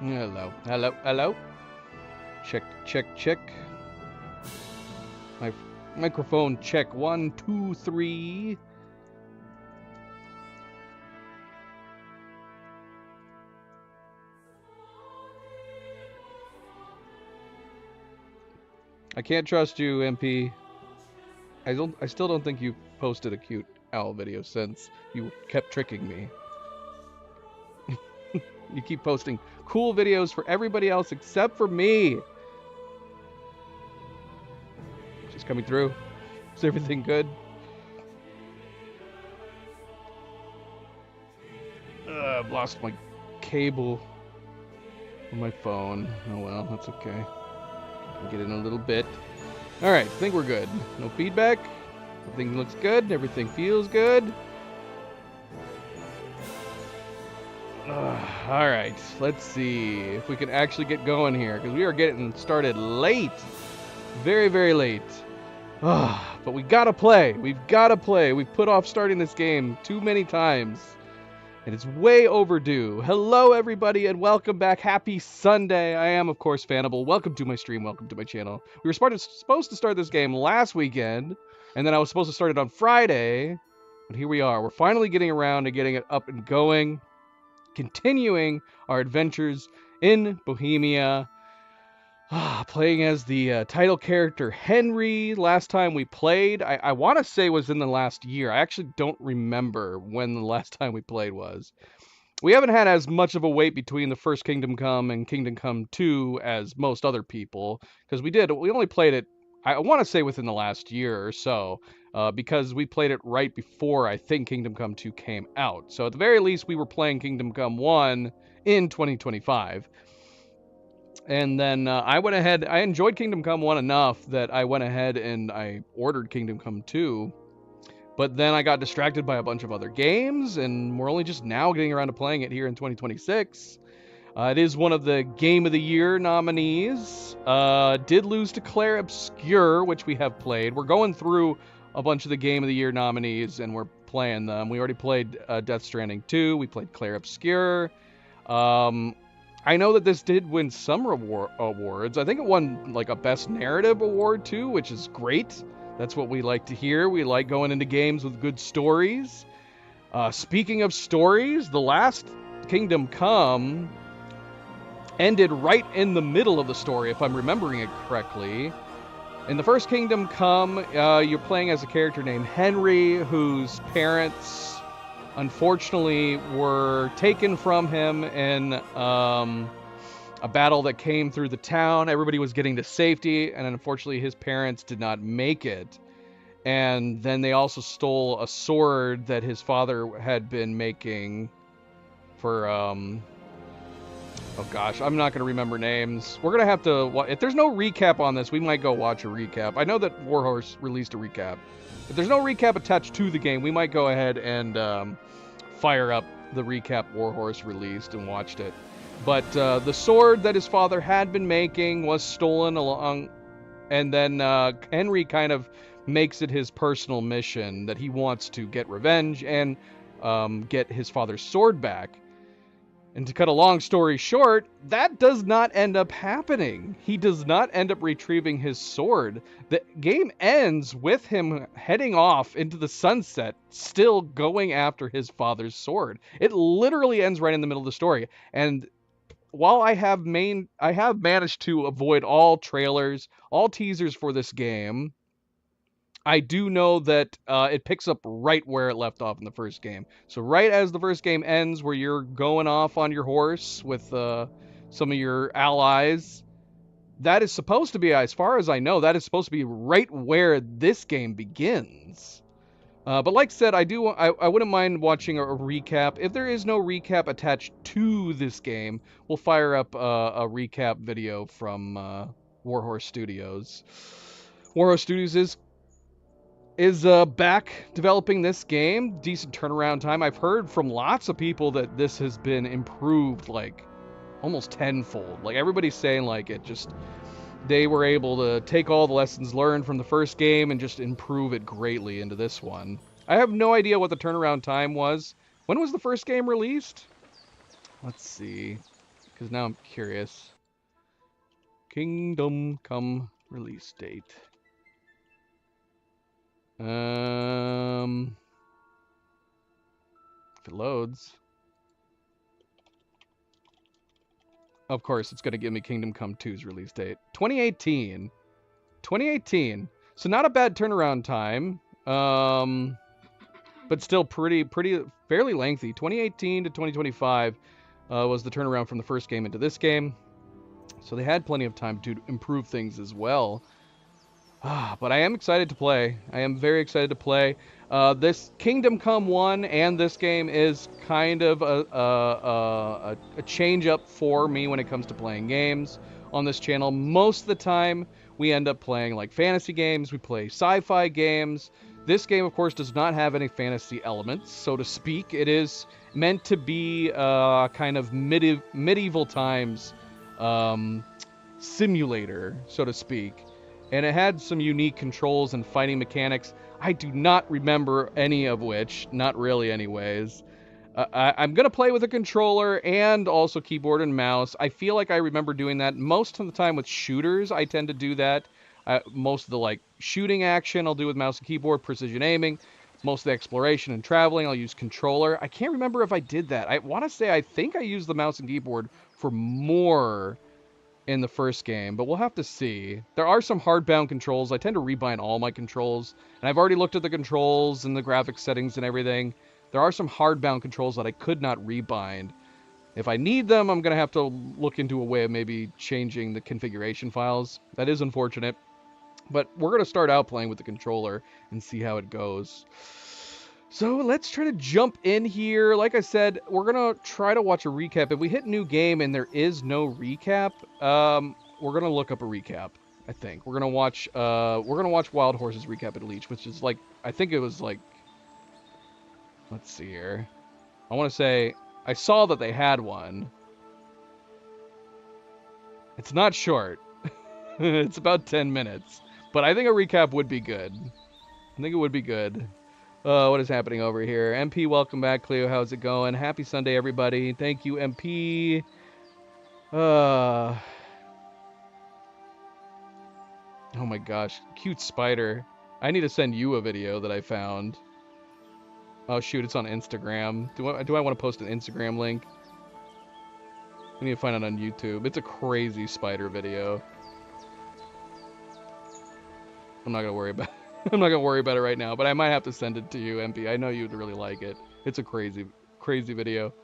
Hello, hello, hello. Check, check, check. My microphone check. 1, 2, 3. I can't trust you, MP. I still don't think you posted a cute owl video since you kept tricking me. You keep posting cool videos for everybody else except for me. She's coming through. Is everything good? I've lost my cable on my phone. Oh well, that's okay. I'll get in a little bit. Alright, I think we're good. No feedback. Everything looks good. Everything feels good. Alright, let's see if we can actually get going here, because we are getting started late. Very, very late. But we gotta play. We've gotta play. We've put off starting this game too many times. And it's way overdue. Hello, everybody, and welcome back. Happy Sunday. I am, of course, Fanable. Welcome to my stream. Welcome to my channel. We were supposed to start this game last weekend, and then I was supposed to start it on Friday. But here we are. We're finally getting around to getting it up and going, continuing our adventures in Bohemia. Playing as the title character Henry. Last time we played, I want to say was in the last year. I actually don't remember when the last time we played was. We haven't had as much of a wait between the first Kingdom Come and Kingdom Come 2 as most other people, because we only played it, I want to say within the last year or so, because we played it right before I think Kingdom Come 2 came out. So at the very least, we were playing Kingdom Come 1 in 2025. And then I went ahead, I enjoyed Kingdom Come 1 enough that I went ahead and I ordered Kingdom Come 2. But then I got distracted by a bunch of other games, and we're only just now getting around to playing it here in 2026. It is one of the Game of the Year nominees. Did lose to Claire Obscure, which we have played. We're going through a bunch of the Game of the Year nominees, and we're playing them. We already played Death Stranding 2. We played Claire Obscure. I know that this did win some awards. I think it won like a Best Narrative award too, which is great. That's what we like to hear. We like going into games with good stories. Speaking of stories, the last Kingdom Come ended right in the middle of the story, if I'm remembering it correctly. In the first Kingdom Come, you're playing as a character named Henry, whose parents unfortunately were taken from him in a battle that came through the town. Everybody was getting to safety, and unfortunately his parents did not make it. And then they also stole a sword that his father had been making for oh gosh, I'm not going to remember names. We're going to have to, if there's no recap on this, we might go watch a recap. I know that Warhorse released a recap. If there's no recap attached to the game, we might go ahead and fire up the recap Warhorse released and watched it. But the sword that his father had been making was stolen along, and then Henry kind of makes it his personal mission that he wants to get revenge and get his father's sword back. And to cut a long story short, that does not end up happening. He does not end up retrieving his sword. The game ends with him heading off into the sunset, still going after his father's sword. It literally ends right in the middle of the story. And while I have managed to avoid all trailers, all teasers for this game, I do know that it picks up right where it left off in the first game. So right as the first game ends, where you're going off on your horse with some of your allies, that is supposed to be, as far as I know, that is supposed to be right where this game begins. But like I said, I wouldn't mind watching a recap. If there is no recap attached to this game, we'll fire up a recap video from Warhorse Studios. Warhorse Studios is back developing this game. Decent turnaround time. I've heard from lots of people that this has been improved like almost tenfold. Like everybody's saying like they were able to take all the lessons learned from the first game and just improve it greatly into this one. I have no idea what the turnaround time was. When was the first game released? Let's see. because now I'm curious. Kingdom Come release date. If it loads. Of course, it's going to give me Kingdom Come 2's release date. 2018. 2018. So not a bad turnaround time. But still fairly lengthy. 2018 to 2025 was the turnaround from the first game into this game. So they had plenty of time to improve things as well. But I am excited to play. I am very excited to play. This Kingdom Come 1 and this game is kind of a change up for me when it comes to playing games on this channel. Most of the time, we end up playing like fantasy games. We play sci-fi games. This game, of course, does not have any fantasy elements, so to speak. It is meant to be kind of medieval times simulator, so to speak. And it had some unique controls and fighting mechanics. I do not remember any of which, not really anyways. I'm going to play with a controller and also keyboard and mouse. I feel like I remember doing that. Most of the time with shooters, I tend to do that. Most of the like shooting action I'll do with mouse and keyboard, precision aiming. Most of the exploration and traveling I'll use controller. I can't remember if I did that. I want to say I think I used the mouse and keyboard for more in the first game, but we'll have to see. There are some hardbound controls. I tend to rebind all my controls, and I've already looked at the controls and the graphics settings and everything. There are some hardbound controls that I could not rebind. If I need them, I'm going to have to look into a way of maybe changing the configuration files. That is unfortunate, but we're going to start out playing with the controller and see how it goes. So let's try to jump in here. Like I said, we're going to try to watch a recap. If we hit new game and there is no recap, we're going to look up a recap, I think. We're going to watch Wild Horses Recap at Leech, which is like, I think it was like, let's see here. I want to say, I saw that they had one. It's not short. It's about 10 minutes. But I think a recap would be good. I think it would be good. What is happening over here? MP, welcome back. Cleo, how's it going? Happy Sunday, everybody. Thank you, MP. Oh my gosh. Cute spider. I need to send you a video that I found. Oh, shoot. It's on Instagram. Do I want to post an Instagram link? I need to find it on YouTube. It's a crazy spider video. I'm not going to worry about it. I'm not going to worry about it right now, but I might have to send it to you, MP. I know you'd really like it. It's a crazy, crazy video.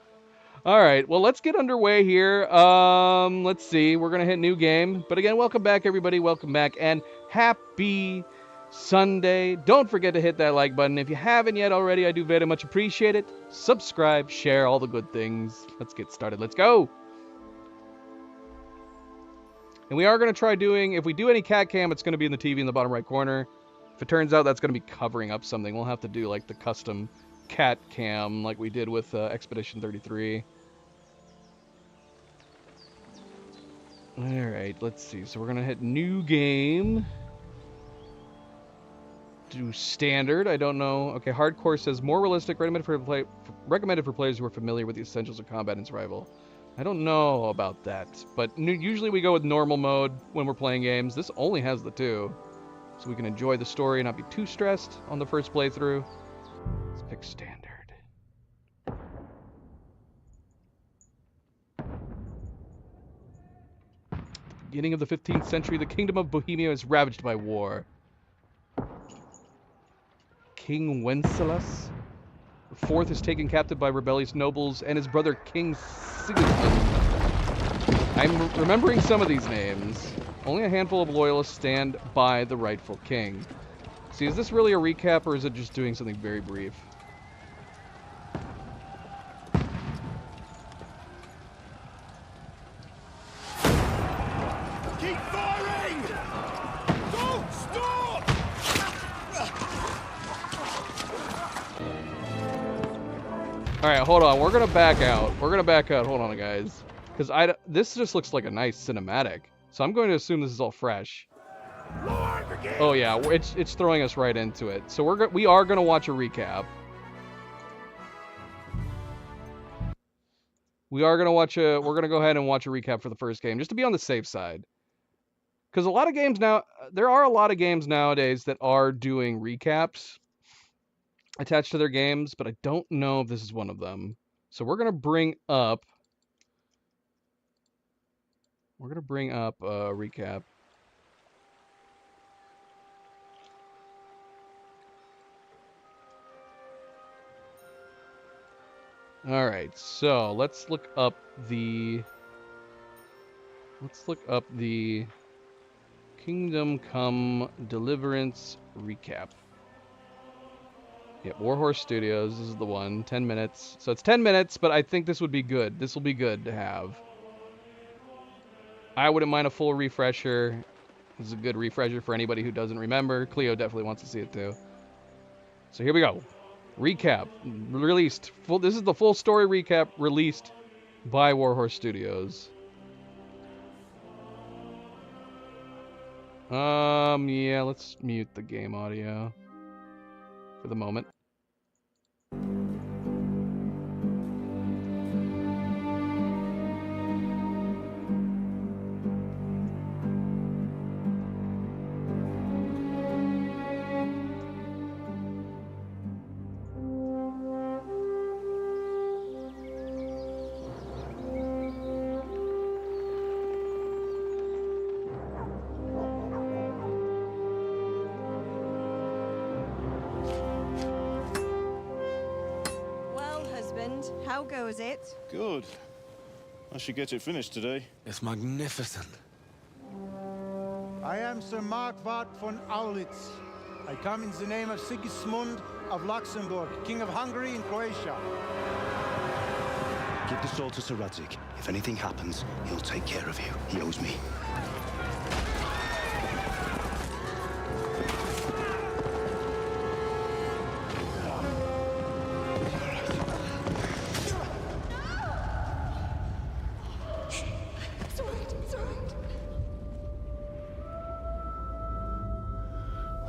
All right, well, let's get underway here. Let's see. We're going to hit new game. But again, welcome back, everybody. Welcome back, and happy Sunday. Don't forget to hit that like button. If you haven't yet already, I do very much appreciate it. Subscribe, share, all the good things. Let's get started. Let's go. And we are going to try doing, if we do any cat cam, it's going to be in the TV in the bottom right corner. If it turns out that's going to be covering up something, we'll have to do like the custom cat cam like we did with Expedition 33. Alright, let's see. So we're going to hit new game. Do standard. I don't know. Okay, hardcore says more realistic, recommended for players who are familiar with the essentials of combat and survival. I don't know about that, but usually we go with normal mode when we're playing games. This only has the 2. So we can enjoy the story and not be too stressed on the first playthrough. Let's pick standard. Beginning of the 15th century, the kingdom of Bohemia is ravaged by war. King Wenceslas IV is taken captive by rebellious nobles, and his brother King Sigismund. I'm remembering some of these names. Only a handful of loyalists stand by the rightful king. See, is this really a recap, or is it just doing something very brief? Keep firing! Don't stop! Alright, hold on. We're going to back out. We're going to back out. Hold on, guys. Because this just looks like a nice cinematic. So I'm going to assume this is all fresh. Oh yeah, it's throwing us right into it. So we are going to watch a recap. we're gonna go ahead and watch a recap for the first game just to be on the safe side. Because a lot of games now, there are a lot of games nowadays that are doing recaps attached to their games, but I don't know if this is one of them. So we're gonna bring up a recap. All right, so let's look up the Kingdom Come Deliverance recap. Yeah, Warhorse Studios, this is the one, 10 minutes. So it's 10 minutes, but I think this would be good. This will be good to have. I wouldn't mind a full refresher. This is a good refresher for anybody who doesn't remember. Cleo definitely wants to see it too. So here we go. Recap released. This is the full story recap released by Warhorse Studios. Yeah, let's mute the game audio for the moment. How goes it? Good. I should get it finished today. It's magnificent. I am Sir Markvart von Aulitz. I come in the name of Sigismund of Luxembourg, King of Hungary and Croatia. Give the sword to Sir Radzig. If anything happens, he'll take care of you. He owes me.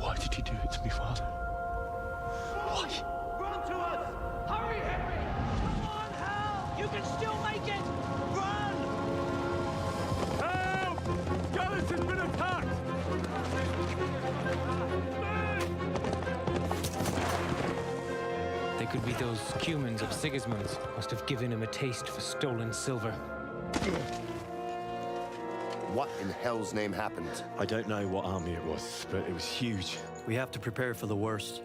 Why did you do it to me, Father? Why? Run to us! Hurry, Henry! Come on, Hal! You can still make it! Run! Help! Gallus has been attacked! They could be those cumans of Sigismund's. Must have given him a taste for stolen silver. What in hell's name happened? I don't know what army it was, but it was huge. We have to prepare for the worst.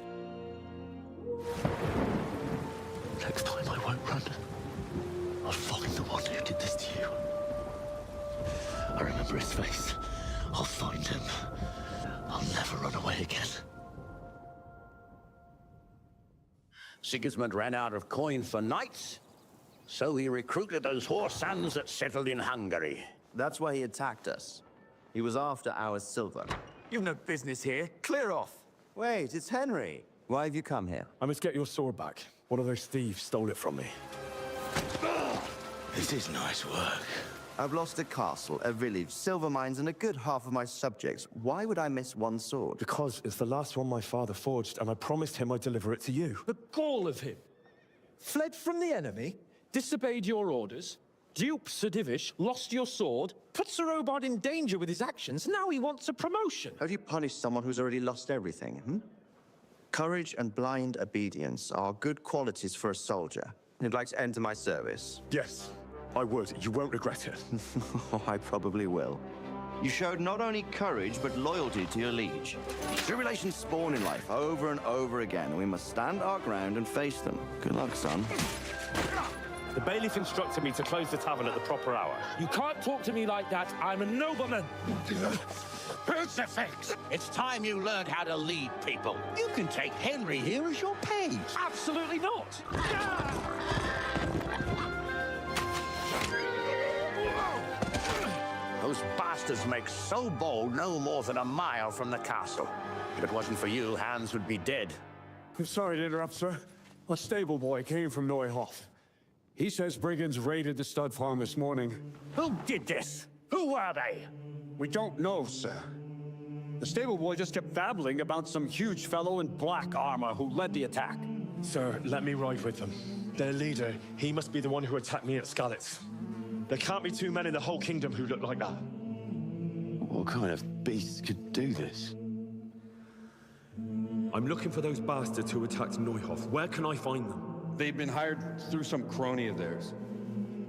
Next time I won't run. I'll find the one who did this to you. I remember his face. I'll find him. I'll never run away again. Sigismund ran out of coin for knights, so he recruited those horse sons that settled in Hungary. That's why he attacked us. He was after our silver. You've no business here. Clear off. Wait, it's Henry. Why have you come here? I must get your sword back. One of those thieves stole it from me. This is nice work. I've lost a castle, a village, silver mines, and a good half of my subjects. Why would I miss one sword? Because it's the last one my father forged, and I promised him I'd deliver it to you. The gall of him. Fled from the enemy, disobeyed your orders, duped Sir Divish, lost your sword, put Sir Robard in danger with his actions, now he wants a promotion. How do you punish someone who's already lost everything, Courage and blind obedience are good qualities for a soldier. You'd like to enter my service? Yes, I would. You won't regret it. Oh, I probably will. You showed not only courage, but loyalty to your liege. Tribulations spawn in life over and over again, and we must stand our ground and face them. Good luck, son. The bailiff instructed me to close the tavern at the proper hour. You can't talk to me like that. I'm a nobleman. Crucifix! It's time you learned how to lead people. You can take Henry here as your page. Absolutely not. Those bastards make so bold no more than a mile from the castle. If it wasn't for you, Hans would be dead. I'm sorry to interrupt, sir. A stable boy came from Neuhof. He says brigands raided the stud farm this morning. Who did this? Who were they? We don't know, sir. The stable boy just kept babbling about some huge fellow in black armor who led the attack. Sir, let me ride with them. Their leader, he must be the one who attacked me at Skalitz. There can't be two men in the whole kingdom who look like that. What kind of beast could do this? I'm looking for those bastards who attacked Neuhof. Where can I find them? They've been hired through some crony of theirs.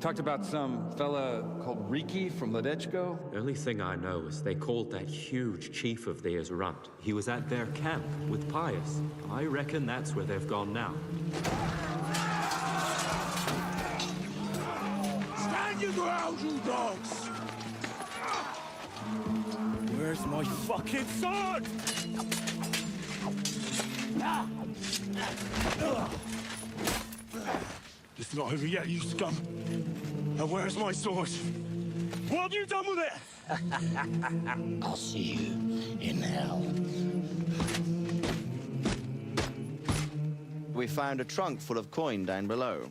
Talked about some fella called Riki from Ledechko. The only thing I know is they called that huge chief of theirs Runt. He was at their camp with Pius. I reckon that's where they've gone now. Stand your ground, you dogs! Where's my fucking sword? It's not over yet, you scum. Now where's my sword? What have you done with it? I'll see you in hell. We found a trunk full of coin down below.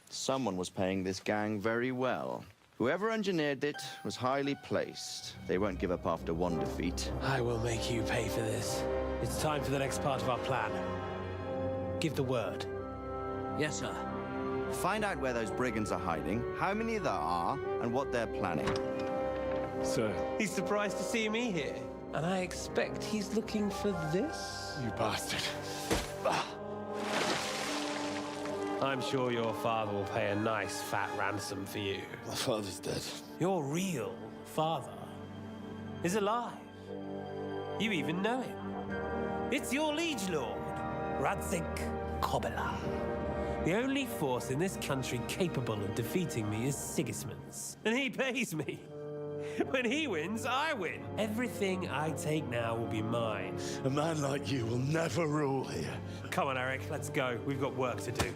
Someone was paying this gang very well. Whoever engineered it was highly placed. They won't give up after one defeat. I will make you pay for this. It's time for the next part of our plan. Give the word. Yes, sir. Find out where those brigands are hiding, how many there are, and what they're planning. Sir. He's surprised to see me here. And I expect he's looking for this? You bastard. I'm sure your father will pay a nice fat ransom for you. My father's dead. Your real father is alive. You even know him. It's your liege lord, Radzig Kobyla. The only force in this country capable of defeating me is Sigismund's. And he pays me. When he wins, I win. Everything I take now will be mine. A man like you will never rule here. Come on, Eric, let's go. We've got work to do.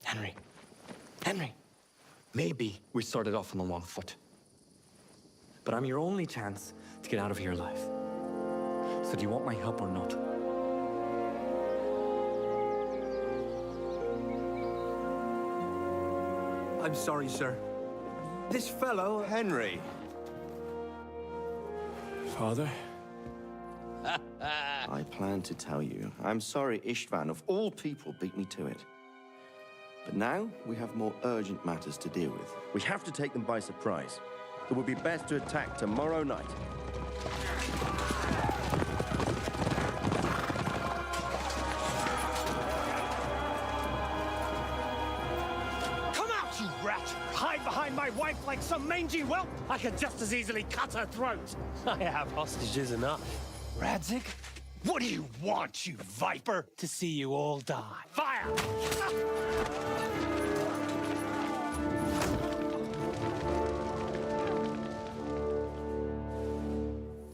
Henry. Maybe we started off on the wrong foot. But I'm your only chance to get out of here alive. So do you want my help or not? I'm sorry, sir. This fellow... Henry. Father? I planned to tell you. I'm sorry Istvan, of all people, beat me to it. But now, we have more urgent matters to deal with. We have to take them by surprise. It would be best to attack tomorrow night. Come out, you rat! Hide behind my wife like some mangy whelp! I could just as easily cut her throat! I have hostages enough. Radzig, what do you want, you viper? To see you all die. Fire!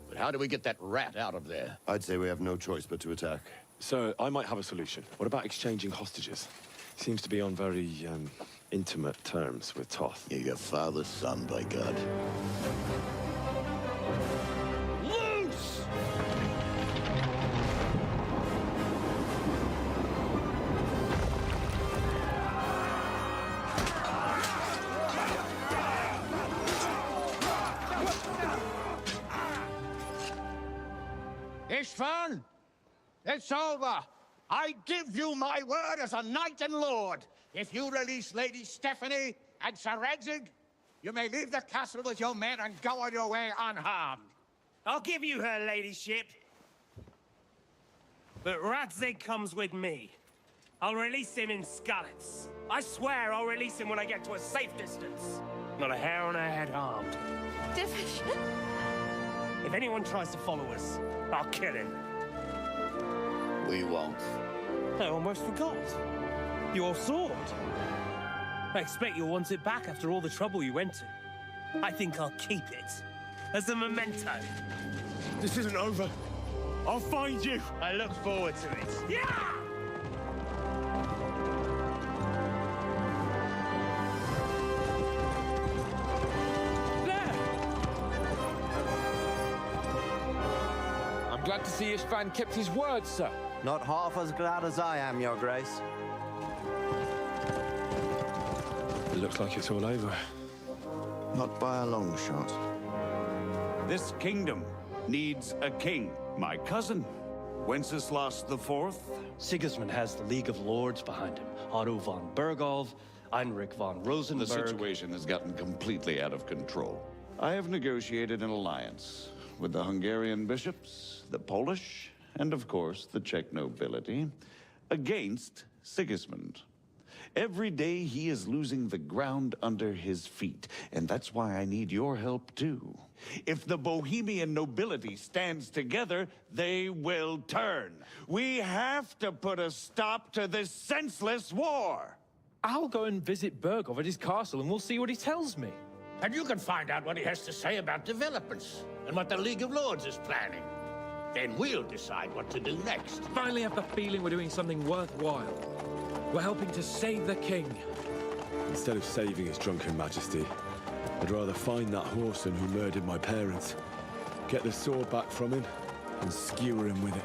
But how do we get that rat out of there? I'd say we have no choice but to attack. Sir, I might have a solution. What about exchanging hostages? Seems to be on very, intimate terms with Toth. You're your father's son, by God. Loose! Istvan, it's over. I give you my word as a knight and lord. If you release Lady Stephanie and Sir Radzig, you may leave the castle with your men and go on your way unharmed. I'll give you her ladyship. But Radzig comes with me. I'll release him in Skalitz. I swear I'll release him when I get to a safe distance. Not a hair on her head harmed. Division? If anyone tries to follow us, I'll kill him. We won't. I almost forgot. Your sword. I expect you'll want it back after all the trouble you went to. I think I'll keep it. As a memento. This isn't over. I'll find you. I look forward to it. Yeah! I'm glad to see Istvan kept his word, sir. Not half as glad as I am, Your Grace. It looks like it's all over. Not by a long shot. This kingdom needs a king. My cousin Wenceslas IV? Sigismund has the League of Lords behind him. Otto von Bergolf, Heinrich von Rosenberg. The situation has gotten completely out of control. I have negotiated an alliance with the Hungarian bishops, the Polish, and of course the Czech nobility, against Sigismund. Every day he is losing the ground under his feet, and that's why I need your help too. If the Bohemian nobility stands together, they will turn. We have to put a stop to this senseless war. I'll go and visit Bergov at his castle and we'll see what he tells me. And you can find out what he has to say about developments and what the League of Lords is planning. Then we'll decide what to do next. Finally have the feeling we're doing something worthwhile. We're helping to save the king. Instead of saving his drunken majesty, I'd rather find that horseman who murdered my parents, get the sword back from him, and skewer him with it.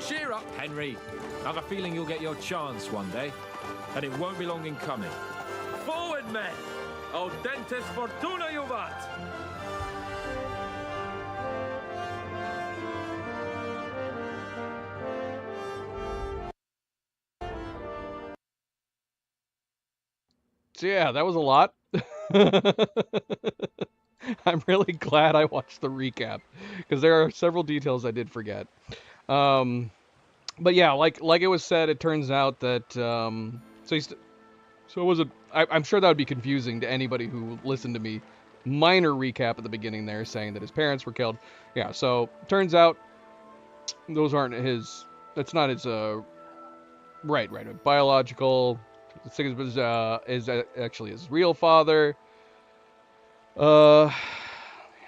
Cheer up, Henry. I've a feeling you'll get your chance one day, and it won't be long in coming. Forward, men! Audentes fortuna juvat! So yeah, that was a lot. I'm really glad I watched the recap because there are several details I did forget. But yeah, like it was said, it turns out that I'm sure that would be confusing to anybody who listened to me. Minor recap at the beginning there, saying that his parents were killed. Yeah, so turns out those aren't his. That's not his. Right. Biological. Sigismund is actually his real father. Let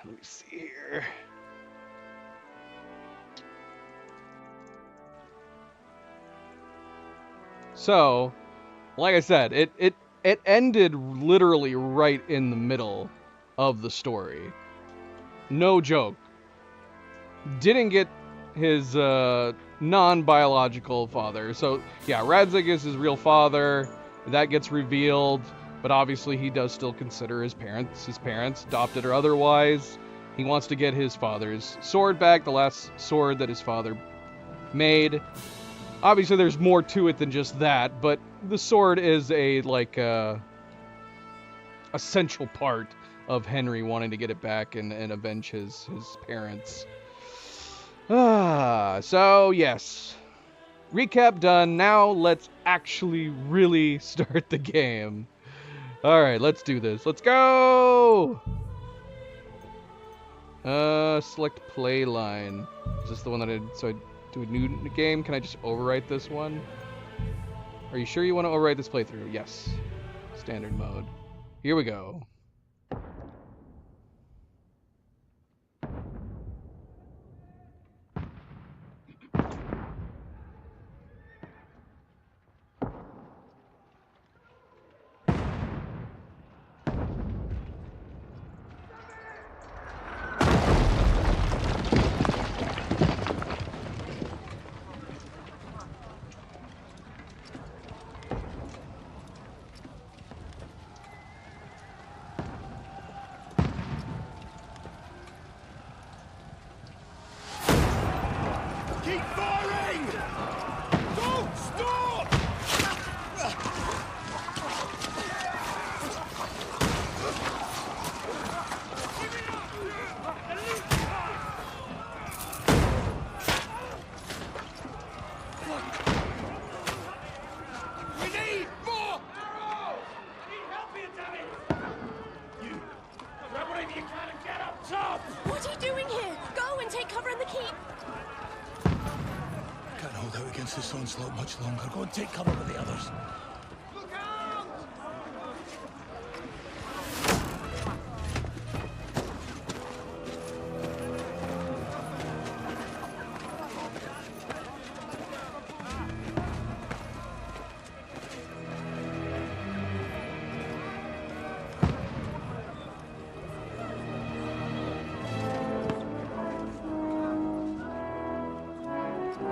me see here. So, like I said, it ended literally right in the middle of the story. No joke. Didn't get his non-biological father. So, yeah, Radzig is his real father. That gets revealed, but obviously he does still consider his parents, adopted or otherwise. He wants to get his father's sword back, the last sword that his father made. Obviously there's more to it than just that, but the sword is a essential part of Henry wanting to get it back and avenge his parents. So yes. Recap done. Now let's actually really start the game. Alright, let's do this. Let's go! Select play line. Is this the one that so I do a new game? Can I just overwrite this one? Are you sure you want to overwrite this playthrough? Yes. Standard mode. Here we go. What are you doing here? Go and take cover in the keep. Can't hold out against this onslaught much longer. Go and take cover with the others.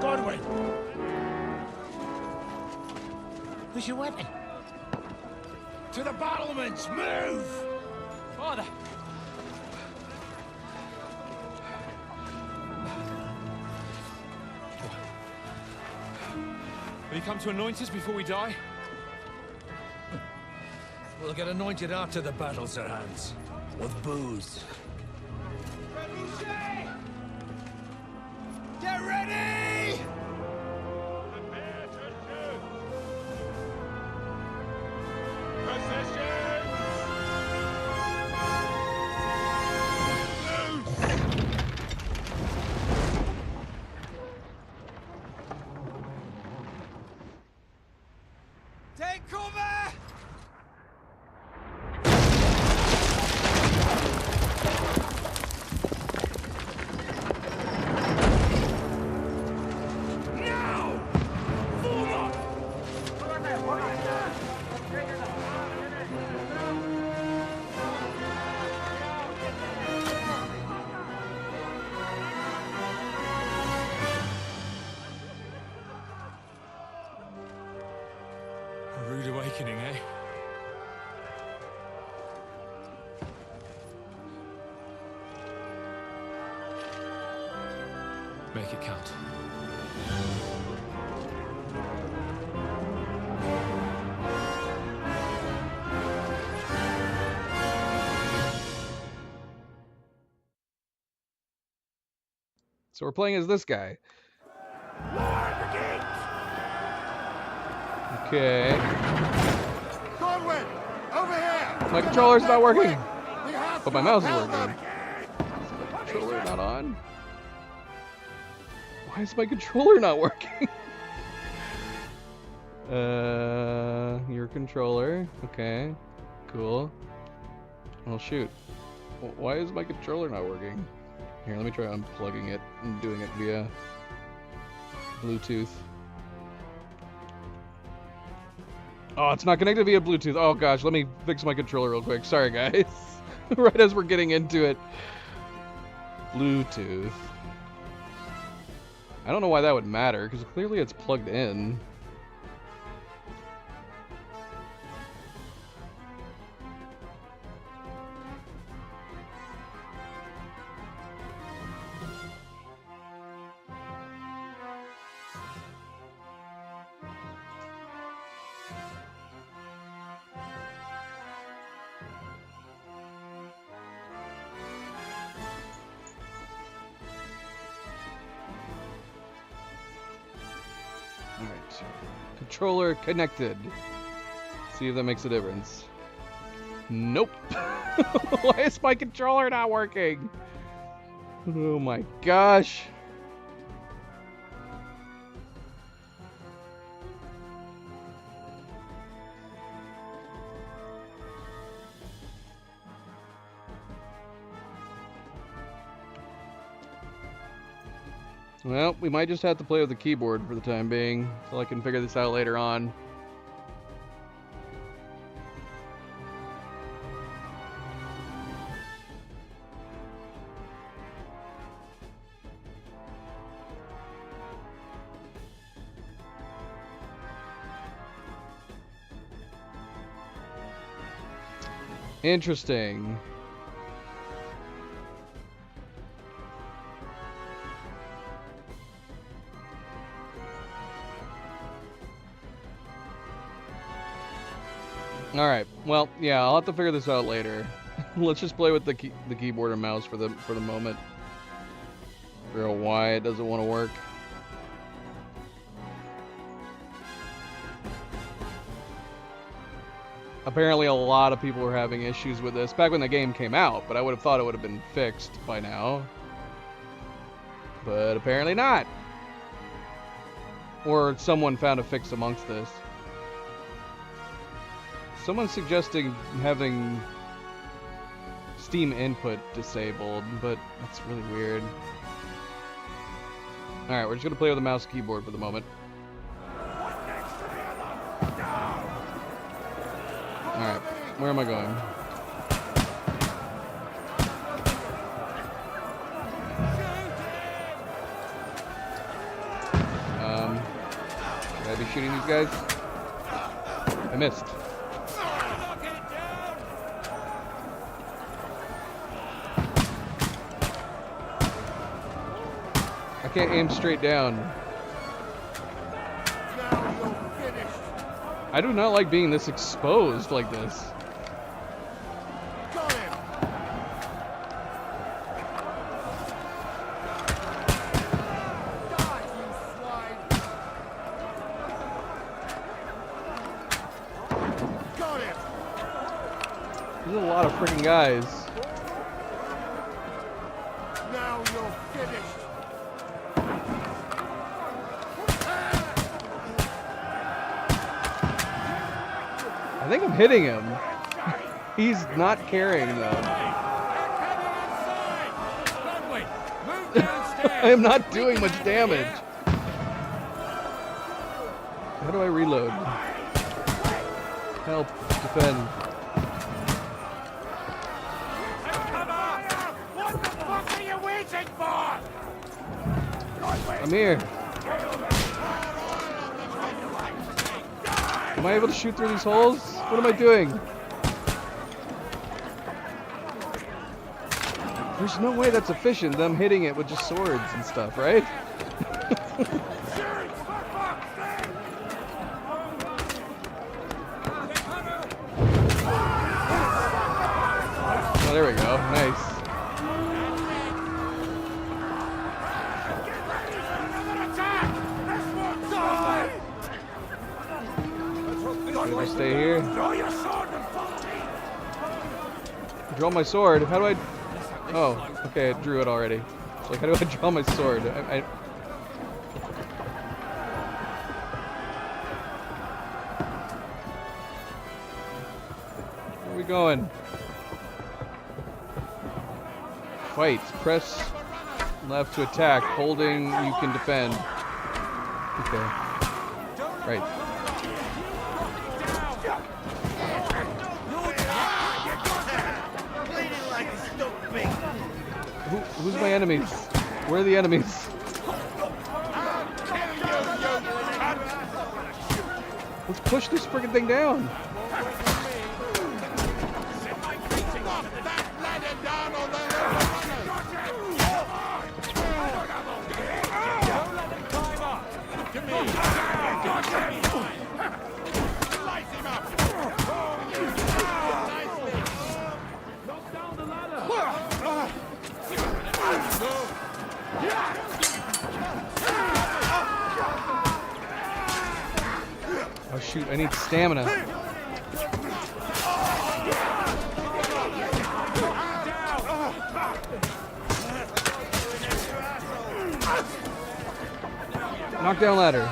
Godwin! Where's your weapon? To the battlements! Move! Father! Will you come to anoint us before we die? We'll get anointed after the battle, Sir Hans. With booze. Get ready! Take cover! A rude awakening, eh? Make it count. So we're playing as this guy. Okay. Godwin, over here! My controller's not working. We have But my to mouse is repel working. them. Is my controller not on? Why is my controller not working? Your controller. Okay. Cool. Oh shoot. Why is my controller not working? Here, let me try unplugging it and doing it via Bluetooth. Oh, it's not connected via Bluetooth. Oh gosh, let me fix my controller real quick. Sorry guys. Right as we're getting into it. Bluetooth. I don't know why that would matter, because clearly it's plugged in. Alright. Controller connected. See if that makes a difference. Nope. Why is my controller not working? Oh my gosh. Well, we might just have to play with the keyboard for the time being, so I can figure this out later on. Interesting. Alright, well, yeah, I'll have to figure this out later. Let's just play with the keyboard and mouse for the moment. Figure out why it doesn't want to work. Apparently a lot of people were having issues with this back when the game came out, but I would have thought it would have been fixed by now. But apparently not. Or someone found a fix amongst this. Someone's suggesting having Steam input disabled, but that's really weird. Alright, we're just gonna play with the mouse and keyboard for the moment. Alright, where am I going? Should I be shooting these guys? I missed. I can't aim straight down. Now you're I do not like being this exposed like this. There's a lot of freaking guys. Now you're finished. I think I'm hitting him. He's not carrying though. I am not doing much damage. How do I reload? Help. Defend. What the fuck are you waiting for? I'm here. Am I able to shoot through these holes? What am I doing? There's no way that's efficient, them hitting it with just swords and stuff, right? Oh, there we go. Nice. Should I stay here? Draw my sword. How do I? Oh, okay. I drew it already. Like, how do I draw my sword? Where are we going? Fight. Press left to attack. Holding, you can defend. Okay. Right. Who's my enemies? Where are the enemies? Let's push this friggin' thing down. Oh shoot, I need stamina. Knockdown ladder.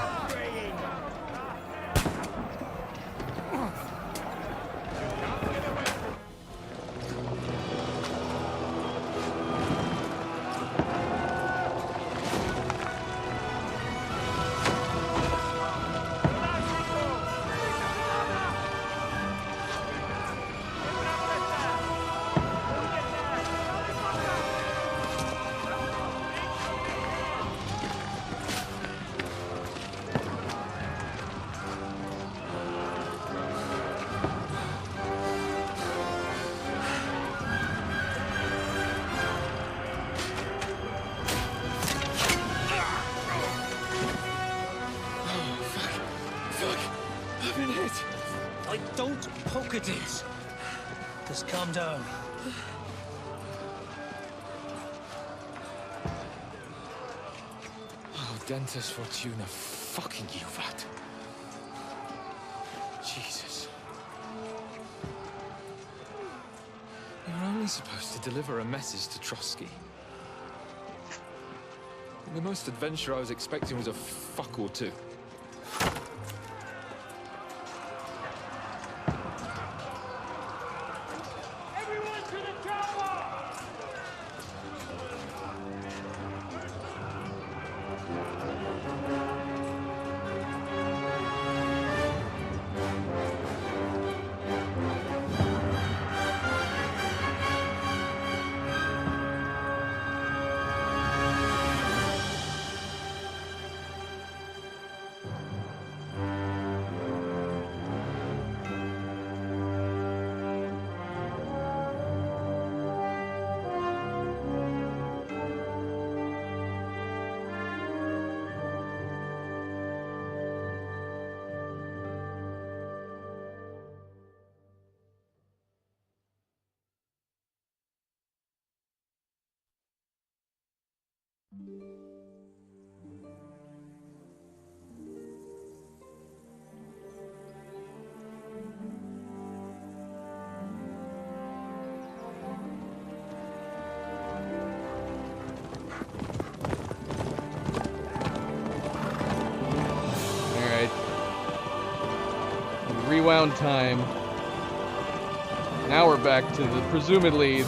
I don't poke at it. Just calm down. Oh, Dentus Fortuna, fucking you, Vat. Jesus. You were only supposed to deliver a message to Trotsky. The most adventure I was expecting was a fuck or two. Alright. Rewound time. Now we're back to the presumably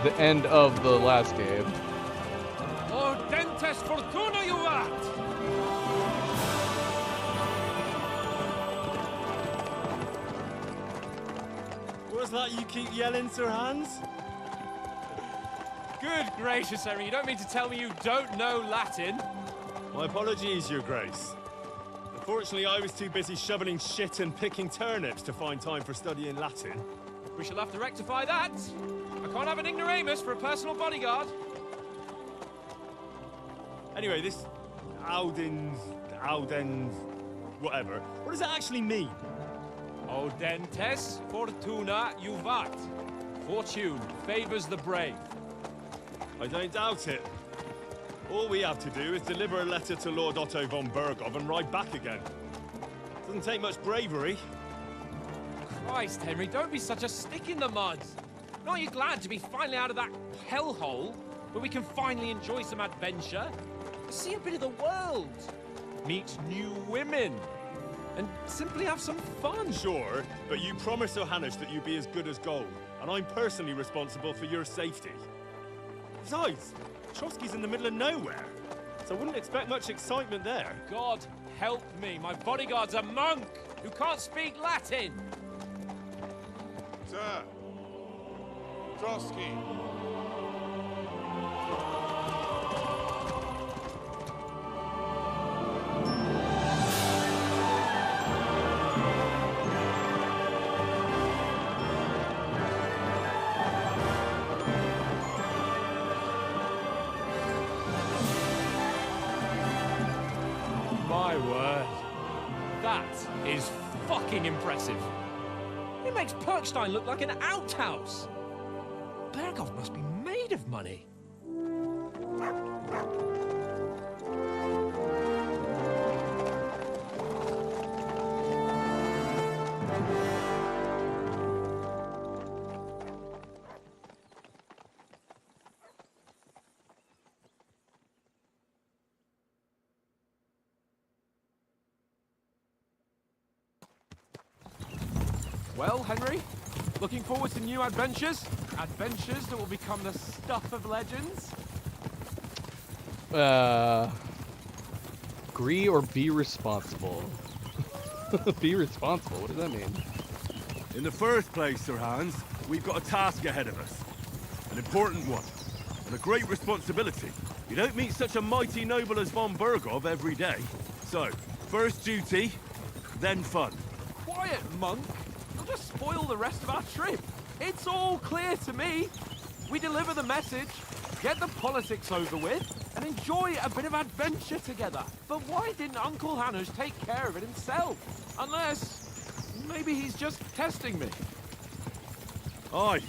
the end of the last game. O dentes fortuna juvat! What's that you keep yelling, Sir Hans? Good gracious, Henry, you don't mean to tell me you don't know Latin? My apologies, Your Grace. Unfortunately, I was too busy shoveling shit and picking turnips to find time for studying Latin. We shall have to rectify that. I can't have an ignoramus for a personal bodyguard. Anyway, this Audens, whatever. What does that actually mean? Audentes fortuna juvat. Fortune favors the brave. I don't doubt it. All we have to do is deliver a letter to Lord Otto von Bergov and ride back again. Doesn't take much bravery. Christ, Henry, don't be such a stick in the mud. Aren't you glad to be finally out of that hellhole where we can finally enjoy some adventure? See a bit of the world, meet new women, and simply have some fun. Sure, but you promised Johannes that you'd be as good as gold, and I'm personally responsible for your safety. Besides, Trotsky's in the middle of nowhere, so I wouldn't expect much excitement there. God help me, my bodyguard's a monk who can't speak Latin. Sir, Trotsky. My word. That is fucking impressive. It makes Perkstein look like an outhouse. Bergov must be made of money. Well, Henry, looking forward to new adventures? Adventures that will become the stuff of legends? Agree or be responsible? Be responsible, what does that mean? In the first place, Sir Hans, we've got a task ahead of us. An important one. And a great responsibility. You don't meet such a mighty noble as von Bergov every day. So, first duty, then fun. Quiet, monk! You'll just spoil the rest of our trip. It's all clear to me. We deliver the message, get the politics over with, and enjoy a bit of adventure together. But why didn't Uncle Hanush take care of it himself? Unless, maybe he's just testing me. Aye,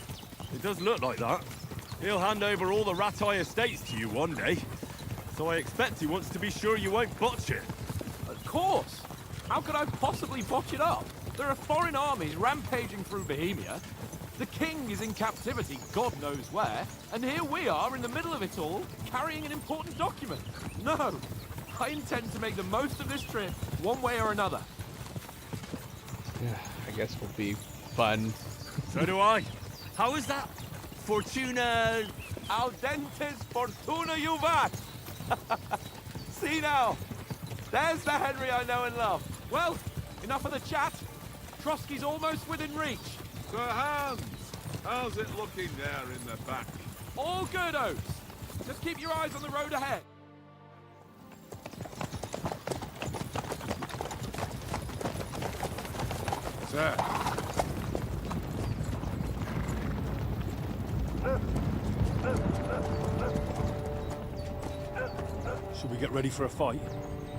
it does look like that. He'll hand over all the Ratai estates to you one day. So I expect he wants to be sure you won't botch it. Of course. How could I possibly botch it up? There are foreign armies rampaging through Bohemia. The king is in captivity, God knows where, and here we are in the middle of it all, carrying an important document. No, I intend to make the most of this trip, one way or another. Yeah, I guess will be fun. So do I. How is that? Fortuna... Audentes fortuna juvat! See now, there's the Henry I know and love. Well, enough of the chat. Trotsky's almost within reach. Sir Hans, how's it looking there in the back? All good, Oates. Just keep your eyes on the road ahead. Sir. Should we get ready for a fight?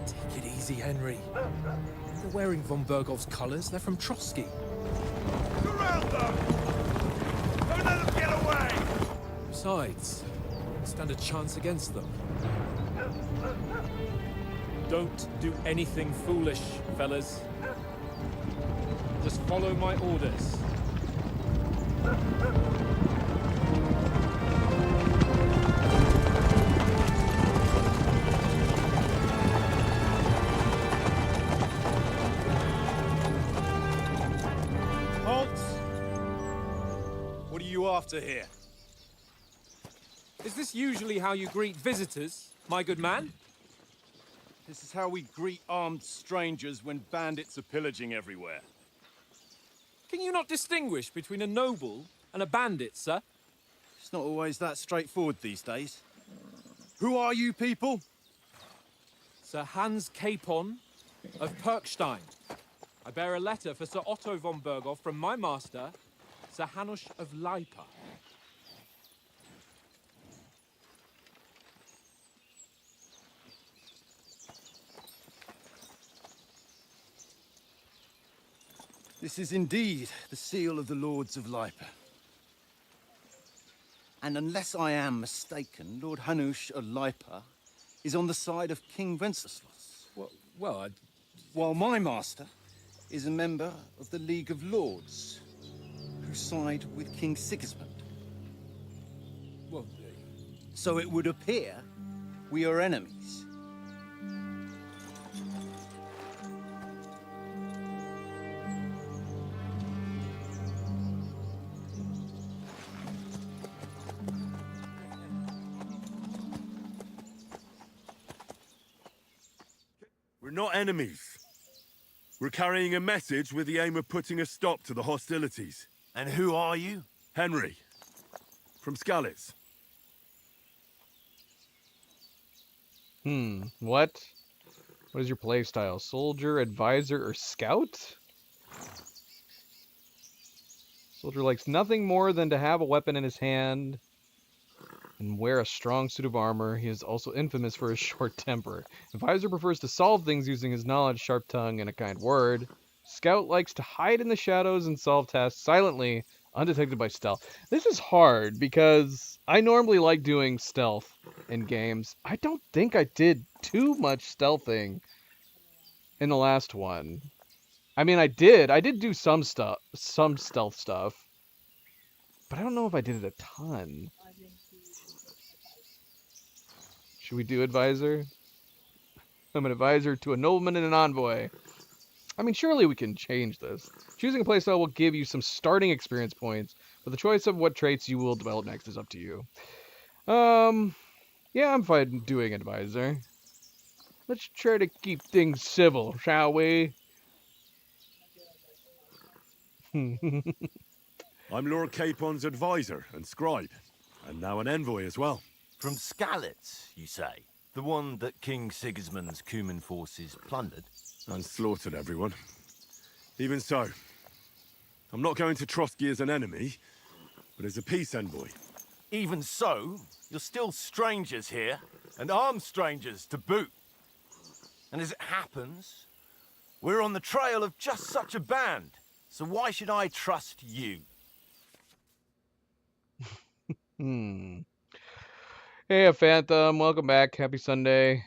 Take it easy, Henry. They're wearing von Bergov's colours. They're from Trotsky. Surround them! Don't let them get away! Besides, stand a chance against them. Don't do anything foolish, fellas. Just follow my orders. Halt! What are you after here? Is this usually how you greet visitors, my good man? This is how we greet armed strangers when bandits are pillaging everywhere. Can you not distinguish between a noble and a bandit, sir? It's not always that straightforward these days. Who are you people? Sir Hans Capon of Perkstein. I bear a letter for Sir Otto von Berghoff from my master, Sir Hanush of Leipa. This is indeed the seal of the Lords of Leipa. And unless I am mistaken, Lord Hanush of Leipa is on the side of King Wenceslas. While my master is a member of the League of Lords, who side with King Sigismund. So it would appear we are enemies. We're not enemies. We're carrying a message with the aim of putting a stop to the hostilities. And who are you? Henry. From Skalitz. What? What is your playstyle? Soldier, advisor, or scout? Soldier likes nothing more than to have a weapon in his hand and wear a strong suit of armor. He is also infamous for his short temper. Advisor prefers to solve things using his knowledge, sharp tongue, and a kind word. Scout likes to hide in the shadows and solve tasks silently, undetected by stealth. This is hard because I normally like doing stealth in games. I don't think I did too much stealthing in the last one. I mean, I did do some stealth stuff, but I don't know if I did it a ton. Should we do advisor? I'm an advisor to a nobleman and an envoy. I mean, surely we can change this. Choosing a playstyle will give you some starting experience points, but the choice of what traits you will develop next is up to you. Yeah, I'm fine doing advisor. Let's try to keep things civil, shall we? I'm Lord Capon's advisor and scribe, and now an envoy as well. From Skalitz, you say? The one that King Sigismund's Cuman forces plundered? And slaughtered everyone. Even so, I'm not going to Trotsky as an enemy, but as a peace envoy. Even so, you're still strangers here, and armed strangers to boot. And as it happens, we're on the trail of just such a band, so why should I trust you? Hey, Phantom, welcome back. Happy Sunday.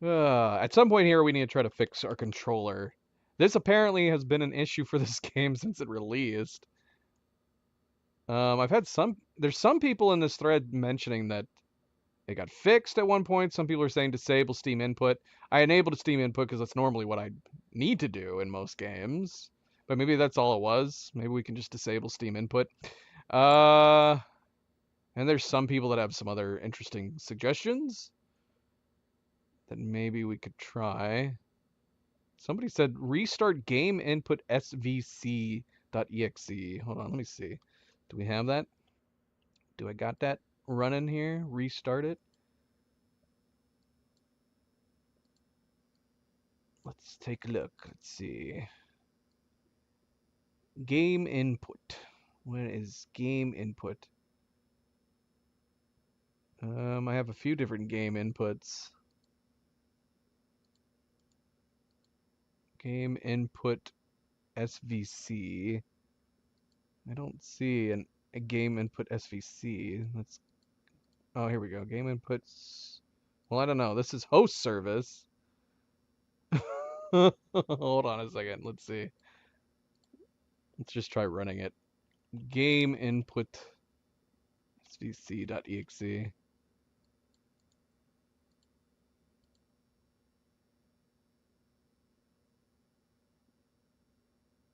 At some point here, we need to try to fix our controller. This apparently has been an issue for this game since it released. There's some people in this thread mentioning that it got fixed at one point. Some people are saying disable Steam input. I enabled Steam input because that's normally what I need to do in most games. But maybe that's all it was. Maybe we can just disable Steam input. And there's some people that have some other interesting suggestions that maybe we could try. Somebody said restart game input svc.exe. Hold on, let me see. Do we have that? Do I got that running here? Restart it. Let's take a look. Let's see. Game input. Where is game input? I have a few different game inputs. Game input SVC. I don't see a game input SVC. Oh, here we go. Game inputs Well, I don't know. This is host service. Hold on a second. Let's see. Let's just try running it. Game input svc.exe.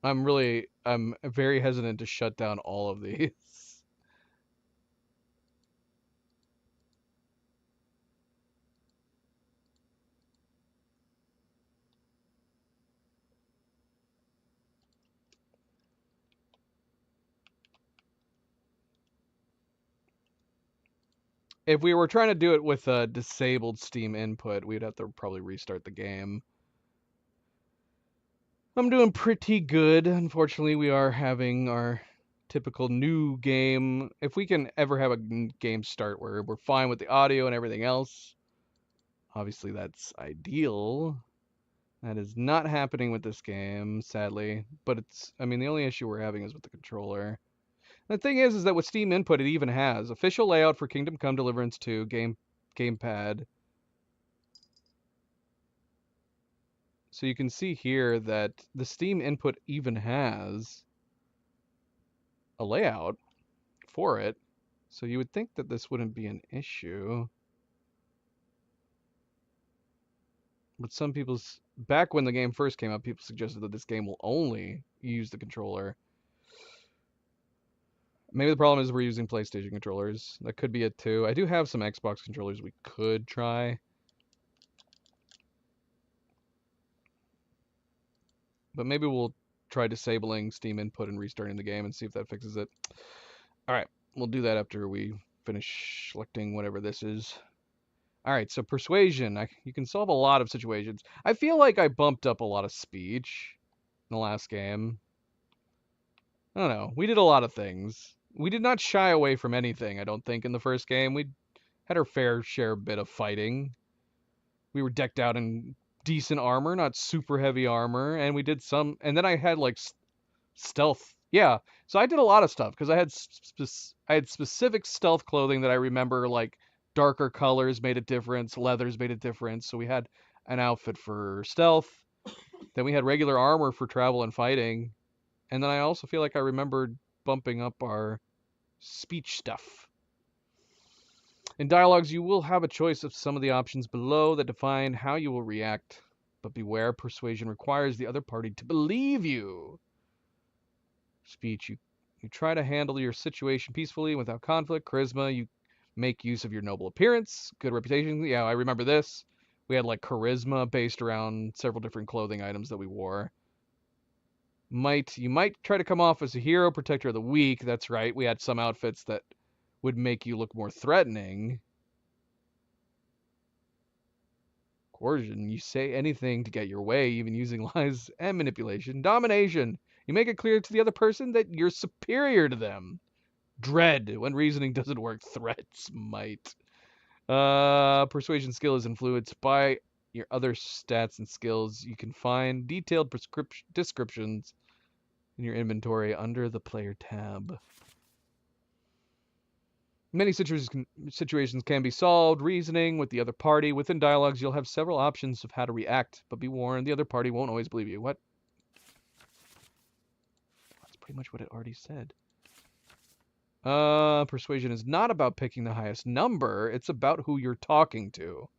I'm very hesitant to shut down all of these. If we were trying to do it with a disabled Steam input, we'd have to probably restart the game. I'm doing pretty good. Unfortunately, we are having our typical new game. If we can ever have a game start where we're fine with the audio and everything else, obviously that's ideal. That is not happening with this game, sadly. But I mean, the only issue we're having is with the controller. The thing is that with Steam Input, it even has official layout for Kingdom Come Deliverance 2 gamepad. So you can see here that the Steam Input even has a layout for it. So you would think that this wouldn't be an issue. But some people's, back when the game first came out, people suggested that this game will only use the controller. Maybe the problem is we're using PlayStation controllers. That could be it too. I do have some Xbox controllers we could try. But maybe we'll try disabling Steam Input and restarting the game and see if that fixes it. Alright, we'll do that after we finish selecting whatever this is. Alright, so Persuasion. You can solve a lot of situations. I feel like I bumped up a lot of speech in the last game. I don't know. We did a lot of things. We did not shy away from anything, I don't think, in the first game. We had our fair share bit of fighting. We were decked out in decent armor, not super heavy armor, and we did some, and then I had like stealth. Yeah, so I did a lot of stuff because I had specific stealth clothing that I remember, like darker colors made a difference, leathers made a difference. So we had an outfit for stealth, then we had regular armor for travel and fighting, and then I also feel like I remembered bumping up our speech stuff. In dialogues, you will have a choice of some of the options below that define how you will react, but beware, persuasion requires the other party to believe you. Speech, you try to handle your situation peacefully without conflict. Charisma, you make use of your noble appearance. Good reputation, yeah, I remember this. We had like charisma based around several different clothing items that we wore. Might, you might try to come off as a hero, protector of the weak. That's right, we had some outfits that would make you look more threatening. Coercion, you say anything to get your way, even using lies and manipulation. Domination, you make it clear to the other person that you're superior to them. Dread, when reasoning doesn't work. Threats, might. Persuasion skill is influenced by your other stats and skills. You can find detailed descriptions in your inventory under the player tab. Many situations can be solved reasoning with the other party. Within dialogues, you'll have several options of how to react, but be warned, the other party won't always believe you. What? That's pretty much what it already said. Persuasion is not about picking the highest number. It's about who you're talking to.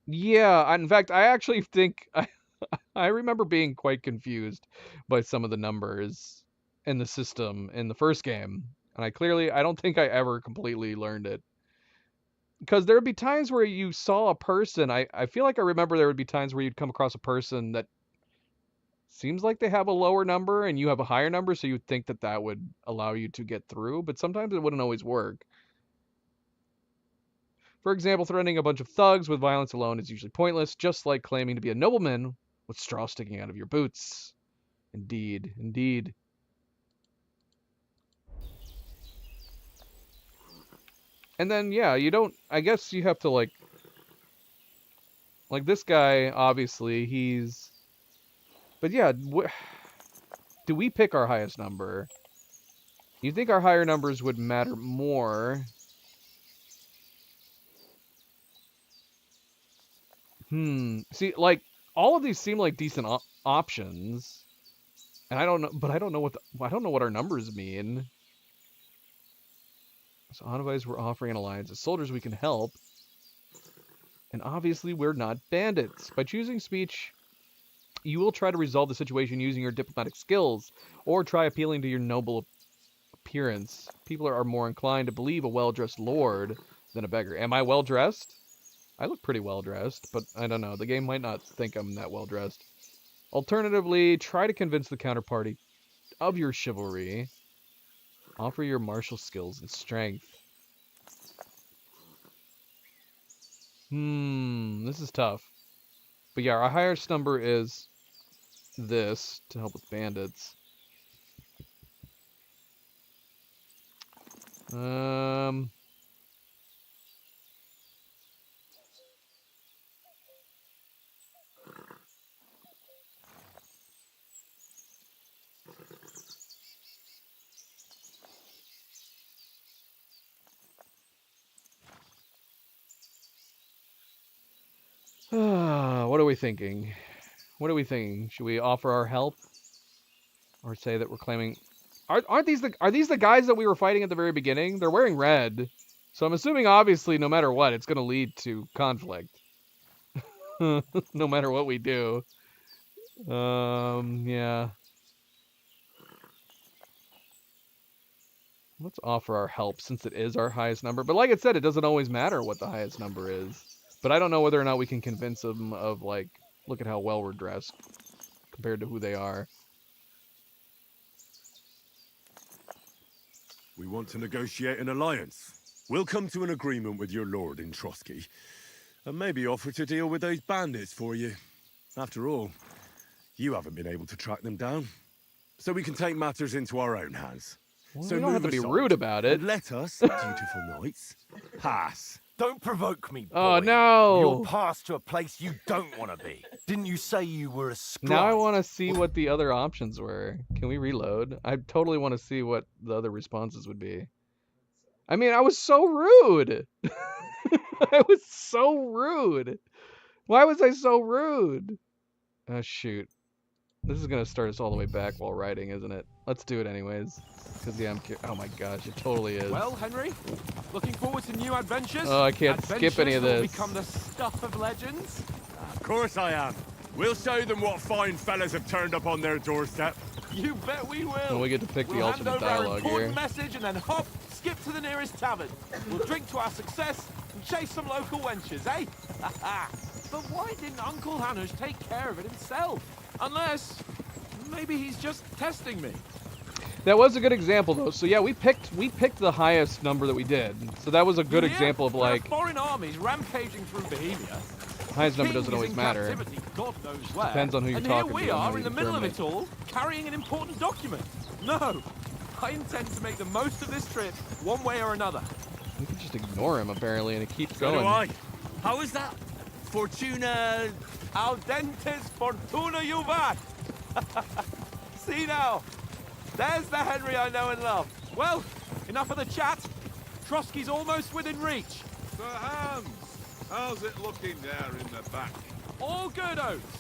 Yeah, in fact, I actually think I remember being quite confused by some of the numbers in the system in the first game. And I don't think I ever completely learned it. Because there would be times where you saw a person, I feel like I remember there would be times where you'd come across a person that seems like they have a lower number and you have a higher number, so you'd think that that would allow you to get through, but sometimes it wouldn't always work. For example, threatening a bunch of thugs with violence alone is usually pointless, just like claiming to be a nobleman with straw sticking out of your boots. Indeed, indeed. And then, yeah, I guess you have to, like this guy, obviously, but yeah, do we pick our highest number? You think our higher numbers would matter more? See, like, all of these seem like decent options. And I don't know, but I don't know what our numbers mean. So envoys we're offering an alliance. As soldiers we can help. And obviously we're not bandits. By choosing speech, you will try to resolve the situation using your diplomatic skills, or try appealing to your noble appearance. People are more inclined to believe a well-dressed lord than a beggar. Am I well-dressed? I look pretty well-dressed, but I don't know. The game might not think I'm that well-dressed. Alternatively, try to convince the counterparty of your chivalry. Offer your martial skills and strength. This is tough. But yeah, our highest number is this to help with bandits. What are we thinking? What are we thinking? Should we offer our help, or say that we're claiming? Are these the guys that we were fighting at the very beginning? They're wearing red, so I'm assuming obviously no matter what, it's going to lead to conflict. No matter what we do. Yeah. Let's offer our help since it is our highest number. But like I said, it doesn't always matter what the highest number is. But I don't know whether or not we can convince them of, like, look at how well we're dressed compared to who they are. We want to negotiate an alliance. We'll come to an agreement with your lord in Trotsky, and maybe offer to deal with those bandits for you. After all, you haven't been able to track them down. So we can take matters into our own hands. Well, so we don't have to be aside rude about it. and let us, dutiful knights, pass. Don't provoke me, boy. Oh, no. You'll pass to a place you don't want to be. Didn't you say you were a scribe? Now I want to see what the other options were. Can we reload? I totally want to see what the other responses would be. I mean, I was so rude. I was so rude. Why was I so rude? Oh, shoot. This is going to start us all the way back while writing, isn't it? Let's do it anyways. Because, yeah, oh my gosh, it totally is. Well, Henry, looking forward to new adventures? Oh, I can't skip any of Adventures that will this. become the stuff of legends? Of course I am. We'll show them what fine fellas have turned up on their doorstep. You bet we will. And we get to pick the We'll ultimate hand over our dialogue important here. message and then hop, skip to the nearest tavern. We'll drink to our success and chase some local wenches, eh? But why didn't Uncle Hanush take care of it himself? Unless, maybe he's just testing me. That was a good example, though. So yeah, we picked the highest number that we did. So that was a good Yeah, example of, there are like, foreign armies rampaging through Bohemia. highest number King doesn't is always in matter. captivity, God knows where. Depends on who you're and talking here we to and how are you in the middle of determine it all, carrying an important document. No, I intend to make the most of this trip, one way or another. We can just ignore him, apparently, and it keeps So going. do I. How is that? Fortuna... Audentes fortuna juvat. See now, there's the Henry I know and love. Well, enough of the chat. Trotsky's almost within reach. Sir Hans, how's it looking there in the back? All good, Oates.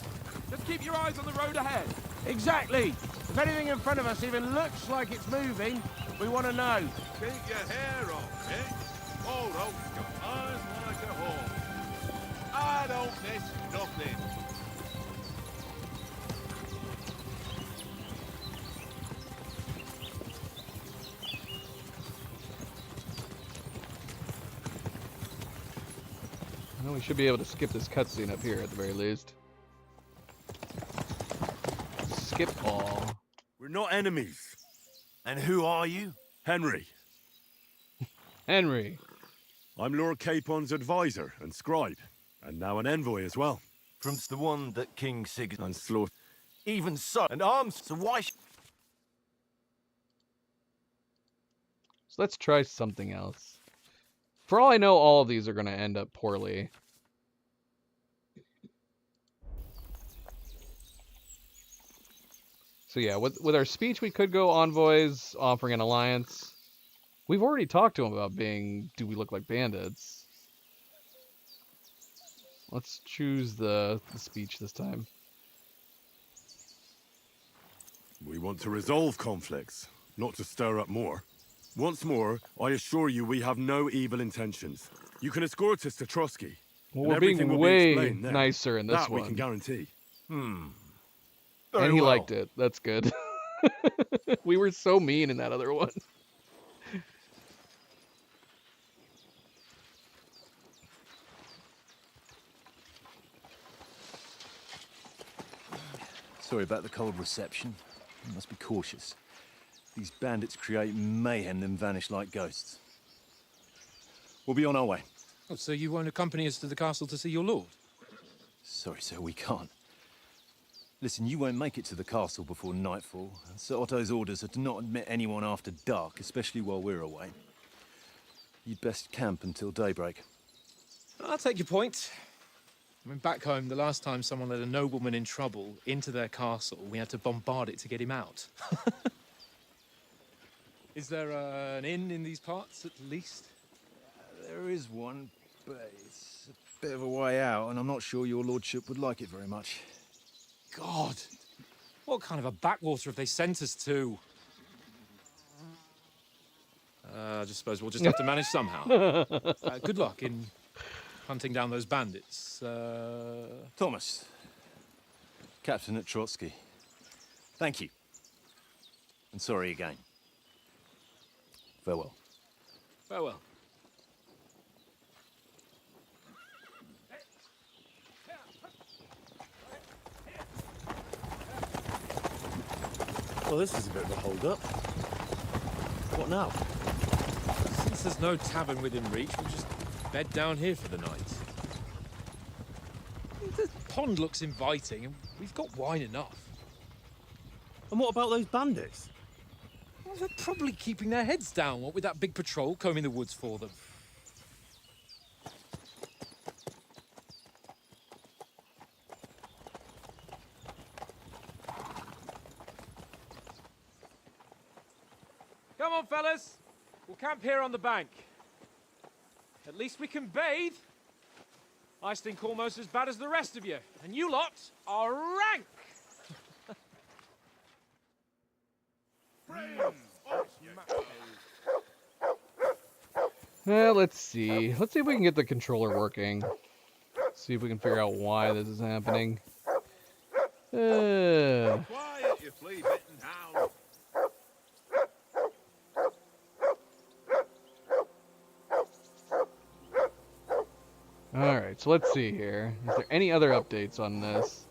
Just keep your eyes on the road ahead. Exactly. If anything in front of us even looks like it's moving, we want to know. Keep your hair on, eh? All roads got eyes like a horse. I don't miss nothing. Well, we should be able to skip this cutscene up here at the very least. Skip all. We're not enemies. And who are you? Henry. Henry. I'm Lord Capon's advisor and scribe, and now an envoy as well. From the one that King Sigurd and slaughtered. Even so, and arms, so why So let's try something else. For all I know, all of these are going to end up poorly. So yeah, with our speech, we could go envoys, offering an alliance. We've already talked to him about being, do we look like bandits? Let's choose the speech this time. We want to resolve conflicts, not to stir up more. Once more, I assure you we have no evil intentions. You can escort us to Trotsky. Well, and we're everything being will be way explained then. nicer in this that one. we can guarantee. And Very he well. liked it. That's good. We were so mean in that other one. Sorry about the cold reception. You must be cautious. These bandits create mayhem then vanish like ghosts. We'll be on our way. Oh, so you won't accompany us to the castle to see your lord? Sorry, sir, we can't. Listen, you won't make it to the castle before nightfall. Sir Otto's orders are to not admit anyone after dark, especially while we're away. You'd best camp until daybreak. I'll take your point. I mean, back home, the last time someone let a nobleman in trouble into their castle, we had to bombard it to get him out. Is there an inn in these parts, at least? There is one, but it's a bit of a way out, and I'm not sure your lordship would like it very much. God! What kind of a backwater have they sent us to? I just suppose we'll just have to manage somehow. Good luck in hunting down those bandits. Thomas, captain at Trotsky. Thank you. And sorry again. Farewell. Farewell. Well, this is a bit of a hold-up. What now? Since there's no tavern within reach, we'll just bed down here for the night. The pond looks inviting, and we've got wine enough. And what about those bandits? Well, they're probably keeping their heads down, what with that big patrol combing the woods for them. Come on, fellas. We'll camp here on the bank. At least we can bathe. I stink almost as bad as the rest of you, and you lot are rank. Well, let's see. Let's see if we can get the controller working. See if we can figure out why this is happening. Quiet, you flea-bitten hound. Alright, so let's see here. Is there any other updates on this?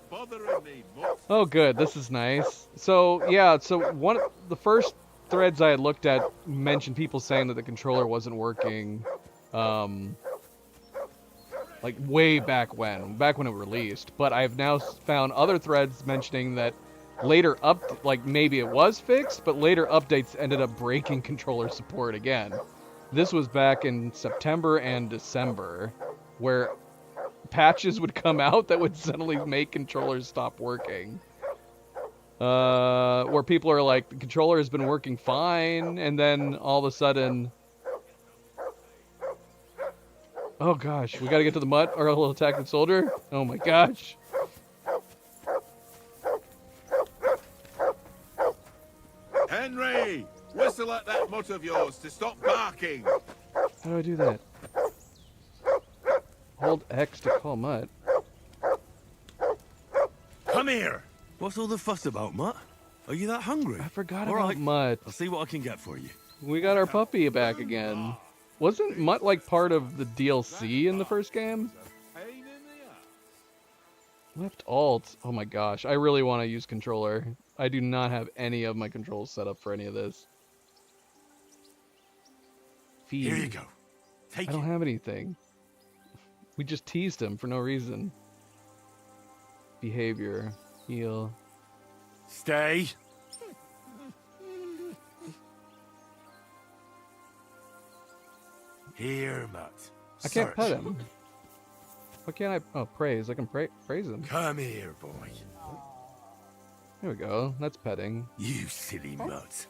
Bothering me, mutt. Oh, good. This is nice. So, yeah, so the first threads I had looked at mentioned people saying that the controller wasn't working, like way back when it released. But I've now found other threads mentioning that later like maybe it was fixed, but later updates ended up breaking controller support again. This was back in September and December, where patches would come out that would suddenly make controllers stop working. Where people are like, the controller has been working fine, and then all of a sudden... Oh gosh, we gotta get to the mutt or he'll attack the soldier? Oh my gosh. Henry! Whistle at that mutt of yours to stop barking. How do I do that? Hold X to call mutt. Come here! What's all the fuss about, Mutt? Are you that hungry? I forgot All about right. Mutt. I'll see what I can get for you. We got our puppy back again. Wasn't Mutt like part of the DLC in the first game? Left alt. Oh my gosh, I really want to use controller. I do not have any of my controls set up for any of this. Feed. Here you go. Take I don't have anything. We just teased him for no reason. Behavior. Heal. Stay. Here, Mutt. I can't Search. pet him. Why can't I? Oh, praise. I can praise him. Come here, boy. There we go. That's petting. You silly mutt.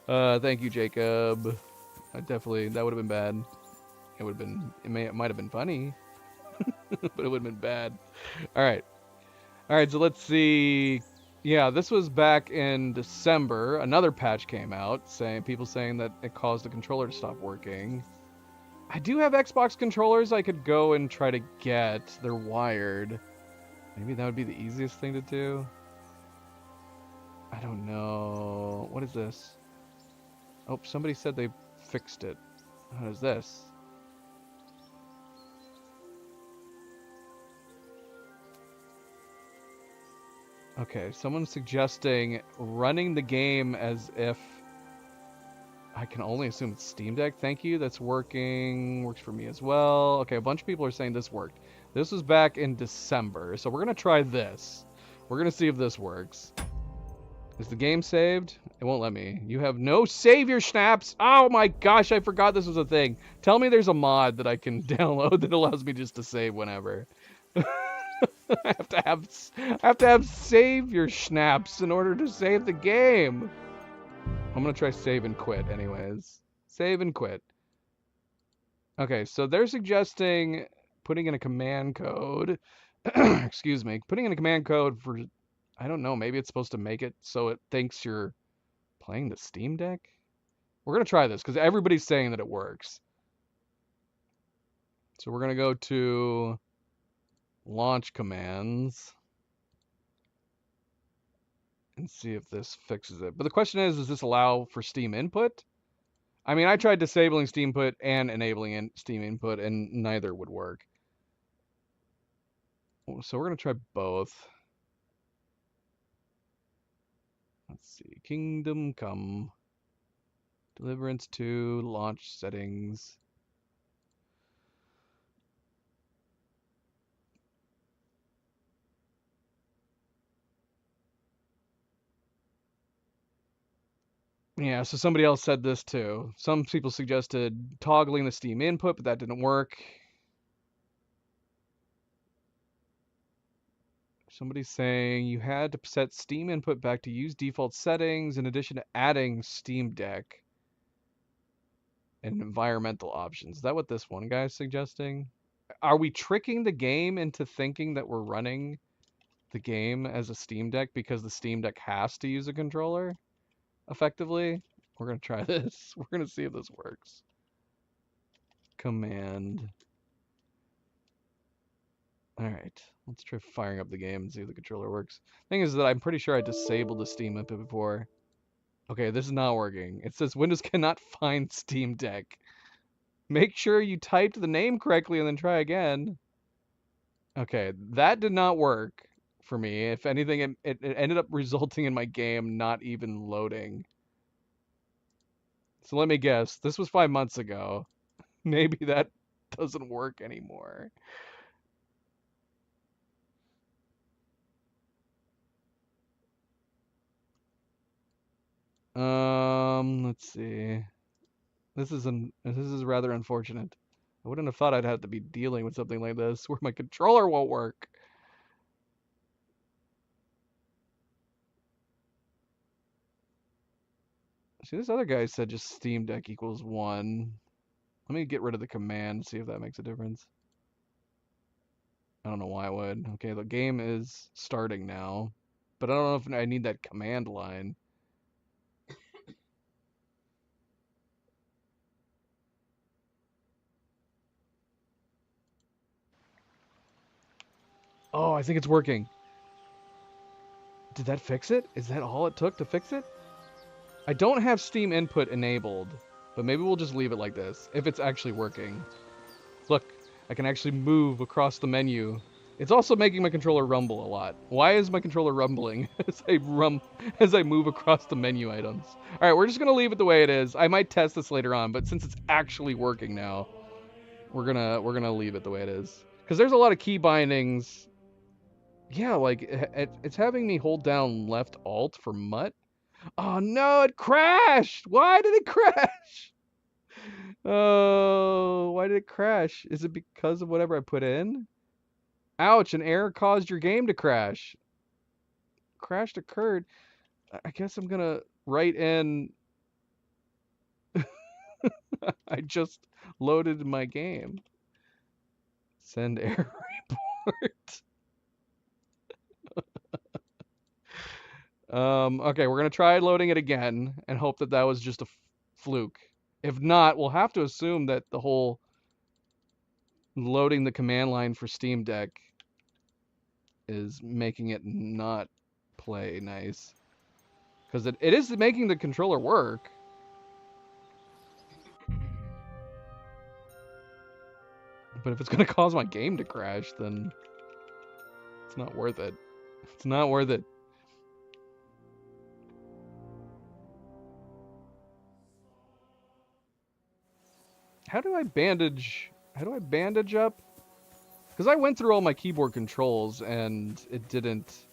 Thank you, Jacob. That would have been bad. It would have been, it might have been funny, but it would have been bad. All right. So let's see. Yeah, this was back in December. Another patch came out people saying that it caused the controller to stop working. I do have Xbox controllers I could go and try to get. They're wired. Maybe that would be the easiest thing to do. I don't know. What is this? Oh, somebody said they fixed it. What is this? Okay, someone's suggesting running the game as if... I can only assume it's Steam Deck. Thank you. That's working. Works for me as well. Okay, a bunch of people are saying this worked. This was back in December, so we're going to try this. We're going to see if this works. Is the game saved? It won't let me. You have no savior snaps. Oh my gosh, I forgot this was a thing. Tell me there's a mod that I can download that allows me just to save whenever. I have to have savior snaps in order to save the game. I'm gonna try save and quit anyways. Save and quit. Okay, so they're suggesting putting in a command code. Excuse me. Putting in a command code for, I don't know, maybe it's supposed to make it so it thinks you're playing the Steam Deck? We're gonna try this because everybody's saying that it works. So we're gonna go to launch commands and see if this fixes it. But the question is, does this allow for Steam input? I mean, I tried disabling Steam input and enabling Steam input, and neither would work. So we're going to try both. Let's see. Kingdom Come. Deliverance 2. Launch settings. Yeah, so somebody else said this too. Some people suggested toggling the Steam input, but that didn't work. Somebody's saying you had to set Steam input back to use default settings in addition to adding Steam Deck and environmental options. Is that what this one guy's suggesting? Are we tricking the game into thinking that we're running the game as a Steam Deck because the Steam Deck has to use a controller? Effectively, we're going to try this. We're going to see if this works. Command. All right, let's try firing up the game and see if the controller works. Thing is that I'm pretty sure I disabled the Steam input before. Okay, this is not working. It says Windows cannot find Steam Deck. Make sure you typed the name correctly and then try again. Okay, that did not work for me. If anything, it ended up resulting in my game not even loading. So let me guess. This was 5 months ago. Maybe that doesn't work anymore. Let's see. This is rather unfortunate. I wouldn't have thought I'd have to be dealing with something like this where my controller won't work. See, this other guy said just Steam Deck equals 1. Let me get rid of the command and see if that makes a difference. I don't know why it would. Okay, the game is starting now, but I don't know if I need that command line. Oh, I think it's working. Did that fix it? Is that all it took to fix it? I don't have Steam input enabled, but maybe we'll just leave it like this, if it's actually working. Look, I can actually move across the menu. It's also making my controller rumble a lot. Why is my controller rumbling as I move across the menu items? All right, we're just gonna leave it the way it is. I might test this later on, but since it's actually working now, we're gonna leave it the way it is. Because there's a lot of key bindings. Yeah, like it's having me hold down left alt for mutt. Oh no, it crashed! Why did it crash? Oh, why did it crash? Is it because of whatever I put in? Ouch, an error caused your game to crash. Crash occurred. I guess I'm gonna write in I just loaded my game. Send error report. Okay, we're gonna try loading it again and hope that that was just a fluke. If not, we'll have to assume that the whole loading the command line for Steam Deck is making it not play nice. Because it is making the controller work. But if it's going to cause my game to crash, then it's not worth it. It's not worth it. How do I bandage up? Because I went through all my keyboard controls and it didn't.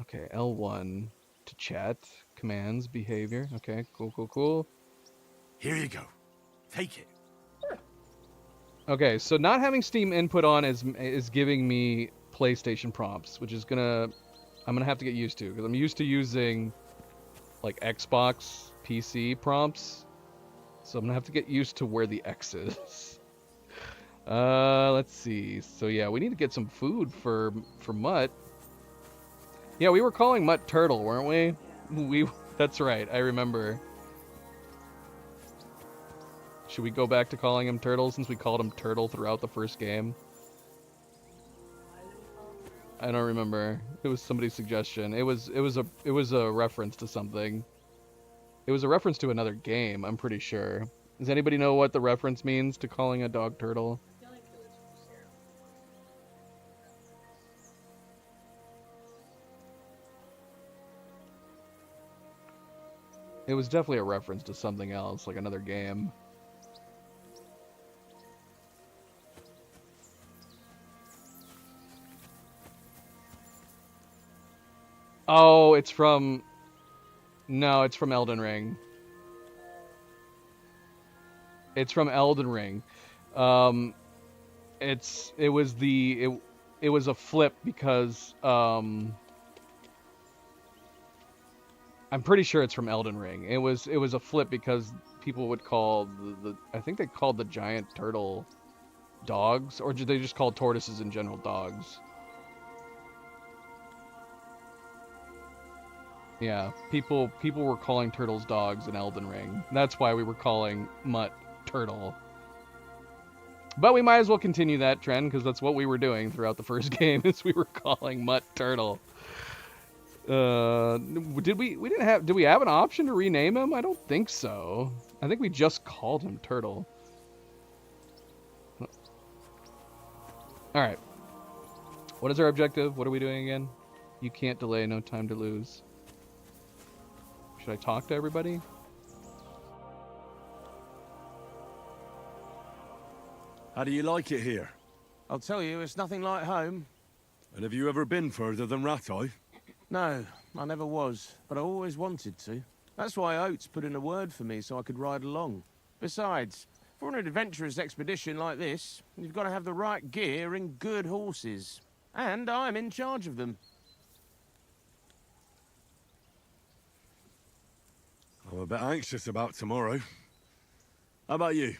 Okay, L1 to chat, commands, behavior. Okay, cool. Here you go. Take it. Okay, so not having Steam input on is giving me PlayStation prompts, which is I'm gonna have to get used to, because I'm used to using like Xbox PC prompts. So I'm gonna have to get used to where the X is. Let's see. So yeah, we need to get some food for Mutt. Yeah, we were calling Mutt Turtle, weren't we? That's right, I remember. Should we go back to calling him Turtle since we called him Turtle throughout the first game? I don't remember. It was somebody's suggestion. It was a reference to something. It was a reference to another game, I'm pretty sure. Does anybody know what the reference means to calling a dog Turtle? It was definitely a reference to something else, like another game. Oh, it's from... No, it's from Elden Ring. It's from Elden Ring. It was a flip because I'm pretty sure it's from Elden Ring. It was a flip because people would call I think they called the giant turtle dogs, or they just called tortoises in general dogs. Yeah, people were calling turtles dogs in Elden Ring. That's why we were calling Mutt Turtle. But we might as well continue that trend, because that's what we were doing throughout the first game, is we were calling Mutt Turtle. Did we have an option to rename him? I don't think so. I think we just called him Turtle. Alright. What is our objective? What are we doing again? You can't delay, no time to lose. Should I talk to everybody? How do you like it here? I'll tell you, it's nothing like home. And have you ever been further than Rattay? No, I never was, but I always wanted to. That's why Oates put in a word for me so I could ride along. Besides, for an adventurous expedition like this, you've got to have the right gear and good horses. And I'm in charge of them. I'm a bit anxious about tomorrow. How about you?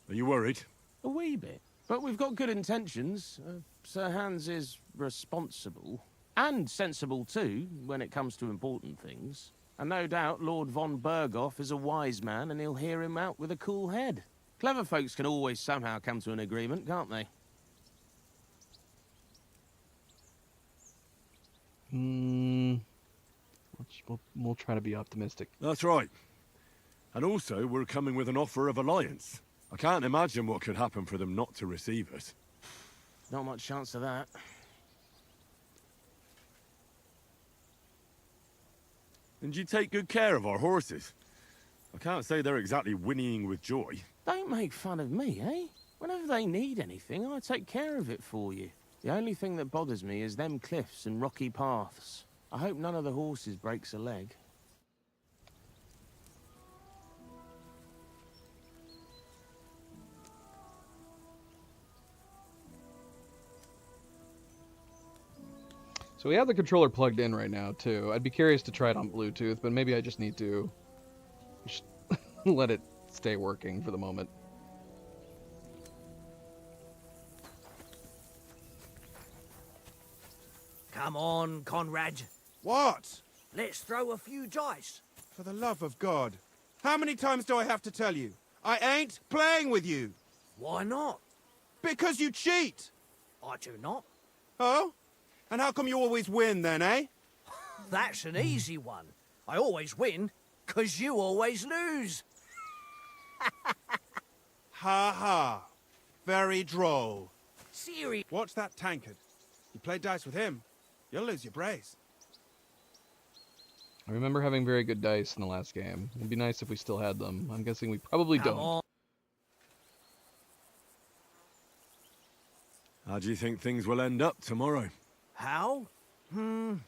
Are you worried? A wee bit. But we've got good intentions. Sir Hans is responsible. And sensible too, when it comes to important things. And no doubt Lord von Berghoff is a wise man and he'll hear him out with a cool head. Clever folks can always somehow come to an agreement, can't they? We'll try to be optimistic. That's right. And also, we're coming with an offer of alliance. I can't imagine what could happen for them not to receive us. Not much chance of that. And you take good care of our horses. I can't say they're exactly whinnying with joy. Don't make fun of me, eh? Whenever they need anything, I take care of it for you. The only thing that bothers me is them cliffs and rocky paths. I hope none of the horses breaks a leg. So we have the controller plugged in right now, too. I'd be curious to try it on Bluetooth, but maybe I just need to just let it stay working for the moment. Come on, Conrad. What? Let's throw a few dice. For the love of God. How many times do I have to tell you? I ain't playing with you. Why not? Because you cheat. I do not. Oh? And how come you always win then, eh? That's an easy one. I always win, 'cause you always lose. Ha ha. Very droll. Serious. Watch that tankard. You play dice with him, you'll lose your brace. I remember having very good dice in the last game. It'd be nice if we still had them. I'm guessing we probably Come don't. on. How do you think things will end up tomorrow? How? No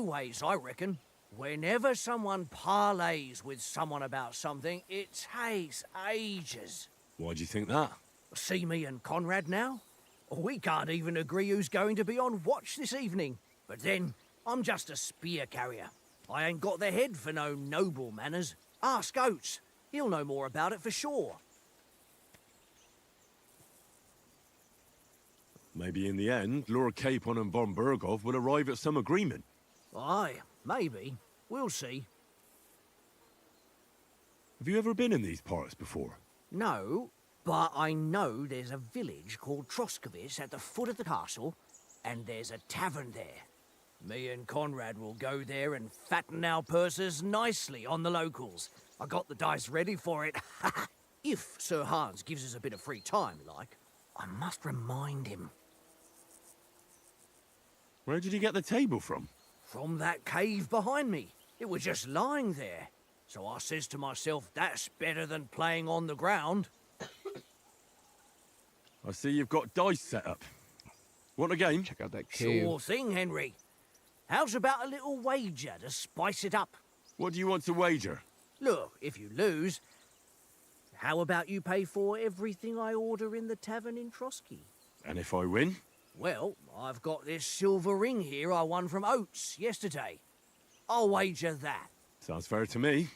ways, I reckon. Whenever someone parleys with someone about something, it takes ages. Why do you think that? See me and Conrad now? We can't even agree who's going to be on watch this evening. But then, I'm just a spear carrier. I ain't got the head for no noble manners. Ask Oates. He'll know more about it for sure. Maybe in the end, Lord Capon and von Berghoff will arrive at some agreement. Aye, maybe. We'll see. Have you ever been in these parts before? No, but I know there's a village called Troskovitz at the foot of the castle, and there's a tavern there. Me and Conrad will go there and fatten our purses nicely on the locals. I got the dice ready for it. If Sir Hans gives us a bit of free time, like. I must remind him. Where did you get the table from? From that cave behind me. It was just lying there. So I says to myself, that's better than playing on the ground. I see you've got dice set up. Want a game? Check out that cave. Sure thing, Henry. How's about a little wager to spice it up? What do you want to wager? Look, if you lose, how about you pay for everything I order in the tavern in Trotsky? And if I win? Well, I've got this silver ring here I won from Oates yesterday. I'll wager that. Sounds fair to me.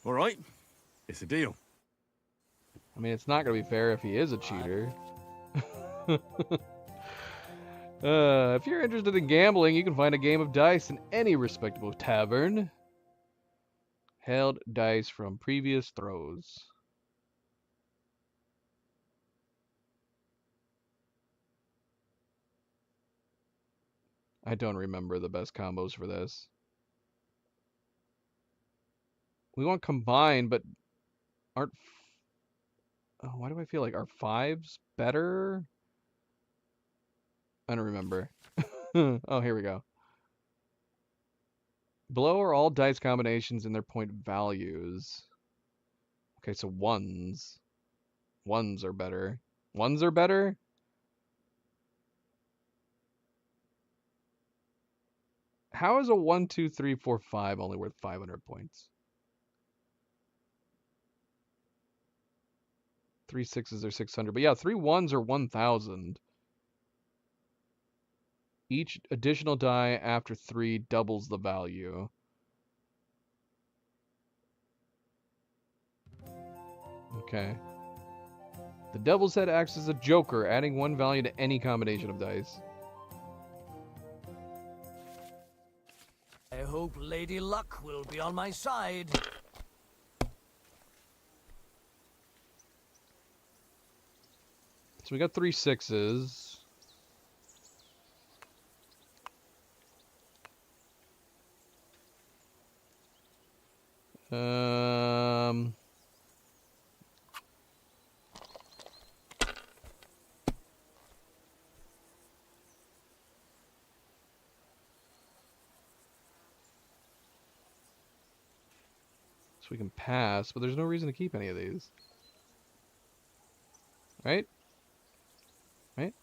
All right, it's a deal. I mean, it's not going to be fair if he is a cheater. If you're interested in gambling, you can find a game of dice in any respectable tavern. Held dice from previous throws. I don't remember the best combos for this. We want combined, but aren't... Oh, why do I feel like are fives better? I don't remember. Oh, here we go. Below are all dice combinations and their point values. Okay, so ones. Ones are better. Ones are better? How is a 1, 2, 3, 4, 5 only worth 500 points? 3 6s are 600. But yeah, 3 1s are 1,000. Each additional die after 3 doubles the value. Okay. The Devil's Head acts as a joker, adding 1 value to any combination of dice. I hope Lady Luck will be on my side. So we got 3 6s. So we can pass, but there's no reason to keep any of these. Right? Right?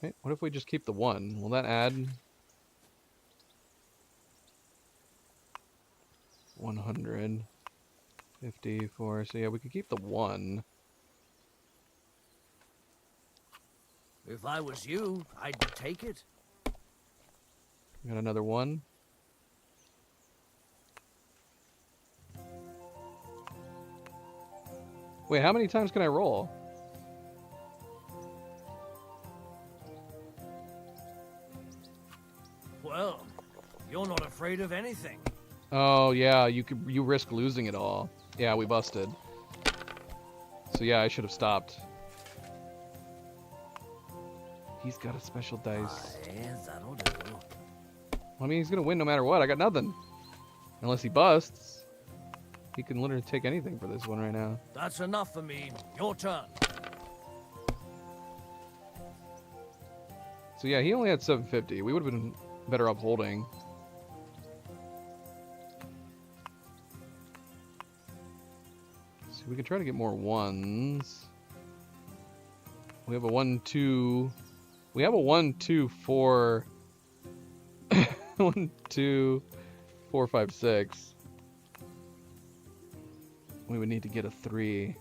Right? What if we just keep the 1? Will that add 100, 54? So yeah, we could keep the 1. If I was you, I'd take it. Got another 1. Wait, how many times can I roll? Well, you're not afraid of anything. Oh yeah, you risk losing it all. Yeah, we busted. So yeah, I should have stopped. He's got a special dice. That'll do. I mean, he's gonna win no matter what. I got nothing. Unless he busts. He can literally take anything for this one right now. That's enough for me. Your turn. So yeah, he only had 750. We would have been better off holding. So we could try to get more ones. We have a 1, 2. We have a 1, 2, 4. 1, 2, 4, 5, 6. We would need to get a 3.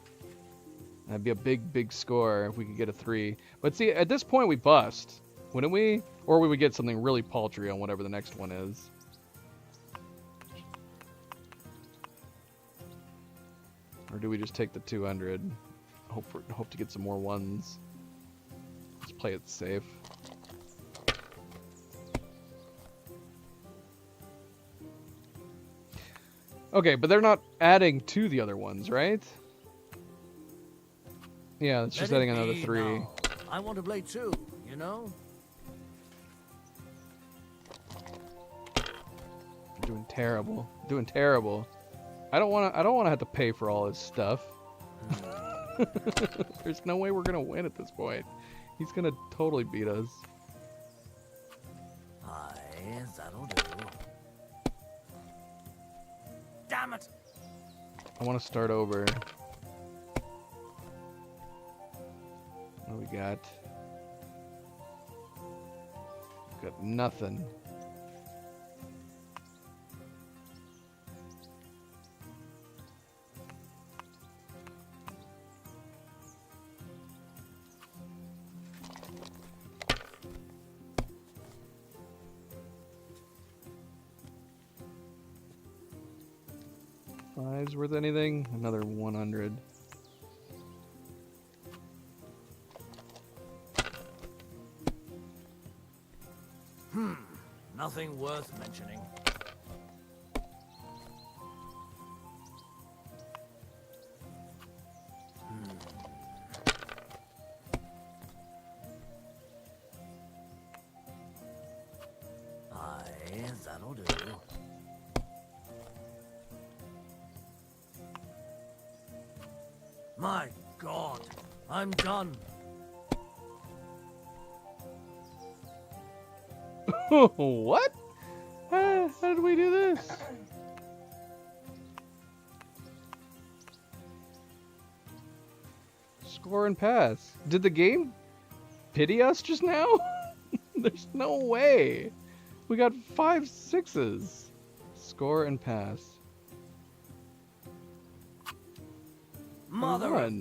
That'd be a big score if we could get a 3. But see, at this point we bust, wouldn't we? Or we would get something really paltry on whatever the next one is. Or do we just take the 200? Hope to get some more ones. Let's play it safe. Okay, but they're not adding to the other ones, right? Yeah, it's just adding another 3. Now. I want to play too, you know? I'm doing terrible. Doing terrible. I don't wanna have to pay for all his stuff. There's no way we're gonna win at this point. He's gonna totally beat us. Aye, that'll do. Damn it! I want to start over. What do we got? We've got nothing. Five's worth anything? Another 100. Nothing worth mentioning. Aye, that'll do. My God, I'm done. What? How did we do this? Score and pass. Did the game pity us just now? There's no way. We got 5 6s. Score and pass. Mother of...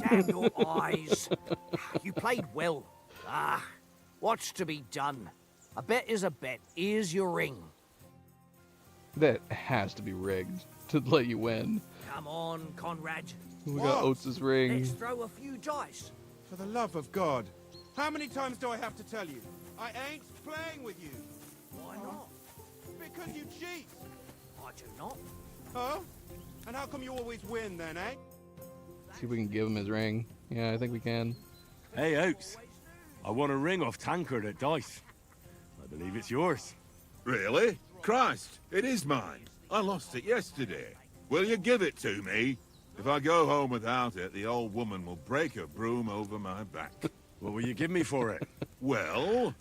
Damn your eyes. You played well. What's to be done? A bet is a bet. Here's your ring. That has to be rigged to let you win. Come on, Conrad. We got Oates' ring. Let's throw a few dice. For the love of God. How many times do I have to tell you? I ain't playing with you. Why not? Because you cheat. I do not. Huh? And how come you always win then, eh? See if we can give him his ring. Yeah, I think we can. Hey, Oates. I won a ring off Tankard at Dice. I believe it's yours. Really? Christ, it is mine. I lost it yesterday. Will you give it to me? If I go home without it, the old woman will break her broom over my back. What will you give me for it? Well,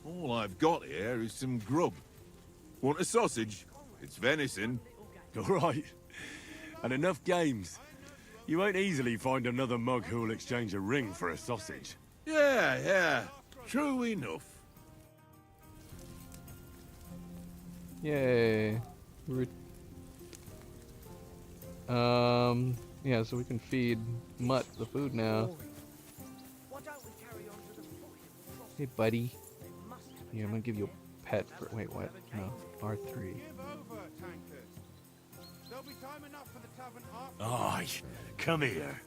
all I've got here is some grub. Want a sausage? It's venison. All right. And enough games. You won't easily find another mug who'll exchange a ring for a sausage. Yeah. True enough. Yay. Yeah, so we can feed Mutt the food now. Hey, buddy. Yeah, I'm gonna give you a pet for. Wait, what? No, R3. Aye, come here.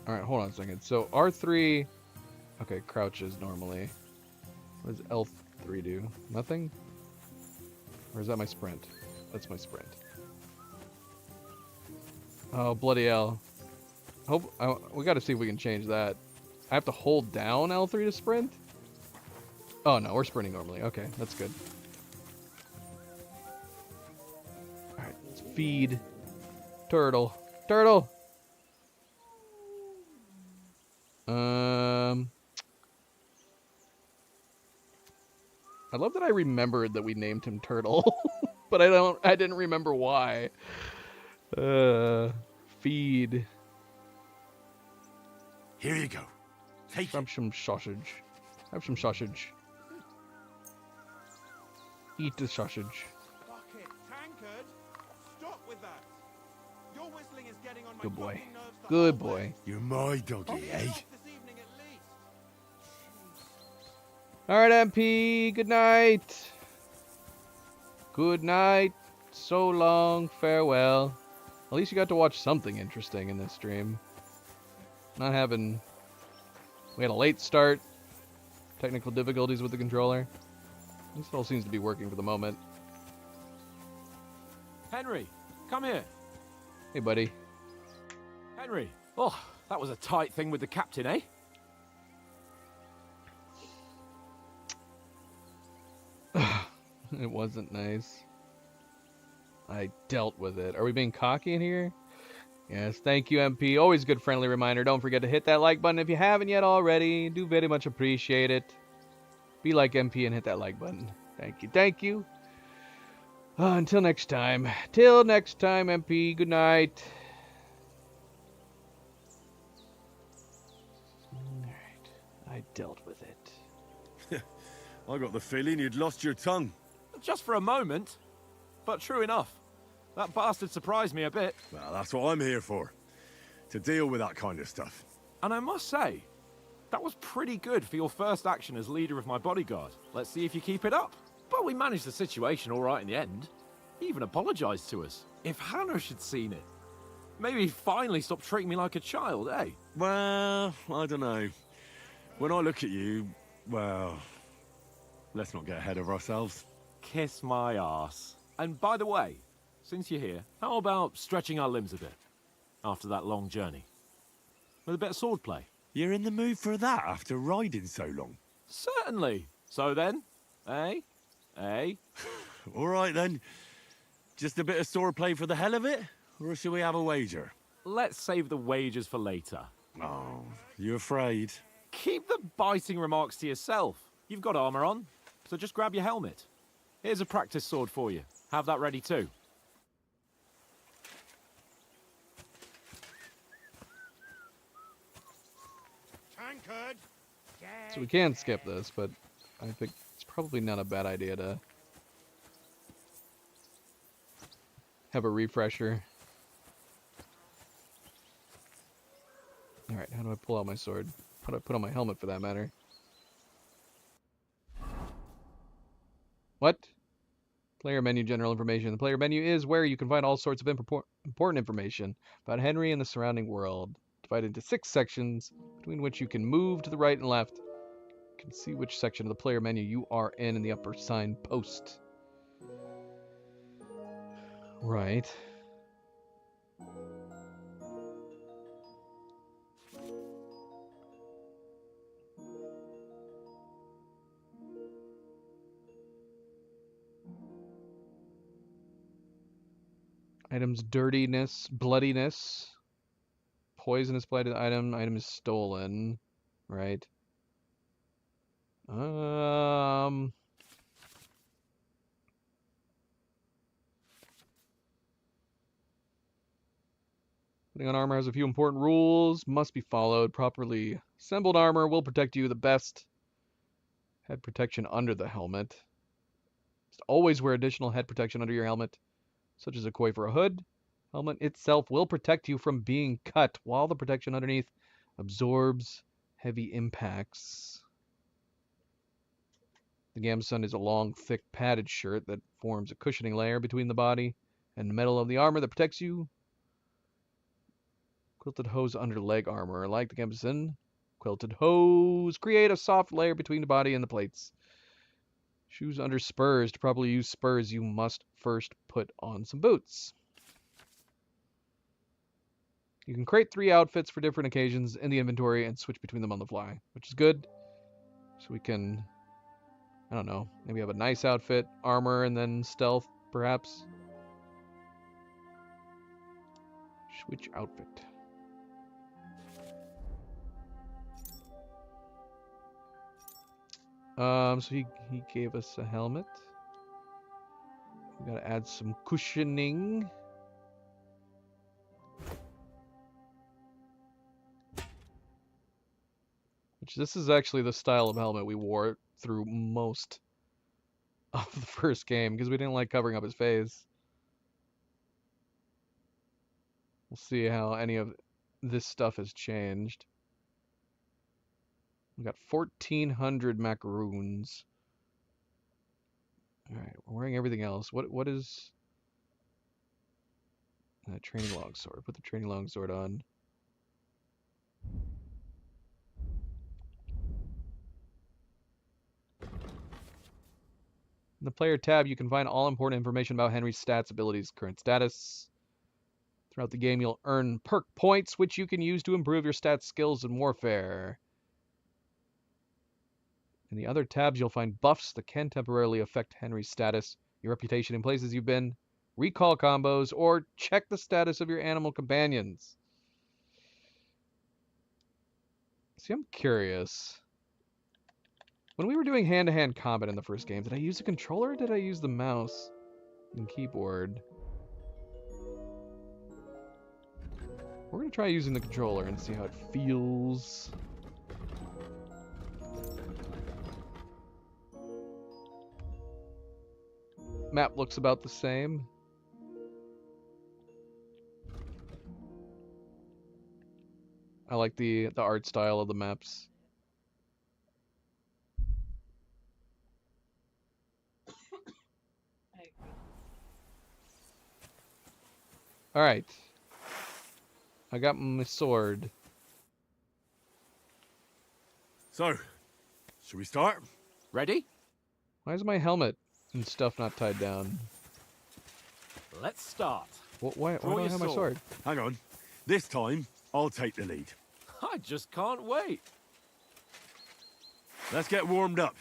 All right, hold on a second. So R3, okay, crouches normally. What does L3 do? Nothing? Or is that my sprint? That's my sprint. Oh, bloody hell. We got to see if we can change that. I have to hold down L3 to sprint? Oh, no, we're sprinting normally. Okay, that's good. All right, let's feed. Turtle. Turtle! I love that I remembered that we named him Turtle, but I didn't remember why. Feed. Here you go. Have some sausage. Have some sausage. Eat the sausage. Bucket, tankard, stop with that. Your whistling is getting on my Good boy. fucking nerves the Good whole boy. way. You're my doggy, eh? All right, MP. Good night. Good night. So long. Farewell. At least you got to watch something interesting in this stream. Not having... We had a late start. Technical difficulties with the controller. This all seems to be working for the moment. Henry, come here. Hey, buddy. Henry. Oh, that was a tight thing with the captain, eh? It wasn't nice. I dealt with it. Are we being cocky in here? Yes, thank you, MP. Always good friendly reminder. Don't forget to hit that like button if you haven't yet already. Do very much appreciate it. Be like MP and hit that like button. Thank you. Thank you. Until next time. Till next time, MP. Good night. Alright. I dealt with it. I got the feeling you'd lost your tongue. Just for a moment. But true enough. That bastard surprised me a bit. Well, that's what I'm here for. To deal with that kind of stuff. And I must say, that was pretty good for your first action as leader of my bodyguard. Let's see if you keep it up. But we managed the situation all right in the end. He even apologized to us. If Hanush had seen it, maybe he'd finally stop treating me like a child, eh? Well, I don't know. When I look at you, well, let's not get ahead of ourselves. Kiss my arse. And by the way, since you're here, how about stretching our limbs a bit after that long journey? With a bit of swordplay. You're in the mood for that after riding so long? Certainly. So then, eh? Eh? All right then. Just a bit of swordplay for the hell of it? Or shall we have a wager? Let's save the wagers for later. Oh, you afraid? Keep the biting remarks to yourself. You've got armor on, so just grab your helmet. Here's a practice sword for you. Have that ready too. Tankard. So we can skip this, but I think it's probably not a bad idea to have a refresher. Alright, how do I pull out my sword? How do I put on my helmet for that matter? What? Player menu, general information. The player menu is where you can find all sorts of important information about Henry and the surrounding world. Divided into 6 sections, between which you can move to the right and left. You can see which section of the player menu you are in the upper signpost. Right. Items dirtiness, bloodiness, poisonous blighted item, item is stolen, right? Putting on armor has a few important rules, must be followed. Properly assembled armor will protect you the best. Head protection under the helmet. Just always wear additional head protection under your helmet, such as a koi for a hood. Helmet itself will protect you from being cut, while the protection underneath absorbs heavy impacts. The gambeson is a long, thick, padded shirt that forms a cushioning layer between the body And metal of the armor that protects you. Quilted hose under leg armor. Like the gambeson. Quilted hose. Create a soft layer between the body and the plates. Shoes under spurs. To properly use spurs, you must first put on some boots. You can create 3 outfits for different occasions in the inventory and switch between them on the fly, which is good. So we can, I don't know, maybe have a nice outfit, armor, and then stealth, perhaps. Switch outfit. So he gave us a helmet. We gotta add some cushioning. Which this is actually the style of helmet we wore through most of the first game because we didn't like covering up his face. We'll see how any of this stuff has changed. We got 1,400 macaroons. All right, we're wearing everything else. What is training longsword? Put the training longsword on. In the player tab, you can find all important information about Henry's stats, abilities, current status. Throughout the game, you'll earn perk points, which you can use to improve your stats, skills, and warfare. In the other tabs, you'll find buffs that can temporarily affect Henry's status, your reputation in places you've been, recall combos, or check the status of your animal companions. See, I'm curious. When we were doing hand-to-hand combat in the first game, did I use the controller or did I use the mouse and keyboard? We're going to try using the controller and see how it feels. Map looks about the same. I like the art style of the maps. Alright. I got my sword. So, should we start? Ready? Why is my helmet and stuff not tied down? Let's start. Why don't I have my sword? Hang on. This time, I'll take the lead. I just can't wait. Let's get warmed up.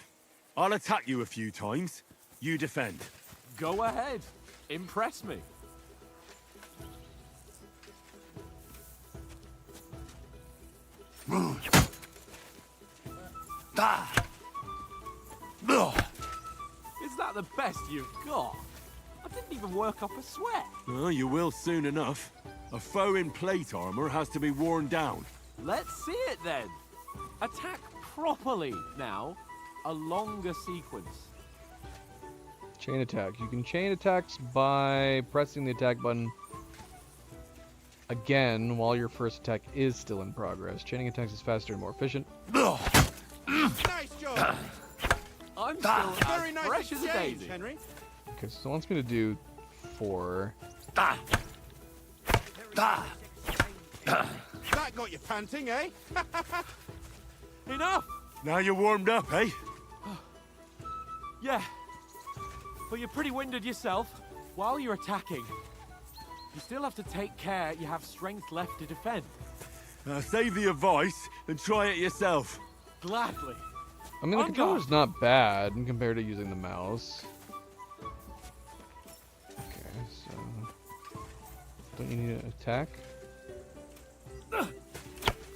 I'll attack you a few times. You defend. Go ahead. Impress me. Is that the best you've got? I didn't even work up a sweat. Oh, you will soon enough. A foe in plate armor has to be worn down. Let's see it then. Attack properly now. A longer sequence. Chain attack. You can chain attacks by pressing the attack button again while your first attack is still in progress. Chaining attacks is faster and more efficient. Nice job. I'm still very nice fresh as a exchange, daisy. Henry. Okay, so it wants me to do 4. That got you panting, eh? Enough! Now you're warmed up, eh? Yeah. But you're pretty winded yourself. While you're attacking, you still have to take care you have strength left to defend. Save the advice and try it yourself. Gladly. I mean, the controller's not bad compared to using the mouse. Okay, so... Don't you need to attack?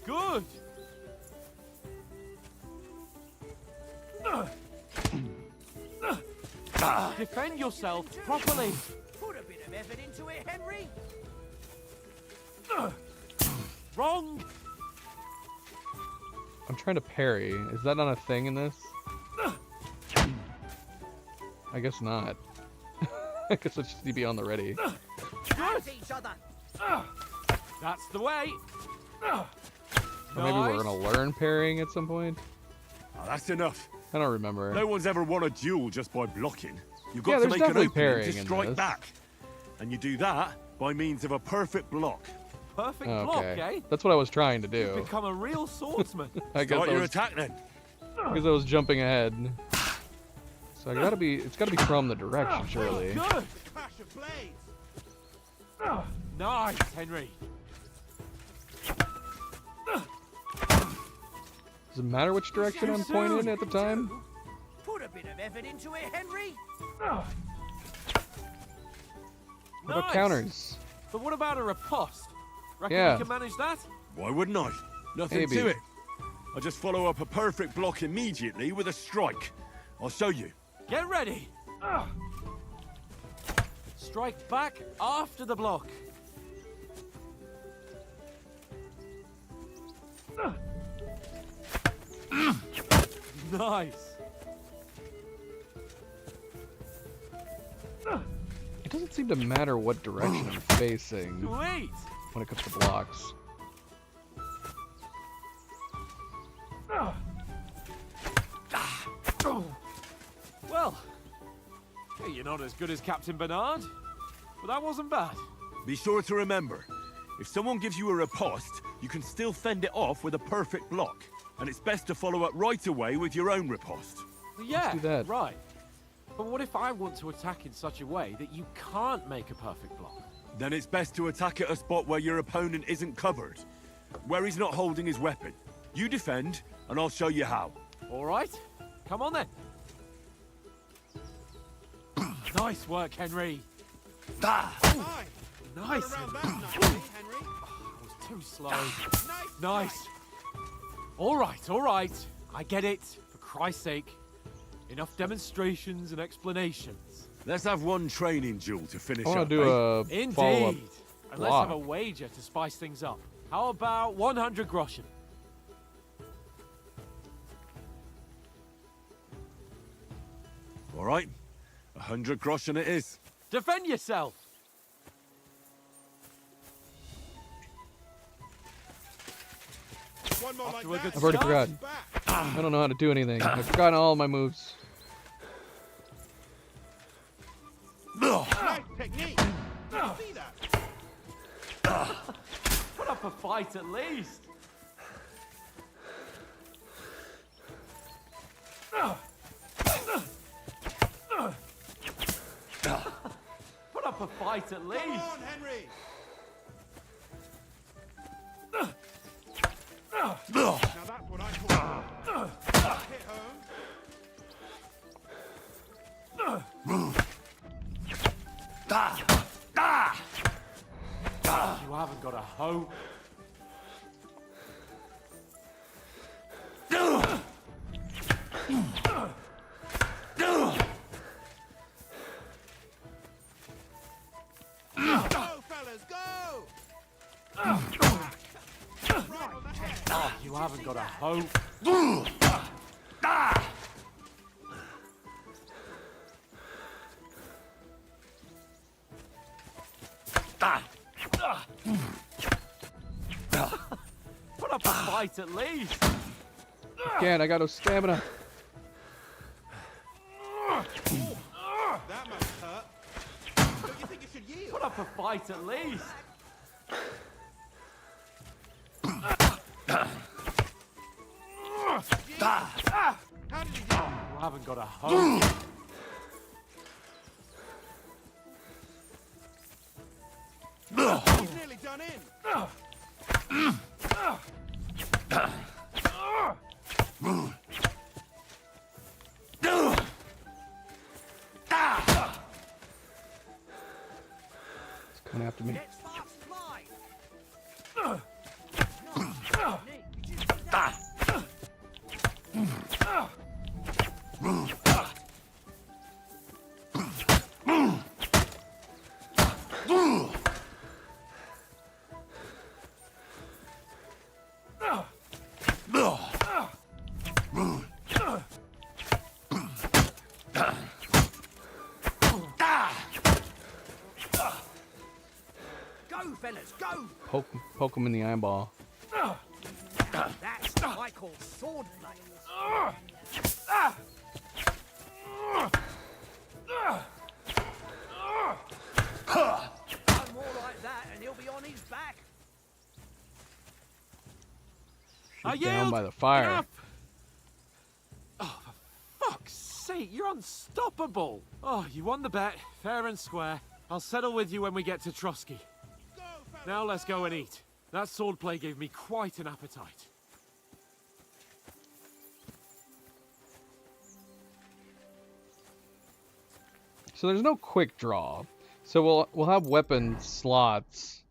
Good! Defend yourself properly. Put a bit of effort into it, Henry. Wrong! I'm trying to parry. Is that not a thing in this? I guess not. I guess it's just to be on the ready. At each other. That's the way. Or maybe we're gonna learn parrying at some point. Oh, that's enough. I don't remember. No one's ever won a duel just by blocking. You've got Yeah, to there's make an definitely opening parrying to in strike this. back. And you do that by means of a perfect block. Perfect block, eh? That's what I was trying to do. You've become a real swordsman. I guess Start I your was, attack then. because I was jumping ahead. So it's gotta be from the direction, surely. Good. Nice, Henry. Does it matter which direction I'm pointing at the time? Put a bit of effort into it, Henry. What about counters? But what about a riposte? Reckon Yeah. you can manage that? Why wouldn't I? Nothing Maybe. to it. I just follow up a perfect block immediately with a strike. I'll show you. Get ready. Strike back after the block. Nice. It doesn't seem to matter what direction I'm facing Sweet. when it comes to blocks. Well, hey, you're not as good as Captain Bernard, but that wasn't bad. Be sure to remember, if someone gives you a riposte, you can still fend it off with a perfect block. And it's best to follow up right away with your own riposte. Yeah, do that. right. But what if I want to attack in such a way that you can't make a perfect block? Then it's best to attack at a spot where your opponent isn't covered, where he's not holding his weapon. You defend, and I'll show you how. All right, come on then. Nice work, Henry. Nice. I was too slow. Nice. All right. I get it. For Christ's sake. Enough demonstrations and explanations. Let's have one training duel to finish I want up, to do a follow-up Indeed. And let's have a block. wager to spice things up. How about 100 groschen? All right, 100 groschen it is. Defend yourself. After a good I've already start. forgotten. I don't know how to do anything. I've forgotten all my moves. Nice technique. See that? Put up a fight at least. Put up a fight at least. Come on, Henry. Now that's what I call hit home. You haven't got a hope. Go, fellas, go! You haven't got a hope. Put up a fight at least. Again, I got no stamina. That must hurt. Don't you think you should yield? Put up a fight at least. How did he do? You haven't got a hope. He's nearly done in. It's coming after me. Let's fast fly. Go, fellas, go! Poke him in the eyeball. That's what I call sword play. down yield. by the fire. Enough. Oh, for fuck's sake, you're unstoppable. Oh, you won the bet, fair and square. I'll settle with you when we get to Trotsky. Now let's go and eat. That swordplay gave me quite an appetite. So there's no quick draw. So we'll have weapon slots,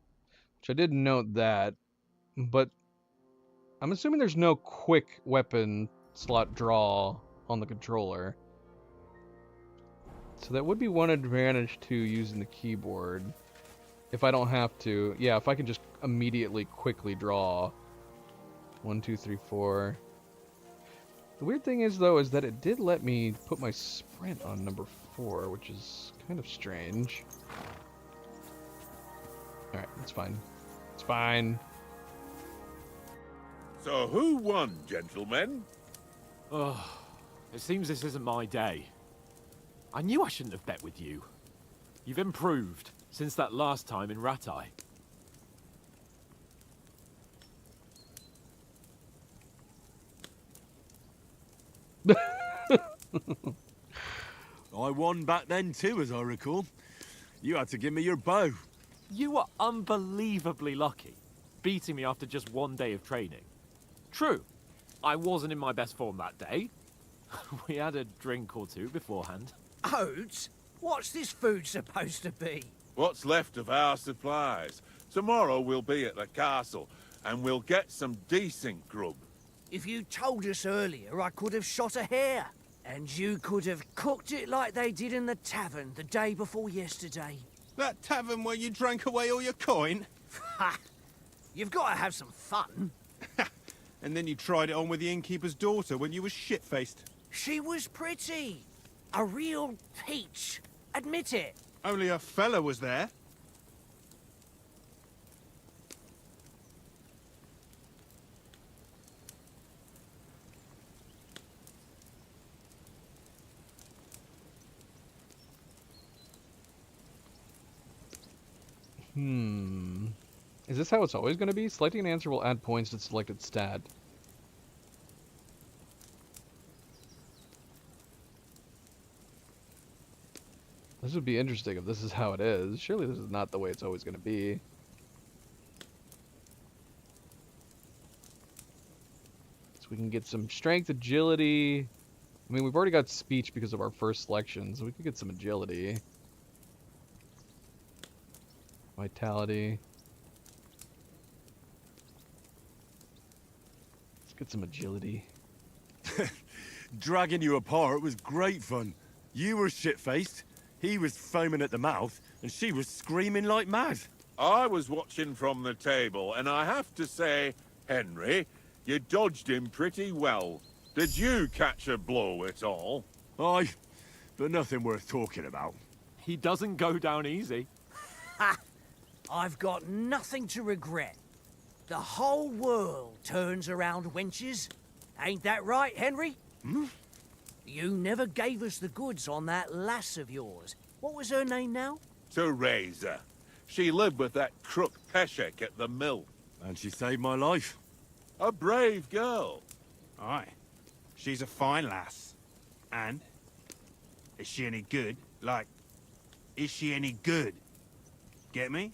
which I did note that, but I'm assuming there's no quick weapon slot draw on the controller. So that would be one advantage to using the keyboard. If I don't have to, yeah, if I can just immediately quickly draw. 1, 2, 3, 4. The weird thing is, though, is that it did let me put my sprint on number 4, which is kind of strange. Alright, it's fine. It's fine. So who won, gentlemen? Oh, it seems this isn't my day. I knew I shouldn't have bet with you. You've improved since that last time in Rattay. I won back then too, as I recall. You had to give me your bow. You were unbelievably lucky, beating me after just one day of training. True, I wasn't in my best form that day. We had a drink or two beforehand. Oates? What's this food supposed to be? What's left of our supplies. Tomorrow we'll be at the castle, and we'll get some decent grub. If you told us earlier, I could have shot a hare. And you could have cooked it like they did in the tavern the day before yesterday. That tavern where you drank away all your coin? Ha! You've got to have some fun. And then you tried it on with the innkeeper's daughter when you were shit-faced. She was pretty. A real peach. Admit it. Only a fella was there. Is this how it's always going to be? Selecting an answer will add points to selected stat. This would be interesting if this is how it is. Surely this is not the way it's always going to be. So we can get some strength, agility. I mean, we've already got speech because of our first selection, so we could get some agility. Vitality. Let's get some agility. Dragging you apart was great fun. You were shit-faced, he was foaming at the mouth, and she was screaming like mad. I was watching from the table, and I have to say, Henry, you dodged him pretty well. Did you catch a blow at all? Aye, but nothing worth talking about. He doesn't go down easy. Ha! I've got nothing to regret. The whole world turns around wenches. Ain't that right, Henry? Hmm? You never gave us the goods on that lass of yours. What was her name now? Teresa. She lived with that crook Peshek at the mill. And she saved my life. A brave girl. Aye. She's a fine lass. And? Is she any good? Like, is she any good? Get me?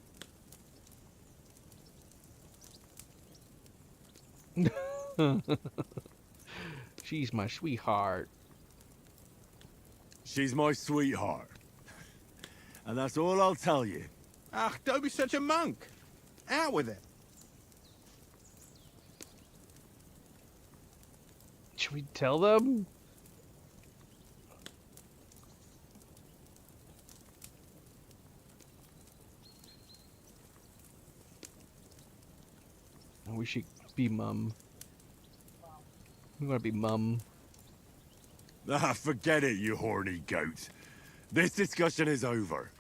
She's my sweetheart. She's my sweetheart. And that's all I'll tell you. Ah, don't be such a monk. Out with it. Should we tell them? Oh, we should be mum. We want to be mum. Ah, forget it, you horny goat. This discussion is over.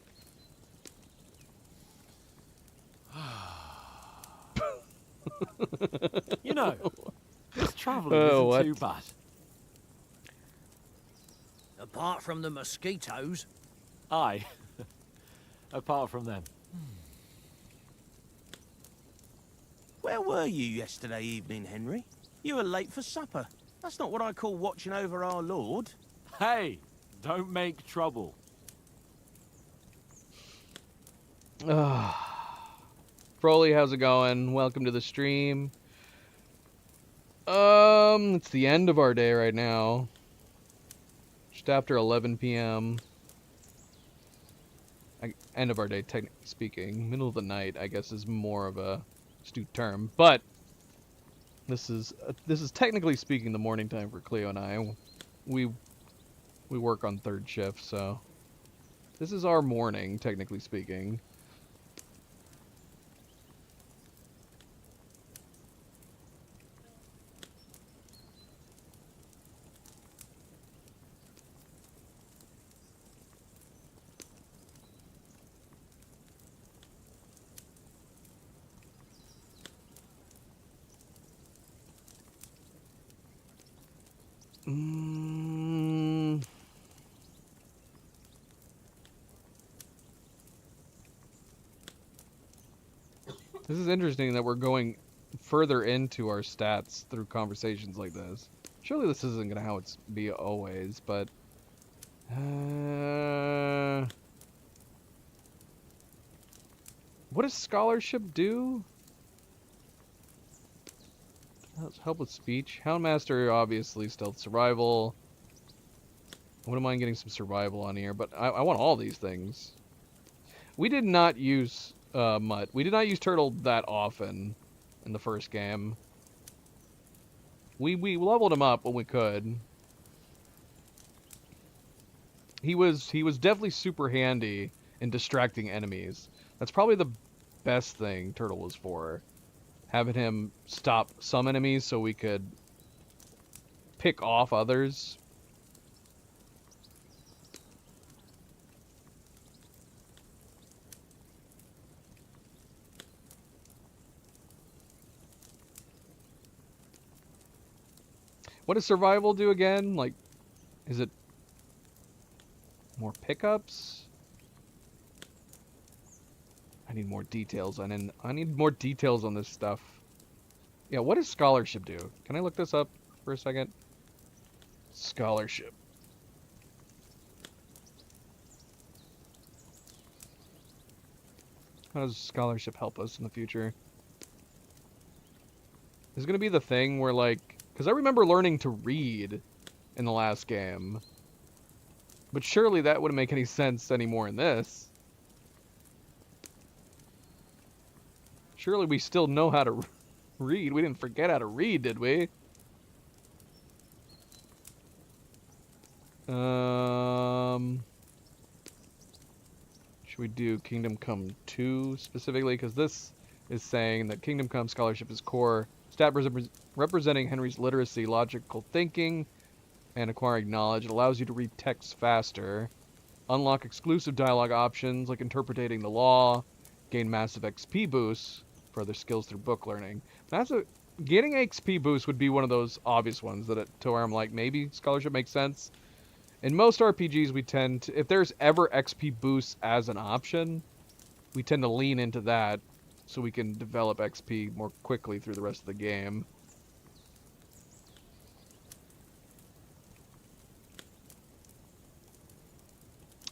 You know, this travelling isn't too bad. Apart from the mosquitoes. Aye. Apart from them. Where were you yesterday evening, Henry? You were late for supper. That's not what I call watching over our lord. Hey, don't make trouble. Froley, how's it going? Welcome to the stream. It's the end of our day right now. Just after 11 p.m. End of our day, technically speaking. Middle of the night, I guess, is more of a astute term. But this is technically speaking the morning time for Cleo and I. We work on third shift, so this is our morning, technically speaking. This is interesting that we're going further into our stats through conversations like this. Surely this isn't gonna how it's be always, but what does scholarship do? Help with speech. Houndmaster, obviously, stealth survival. I wouldn't mind getting some survival on here, but I want all these things. We did not use Mutt. We did not use Turtle that often in the first game. We leveled him up when we could. He was definitely super handy in distracting enemies. That's probably the best thing Turtle was for. Having him stop some enemies so we could pick off others. What does survival do again? Like, is it more pickups? I need more details I need more details on this stuff. Yeah, what does scholarship do? Can I look this up for a second? Scholarship. How does scholarship help us in the future? Is it going to be the thing where, like, because I remember learning to read in the last game, but surely that wouldn't make any sense anymore in this. Surely we still know how to read. We didn't forget how to read, did we? Should we do Kingdom Come 2 specifically? Because this is saying that Kingdom Come Scholarship is core stat representing Henry's literacy, logical thinking, and acquiring knowledge. It allows you to read text faster, unlock exclusive dialogue options like interpreting the law, gain massive XP boosts for other skills through book learning. Getting XP boost would be one of those obvious ones to where I'm like, maybe scholarship makes sense. In most RPGs, we tend to, if there's ever XP boosts as an option, we tend to lean into that so we can develop XP more quickly through the rest of the game.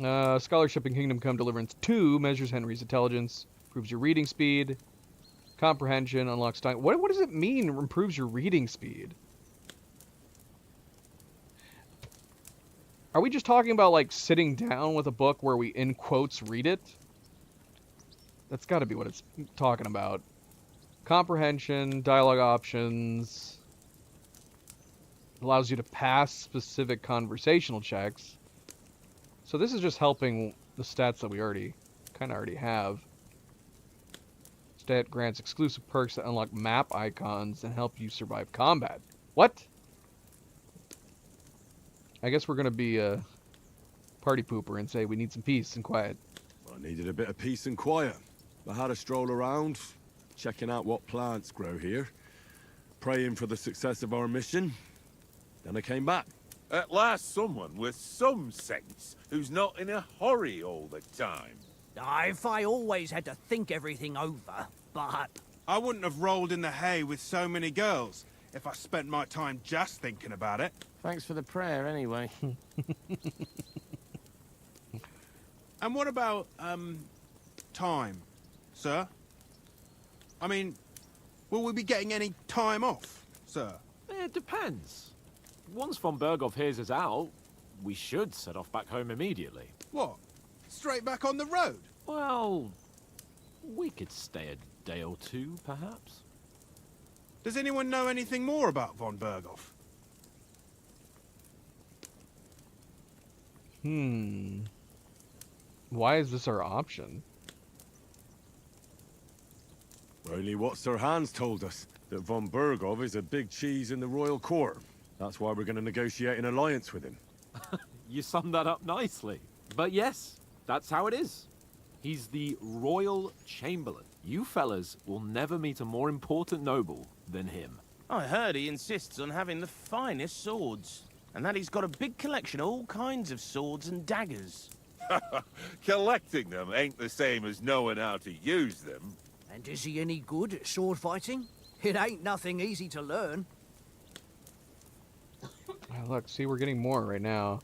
Scholarship in Kingdom Come Deliverance 2 measures Henry's intelligence, improves your reading speed, comprehension, unlocks time. What does it mean, improves your reading speed? Are we just talking about, like, sitting down with a book where we, in quotes, read it? That's got to be what it's talking about. Comprehension, dialogue options, allows you to pass specific conversational checks. So this is just helping the stats that we already have. Stat grants exclusive perks that unlock map icons and help you survive combat. What? I guess we're going to be a party pooper and say we need some peace and quiet. I needed a bit of peace and quiet. I had a stroll around, checking out what plants grow here, praying for the success of our mission. Then I came back. At last, someone with some sense, who's not in a hurry all the time. If I always had to think everything over, but... I wouldn't have rolled in the hay with so many girls if I spent my time just thinking about it. Thanks for the prayer, anyway. And what about, time, sir? I mean, will we be getting any time off, sir? It depends. Once von Berghoff hears us out, we should set off back home immediately. What? Straight back on the road? Well, we could stay a day or two, perhaps. Does anyone know anything more about von Berghoff? Why is this our option? Only what Sir Hans told us, that von Berghoff is a big cheese in the royal court. That's why we're going to negotiate an alliance with him. You summed that up nicely. But yes, that's how it is. He's the Royal Chamberlain. You fellas will never meet a more important noble than him. I heard he insists on having the finest swords, and that he's got a big collection of all kinds of swords and daggers. Collecting them ain't the same as knowing how to use them. And is he any good at sword fighting? It ain't nothing easy to learn. Look, see, we're getting more right now.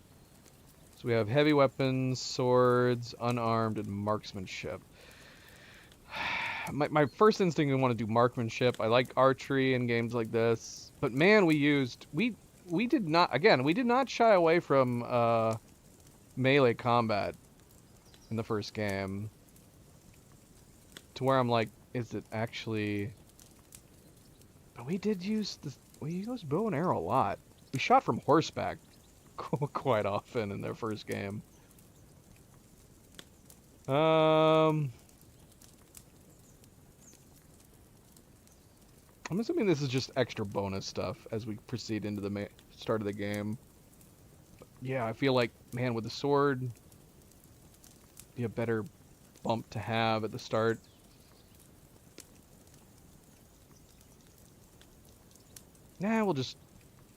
So we have heavy weapons, swords, unarmed, and marksmanship. My first instinct is I want to do marksmanship. I like archery in games like this. But man, we did not shy away from melee combat in the first game. To where I'm like, is it actually... But we did use we used bow and arrow a lot. We shot from horseback quite often in their first game. I'm assuming this is just extra bonus stuff as we proceed into the start of the game. But yeah, I feel like, man, with the sword, be a better bump to have at the start. Nah, we'll just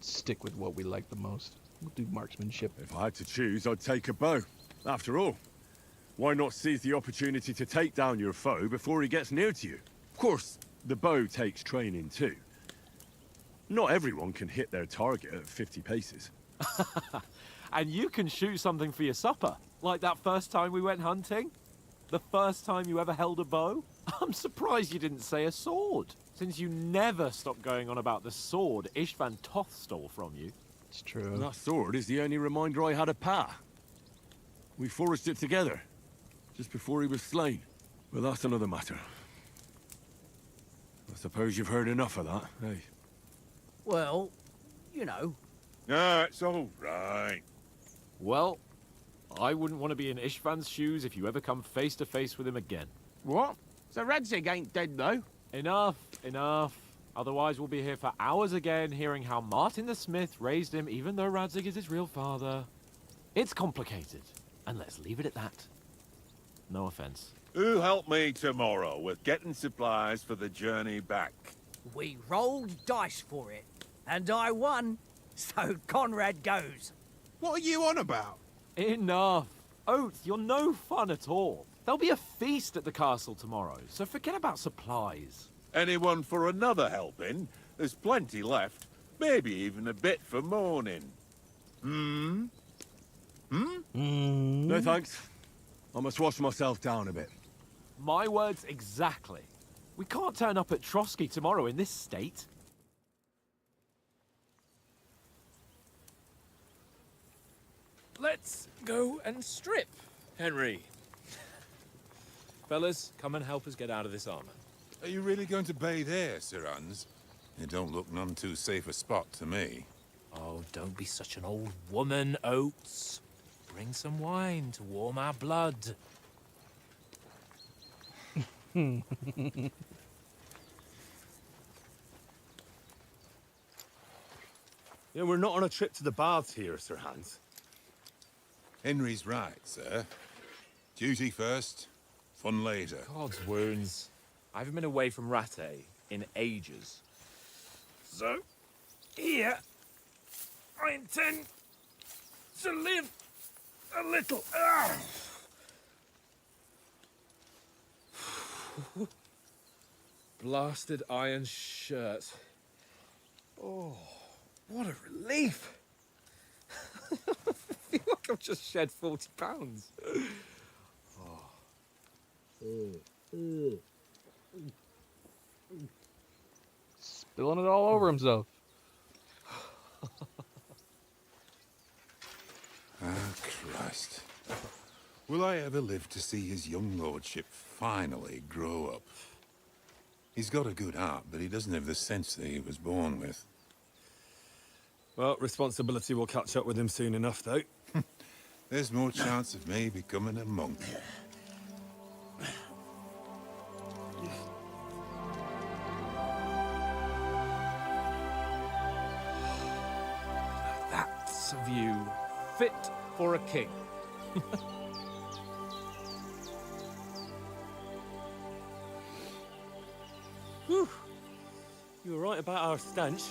stick with what we like the most. We'll do marksmanship. If I had to choose, I'd take a bow. After all, why not seize the opportunity to take down your foe before he gets near to you? Of course, the bow takes training too. Not everyone can hit their target at 50 paces. And you can shoot something for your supper, like that first time we went hunting. The first time you ever held a bow. I'm surprised you didn't say a sword, since you never stopped going on about the sword Ishvan Toth stole from you. It's true. That sword is the only reminder I had of Pa. We forged it together, just before he was slain. But that's another matter. I suppose you've heard enough of that, eh? Well, you know. No, it's all right. Well, I wouldn't want to be in Ishvan's shoes if you ever come face to face with him again. What? So Radzig ain't dead, though? Enough, enough. Otherwise we'll be here for hours again hearing how Martin the Smith raised him even though Radzig is his real father. It's complicated, and let's leave it at that. No offense. Who help me tomorrow with getting supplies for the journey back? We rolled dice for it, and I won, so Conrad goes. What are you on about? Enough. Oath, you're no fun at all. There'll be a feast at the castle tomorrow, so forget about supplies. Anyone for another helping? There's plenty left. Maybe even a bit for morning. No thanks. I must wash myself down a bit. My words exactly. We can't turn up at Trotsky tomorrow in this state. Let's go and strip, Henry. Fellas, come and help us get out of this armor. Are you really going to bathe here, Sir Hans? It don't look none too safe a spot to me. Oh, don't be such an old woman, Oates. Bring some wine to warm our blood. Yeah, we're not on a trip to the baths here, Sir Hans. Henry's right, sir. Duty first, fun later. God's wounds. I haven't been away from Rattay in ages. So, here, I intend to live a little. Blasted iron shirt. Oh, what a relief. I feel like I've just shed 40 pounds. Spilling it all over himself. Ah, Christ. Will I ever live to see his young lordship finally grow up? He's got a good heart, but he doesn't have the sense that he was born with. Well, responsibility will catch up with him soon enough, though. There's more chance of me becoming a monk. That's a view fit for a king. Whew. You were right about our stench.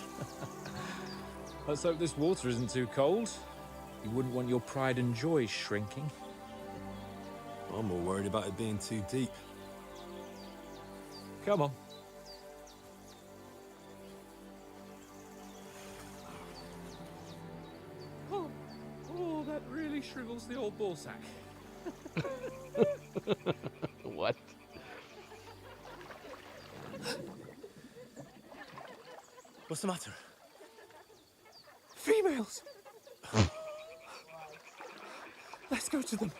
Let's hope this water isn't too cold. You wouldn't want your pride and joy shrinking. I'm more worried about it being too deep. Come on. Oh, that really shrivels the old ball sack. What? What's the matter? Females! Let's go to them.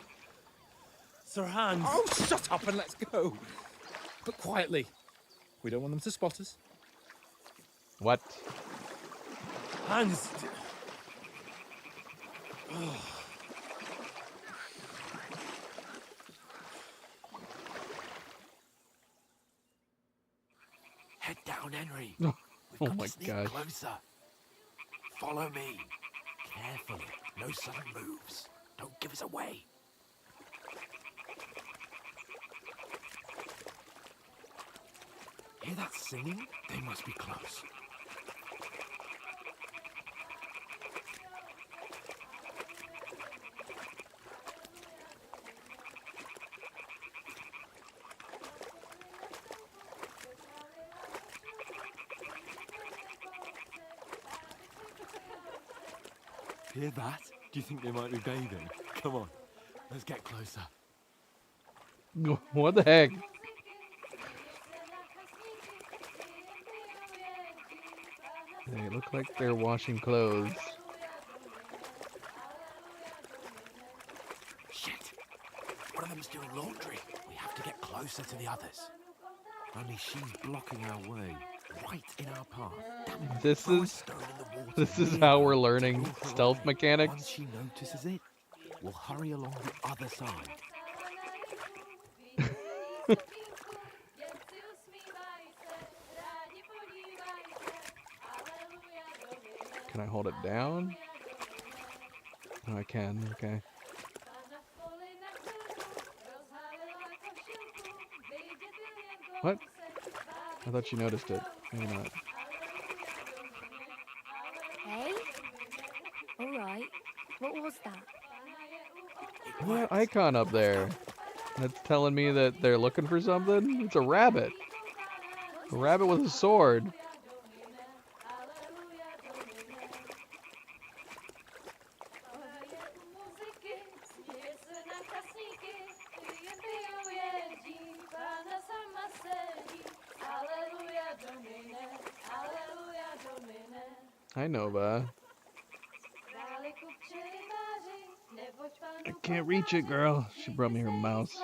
Sir Hans. Oh, shut up and let's go. But quietly. We don't want them to spot us. What? Hans. Head down, Henry. Oh, We've got my to sneak gosh. closer. Follow me. Carefully. No sudden moves. Don't give us away. Hear that singing? They must be close. Hear that? Do you think they might be bathing? Come on, let's get closer. What the heck? They look like they're washing clothes. Shit. One of them's doing laundry. We have to get closer to the others. Only she's blocking our way. Right in our path. Damn it. This Throw a is stone in the water this is near how her we're to learning move her stealth away. mechanics. Once she notices it, we'll hurry along the other side. Can I hold it down? Oh, I can. Okay. What? I thought you noticed it. Maybe not. Hey? Alright. What was that? Look at that icon up there. That's telling me that they're looking for something. It's a rabbit. A rabbit with a sword. Hi, Nova. I can't reach it, girl. She brought me her mouse.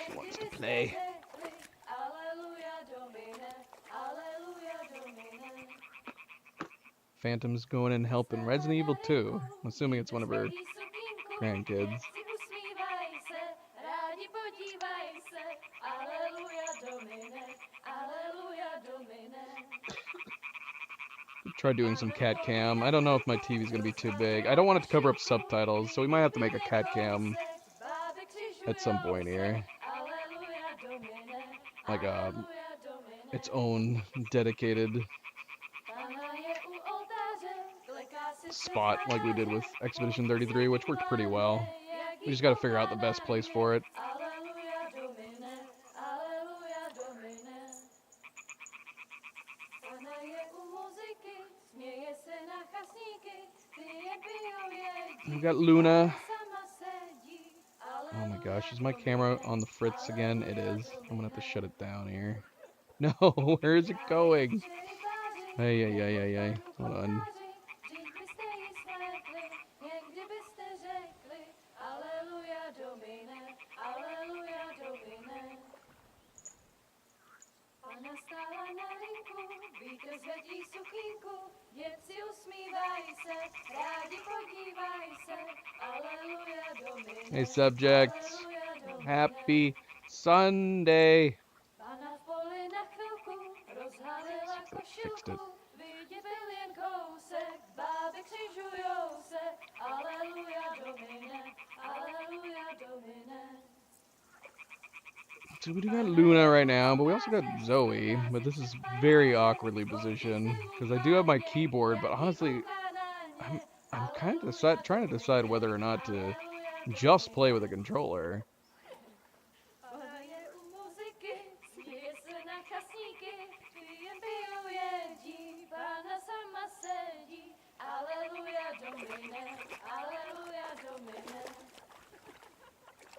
She wants to play. Phantom's going in helping Resident Evil 2. I'm assuming it's one of her grandkids. Try doing some cat cam. I don't know if my TV's gonna be too big. I don't want it to cover up subtitles, so we might have to make a cat cam at some point here. Like its own dedicated spot like we did with Expedition 33, which worked pretty well. We just gotta figure out the best place for it. We got Luna. Oh my gosh, is my camera on the fritz again? It is. I'm gonna have to shut it down here. No, where is it going? Hey. Hold on. Hey, subjects. Happy Sunday. Fixed it. So we got Luna right now, but we also got Zoe. But this is very awkwardly positioned because I do have my keyboard, but honestly, I'm kind of trying to decide whether or not to just play with a controller.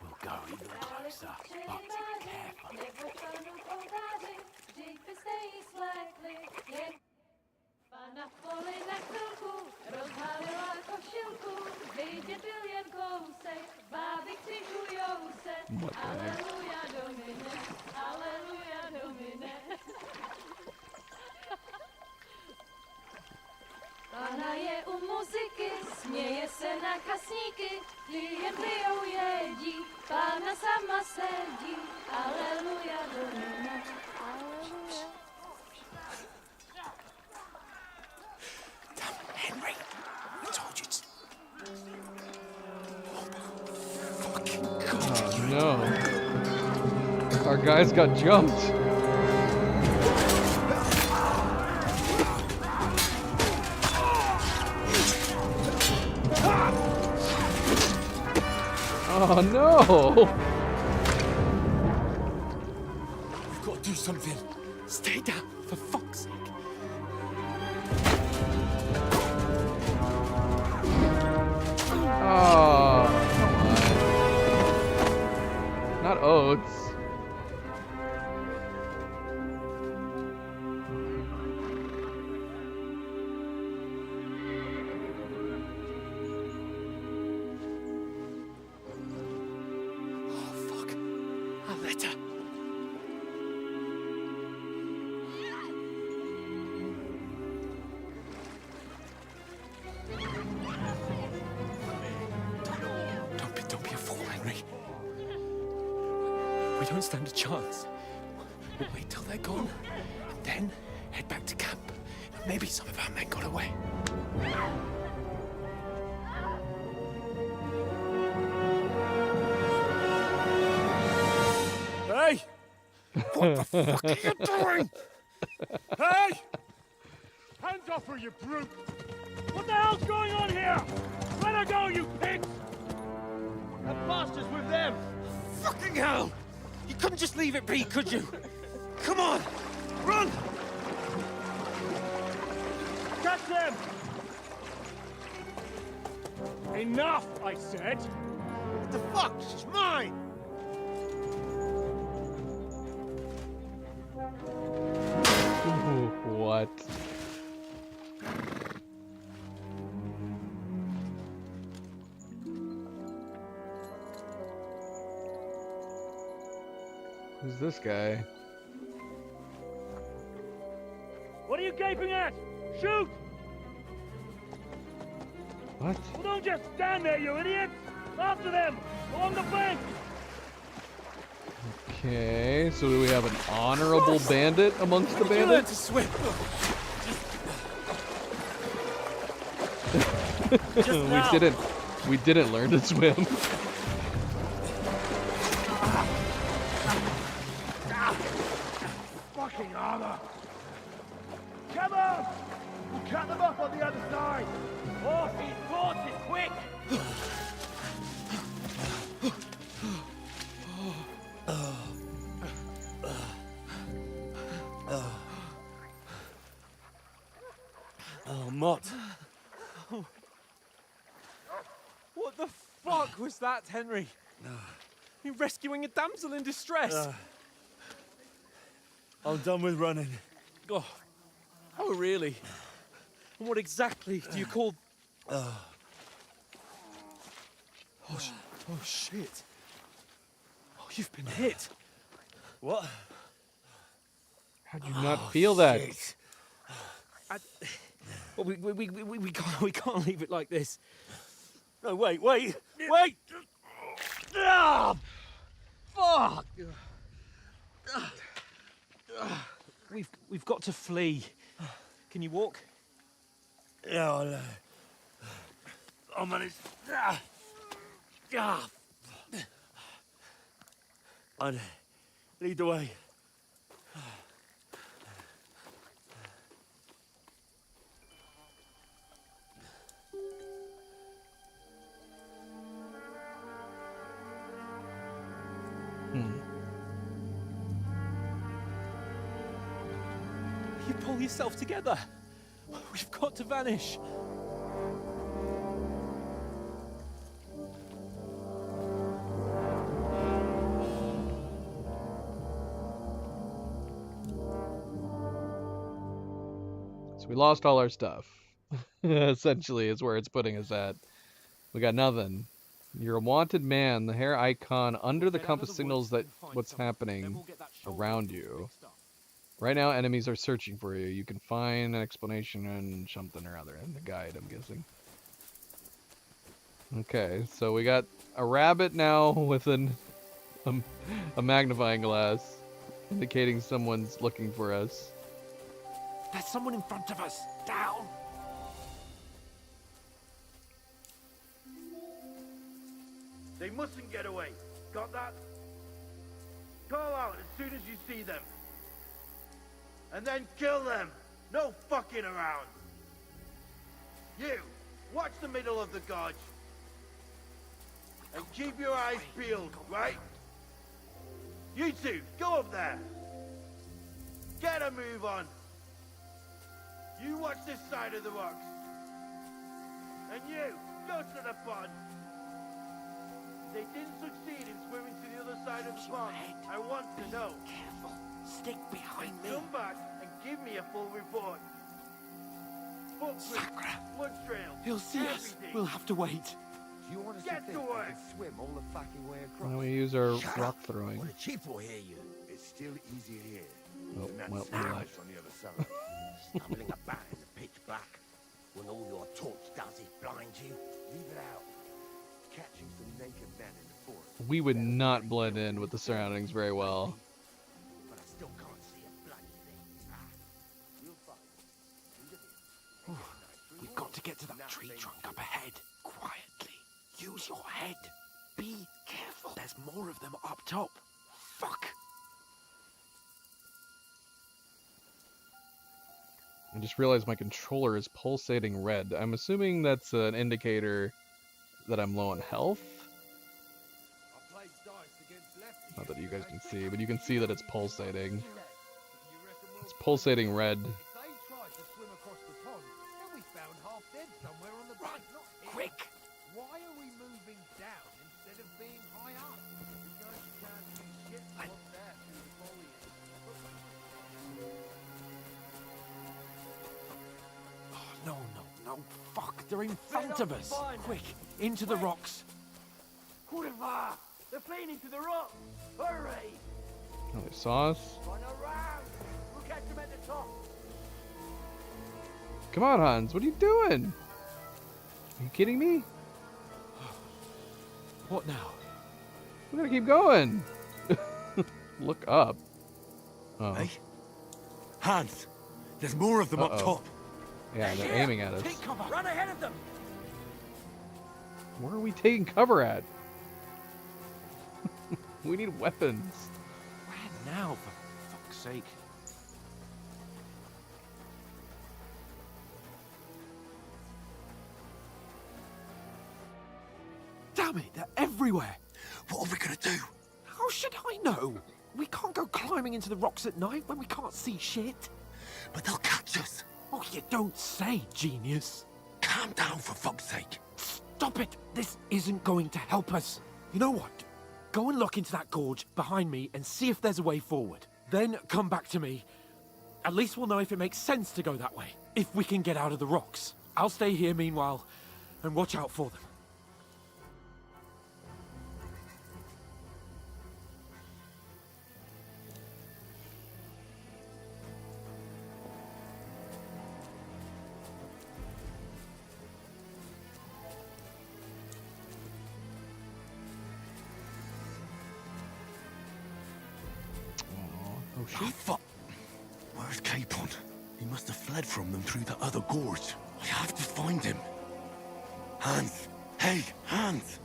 We'll go even closer, but carefully. What the heck? Pana je u muzyky, směje se na kasníky, jen pijou jedí, Pana sama sedí, aleluja, domina, aleluja. Damn it, Henry. I told you to... Oh no. Our guys got jumped. Oh no! We've got to do something. Stay down, for fuck's sake. Oh, come on. Not oats. Don't be a fool, Henry. We don't stand a chance. We'll wait till they're gone, and then head back to camp. Maybe some of our men got away. Hey! What the fuck are you doing? Hey! Hands off her, you brute! What the hell's going on here? Let her go, you pigs! That bastard's with them! Fucking hell! You couldn't just leave it be, could you? Come on! Run! Catch them! Enough, I said! What the fuck? She's mine! What? Who's this guy? What are you gaping at? Shoot! What? Well, don't just stand there, you idiots! After them! Along the bank! Okay, so do we have an honorable bandit amongst the You learn to bandits? swim. We didn't learn to swim. Fucking armor! Come on! We'll cut them off on the other side! Off these horses, quick! Oh, Mott. the fuck was that, Henry? You rescuing a damsel in distress? I'm done with running. Oh, really? And what exactly do you call... Oh, shit. Oh, you've been hit. What? How'd you not feel that? Shit. Well, we can't leave it like this. No, wait! Ah, fuck! We've got to flee. Can you walk? Yeah, I'll manage. I'd lead the way. You pull yourself together. We've got to vanish. So we lost all our stuff. Essentially is where it's putting us at. We got nothing. You're a wanted man. The hair icon under the compass signals that what's happening around you. Right now, enemies are searching for you. You can find an explanation and something or other in the guide, I'm guessing. Okay, so we got a rabbit now with a magnifying glass, indicating someone's looking for us. There's someone in front of us. Down. They mustn't get away. Got that? Call out as soon as you see them. And then kill them. No fucking around. You, watch the middle of the gorge. And keep your eyes peeled, right? You two, go up there. Get a move on. You watch this side of the rocks. And you, go to the pond. They didn't succeed in swimming to the other side of the pond. I want to know. Careful. Stick behind me. Come back and give me a full report. Footprints, blood trail. He'll see us. everything. We'll have to wait. You honestly Get to work. Swim all the fucking way across. Now we use our rock throwing. Well, the chief will hear you. It's still easier here. Oh, than that well, sandwich we lied. on the other side. Stumbling about in the pitch black when all your torch does is blind you. Leave it out. Catching some naked men in the forest. We would not blend in with the surroundings very well. But I still can't see a bloody thing. You'll find. We've got to get to that tree trunk up ahead. Quietly. Use your head. Be careful. There's more of them up top. Fuck. I just realized my controller is pulsating red. I'm assuming that's an indicator that I'm low on health. Not that you guys can see, but you can see that it's pulsating. It's pulsating red. They tried to swim across the pond, and we found half dead somewhere on the bank. Not here. Quick! Why are we moving down instead of being high up? Because you can't see shit up there through the foliage. Oh, no. Fuck. They're in front of us. Quick. Into the rocks. Kurva! They're fleeing into the rock. Hurry! Oh, they saw us. Run around. We'll catch them at the top. Come on, Hans. What are you doing? Are you kidding me? What now? We gotta keep going. Look up. Oh. Hey? Hans, there's more of them up top. Yeah, they're aiming at us. Take cover. Run ahead of them. Where are we taking cover at? We need weapons. Where now, for fuck's sake? Damn it, they're everywhere. What are we gonna do? How should I know? We can't go climbing into the rocks at night when we can't see shit. But they'll catch us. Oh, you don't say, genius. Calm down, for fuck's sake. Stop Stop it! This isn't going to help us. You know what? Go and look into that gorge behind me and see if there's a way forward. Then come back to me. At least we'll know if it makes sense to go that way. If we can get out of the rocks. I'll stay here meanwhile and watch out for them. Oh, shoot. Fuck. Where's Capon? He must have fled from them through the other gorge. I have to find him. Hans! Hey, Hans!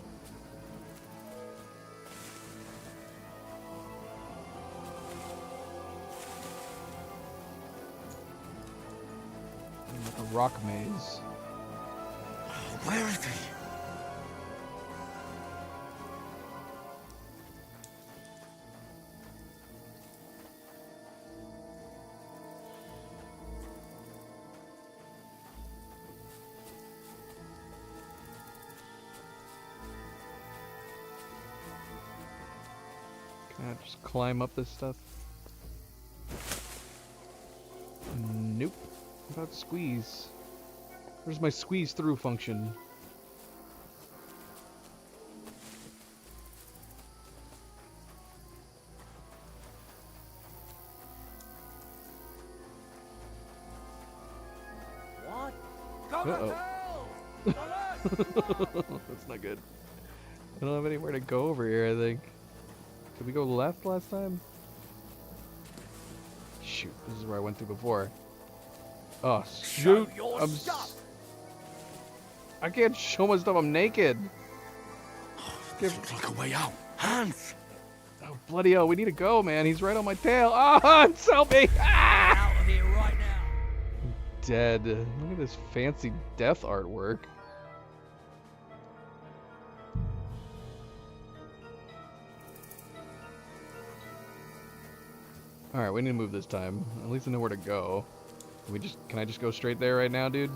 Like a rock maze. Where is he? Can I just climb up this stuff? Nope. What about squeeze? Where's my squeeze through function? What? Uh-oh. That's not good. I don't have anywhere to go over here, I think. Did we go left last time? Shoot, this is where I went through before. Oh, shoot! I can't show my stuff, I'm naked! This looks like a way out. Hans! Oh, bloody hell, we need to go, man. He's right on my tail. Ah, Hans, help me! Ah! Out of here right now. I'm dead. Look at this fancy death artwork. Alright, we need to move this time. At least I know where to go. Can I just go straight there right now, dude?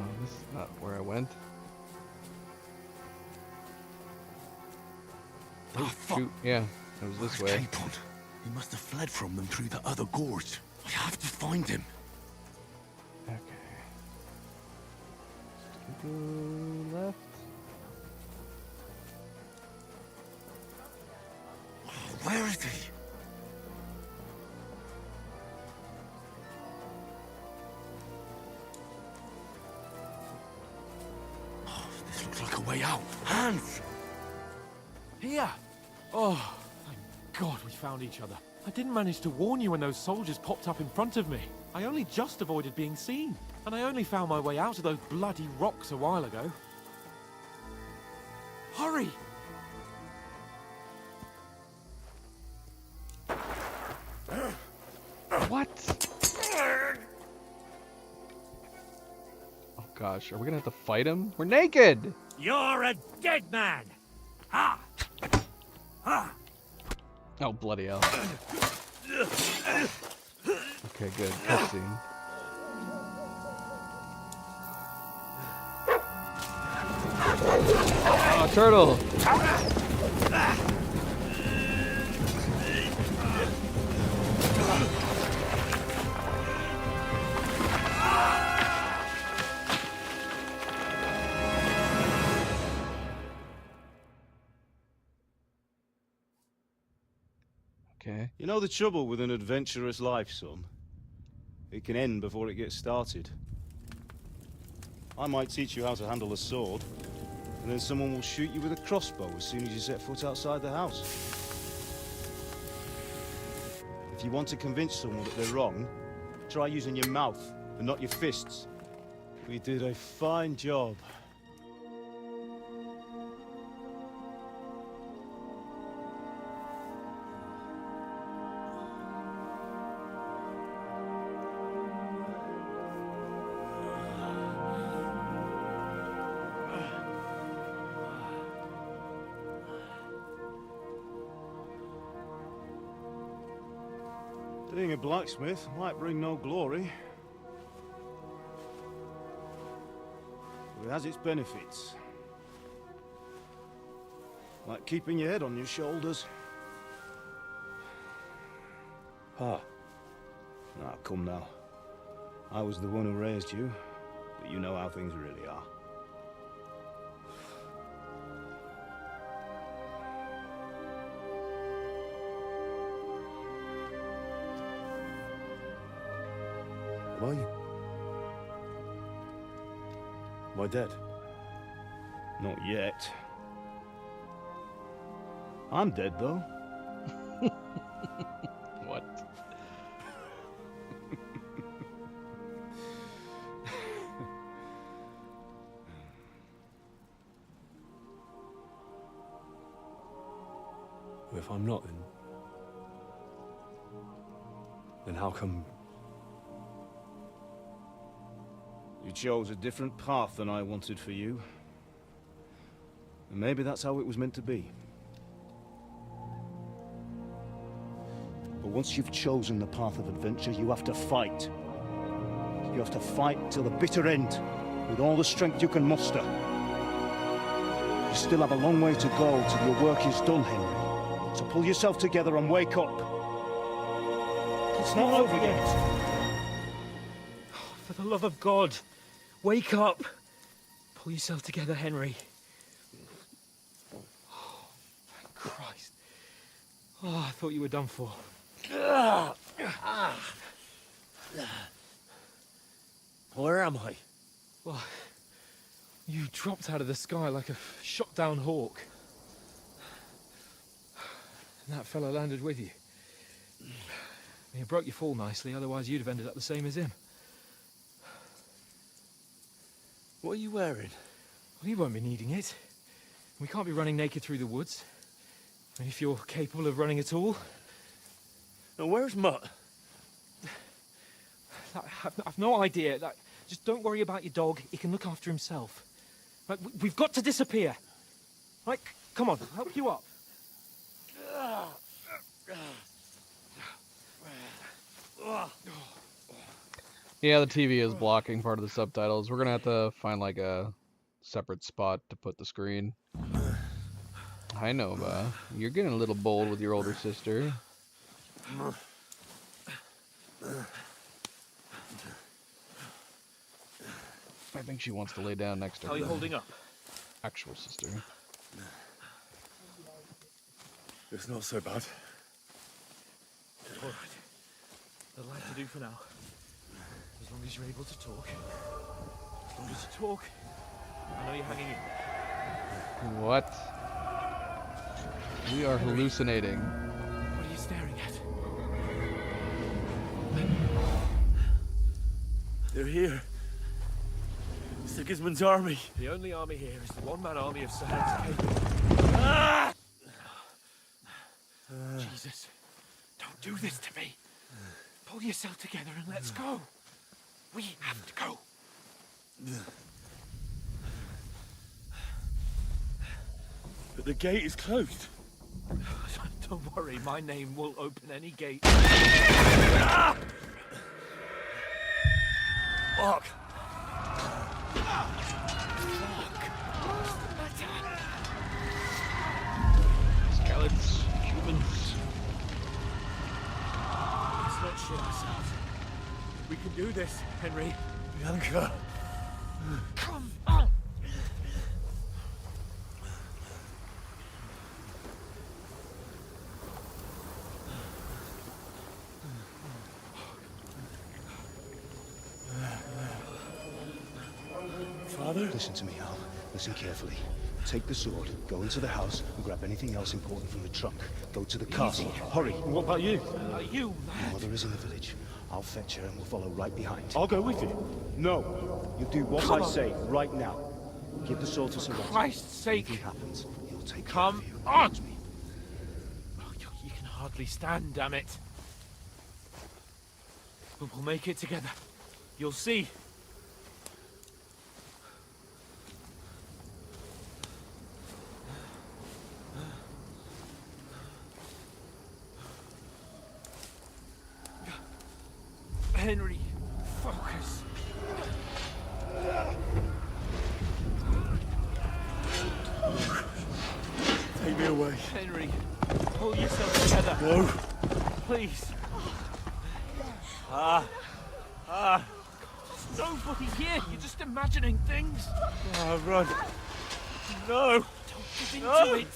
Oh, this is not where I went. Oh, shoot. Yeah, it was this way. Capon? He must have fled from them through the other gorge. I have to find him. Okay. Just go left. Where is he? Oh, this looks like a way out. Hans! Here! Oh, thank God we found each other. I didn't manage to warn you when those soldiers popped up in front of me. I only just avoided being seen. And I only found my way out of those bloody rocks a while ago. Hurry! What? Oh gosh, are we gonna have to fight him? We're naked! You're a dead man! Ha! Ha! Oh, bloody hell. Okay, good. Cutscene. Oh, turtle! Okay. You know the trouble with an adventurous life, son? It can end before it gets started. I might teach you how to handle a sword, and then someone will shoot you with a crossbow as soon as you set foot outside the house. If you want to convince someone that they're wrong, try using your mouth and not your fists. We did a fine job. Being a blacksmith might bring no glory, It has its benefits. Like keeping your head on your shoulders. Pa. Now, come now. I was the one who raised you, but you know how things really are. Who are you? Am I dead? Not yet. I'm dead, though. What? If I'm not, then how come... You chose a different path than I wanted for you. And maybe that's how it was meant to be. But once you've chosen the path of adventure, you have to fight. You have to fight till the bitter end, with all the strength you can muster. You still have a long way to go till your work is done, Henry. So pull yourself together and wake up. It's not over yet. For the love of God, wake up. Pull yourself together, Henry. Oh, thank Christ. Oh, I thought you were done for. Where am I? Well, you dropped out of the sky like a shot-down hawk. And that fella landed with you. You broke your fall nicely, otherwise you'd have ended up the same as him. What are you wearing? Well, you won't be needing it. We can't be running naked through the woods. And if you're capable of running at all. Now, where's Mutt? I've no idea. Just don't worry about your dog. He can look after himself. We've got to disappear. Come on, I'll help you up. Yeah, the TV is blocking part of the subtitles. We're gonna have to find like a separate spot to put the screen. Hi, Nova. You're getting a little bold with your older sister. I think she wants to lay down next to her. How are you holding up? Actual sister. It's not so bad. All right. That'll have to do for now. As long as you're able to talk. As long as you talk, I know you're hanging in. What? We are hallucinating. What are you staring at? They're here. Sigismund's army. The only army here is the one-man army of Sir Hans. Jesus, don't do this to me. Pull yourself together and let's go. We have to go. But the gate is closed. Don't worry, my name will open any gate. Fuck. Skeleton humans. Let's not shit ourselves. We can do this, Henry. Bianca. Come on. Father? Listen to me, Al. Listen carefully. Take the sword, go into the house, and grab anything else important from the trunk. Go to the castle. Hurry. What about you? You, Your mother is in the village. I'll fetch her and we'll follow right behind. I'll go with you. No. You do what I say right now. Give the sword to Sir Roger. Christ's sake. If anything happens, he'll take Come care of you. on. Oh, you can hardly stand, damn it. But we'll make it together. You'll see. Henry, focus. away. Henry, pull yourself together. No. Please. There's nobody here. You're just imagining things. Run. No. Don't give into it.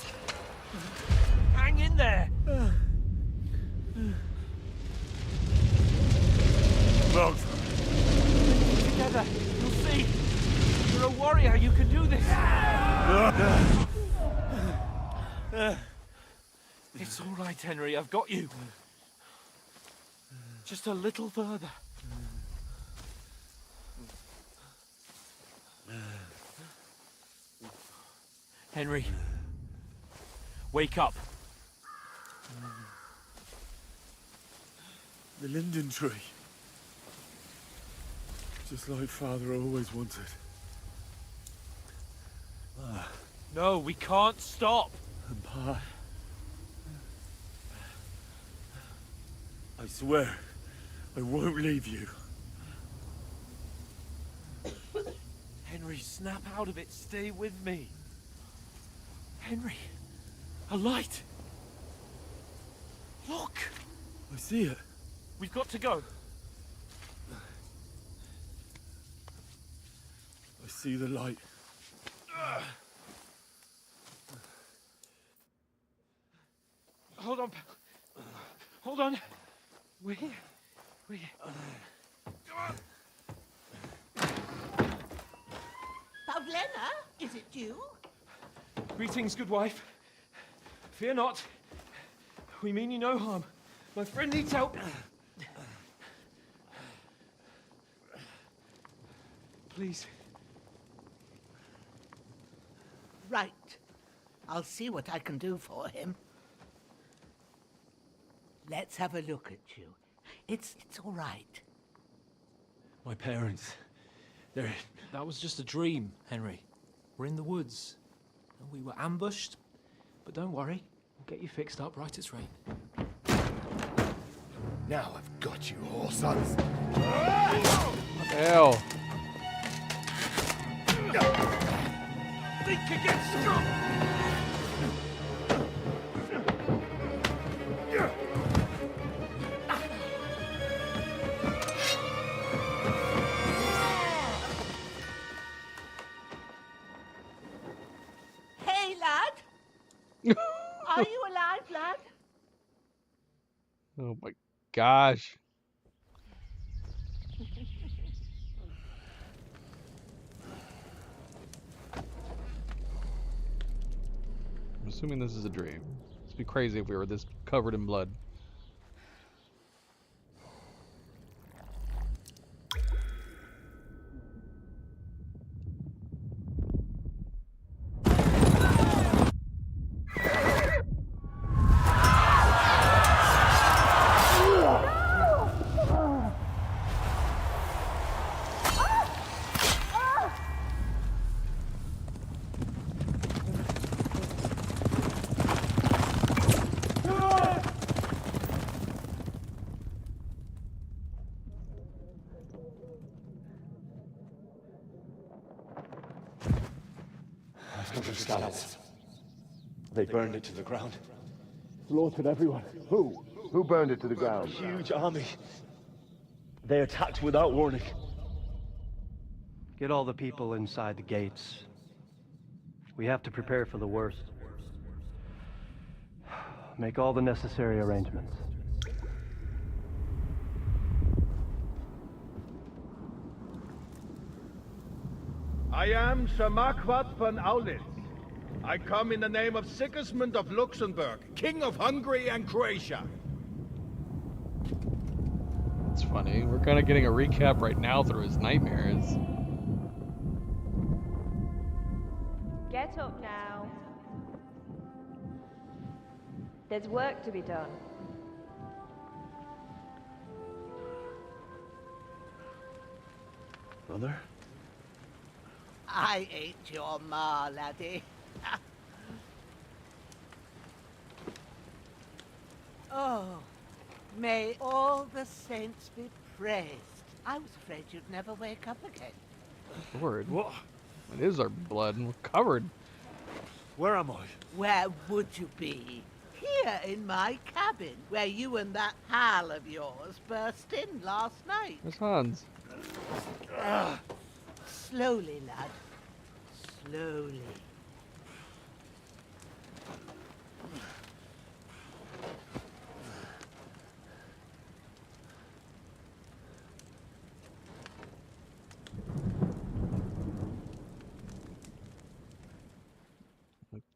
Hang in there. Run. Together. You'll see. You're a warrior. You can do this. It's all right, Henry. I've got you. Just a little further. Henry, wake up. The linden tree. Just like Father always wanted. No, we can't stop. And Pa, I swear, I won't leave you. Henry, snap out of it. Stay with me. Henry, a light. Look. I see it. We've got to go. I see the light. Hold on. Hold on. We're here. We're here. Pavlena, is it you? Greetings, good wife. Fear not. We mean you no harm. My friend needs help. Please. Right. I'll see what I can do for him. Let's have a look at you. It's all right. My parents, that was just a dream, Henry. We're in the woods. And we were ambushed. But don't worry, we'll get you fixed up right as rain. Now I've got you, whore sons. Hell. Think again, strong. Hey, lad. Are you alive, lad? Oh my gosh. I'm assuming this is a dream. It'd be crazy if we were this covered in blood. Scouts. They burned it to the ground. Slaughtered everyone. Who? Who burned it to the ground? Huge army. They attacked without warning. Get all the people inside the gates. We have to prepare for the worst. Make all the necessary arrangements. I am Sir Marquardt von Aulitz. I come in the name of Sigismund of Luxembourg, King of Hungary and Croatia. It's funny. We're kind of getting a recap right now through his nightmares. Get up now. There's work to be done. Mother? I ain't your ma, laddie. Oh, may all the saints be praised. I was afraid you'd never wake up again. Lord. What? It is our blood and we're covered. Where am I? Where would you be? Here in my cabin, where you and that pal of yours burst in last night. Where's Hans? Slowly, lad. Slowly.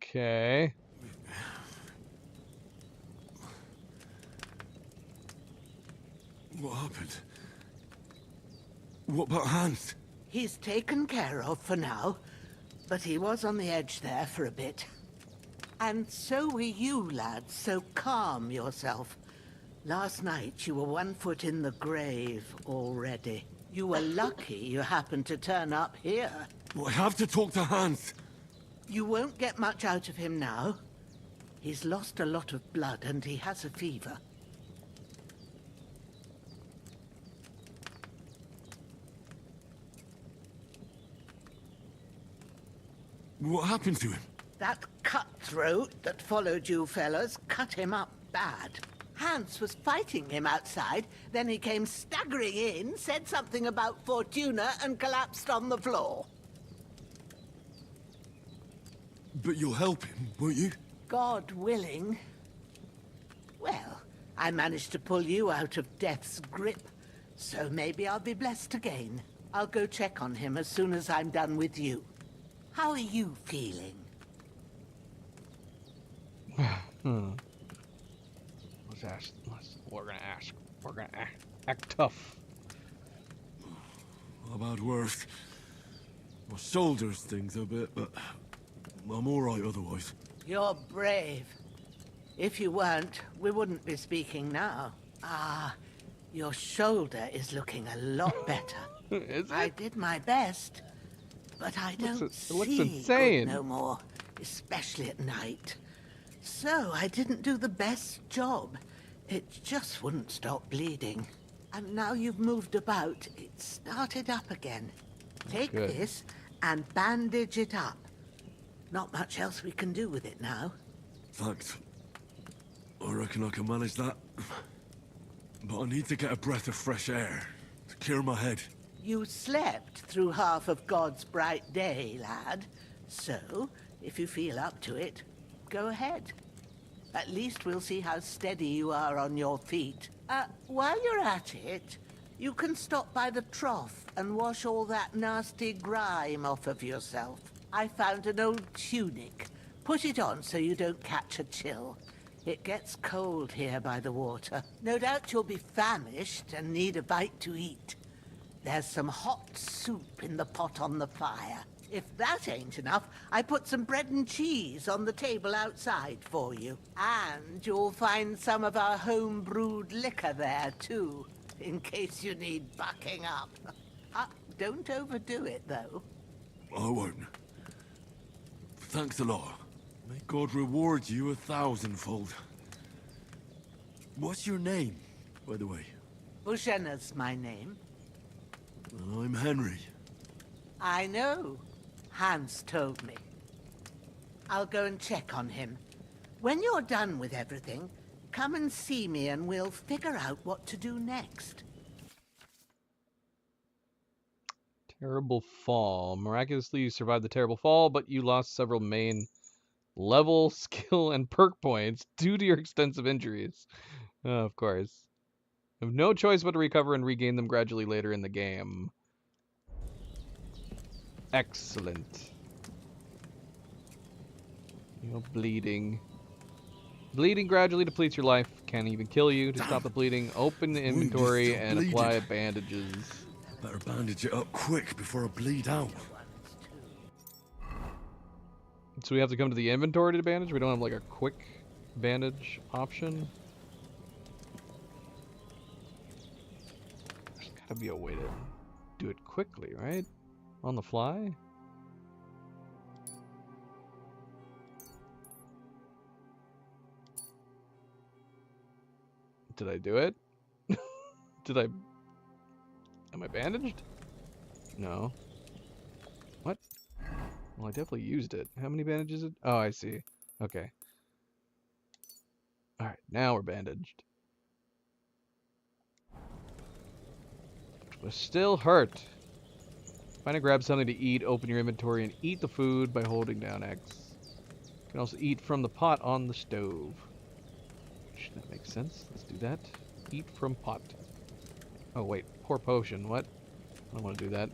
Okay. What happened? What about Hans? He's taken care of for now, but he was on the edge there for a bit. And so were you, lad, so calm yourself. Last night you were 1 foot in the grave already. You were lucky you happened to turn up here. I have to talk to Hans. You won't get much out of him now. He's lost a lot of blood and he has a fever. What happened to him? That cutthroat that followed you fellas cut him up bad. Hans was fighting him outside, then he came staggering in, said something about Fortuna, and collapsed on the floor. But you'll help him, won't you? God willing. Well, I managed to pull you out of death's grip, so maybe I'll be blessed again. I'll go check on him as soon as I'm done with you. How are you feeling? Let's ask. We're gonna ask. We're gonna act tough. I've had worse. My shoulders stings a bit, but I'm all right otherwise. You're brave. If you weren't, we wouldn't be speaking now. Ah, your shoulder is looking a lot better. Is it? I did my best, but I don't It looks see insane. good no more, especially at night. So I didn't do the best job. It just wouldn't stop bleeding. And now you've moved about, it started up again. Take Good. this and bandage it up. Not much else we can do with it now. Thanks. I reckon I can manage that. But I need to get a breath of fresh air to clear my head. You slept through half of God's bright day, lad. So, if you feel up to it, go ahead. At least we'll see how steady you are on your feet. While you're at it, you can stop by the trough and wash all that nasty grime off of yourself. I found an old tunic. Put it on so you don't catch a chill. It gets cold here by the water. No doubt you'll be famished and need a bite to eat. There's some hot soup in the pot on the fire. If that ain't enough, I put some bread and cheese on the table outside for you. And you'll find some of our home-brewed liquor there, too, in case you need bucking up. Don't overdo it, though. I won't. Thanks a lot. May God reward you 1,000-fold. What's your name, by the way? Bushenna's my name. Well, I'm Henry. I know. Hans told me. I'll go and check on him. When you're done with everything, come and see me and we'll figure out what to do next. Terrible fall. Miraculously, you survived the terrible fall, but you lost several main level, skill, and perk points due to your extensive injuries. Of course. You have no choice but to recover and regain them gradually later in the game. Excellent. You're bleeding. Bleeding gradually depletes your life. Can't even kill you. To stop the bleeding, open the inventory and apply bandages. Better bandage it up quick before I bleed out. So we have to come to the inventory to bandage? We don't have like a quick bandage option? There's gotta be a way to do it quickly, right? On the fly? Did I do it? Am I bandaged? No. What? Well, I definitely used it. How many bandages? Oh, I see. Okay. Alright, now we're bandaged. But still hurt. Find and grab something to eat, open your inventory, and eat the food by holding down X. You can also eat from the pot on the stove. That makes sense. Let's do that. Eat from pot. Oh, wait. Pour potion. What? I don't want to do that.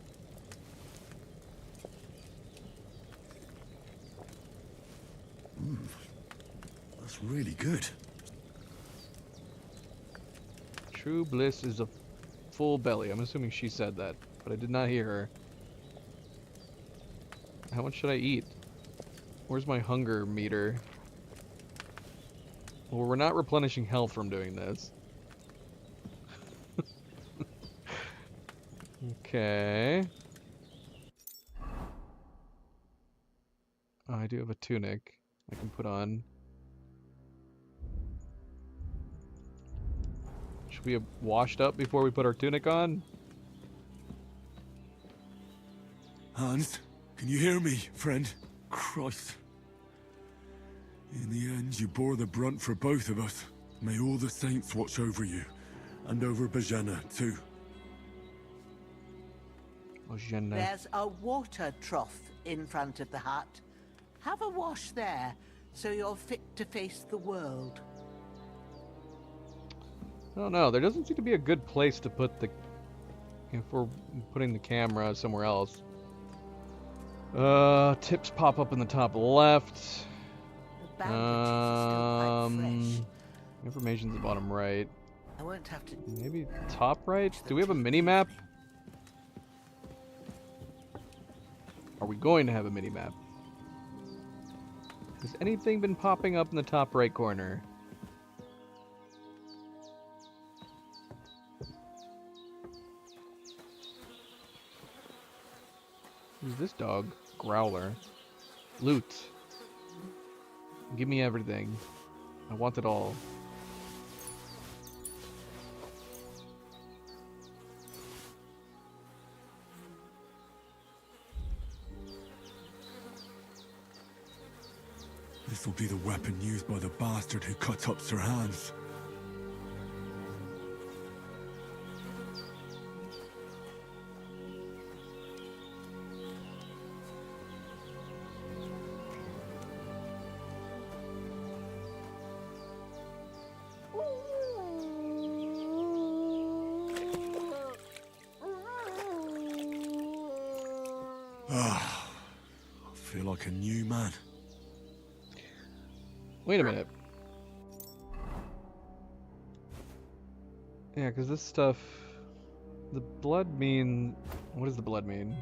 That's really good. True bliss is a full belly. I'm assuming she said that, but I did not hear her. How much should I eat? Where's my hunger meter? Well, we're not replenishing health from doing this. Okay. Oh, I do have a tunic I can put on. Should we have washed up before we put our tunic on? Hans, can you hear me, friend? Christ. In the end, you bore the brunt for both of us. May all the saints watch over you, and over Bajana, too. There's a water trough in front of the hut. Have a wash there, so you're fit to face the world. I don't know. There doesn't seem to be a good place to put the... If we're putting the camera somewhere else. Tips pop up in the top left. Information's the bottom right. I won't have to... Maybe top right? Do we have a mini-map? Are we going to have a mini-map? Has anything been popping up in the top right corner? Who's this dog? Growler. Loot. Give me everything. I want it all. This will be the weapon used by the bastard who cut up Sir Hans. Ah, I feel like a new man. Wait a minute. Yeah, because this stuff... The blood mean... What does the blood mean?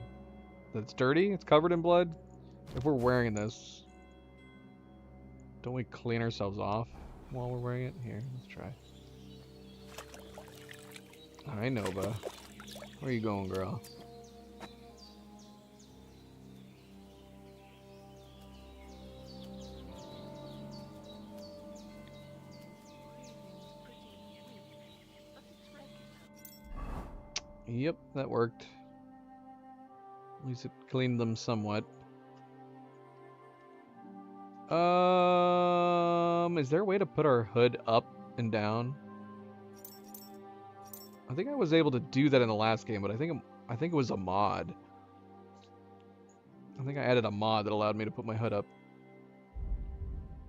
That it's dirty? It's covered in blood? If we're wearing this... Don't we clean ourselves off while we're wearing it? Here, let's try. Hi, Nova. Where you going, girl? Yep, that worked. At least it cleaned them somewhat. Is there a way to put our hood up and down? I think I was able to do that in the last game, but I think it was a mod. I think I added a mod that allowed me to put my hood up,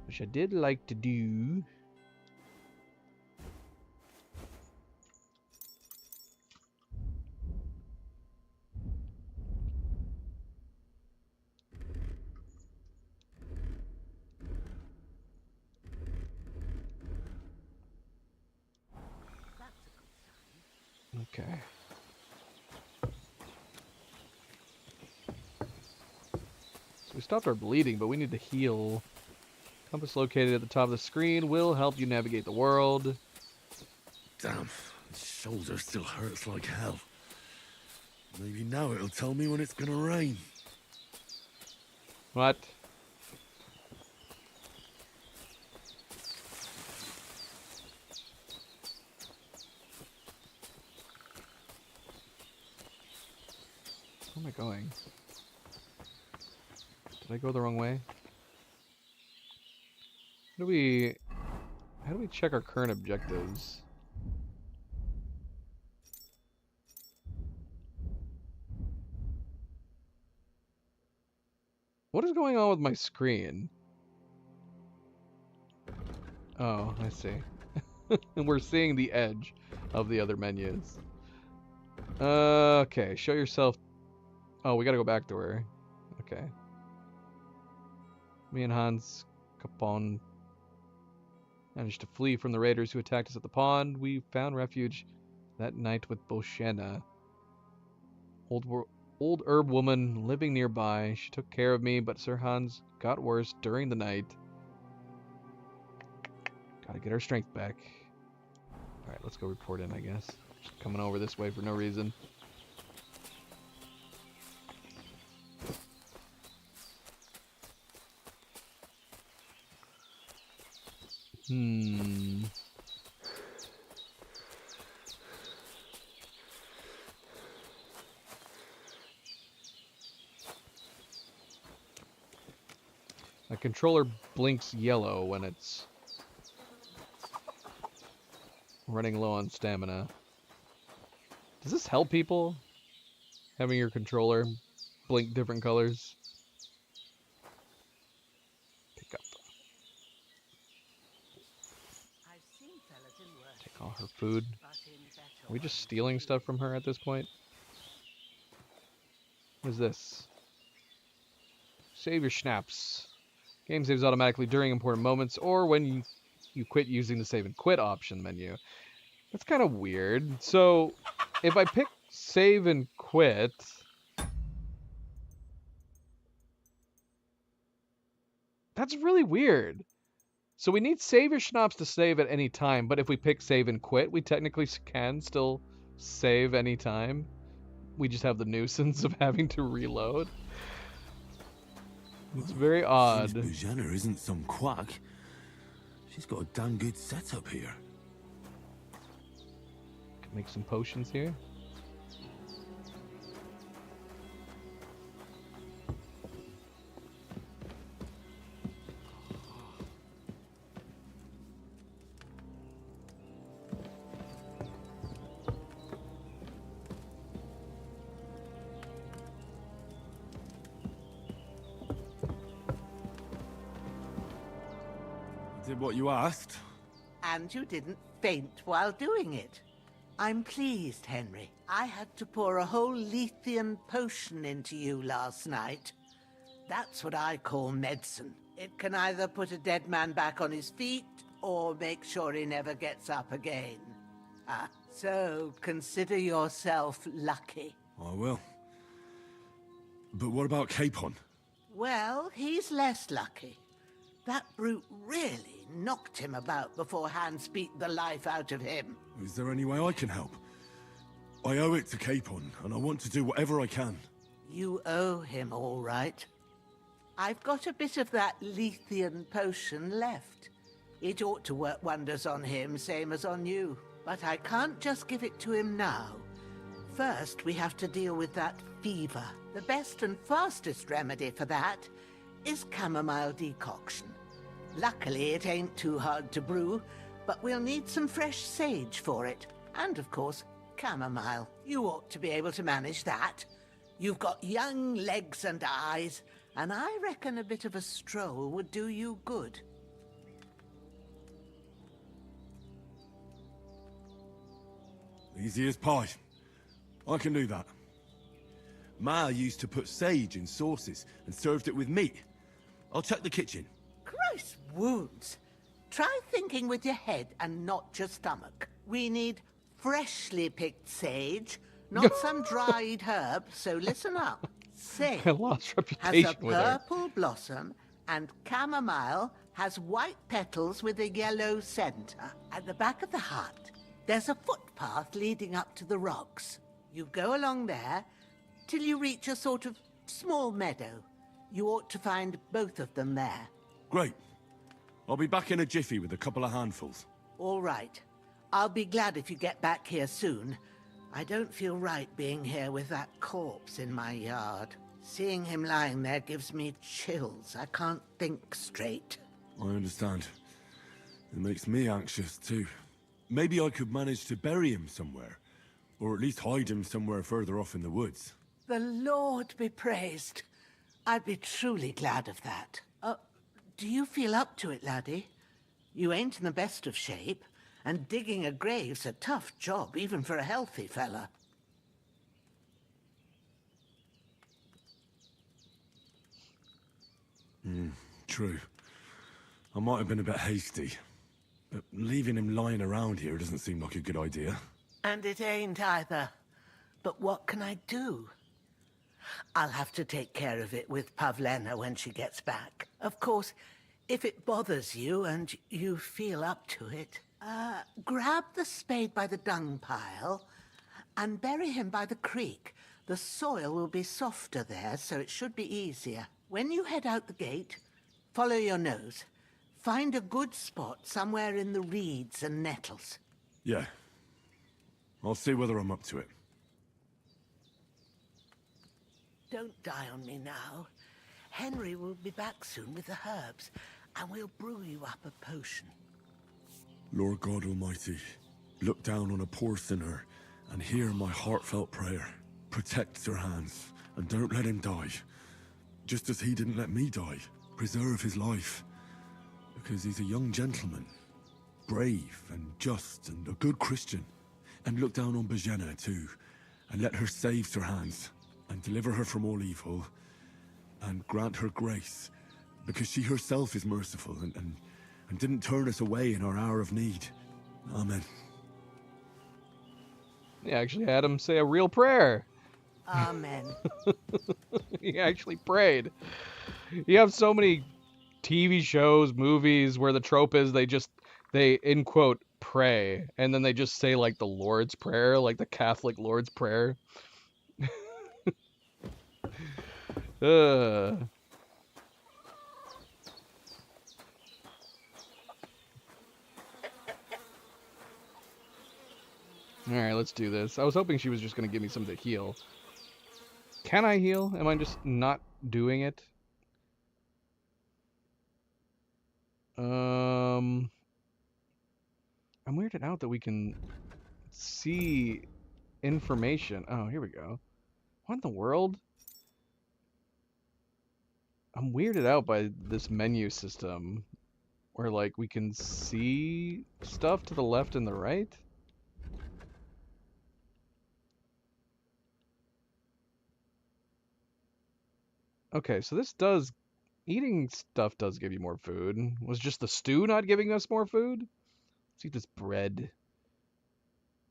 which I did like to do. Okay. So we stopped our bleeding, but we need to heal. Compass located at the top of the screen will help you navigate the world. Damn, his shoulder still hurts like hell. Maybe now it'll tell me when it's gonna rain. What? Where am I going? Did I go the wrong way? How do we check our current objectives? What is going on with my screen? Oh, I see. And we're seeing the edge of the other menus. Okay, show yourself. Oh, we gotta go back to her. Okay. Me and Hans Capon managed to flee from the raiders who attacked us at the pond. We found refuge that night with Boshena, old herb woman living nearby. She took care of me, but Sir Hans got worse during the night. Gotta get our strength back. Alright, let's go report in, I guess. Just coming over this way for no reason. My controller blinks yellow when it's running low on stamina. Does this help people? Having your controller blink different colors? Pick up. Take all her food. Are we just stealing stuff from her at this point? What is this? Save your schnapps. Game saves automatically during important moments or when you quit using the save and quit option menu. That's kind of weird. So, if I pick save and quit, that's really weird. So we need save your schnapps to save at any time, but if we pick save and quit, we technically can still save any time. We just have the nuisance of having to reload. It's very odd. Bojana isn't some quack. She's got a damn good setup here. Can make some potions here. Did what you asked. And you didn't faint while doing it. I'm pleased, Henry. I had to pour a whole Lethean potion into you last night. That's what I call medicine. It can either put a dead man back on his feet, or make sure he never gets up again. So consider yourself lucky. I will. But what about Capon? Well, he's less lucky. That brute really knocked him about before Hans beat the life out of him. Is there any way I can help? I owe it to Capon, and I want to do whatever I can. You owe him, all right. I've got a bit of that Lethean potion left. It ought to work wonders on him, same as on you. But I can't just give it to him now. First, we have to deal with that fever. The best and fastest remedy for that is chamomile decoction. Luckily, it ain't too hard to brew, but we'll need some fresh sage for it. And, of course, chamomile. You ought to be able to manage that. You've got young legs and eyes, and I reckon a bit of a stroll would do you good. Easy as pie. I can do that. Ma used to put sage in sauces and served it with meat. I'll check the kitchen. Christ wounds! Try thinking with your head and not your stomach. We need freshly picked sage, not some dried herb, so listen up. Sage I lost has reputation a with her. purple blossom, and chamomile has white petals with a yellow center. At the back of the hut, there's a footpath leading up to the rocks. You go along there till you reach a sort of small meadow. You ought to find both of them there. Great. I'll be back in a jiffy with a couple of handfuls. All right. I'll be glad if you get back here soon. I don't feel right being here with that corpse in my yard. Seeing him lying there gives me chills. I can't think straight. I understand. It makes me anxious too. Maybe I could manage to bury him somewhere. Or at least hide him somewhere further off in the woods. The Lord be praised. I'd be truly glad of that. Do you feel up to it, laddie? You ain't in the best of shape, and digging a grave's a tough job, even for a healthy fella. True. I might have been a bit hasty. But leaving him lying around here doesn't seem like a good idea. And it ain't either. But what can I do? I'll have to take care of it with Pavlena when she gets back. Of course, if it bothers you and you feel up to it, grab the spade by the dung pile and bury him by the creek. The soil will be softer there, so it should be easier. When you head out the gate, follow your nose. Find a good spot somewhere in the reeds and nettles. Yeah. I'll see whether I'm up to it. Don't die on me now. Henry will be back soon with the herbs, and we'll brew you up a potion. Lord God Almighty, look down on a poor sinner and hear my heartfelt prayer. Protect Sir Hans, and don't let him die. Just as he didn't let me die. Preserve his life. Because he's a young gentleman. Brave and just and a good Christian. And look down on Bajena too, and let her save Sir Hans, and deliver her from all evil, and grant her grace, because she herself is merciful and didn't turn us away in our hour of need. Amen. He actually had him say a real prayer. Amen. He actually prayed. You have so many TV shows, movies, where the trope is they in quote, pray, and then they just say like the Lord's Prayer, like the Catholic Lord's Prayer. Alright, let's do this. I was hoping she was just going to give me something to heal. Can I heal? Am I just not doing it? I'm weirded out that we can see information. Oh, here we go. What in the world? I'm weirded out by this menu system where, like, we can see stuff to the left and the right. Okay, so this does... Eating stuff does give you more food. Was just the stew not giving us more food? Let's eat this bread.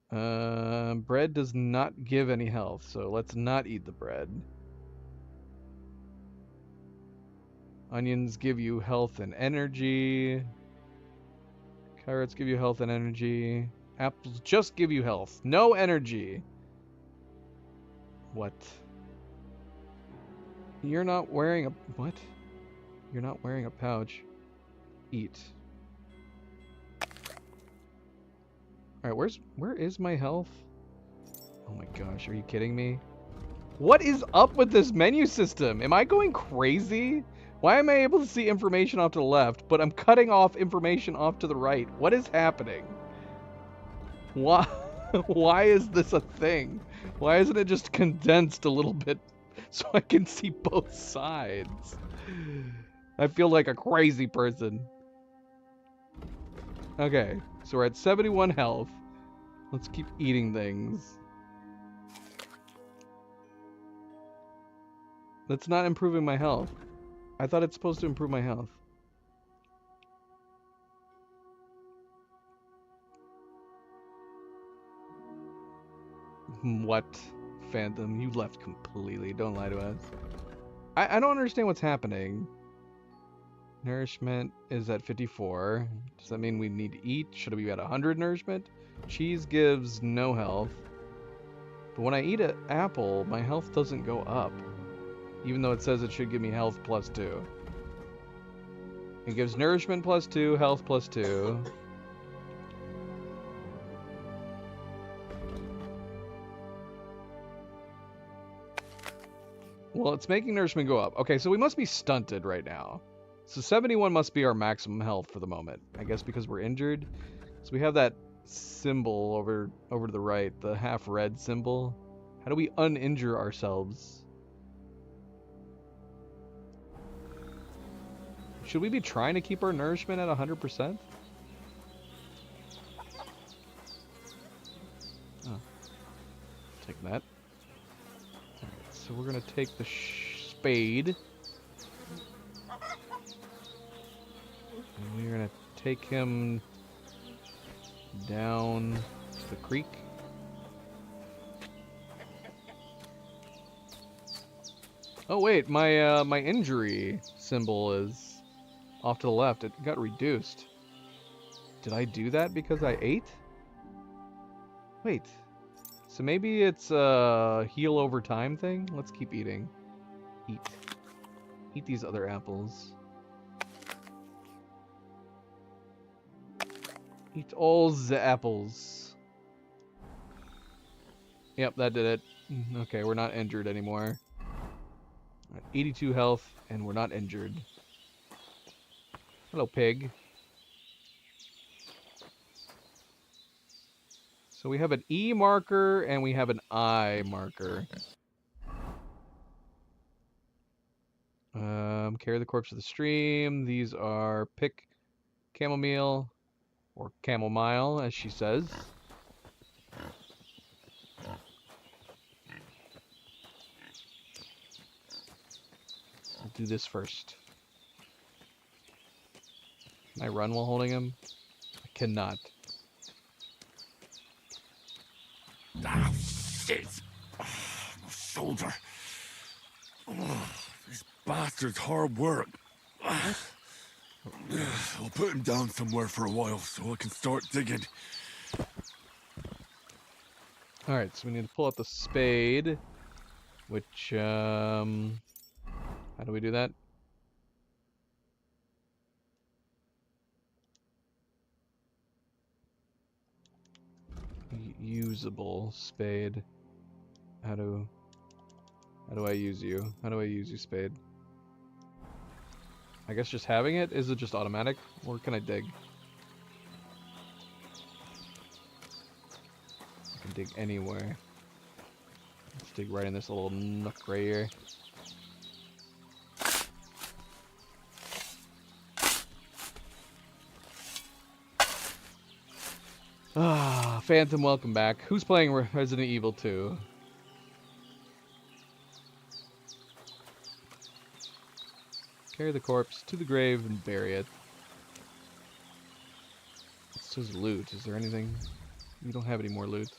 Bread does not give any health, so let's not eat the bread. Onions give you health and energy. Carrots give you health and energy. Apples just give you health. No energy. What? You're not wearing a... What? You're not wearing a pouch. Eat. Alright, where is my health? Oh my gosh, are you kidding me? What is up with this menu system? Am I going crazy? Why am I able to see information off to the left, but I'm cutting off information off to the right? What is happening? Why, why is this a thing? Why isn't it just condensed a little bit so I can see both sides? I feel like a crazy person. Okay, so we're at 71 health. Let's keep eating things. That's not improving my health. I thought it's supposed to improve my health. What? Phantom, you left completely. Don't lie to us. I don't understand what's happening. Nourishment is at 54. Does that mean we need to eat? Should we be at 100 nourishment? Cheese gives no health. But when I eat an apple, my health doesn't go up. Even though it says it should give me health +2. It gives nourishment +2, health +2. Well, it's making nourishment go up. Okay, so we must be stunted right now. So 71 must be our maximum health for the moment. I guess because we're injured. So we have that symbol over to the right, the half red symbol. How do we uninjure ourselves? Should we be trying to keep our nourishment at 100%? Oh. Take that. Alright, so we're gonna take the spade. And we're gonna take him down to the creek. Oh wait, my injury symbol is off to the left. It got reduced. Did I do that because I ate? Wait. So maybe it's a heal over time thing? Let's keep eating. Eat. Eat these other apples. Eat all the apples. Yep, that did it. Okay, we're not injured anymore. 82 health, and we're not injured. Hello, pig. So we have an E marker, and we have an I marker. Carry the corpse to the stream. These are pick chamomile, or chamomile, as she says. I'll do this first. Can I run while holding him? I cannot. Ah, shit! Oh, my shoulder. Oh, this bastard's hard work. I'll put him down somewhere for a while so I can start digging. Alright, so we need to pull out the spade. Which, how do we do that? Usable spade. How do I use you? How do I use you, spade? I guess just having it? Is it just automatic? Or can I dig? I can dig anywhere. Let's dig right in this little nook right here. Ah, Phantom, welcome back. Who's playing Resident Evil 2? Carry the corpse to the grave and bury it. It says loot. Is there anything? We don't have any more loot.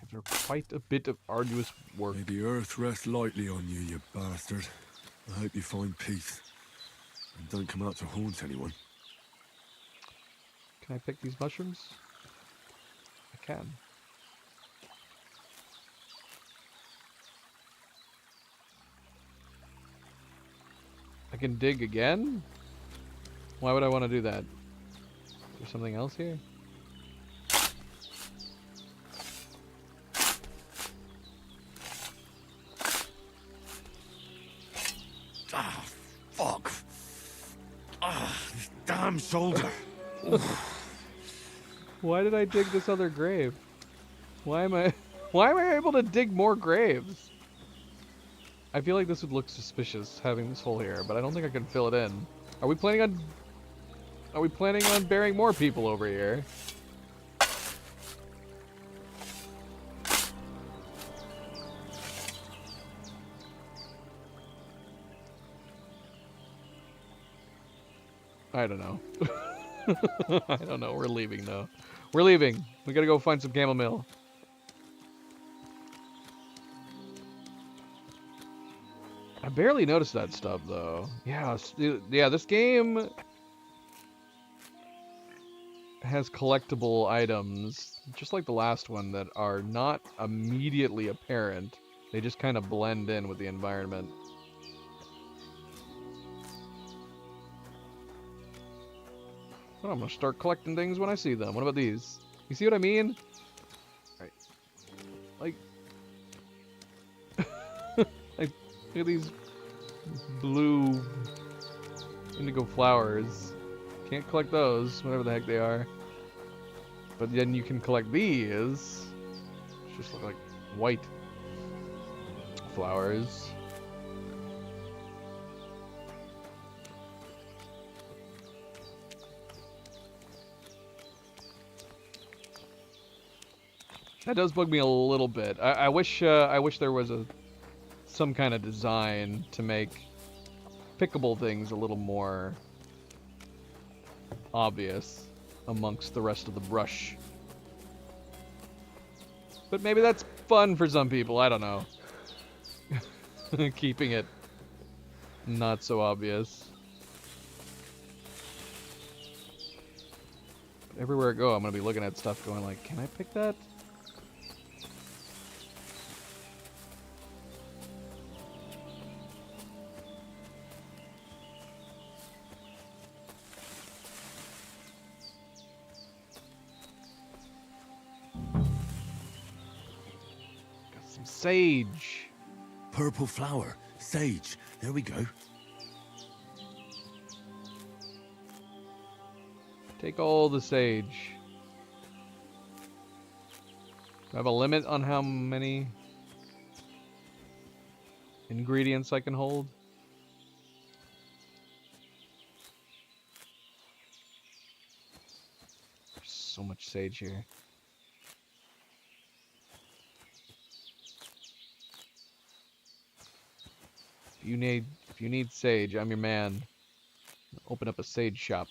After quite a bit of arduous work. May the earth rest lightly on you, you bastard. I hope you find peace. And don't come out to haunt anyone. Can I pick these mushrooms? I can. I can dig again? Why would I want to do that? Is there something else here? Ah, fuck. Ah, this damn shoulder. Why did I dig this other grave? Why am I able to dig more graves? I feel like this would look suspicious having this hole here, but I don't think I can fill it in. Are we planning on burying more people over here? I don't know. I don't know. We're leaving though. We're leaving. We gotta go find some chamomile. I barely noticed that stuff though. Yeah, this game has collectible items, just like the last one, that are not immediately apparent. They just kind of blend in with the environment. Oh, I'm gonna start collecting things when I see them. What about these? You see what I mean? Right. Like, like, look at these blue indigo flowers. Can't collect those, whatever the heck they are. But then you can collect these. Which just look like white flowers. That does bug me a little bit. I wish there was some kind of design to make pickable things a little more obvious amongst the rest of the brush. But maybe that's fun for some people, I don't know. Keeping it not so obvious. But everywhere I go, I'm gonna be looking at stuff going like, can I pick that? Sage. Purple flower. Sage. There we go. Take all the sage. Do I have a limit on how many ingredients I can hold? There's so much sage here. If you need sage, I'm your man. Open up a sage shop.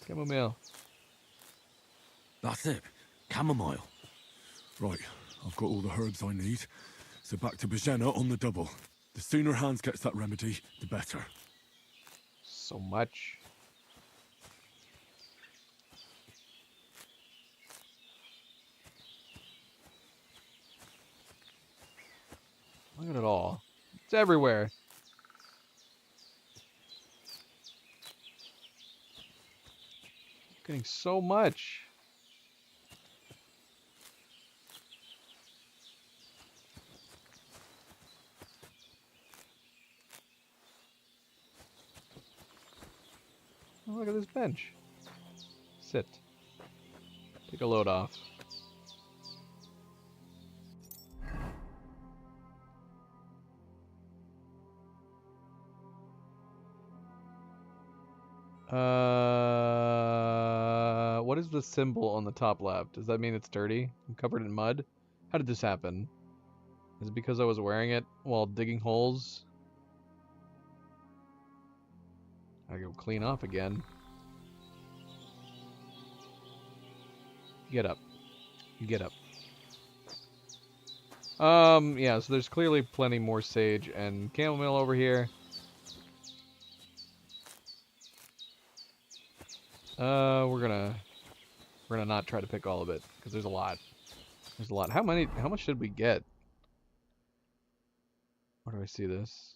Chamomile. That's it. Chamomile. Right, I've got all the herbs I need. So back to Bajena on the double. The sooner Hans gets that remedy, the better. So much. Look at it all. It's everywhere. Getting so much. Oh, look at this bench. Sit. Take a load off. What is the symbol on the top left? Does that mean it's dirty? I'm covered in mud? How did this happen? Is it because I was wearing it while digging holes? I go clean off again. Get up. Get up. Yeah, so there's clearly plenty more sage and chamomile over here. We're gonna not try to pick all of it because there's a lot. There's a lot. How much did we get? Where do I see this?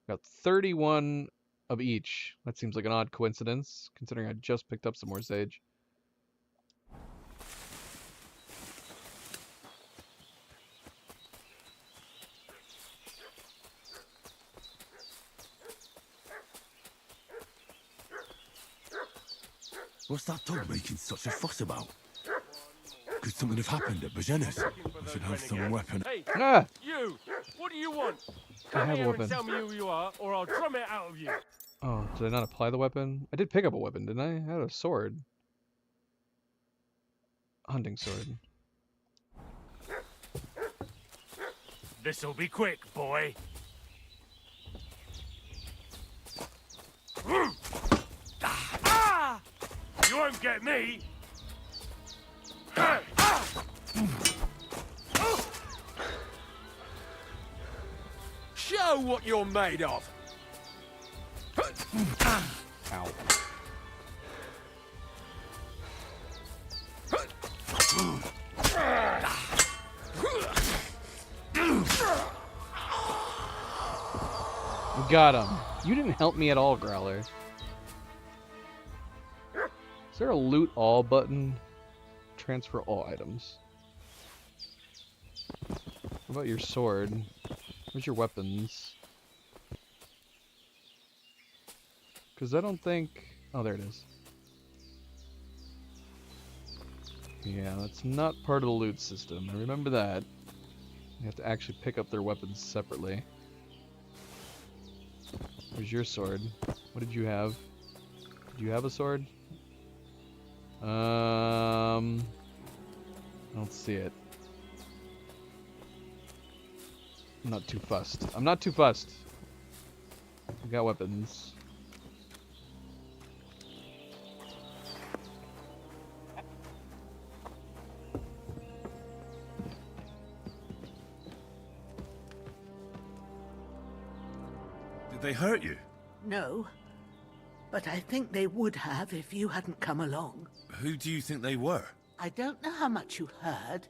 Got 31 of each. That seems like an odd coincidence considering I just picked up some more sage. What's that dog making such a fuss about? Could something have happened at Bajena's? I should have some weapon. Hey, Ah! You! What do you want? I Come have a here weapon. and tell me who you are, or I'll drum it out of you. Oh, did I not apply the weapon? I did pick up a weapon, didn't I? I had a sword. Hunting sword. This'll be quick, boy. Ah! You won't get me. Show what you're made of. Ow. We got him. You didn't help me at all, Growler. Is there a loot all button? Transfer all items. What about your sword? Where's your weapons? Because I don't think... Oh, there it is. Yeah, that's not part of the loot system. I remember that. You have to actually pick up their weapons separately. Where's your sword? What did you have? Did you have a sword? I don't see it. I'm not too fussed. I'm not too fussed. We got weapons. Did they hurt you? No, but I think they would have if you hadn't come along. Who do you think they were? I don't know how much you heard.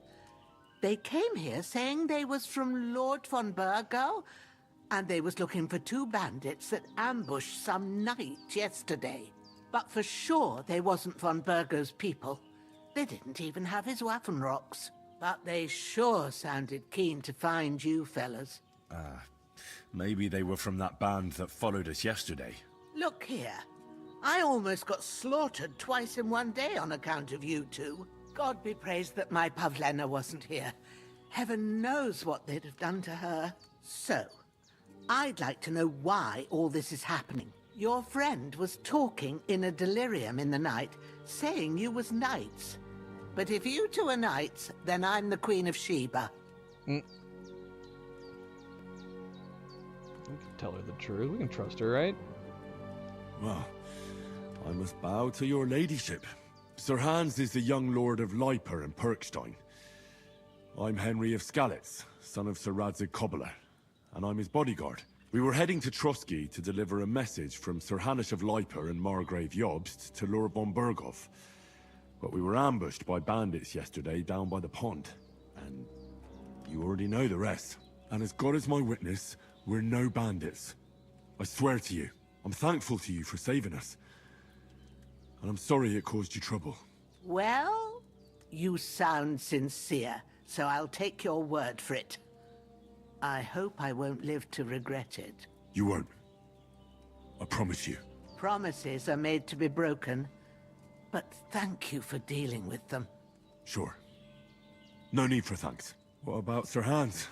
They came here saying they was from Lord von Burgo, and they was looking for 2 bandits that ambushed some knight yesterday. But for sure they wasn't von Burgo's people. They didn't even have his Waffenrocks. But they sure sounded keen to find you fellas. Maybe they were from that band that followed us yesterday. Look here. I almost got slaughtered twice in one day on account of you two. God be praised that my Pavlena wasn't here. Heaven knows what they'd have done to her. So, I'd like to know why all this is happening. Your friend was talking in a delirium in the night, saying you was knights. But if you two are knights, then I'm the Queen of Sheba. We can tell her the truth. We can trust her, right? Well, I must bow to your ladyship. Sir Hans is the young lord of Leiper and Perkstein. I'm Henry of Skalitz, son of Sir Radzig Kobyla, and I'm his bodyguard. We were heading to Trotsky to deliver a message from Sir Hanush of Leiper and Margrave Jobst to Lord von Burgov. But we were ambushed by bandits yesterday down by the pond. And you already know the rest. And as God is my witness, we're no bandits. I swear to you, I'm thankful to you for saving us. And I'm sorry it caused you trouble. Well, you sound sincere, so I'll take your word for it. I hope I won't live to regret it. You won't. I promise you. Promises are made to be broken, but thank you for dealing with them. Sure. No need for thanks. What about Sir Hans?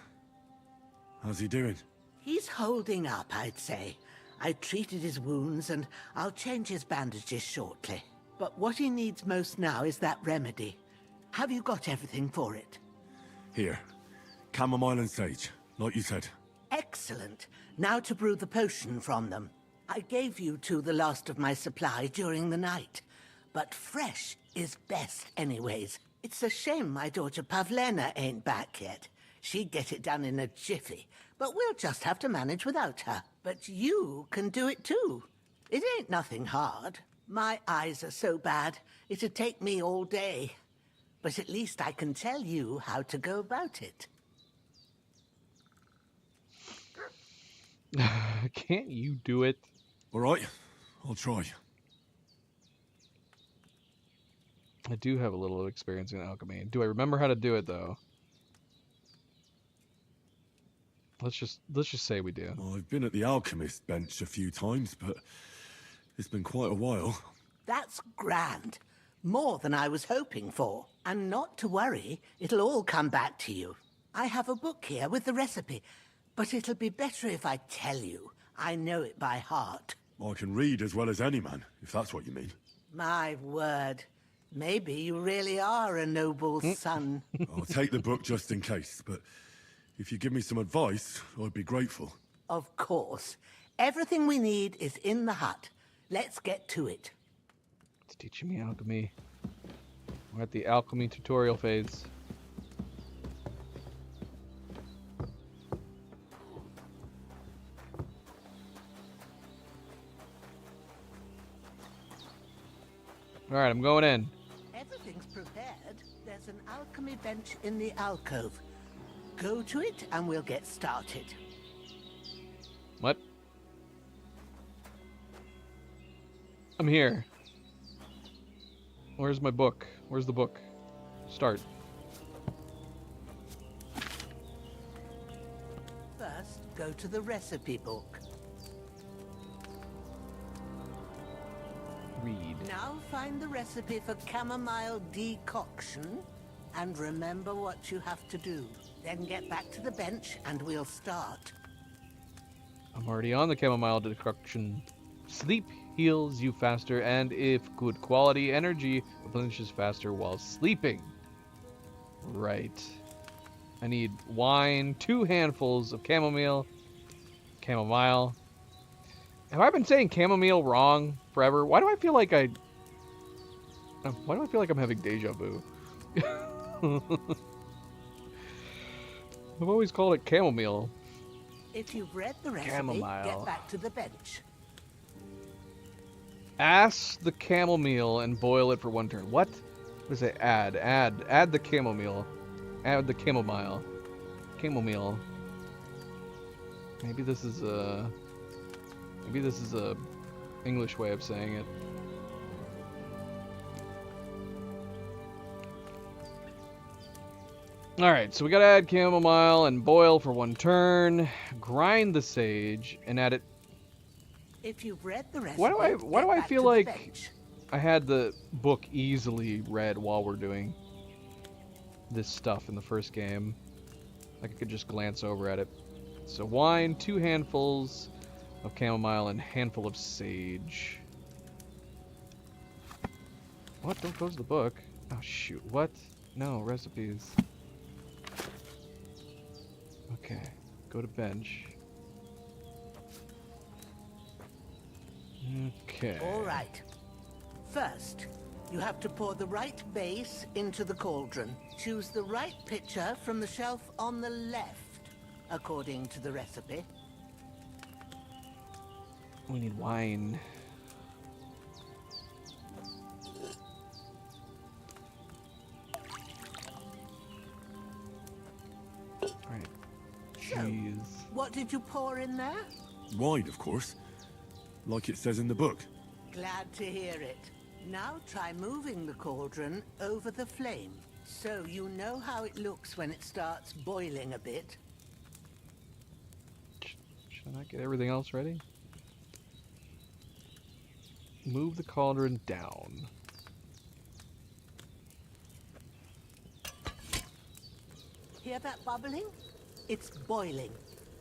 How's he doing? He's holding up, I'd say. I treated his wounds, and I'll change his bandages shortly. But what he needs most now is that remedy. Have you got everything for it? Here. Chamomile and sage, like you said. Excellent. Now to brew the potion from them. I gave you two the last of my supply during the night. But fresh is best anyways. It's a shame my daughter Pavlena ain't back yet. She'd get it done in a jiffy, but we'll just have to manage without her. But you can do it too. It ain't nothing hard. My eyes are so bad, it'd take me all day. But at least I can tell you how to go about it. Can't you do it? All right, I'll try. I do have a little experience in alchemy. Do I remember how to do it though? Let's just say we do. Well, I've been at the alchemist bench a few times, but it's been quite a while. That's grand. More than I was hoping for. And not to worry, it'll all come back to you. I have a book here with the recipe, but it'll be better if I tell you. I know it by heart. I can read as well as any man, if that's what you mean. My word. Maybe you really are a noble son. I'll take the book just in case, but if you give me some advice, I'd be grateful. Of course. Everything we need is in the hut. Let's get to it. It's teaching me alchemy. We're at the alchemy tutorial phase. Alright, I'm going in. Everything's prepared. There's an alchemy bench in the alcove. Go to it and we'll get started. What? I'm here. Where's my book? Where's the book? Start. First, go to the recipe book. Read. Now find the recipe for chamomile decoction and remember what you have to do. Then get back to the bench and we'll start. I'm already on the chamomile decoction. Sleep heals you faster, and if good quality energy replenishes faster while sleeping. Right. I need wine, 2 handfuls of chamomile. Have I been saying chamomile wrong forever? Why do I feel like I'm having deja vu? I've always called it chamomile. If you've read the recipe, Chamomile. get back to the bench. Ass the chamomile and boil it for 1 turn. What? What does it add? Add the chamomile. Add the chamomile. Chamomile. Maybe this is a English way of saying it. Alright, so we gotta add chamomile and boil for 1 turn. Grind the sage and add it. If you've read the recipe, Why do I get feel back to the like bench. I had the book easily read while we're doing this stuff in the first game? Like I could just glance over at it. So wine, 2 handfuls of chamomile, and handful of sage. What? Don't close the book. Oh shoot, what? No, recipes. Okay, go to bench. Okay. All right. First, you have to pour the right base into the cauldron. Choose the right pitcher from the shelf on the left, according to the recipe. We need wine. Alright. Cheese. What did you pour in there? Wine, of course. Like it says in the book. Glad to hear it. Now try moving the cauldron over the flame, so you know how it looks when it starts boiling a bit. Should I get everything else ready? Move the cauldron down. Hear that bubbling? It's boiling.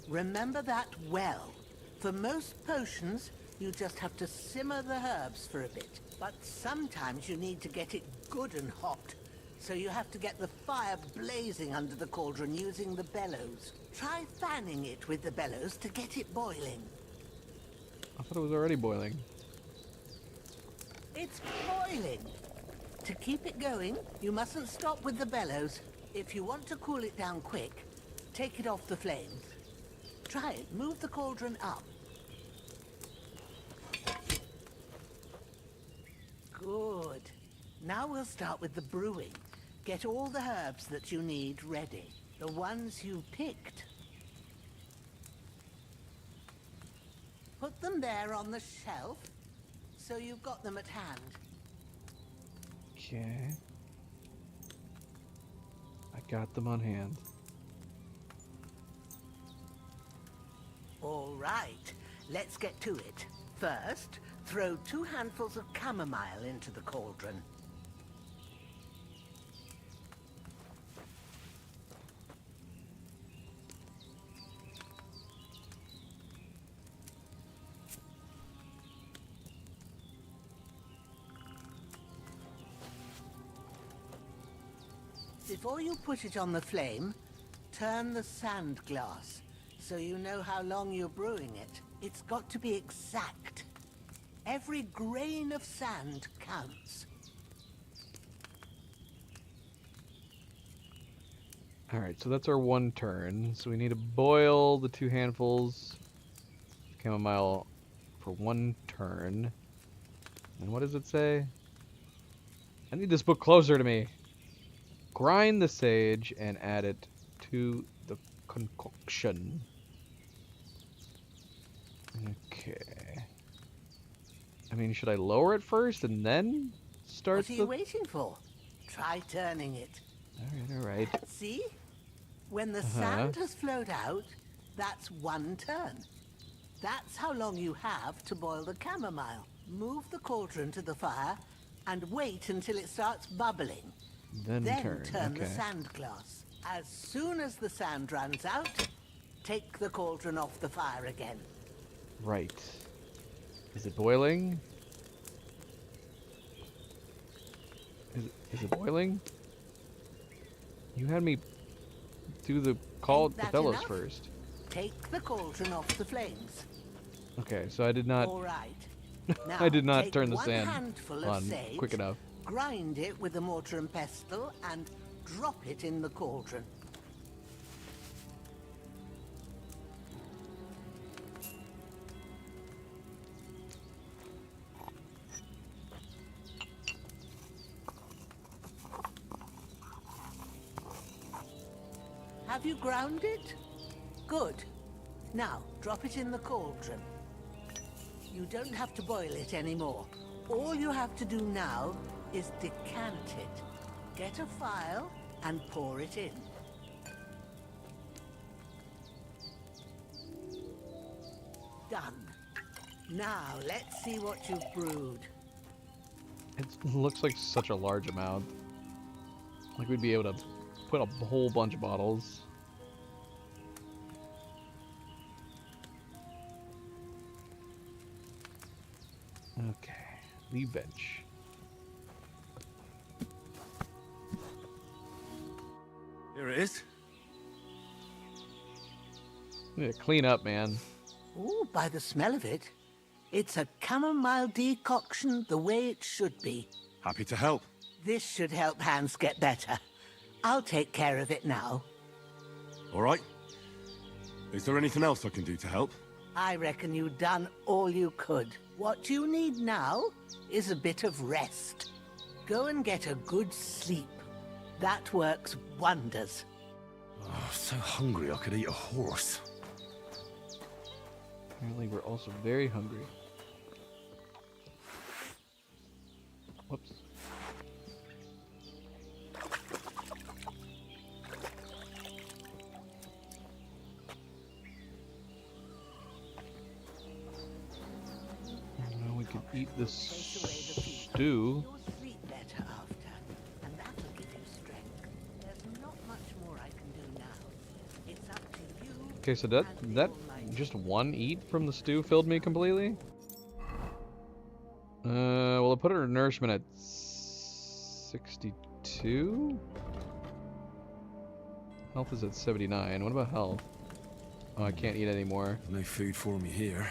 Remember that well. For most potions, you just have to simmer the herbs for a bit. But sometimes you need to get it good and hot. So you have to get the fire blazing under the cauldron using the bellows. Try fanning it with the bellows to get it boiling. I thought it was already boiling. It's boiling. To keep it going, you mustn't stop with the bellows. If you want to cool it down quick, take it off the flames. Try it. Move the cauldron up. Good. Now we'll start with the brewing. Get all the herbs that you need ready. The ones you picked. Put them there on the shelf, so you've got them at hand. Okay. I got them on hand. All right, let's get to it. First, throw 2 handfuls of chamomile into the cauldron. Before you put it on the flame, turn the sand glass so you know how long you're brewing it. It's got to be exact. Every grain of sand counts. Alright, so that's our 1 turn. So we need to boil the 2 handfuls of chamomile for 1 turn. And what does it say? I need this book closer to me. Grind the sage and add it to the concoction. Okay. I mean, should I lower it first and then start What are you waiting for? Try turning it. All right. See? When the sand has flowed out, that's one turn. That's how long you have to boil the chamomile. Move the cauldron to the fire and wait until it starts bubbling. Then turn the okay. sand glass. As soon as the sand runs out, take the cauldron off the fire again. Right. Is it boiling? Is it boiling? You had me do the call the fellows enough? first. Take the cauldron off the flames. Okay, so I did not. All right. Now, I did not take turn the one sand handful of on sage, quick enough. Grind it with a mortar and pestle and drop it in the cauldron. Have you ground it? Good. Now, drop it in the cauldron. You don't have to boil it anymore. All you have to do now is decant it. Get a phial and pour it in. Done. Now, let's see what you've brewed. It looks like such a large amount. Like we'd be able to put a whole bunch of bottles. Okay, leave bench. Here it is. We need to clean up, man. Ooh, by the smell of it, it's a chamomile decoction the way it should be. Happy to help. This should help Hans get better. I'll take care of it now. All right. Is there anything else I can do to help? I reckon you've done all you could. What you need now is a bit of rest. Go and get a good sleep. That works wonders. Oh, so hungry I could eat a horse. Apparently we're also very hungry. Whoops. Now we can eat this stew. You'll sleep better after, and that'll give you strength. There's not much more I can do now. It's up to you. Okay, so that just one eat from the stew filled me completely. Well, I put her nourishment at 62. Health is at 79. What about health? Oh, I can't eat anymore. No food for me here.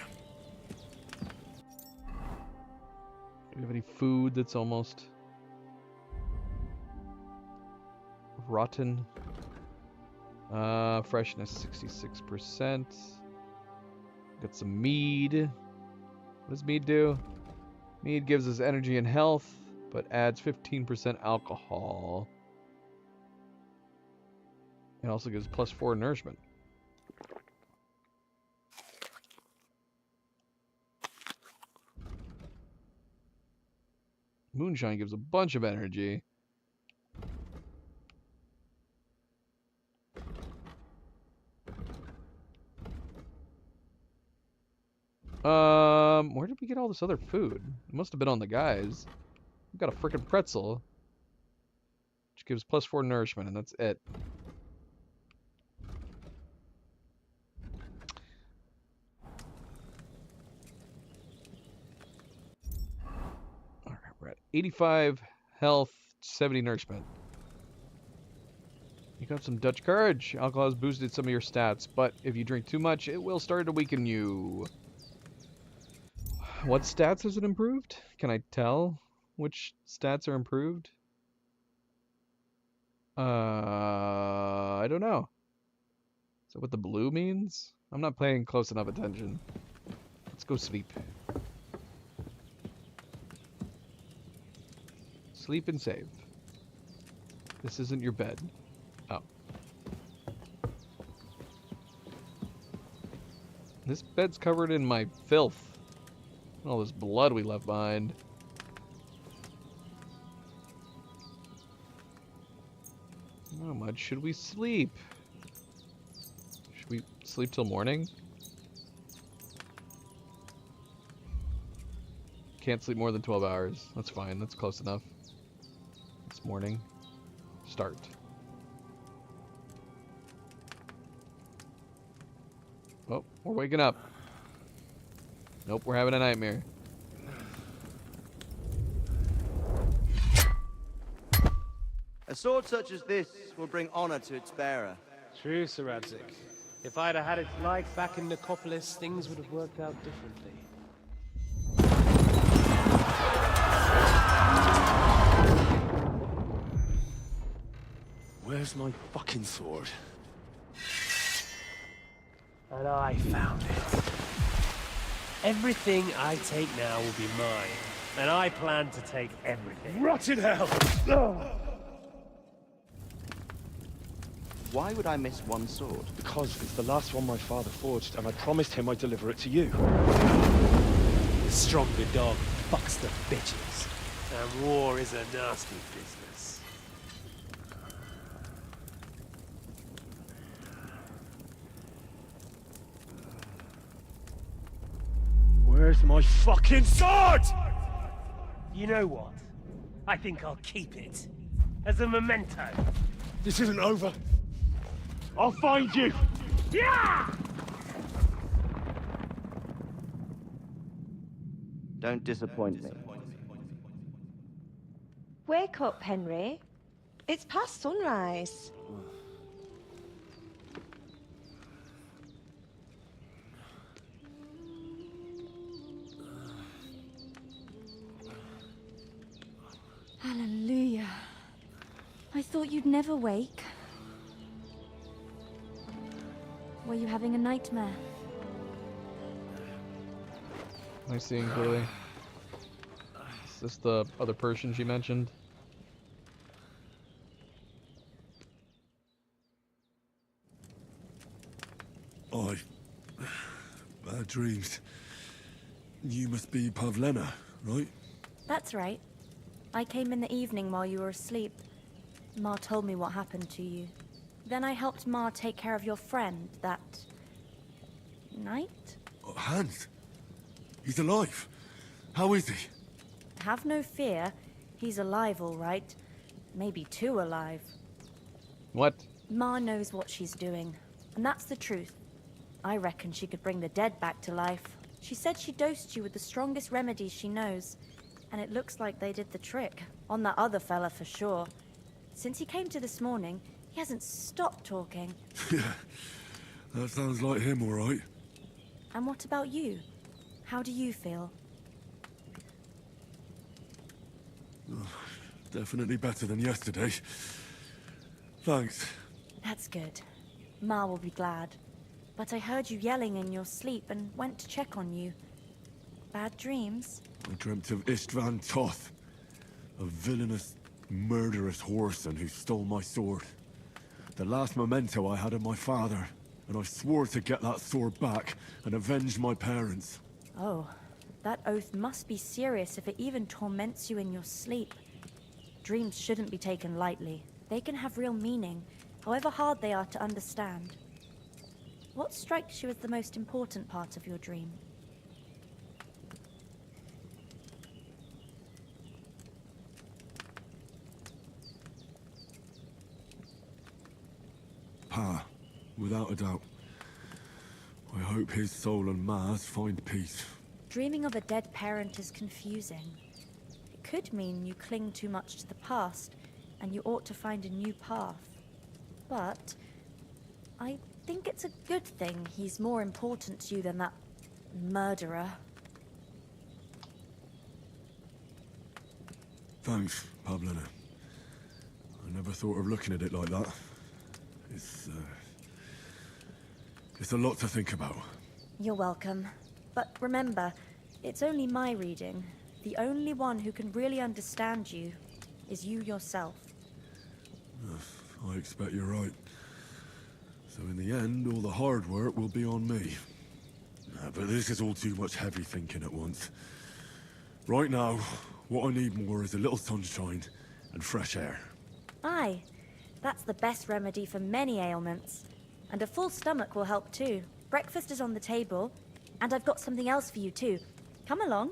Do we have any food that's almost rotten? Freshness 66%. Got some mead. What does mead do? Mead gives us energy and health, but adds 15% alcohol. It also gives +4 nourishment. Moonshine gives a bunch of energy. Where did we get all this other food? It must have been on the guys. We've got a frickin' pretzel, which gives +4 nourishment, and that's it. Alright, we're at 85 health, 70 nourishment. You got some Dutch courage. Alcohol has boosted some of your stats, but if you drink too much, it will start to weaken you. What stats has it improved? Can I tell which stats are improved? I don't know. Is that what the blue means? I'm not paying close enough attention. Let's go sleep. Sleep and save. This isn't your bed. Oh. This bed's covered in my filth. All this blood we left behind. How much should we sleep? Should we sleep till morning? Can't sleep more than 12 hours. That's fine. That's close enough. It's morning. Start. Oh, we're waking up. Nope, we're having a nightmare. A sword such as this will bring honor to its bearer. True, Sir Radzig. If I'd have had its like back in Nicopolis, things would have worked out differently. Where's my fucking sword? And I found it. Everything I take now will be mine. And I plan to take everything. Rot in hell! Why would I miss one sword? Because it's the last one my father forged, and I promised him I'd deliver it to you. The stronger dog fucks the bitches. And war is a nasty business. Where's my fucking sword? You know what? I think I'll keep it. As a memento. This isn't over. I'll find you! Yeah! Don't disappoint me. Wake up, Henry. It's past sunrise. Hallelujah. I thought you'd never wake. Were you having a nightmare? Am I seeing clearly? Is this the other person she mentioned? Bad dreams. You must be Pavlena, right? That's right. I came in the evening while you were asleep. Ma told me what happened to you. Then I helped Ma take care of your friend that night? Hans? He's alive. How is he? Have no fear. He's alive, all right. Maybe too alive. What? Ma knows what she's doing, and that's the truth. I reckon she could bring the dead back to life. She said she dosed you with the strongest remedies she knows, and it looks like they did the trick. On that other fella for sure. Since he came to this morning, he hasn't stopped talking. Yeah, that sounds like him, all right. And what about you? How do you feel? Definitely better than yesterday. Thanks. That's good. Ma will be glad. But I heard you yelling in your sleep and went to check on you. Bad dreams? I dreamt of Istvan Toth, a villainous, murderous whoreson who stole my sword. The last memento I had of my father, and I swore to get that sword back and avenge my parents. Oh, that oath must be serious if it even torments you in your sleep. Dreams shouldn't be taken lightly. They can have real meaning, however hard they are to understand. What strikes you as the most important part of your dream? Pa, without a doubt. I hope his soul and Ma's find peace. Dreaming of a dead parent is confusing. It could mean you cling too much to the past, and you ought to find a new path. But I think it's a good thing he's more important to you than that murderer. Thanks, Pavlena. I never thought of looking at it like that. It's a lot to think about. You're welcome. But remember, it's only my reading. The only one who can really understand you is you yourself. I expect you're right. So in the end, all the hard work will be on me. But this is all too much heavy thinking at once. Right now, what I need more is a little sunshine and fresh air. Aye, that's the best remedy for many ailments. And a full stomach will help too. Breakfast is on the table, and I've got something else for you too. Come along,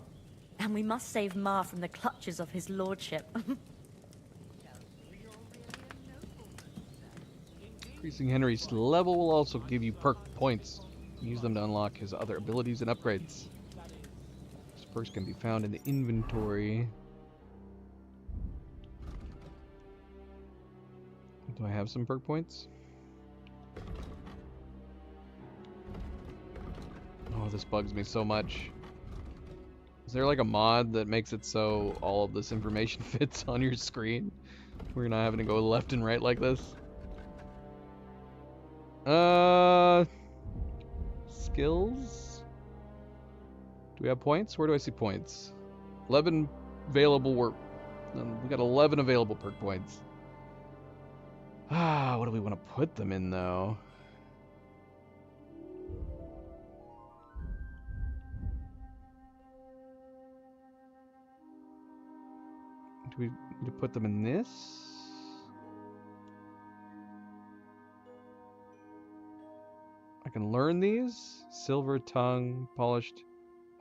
and we must save Mar from the clutches of his lordship. Increasing Henry's level will also give you perk points. Use them to unlock his other abilities and upgrades. These perks can be found in the inventory. Do I have some perk points? Oh, this bugs me so much. Is there like a mod that makes it so all of this information fits on your screen? We're not having to go left and right like this. Skills? Do we have points? Where do I see points? 11 available work. We got 11 available perk points. What do we want to put them in though? Do we need to put them in this? I can learn these. Silver tongue, polished.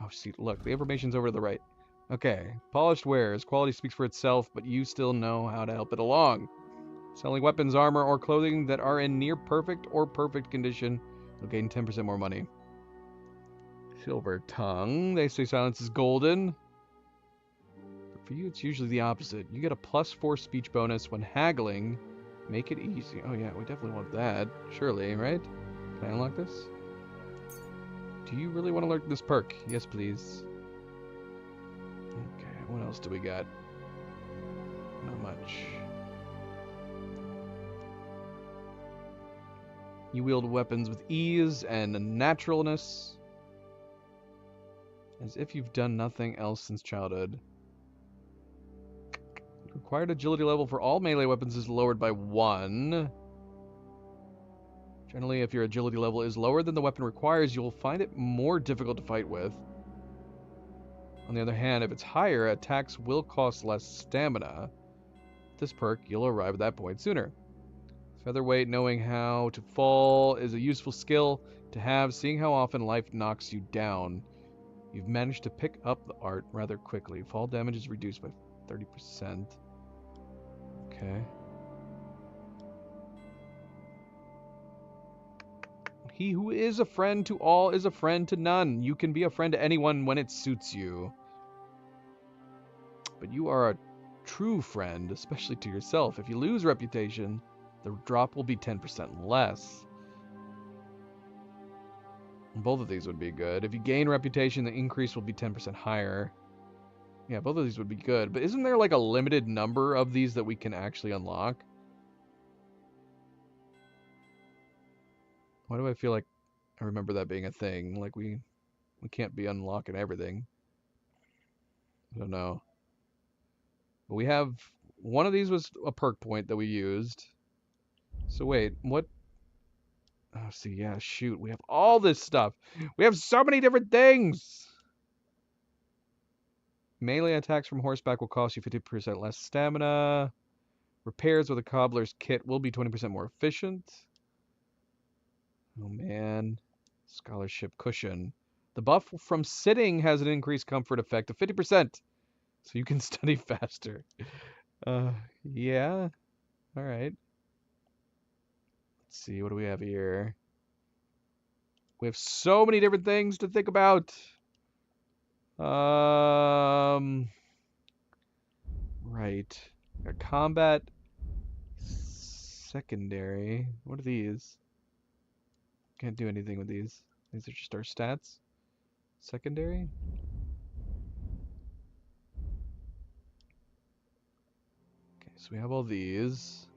Oh, see, look, the information's over to the right. Okay, polished wares. Quality speaks for itself, but you still know how to help it along. Selling weapons, armor, or clothing that are in near perfect or perfect condition, you'll gain 10% more money. Silver tongue. They say silence is golden. But for you, it's usually the opposite. You get a +4 speech bonus when haggling. Make it easy. Oh yeah, we definitely want that. Surely, right? Can I unlock this? Do you really want to learn this perk? Yes, please. Okay, what else do we got? Not much. You wield weapons with ease and naturalness, as if you've done nothing else since childhood. Required agility level for all melee weapons is lowered by 1. Generally, if your agility level is lower than the weapon requires, you'll find it more difficult to fight with. On the other hand, if it's higher, attacks will cost less stamina. With this perk, you'll arrive at that point sooner. Featherweight, knowing how to fall, is a useful skill to have, seeing how often life knocks you down. You've managed to pick up the art rather quickly. Fall damage is reduced by 30%. Okay. He who is a friend to all is a friend to none. You can be a friend to anyone when it suits you. But you are a true friend, especially to yourself. If you lose reputation, the drop will be 10% less. Both of these would be good. If you gain reputation, the increase will be 10% higher. Yeah, both of these would be good. But isn't there like a limited number of these that we can actually unlock? Why do I feel like I remember that being a thing? Like we can't be unlocking everything. I don't know. But we have one of these was a perk point that we used. So wait, what? Oh, see, yeah, shoot. We have all this stuff. We have so many different things. Melee attacks from horseback will cost you 50% less stamina. Repairs with a cobbler's kit will be 20% more efficient. Oh, man. Scholarship cushion. The buff from sitting has an increased comfort effect of 50%. So you can study faster. Yeah. All right. Let's see, what do we have here? We have so many different things to think about. Right. Got combat secondary. What are these? Can't do anything with these. These are just our stats. Secondary? Okay, so we have all these.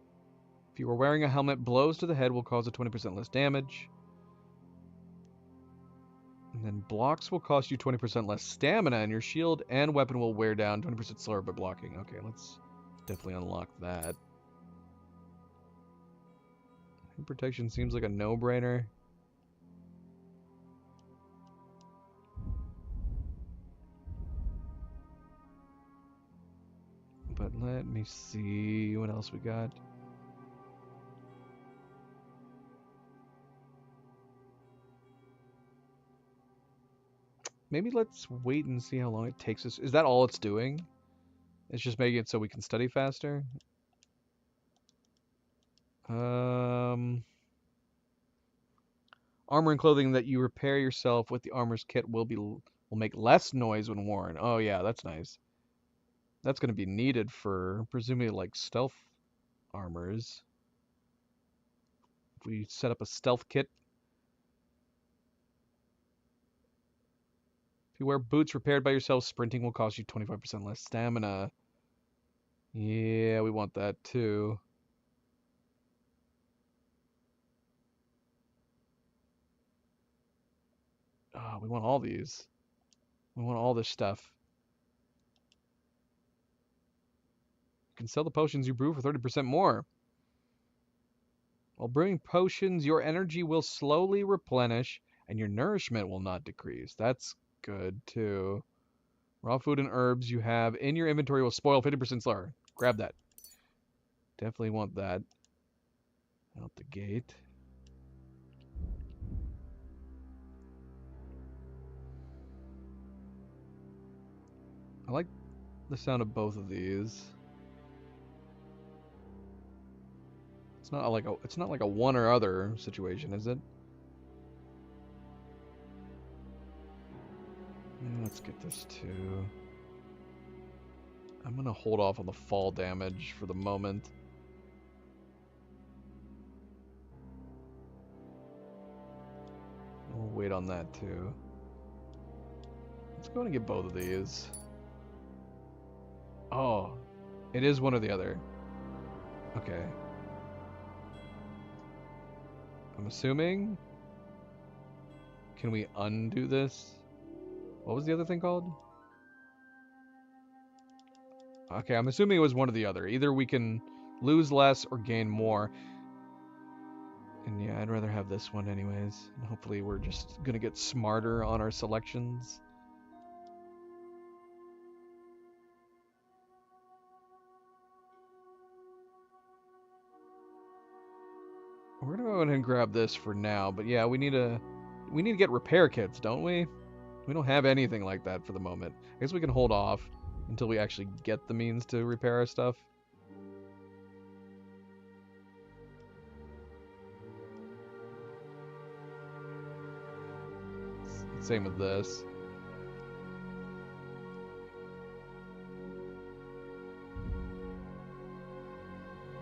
If you are wearing a helmet, blows to the head will cause a 20% less damage. And then blocks will cost you 20% less stamina, and your shield and weapon will wear down 20% slower by blocking. Okay, let's definitely unlock that. Protection seems like a no-brainer. let me see what else we got. Maybe let's wait and see how long it takes us. Is that all it's doing? It's just making it so we can study faster? Armor and clothing that you repair yourself with the armor's kit will make less noise when worn. Oh yeah, that's nice. That's going to be needed for presumably like stealth armors. If we set up a stealth kit. If you wear boots repaired by yourself, sprinting will cost you 25% less stamina. Yeah, we want that too. Oh, we want all these. We want all this stuff. You can sell the potions you brew for 30% more. While brewing potions, your energy will slowly replenish and your nourishment will not decrease. That's good too. Raw food and herbs you have in your inventory will spoil 50% slower. Grab that. Definitely want that. Out the gate. I like the sound of both of these. It's not like a one or other situation, is it? Let's get this too. I'm gonna hold off on the fall damage for the moment. We'll wait on that too. Let's go and get both of these. Oh, it is one or the other. Okay. I'm assuming. Can we undo this? What was the other thing called? Okay, I'm assuming it was one or the other. Either we can lose less or gain more. And yeah, I'd rather have this one anyways. And hopefully we're just gonna get smarter on our selections. We're gonna go ahead and grab this for now, but yeah, we need to get repair kits, don't we? We don't have anything like that for the moment. I guess we can hold off until we actually get the means to repair our stuff. Same with this.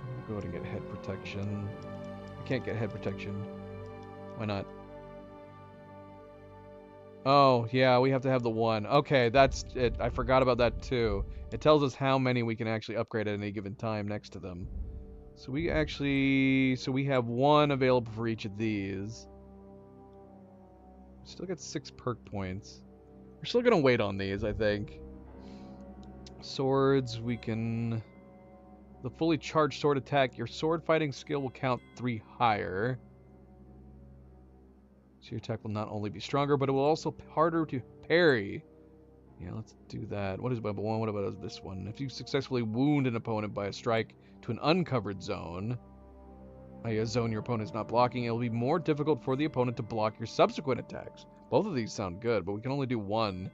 I'm gonna go ahead and get head protection. I can't get head protection. Why not? Oh, yeah, we have to have the one. Okay, that's it. I forgot about that too. It tells us how many we can actually upgrade at any given time next to them. So we have one available for each of these. Still got 6 perk points. We're still gonna wait on these, I think. Swords, we can... The fully charged sword attack, your sword fighting skill will count 3 higher. So your attack will not only be stronger, but it will also be harder to parry. Yeah, let's do that. What is level 1? What about this one? If you successfully wound an opponent by a strike to an uncovered zone, a zone your opponent is not blocking, it will be more difficult for the opponent to block your subsequent attacks. Both of these sound good, but we can only do one.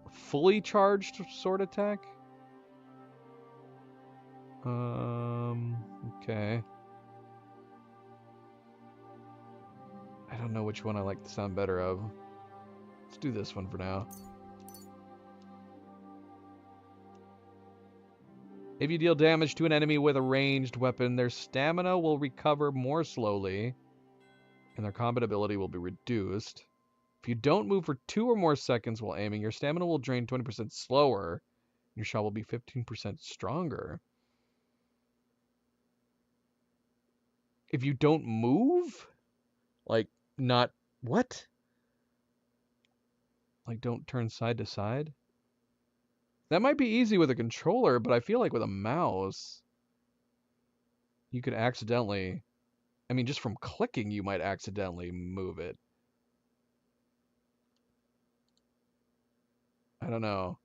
A fully charged sword attack? Okay. I don't know which one I like the sound better of. Let's do this one for now. If you deal damage to an enemy with a ranged weapon, their stamina will recover more slowly, and their combat ability will be reduced. If you don't move for 2 or more seconds while aiming, your stamina will drain 20% slower, and your shot will be 15% stronger. If you don't move? Like, not... What? Like, don't turn side to side? That might be easy with a controller, but I feel like with a mouse, you could accidentally... I mean, just from clicking, you might accidentally move it. I don't know.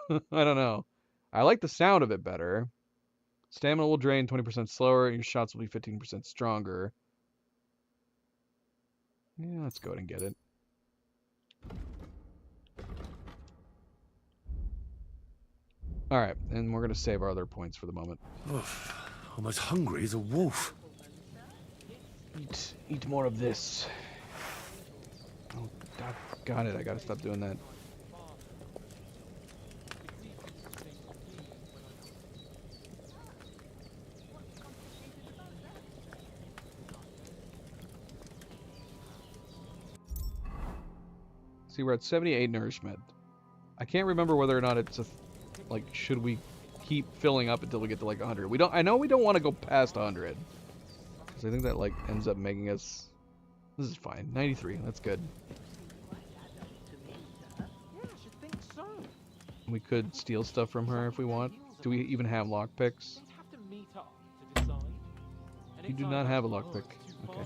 I don't know. I like the sound of it better. Stamina will drain 20% slower, and your shots will be 15% stronger. Yeah, let's go ahead and get it. Alright, and we're going to save our other points for the moment. I'm as hungry as a wolf. Eat more of this. Oh, got it. I gotta stop doing that. See, we're at 78 nourishment. I can't remember whether or not it's a, like, should we keep filling up until we get to like 100? We don't. I know we don't want to go past 100. Because I think that like ends up making us. This is fine. 93. That's good. We could steal stuff from her if we want. Do we even have lockpicks? You do not have a lockpick. Okay.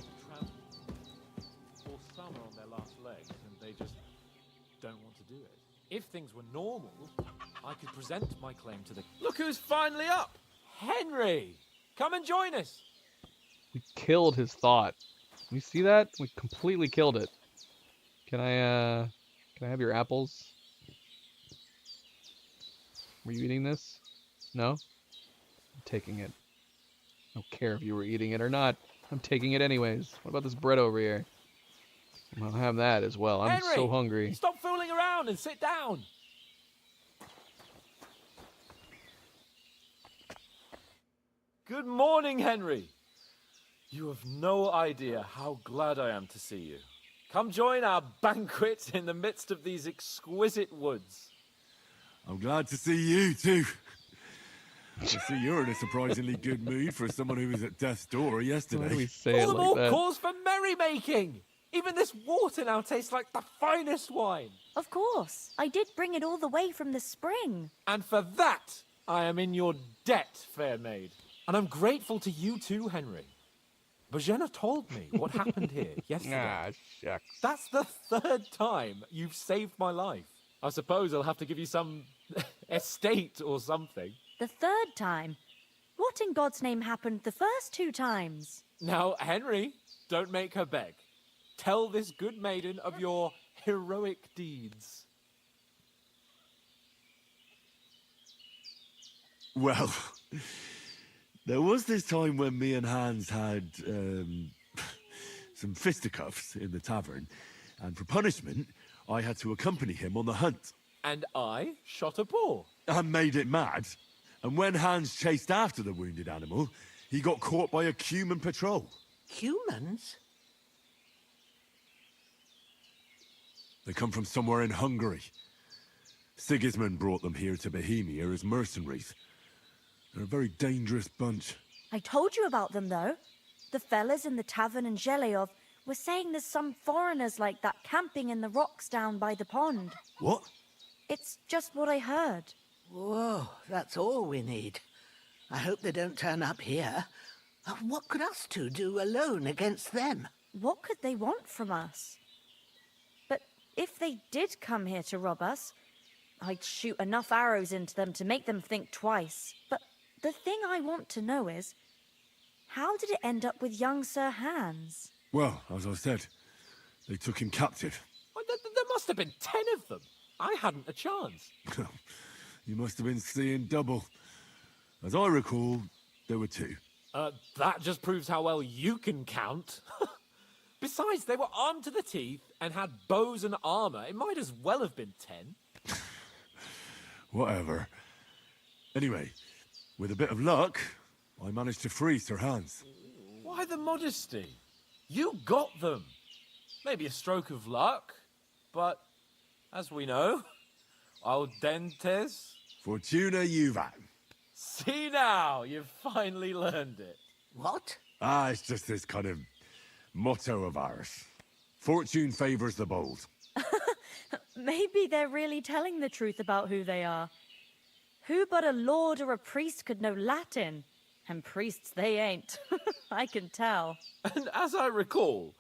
Or some are on their last legs and they just don't want to do it. If things were normal, I could present my claim to the... Look who's finally up! Henry! Come and join us! We killed his thought. You see that? We completely killed it. Can I have your apples? Were you eating this? No? I'm taking it. I don't care if you were eating it or not. I'm taking it anyways. What about this bread over here? I'll have that as well. I'm Henry, so hungry. Stop fooling around and sit down! Good morning, Henry. You have no idea how glad I am to see you. Come join our banquet in the midst of these exquisite woods. I'm glad to see you too. I see you're in a surprisingly good mood for someone who was at death's door yesterday. Why do we say it All the like more that? cause for merrymaking! Even this water now tastes like the finest wine. Of course. I did bring it all the way from the spring. And for that, I am in your debt, fair maid. And I'm grateful to you too, Henry. Bajena told me what happened here yesterday. Ah, shucks. That's the third time you've saved my life. I suppose I'll have to give you some estate or something. The third time? What in God's name happened the first 2 times? Now, Henry, don't make her beg. Tell this good maiden of your heroic deeds. Well, there was this time when me and Hans had some fisticuffs in the tavern, and for punishment, I had to accompany him on the hunt. And I shot a boar. And made it mad. And when Hans chased after the wounded animal, he got caught by a human patrol. Humans? They come from somewhere in Hungary. Sigismund brought them here to Bohemia as mercenaries. They're a very dangerous bunch. I told you about them, though. The fellas in the tavern in Zheleyov were saying there's some foreigners like that camping in the rocks down by the pond. What? It's just what I heard. Whoa, that's all we need. I hope they don't turn up here. What could us two do alone against them? What could they want from us? But if they did come here to rob us, I'd shoot enough arrows into them to make them think twice. But the thing I want to know is, how did it end up with young Sir Hans? Well, as I said, they took him captive. Well, there must have been 10 of them. I hadn't a chance. You must have been seeing double. As I recall, there were 2. That just proves how well you can count. Besides, they were armed to the teeth and had bows and armor. It might as well have been 10. Whatever. Anyway, with a bit of luck, I managed to free Sir Hans. Why the modesty? You got them. Maybe a stroke of luck, but as we know, audentes. Fortuna juvat. See now, you've finally learned it. What? It's just this kind of motto of ours. Fortune favors the bold. Maybe they're really telling the truth about who they are. Who but a lord or a priest could know Latin? And priests they ain't. I can tell. And as I recall,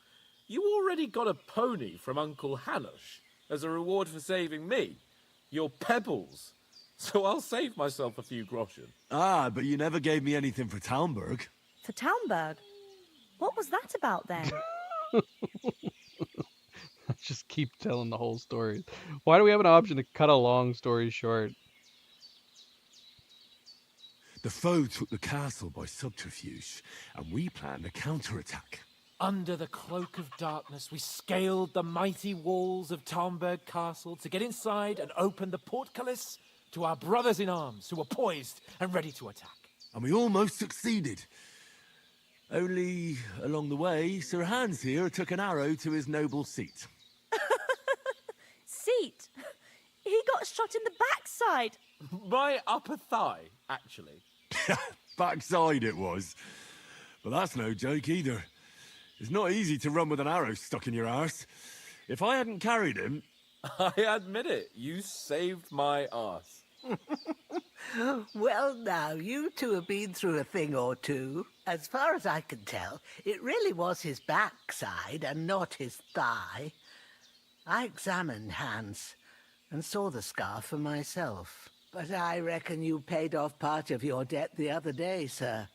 you already got a pony from Uncle Hanush as a reward for saving me. Your pebbles. So I'll save myself a few groschen. Ah, but you never gave me anything for Talmberg. For Talmberg? What was that about then? Just keep telling the whole story. Why do we have an option to cut a long story short? The foe took the castle by subterfuge, and we planned a counterattack. Under the cloak of darkness, we scaled the mighty walls of Talmberg Castle to get inside and open the portcullis to our brothers in arms who were poised and ready to attack. And we almost succeeded. Only, along the way, Sir Hans here took an arrow to his noble seat. Seat? He got shot in the backside. My upper thigh, actually. Backside it was. But that's no joke either. It's not easy to run with an arrow stuck in your arse. If I hadn't carried him... I admit it, you saved my arse. Well, now, you two have been through a thing or two. As far as I can tell, it really was his backside and not his thigh. I examined Hans and saw the scar for myself. But I reckon you paid off part of your debt the other day, sir.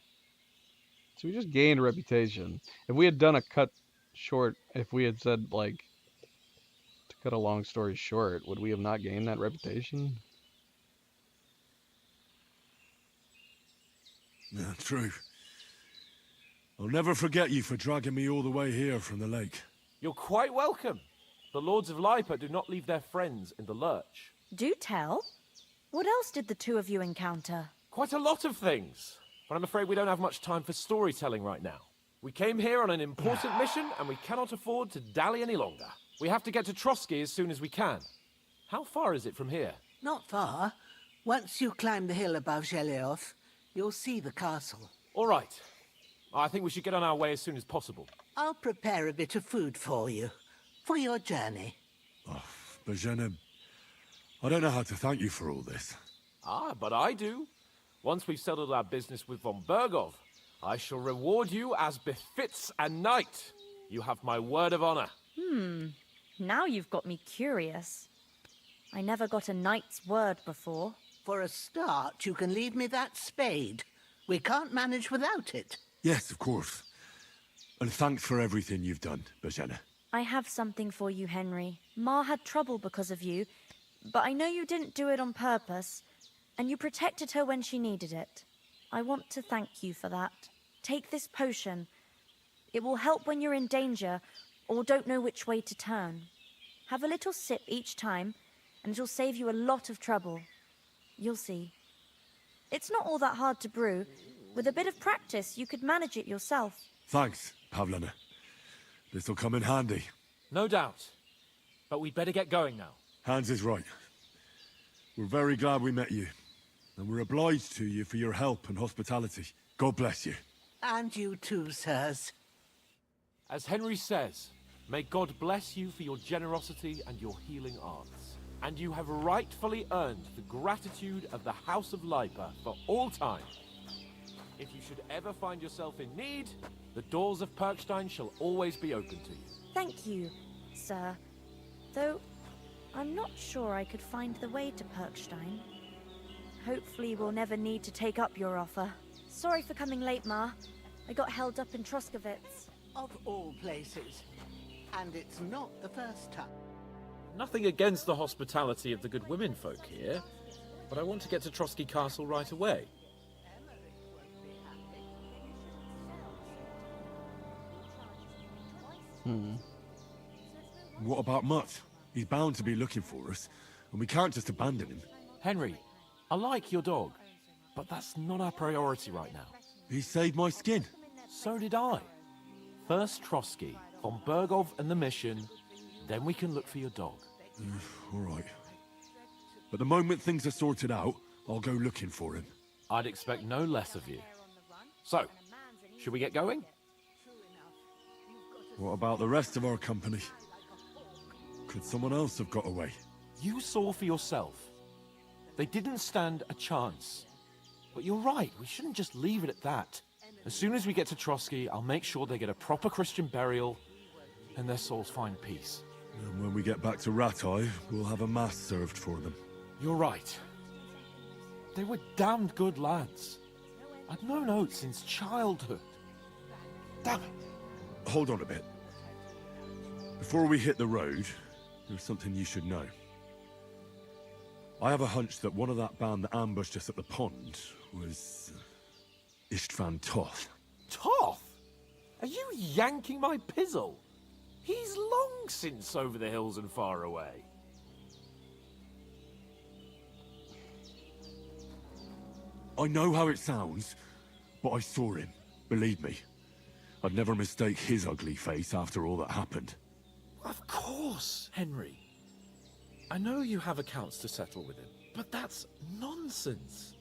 So we just gained reputation. If we had done a cut short, if we had said, like, to cut a long story short, would we have not gained that reputation? Yeah, true. I'll never forget you for dragging me all the way here from the lake. You're quite welcome. The Lords of Lipa do not leave their friends in the lurch. Do tell. What else did the two of you encounter? Quite a lot of things. But I'm afraid we don't have much time for storytelling right now. We came here on an important mission, and we cannot afford to dally any longer. We have to get to Trotsky as soon as we can. How far is it from here? Not far. Once you climb the hill above Zheleoth, you'll see the castle. All right. I think we should get on our way as soon as possible. I'll prepare a bit of food for you, for your journey. Oh, Bozhena, I don't know how to thank you for all this. Ah, but I do. Once we've settled our business with von Bergov, I shall reward you as befits a knight. You have my word of honor. Now you've got me curious. I never got a knight's word before. For a start, you can leave me that spade. We can't manage without it. Yes, of course. And thanks for everything you've done, Bozhena. I have something for you, Henry. Ma had trouble because of you, but I know you didn't do it on purpose, and you protected her when she needed it. I want to thank you for that. Take this potion. It will help when you're in danger or don't know which way to turn. Have a little sip each time, and it'll save you a lot of trouble. You'll see. It's not all that hard to brew. With a bit of practice, you could manage it yourself. Thanks, Pavlena. This'll come in handy. No doubt. But we'd better get going now. Hans is right. We're very glad we met you. And we're obliged to you for your help and hospitality. God bless you. And you too, sirs. As Henry says, may God bless you for your generosity and your healing arts. And you have rightfully earned the gratitude of the House of Lipa for all time. If you should ever find yourself in need, the doors of Perkstein shall always be open to you. Thank you, sir. Though, I'm not sure I could find the way to Perkstein. Hopefully we'll never need to take up your offer. Sorry for coming late, Ma. I got held up in Troskowitz. Of all places. And it's not the first time. Nothing against the hospitality of the good women folk here, but I want to get to Trotsky Castle right away. What about Mutt? He's bound to be looking for us, and we can't just abandon him. Henry, I like your dog, but that's not our priority right now. He saved my skin. So did I. First Trotsky, von Bergov and the mission, then we can look for your dog. All right. But the moment things are sorted out, I'll go looking for him. I'd expect no less of you. So, should we get going? What about the rest of our company? Could someone else have got away? You saw for yourself. They didn't stand a chance. But you're right, we shouldn't just leave it at that. As soon as we get to Trotsky, I'll make sure they get a proper Christian burial and their souls find peace. And when we get back to Rattay, we'll have a mass served for them. You're right. They were damned good lads. I'd known Oates since childhood. Damn it. Hold on a bit. Before we hit the road, there's something you should know. I have a hunch that one of that band that ambushed us at the pond was Istvan Toth. Toth? Are you yanking my pizzle? He's long since over the hills and far away. I know how it sounds, but I saw him. Believe me. I'd never mistake his ugly face after all that happened. Of course, Henry. I know you have accounts to settle with him, but that's nonsense.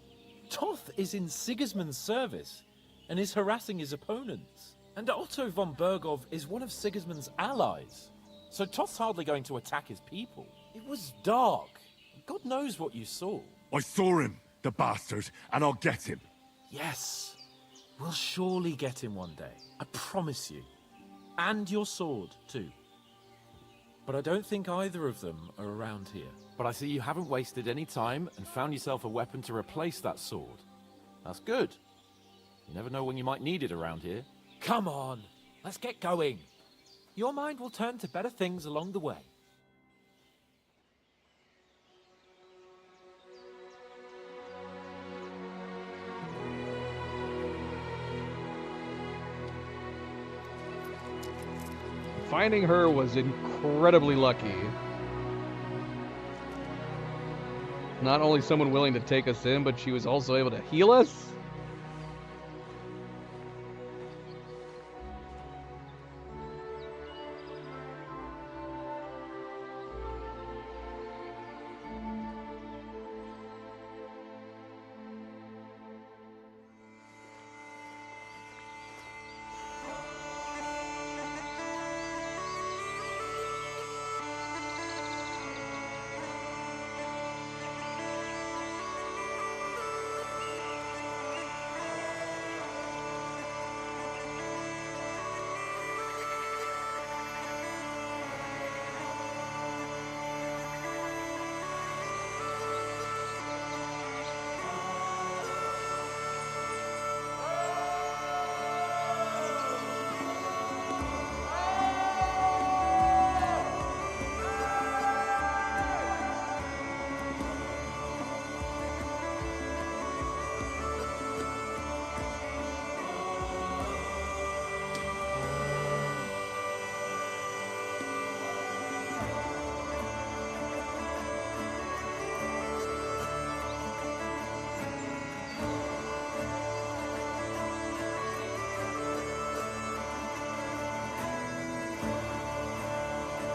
Toth is in Sigismund's service and is harassing his opponents. And Otto von Bergov is one of Sigismund's allies. So Toth's hardly going to attack his people. It was dark. God knows what you saw. I saw him, the bastard, and I'll get him. Yes. We'll surely get him one day. I promise you. And your sword, too. But I don't think either of them are around here. But I see you haven't wasted any time and found yourself a weapon to replace that sword. That's good. You never know when you might need it around here. Come on, let's get going. Your mind will turn to better things along the way. Finding her was incredibly lucky. Not only someone willing to take us in, but she was also able to heal us.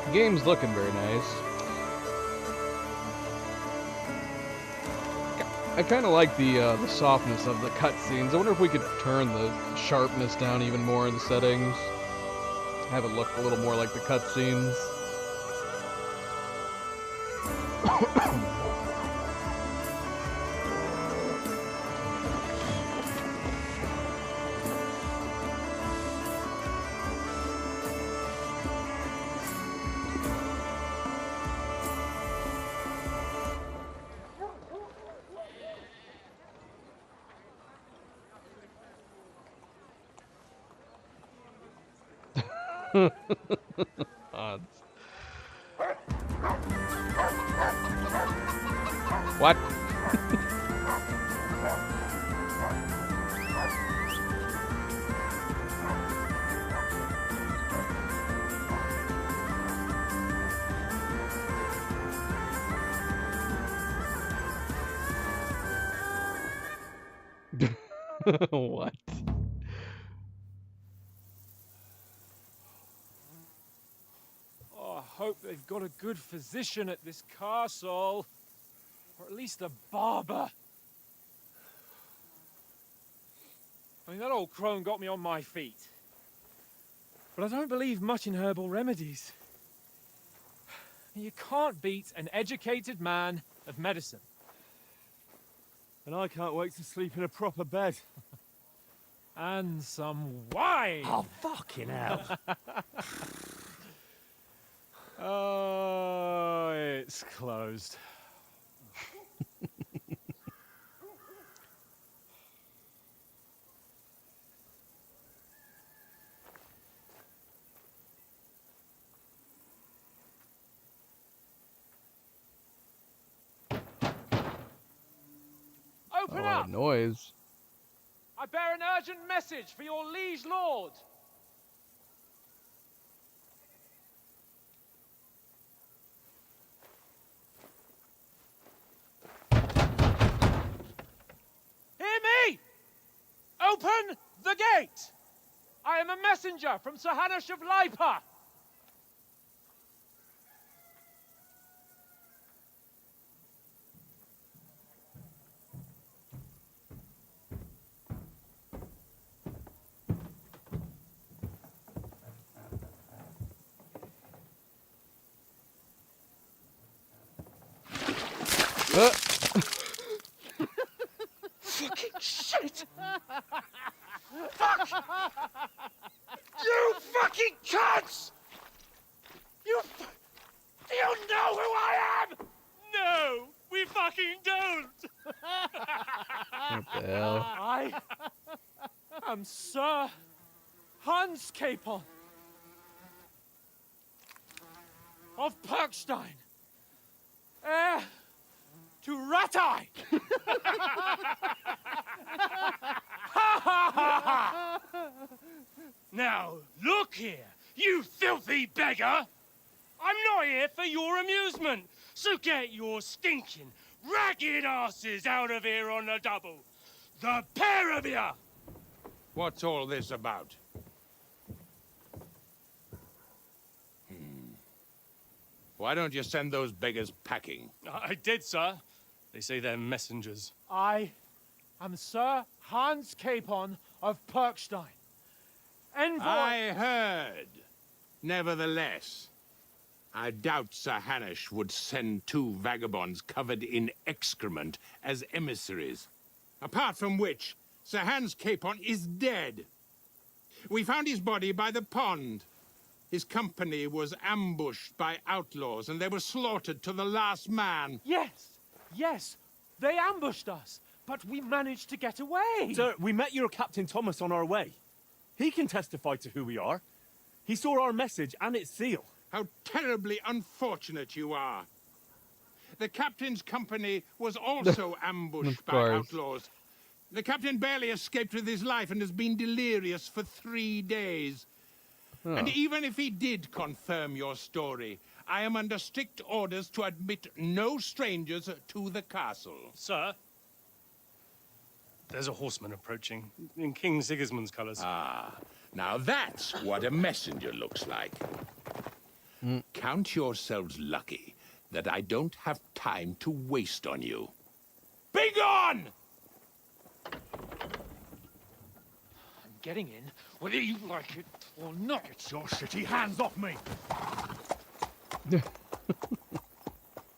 The game's looking very nice. I kind of like the softness of the cutscenes. I wonder if we could turn the sharpness down even more in the settings. Have it look a little more like the cutscenes. Odds. What? What? Oh, I hope they've got a good physician at this castle. Or at least a barber. I mean, that old crone got me on my feet. But I don't believe much in herbal remedies. You can't beat an educated man of medicine. And I can't wait to sleep in a proper bed. And some wine! Oh, fucking hell. Oh, it's closed. That noise. I bear an urgent message for your liege lord. Hear me! Open the gate! I am a messenger from Sir Hanush of Lipa. Fucking shit! Fuck! You fucking cunts! Do you know who I am? No, we fucking don't! What the hell? I am Sir Hans Capon of Perkstein, heir to Ratai. Now, look here, you filthy beggar! I'm not here for your amusement, so get your stinking, ragged asses out of here on the double. The pair of you! What's all this about? Why don't you send those beggars packing? I did, sir. They say they're messengers. I am Sir Hans Capon of Perkstein, envoy. I heard. Nevertheless, I doubt Sir Hanush would send two vagabonds covered in excrement as emissaries. Apart from which, Sir Hans Capon is dead. We found his body by the pond. His company was ambushed by outlaws, and they were slaughtered to the last man. Yes, they ambushed us, but we managed to get away. Sir, we met your Captain Thomas on our way. He can testify to who we are. He saw our message and its seal. How terribly unfortunate you are. The captain's company was also ambushed by outlaws. The captain barely escaped with his life and has been delirious for 3 days. Oh. And even if he did confirm your story, I am under strict orders to admit no strangers to the castle. Sir, there's a horseman approaching in King Sigismund's colours. Ah, now that's what a messenger looks like. Count yourselves lucky that I don't have time to waste on you. Be gone! I'm getting in, whether you like it or not. Get your shitty hands off me!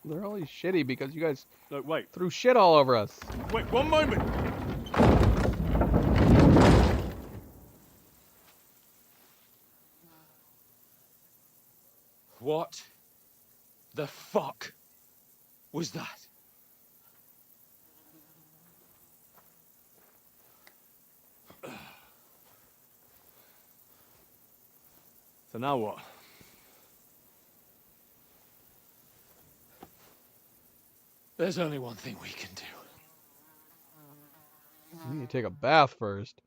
They're always shitty because you guys wait. threw shit all over us. Wait, one moment. What the fuck was that? So now what? There's only one thing we can do. We need to take a bath first.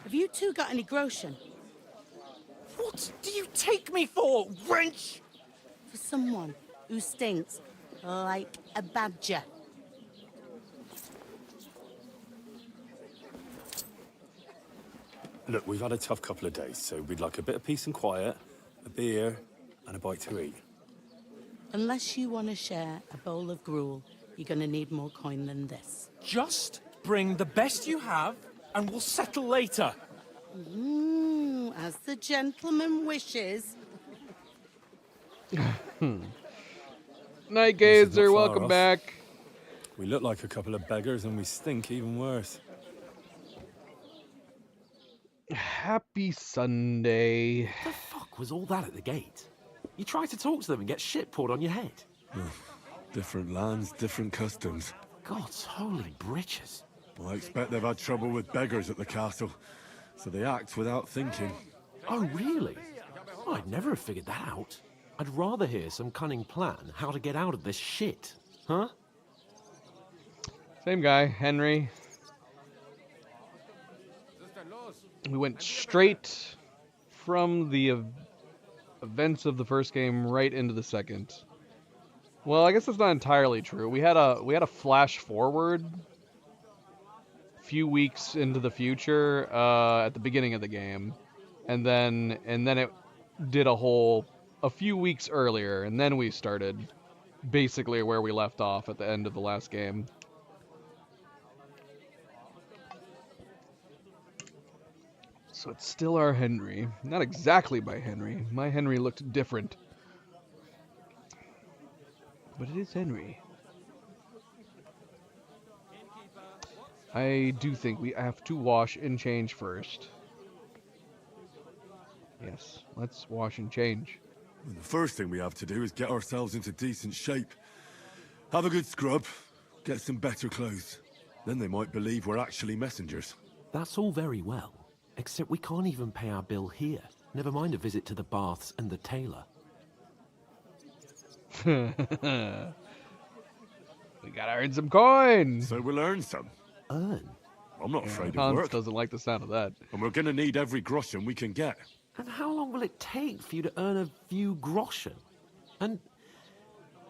Have you two got any groschen? What do you take me for, wench? For someone who stinks like a badger. Look, we've had a tough couple of days, so we'd like a bit of peace and quiet, a beer, and a bite to eat. Unless you want to share a bowl of gruel, you're going to need more coin than this. Just bring the best you have, and we'll settle later. As the gentleman wishes. Night Gazer, welcome back. We look like a couple of beggars, and we stink even worse. Happy Sunday. What the fuck was all that at the gate? You tried to talk to them and get shit poured on your head. Different lands, different customs. God's holy britches. Well, I expect they've had trouble with beggars at the castle, so they act without thinking. Oh, really? Well, I'd never have figured that out. I'd rather hear some cunning plan how to get out of this shit. Huh? Same guy, Henry. We went straight from the events of the first game right into the second. Well, I guess that's not entirely true. We had a flash forward a few weeks into the future at the beginning of the game, and then it did a few weeks earlier, and then we started basically where we left off at the end of the last game. So it's still our Henry. Not exactly my Henry. My Henry looked different. But it is Henry. I do think we have to wash and change first. Yes, let's wash and change. The first thing we have to do is get ourselves into decent shape. Have a good scrub, get some better clothes. Then they might believe we're actually messengers. That's all very well, except we can't even pay our bill here. Never mind a visit to the baths and the tailor. We gotta earn some coin. So we'll earn some. Earn? I'm not afraid of Hans work. doesn't like the sound of that. And we're gonna need every groschen we can get. And how long will it take for you to earn a few groschen? And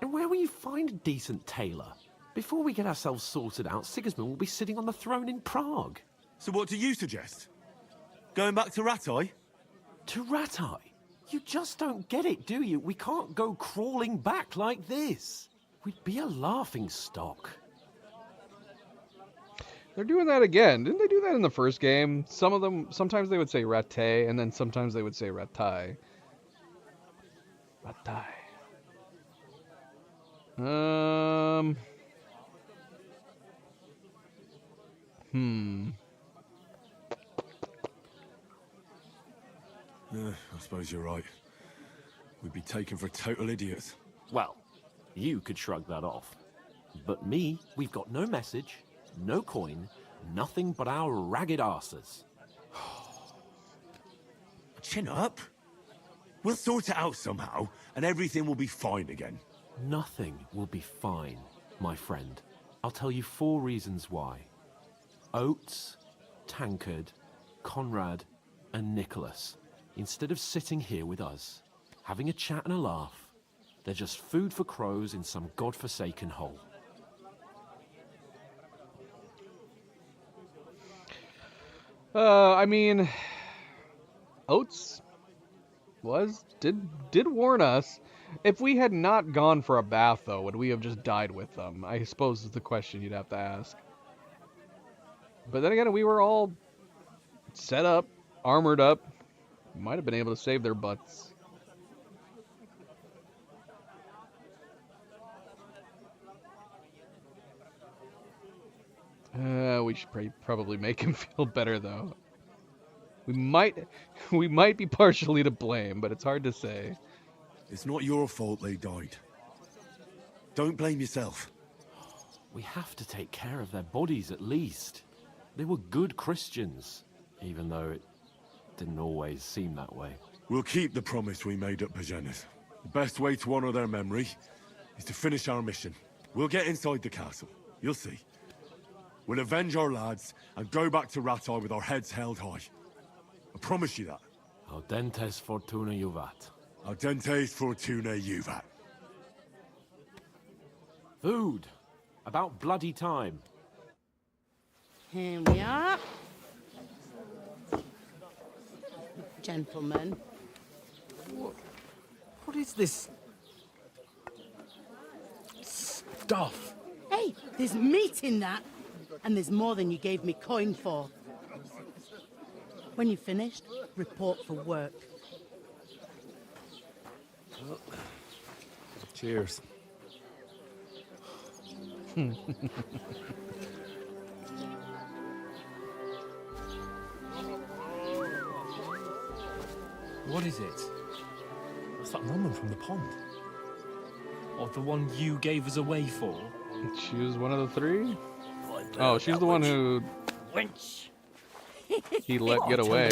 where will you find a decent tailor? Before we get ourselves sorted out, Sigismund will be sitting on the throne in Prague. So what do you suggest? Going back to Rattay? To Rattay? You just don't get it, do you? We can't go crawling back like this. We'd be a laughing stock. They're doing that again. Didn't they do that in the first game? Some of them, sometimes they would say Rattay, and then sometimes they would say Rattay. Rattay. I suppose you're right. We'd be taken for total idiots. Well, you could shrug that off. But me, we've got no message, no coin, nothing but our ragged arses. Chin up. We'll sort it out somehow, and everything will be fine again. Nothing will be fine, my friend. I'll tell you 4 reasons why. Oates, Tankard, Conrad, and Nicholas, instead of sitting here with us, having a chat and a laugh, they're just food for crows in some godforsaken hole. I mean, Oates did warn us. If we had not gone for a bath, though, would we have just died with them? I suppose is the question you'd have to ask. But then again, we were all set up, armored up. Might have been able to save their butts. We should probably make him feel better, though. We might be partially to blame, but it's hard to say. It's not your fault they died. Don't blame yourself. We have to take care of their bodies at least. They were good Christians, even though it didn't always seem that way. We'll keep the promise we made at Pagenes. The best way to honor their memory is to finish our mission. We'll get inside the castle. You'll see. We'll avenge our lads and go back to Rattay with our heads held high. I promise you that. Audentes fortuna juvat. Audentes fortuna juvat. Food. About bloody time. Here we are. Gentlemen. What is this stuff? Hey, there's meat in that. And there's more than you gave me coin for. When you're finished, report for work. Cheers. What is it? What's that woman from the pond? Or the one you gave us away for? She was one of the three? Oh, she's the one who he let get away.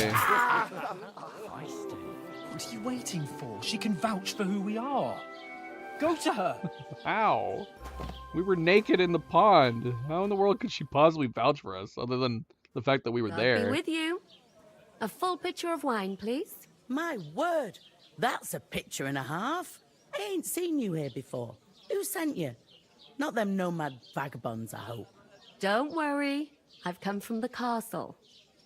What are you waiting for? She can vouch for who we are. Go to her. How? We were naked in the pond. How in the world could she possibly vouch for us, other than the fact that we were I'll there? be with you. A full pitcher of wine, please. My word, that's a picture and a half. I ain't seen you here before. Who sent you? Not them nomad vagabonds, I hope. Don't worry. I've come from the castle.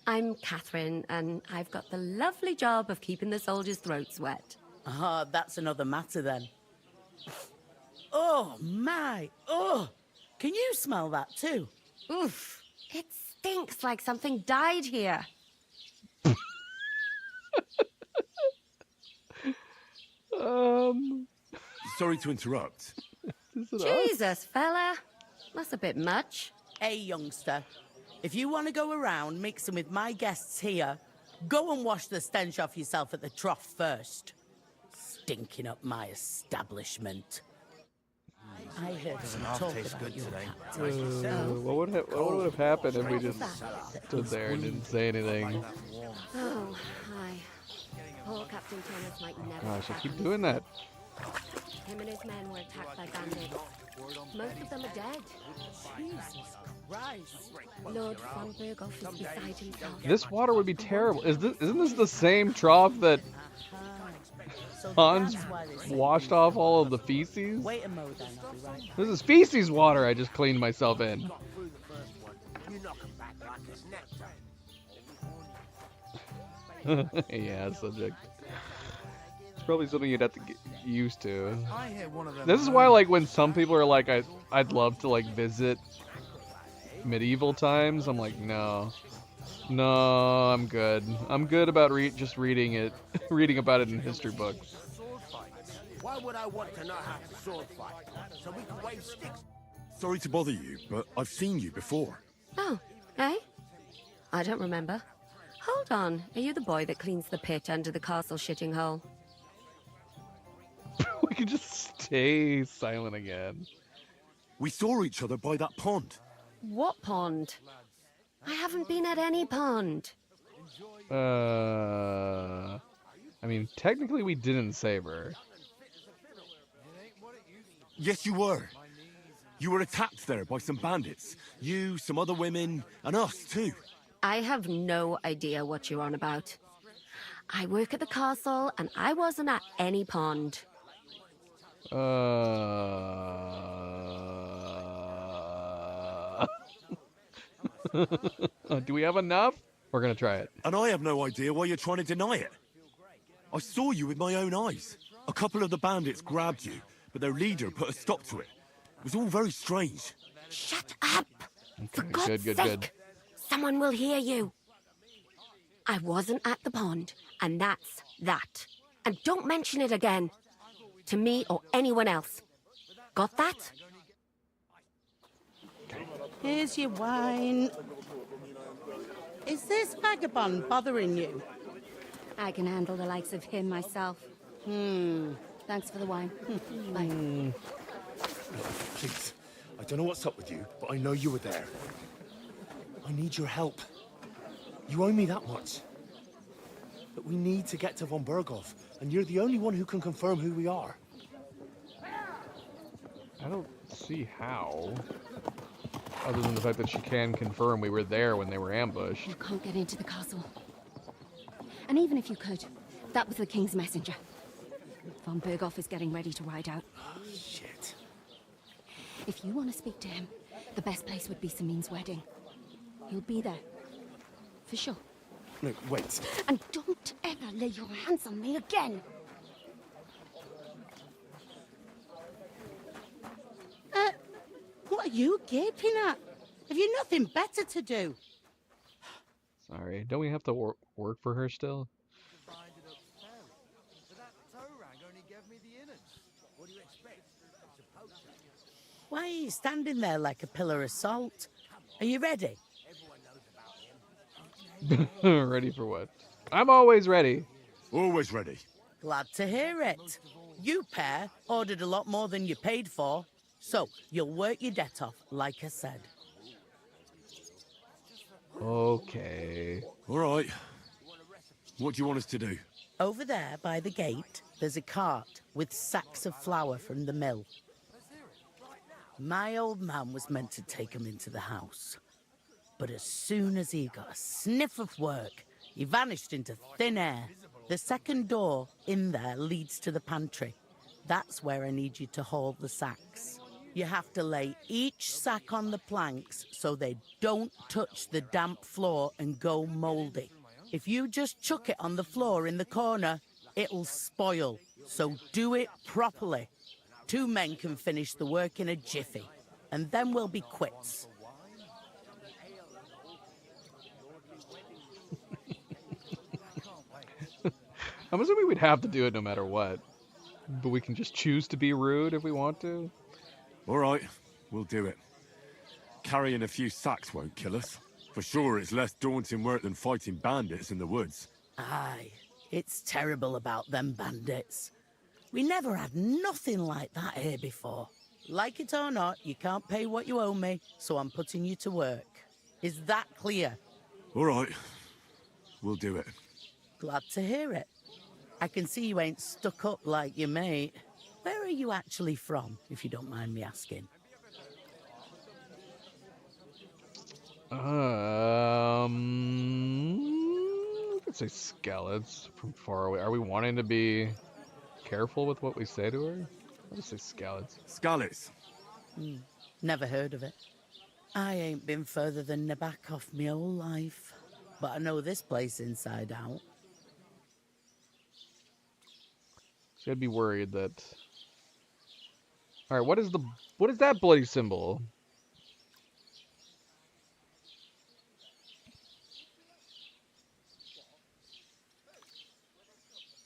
I'm Catherine, and I've got the lovely job of keeping the soldiers' throats wet. Ah, that's another matter then. Oh, my. Oh, can you smell that too? Oof. It stinks like something died here. Sorry to interrupt. Jesus, fella. That's a bit much. Hey, youngster. If you want to go around mixing with my guests here, go and wash the stench off yourself at the trough first. Stinking up my establishment. I heard some talk about your captain. What would have happened if we just stood there and didn't say anything? Oh, hi. Poor Captain Thomas might never. Gosh, I keep doing that. Him and his men were attacked by bandits. Most of them are dead. Jesus Christ. Lord von Berghoff is beside himself. This water would be terrible. Isn't this the same trough that Hans washed off all of the feces? Wait a mo then, I'll be right. This is feces water I just cleaned myself in. Yeah, subject. It's probably something you'd have to get used to. This is why, like, when some people are like, I'd love to, like, visit medieval times, I'm like, no, I'm good. I'm good about just reading it, reading about it in history books. Why would I want to know how to sword fight? So we can wave sticks. Sorry to bother you, but I've seen you before. Oh, eh? I don't remember. Hold on. Are you the boy that cleans the pit under the castle shitting hole? We could just stay silent again. We saw each other by that pond. What pond? I haven't been at any pond. I mean, technically we didn't save her. Yes, you were. You were attacked there by some bandits. You, some other women, and us too. I have no idea what you're on about. I work at the castle, and I wasn't at any pond. Do we have enough? We're gonna try it. And I have no idea why you're trying to deny it. I saw you with my own eyes. A couple of the bandits grabbed you, but their leader put a stop to it. It was all very strange. Shut up! For Okay, God's sake! Someone will hear you. I wasn't at the pond, and that's that. And don't mention it again. To me or anyone else. Got that? Here's your wine. Is this vagabond bothering you? I can handle the likes of him myself. Thanks for the wine. Bye. Please, I don't know what's up with you, but I know you were there. I need your help. You owe me that much. But we need to get to von Berghoff, and you're the only one who can confirm who we are. I don't see how. Other than the fact that she can confirm we were there when they were ambushed. You can't get into the castle. And even if you could, that was the king's messenger. Von Berghoff is getting ready to ride out. Shit. If you want to speak to him, the best place would be Samin's wedding. He'll be there. For sure. No, wait. And don't ever lay your hands on me again! What are you gaping at? Have you nothing better to do? Sorry, don't we have to work for her still? Why are you standing there like a pillar of salt? Are you ready? Ready for what? I'm always ready. Always ready. Glad to hear it. You pair ordered a lot more than you paid for, so you'll work your debt off, like I said. Okay. All right. What do you want us to do? Over there by the gate, there's a cart with sacks of flour from the mill. My old man was meant to take 'em into the house. But as soon as he got a sniff of work, he vanished into thin air. The second door in there leads to the pantry. That's where I need you to haul the sacks. You have to lay each sack on the planks so they don't touch the damp floor and go mouldy. If you just chuck it on the floor in the corner, it'll spoil. So do it properly. 2 men can finish the work in a jiffy, and then we'll be quits. I'm assuming we'd have to do it no matter what. But we can just choose to be rude if we want to. All right, we'll do it. Carrying a few sacks won't kill us. For sure, it's less daunting work than fighting bandits in the woods. Aye, it's terrible about them bandits. We never had nothing like that here before. Like it or not, you can't pay what you owe me, so I'm putting you to work. Is that clear? All right, we'll do it. Glad to hear it. I can see you ain't stuck up like your mate. Where are you actually from, if you don't mind me asking? I could say Skalitz from far away. Are we wanting to be careful with what we say to her? I'll just say Skalitz. Skalitz? Never heard of it. I ain't been further than Nabokov my whole life, but I know this place inside out. So I'd be worried that... Alright, what is that bloody symbol?